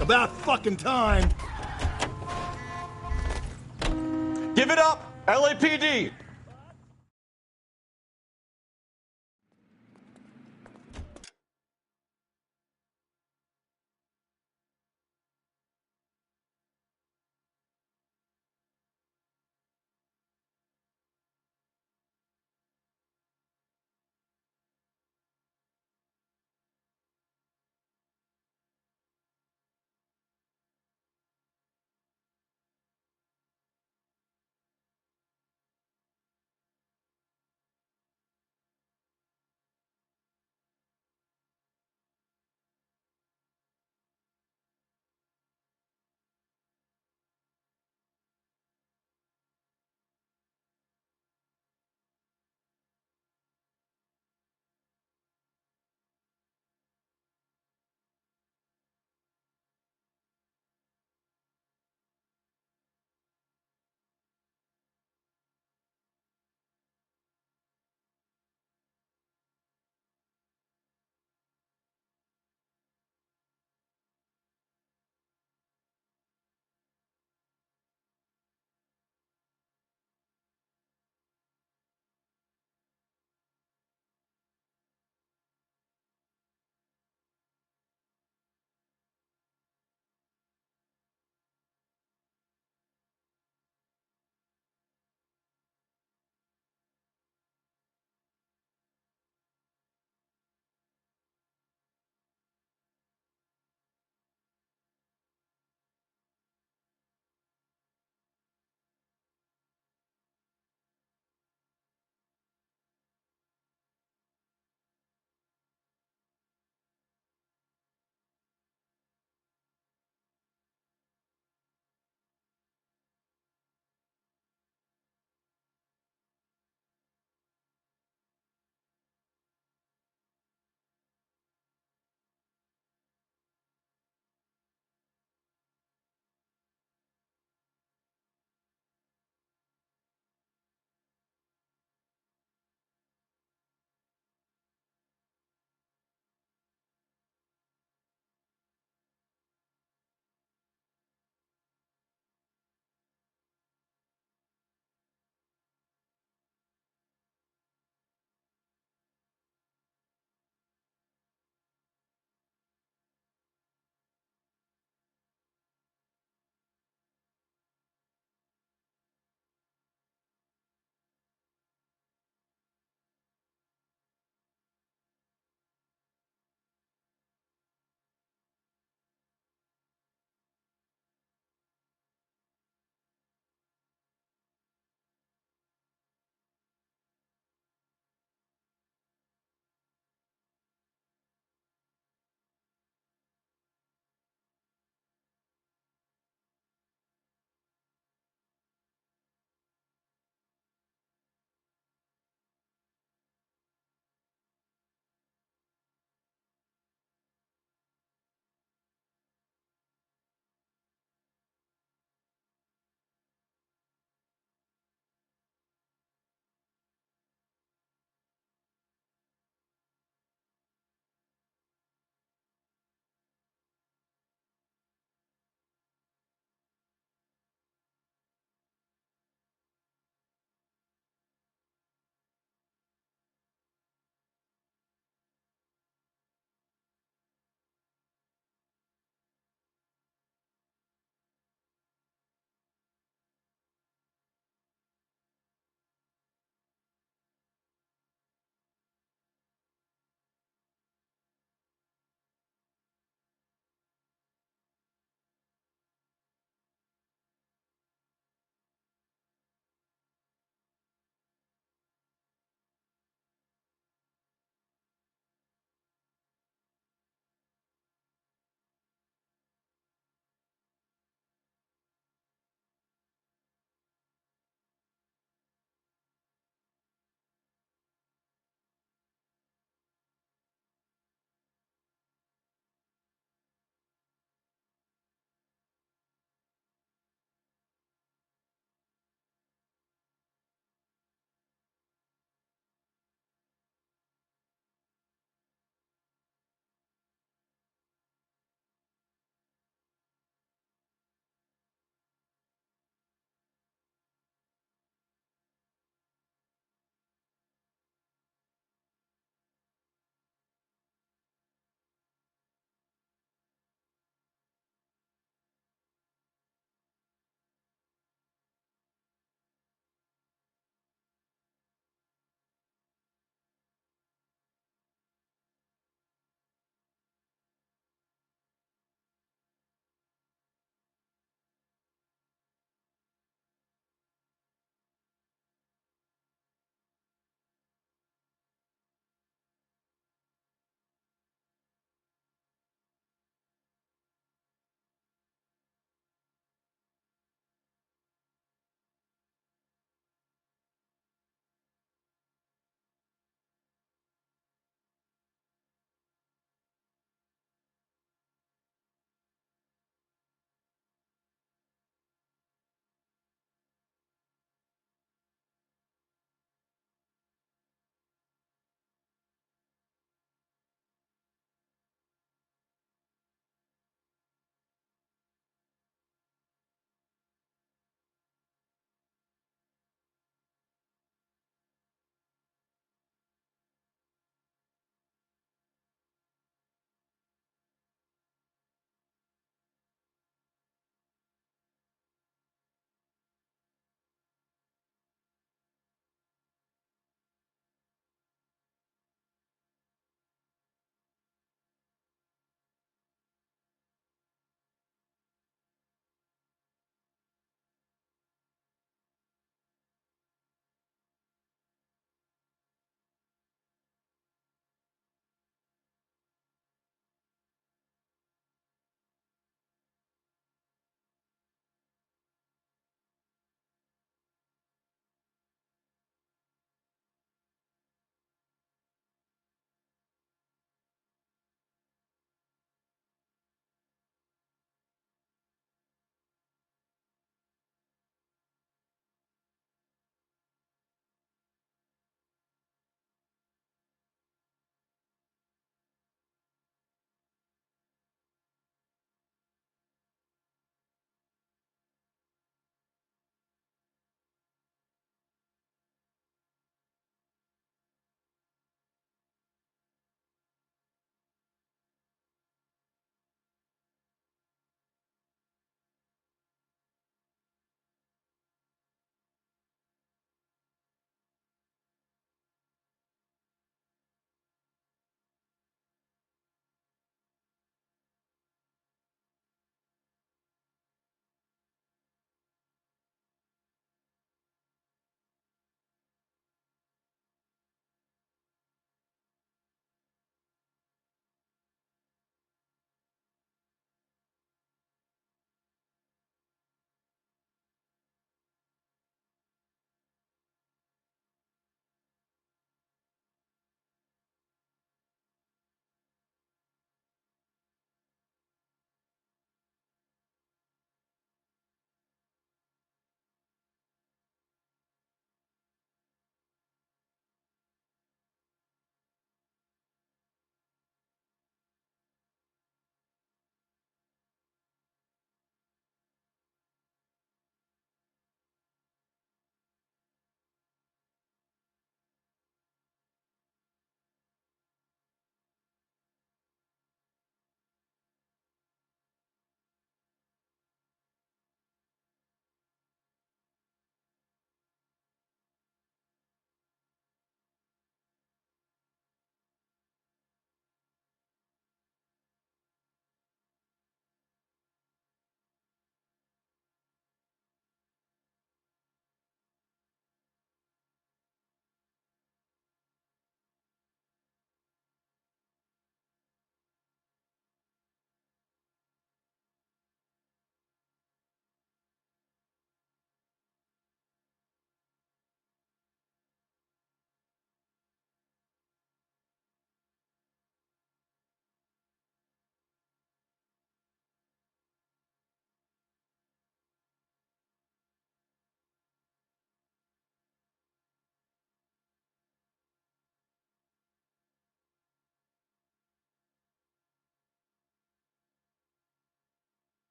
About fucking time. Give it up, LAPD!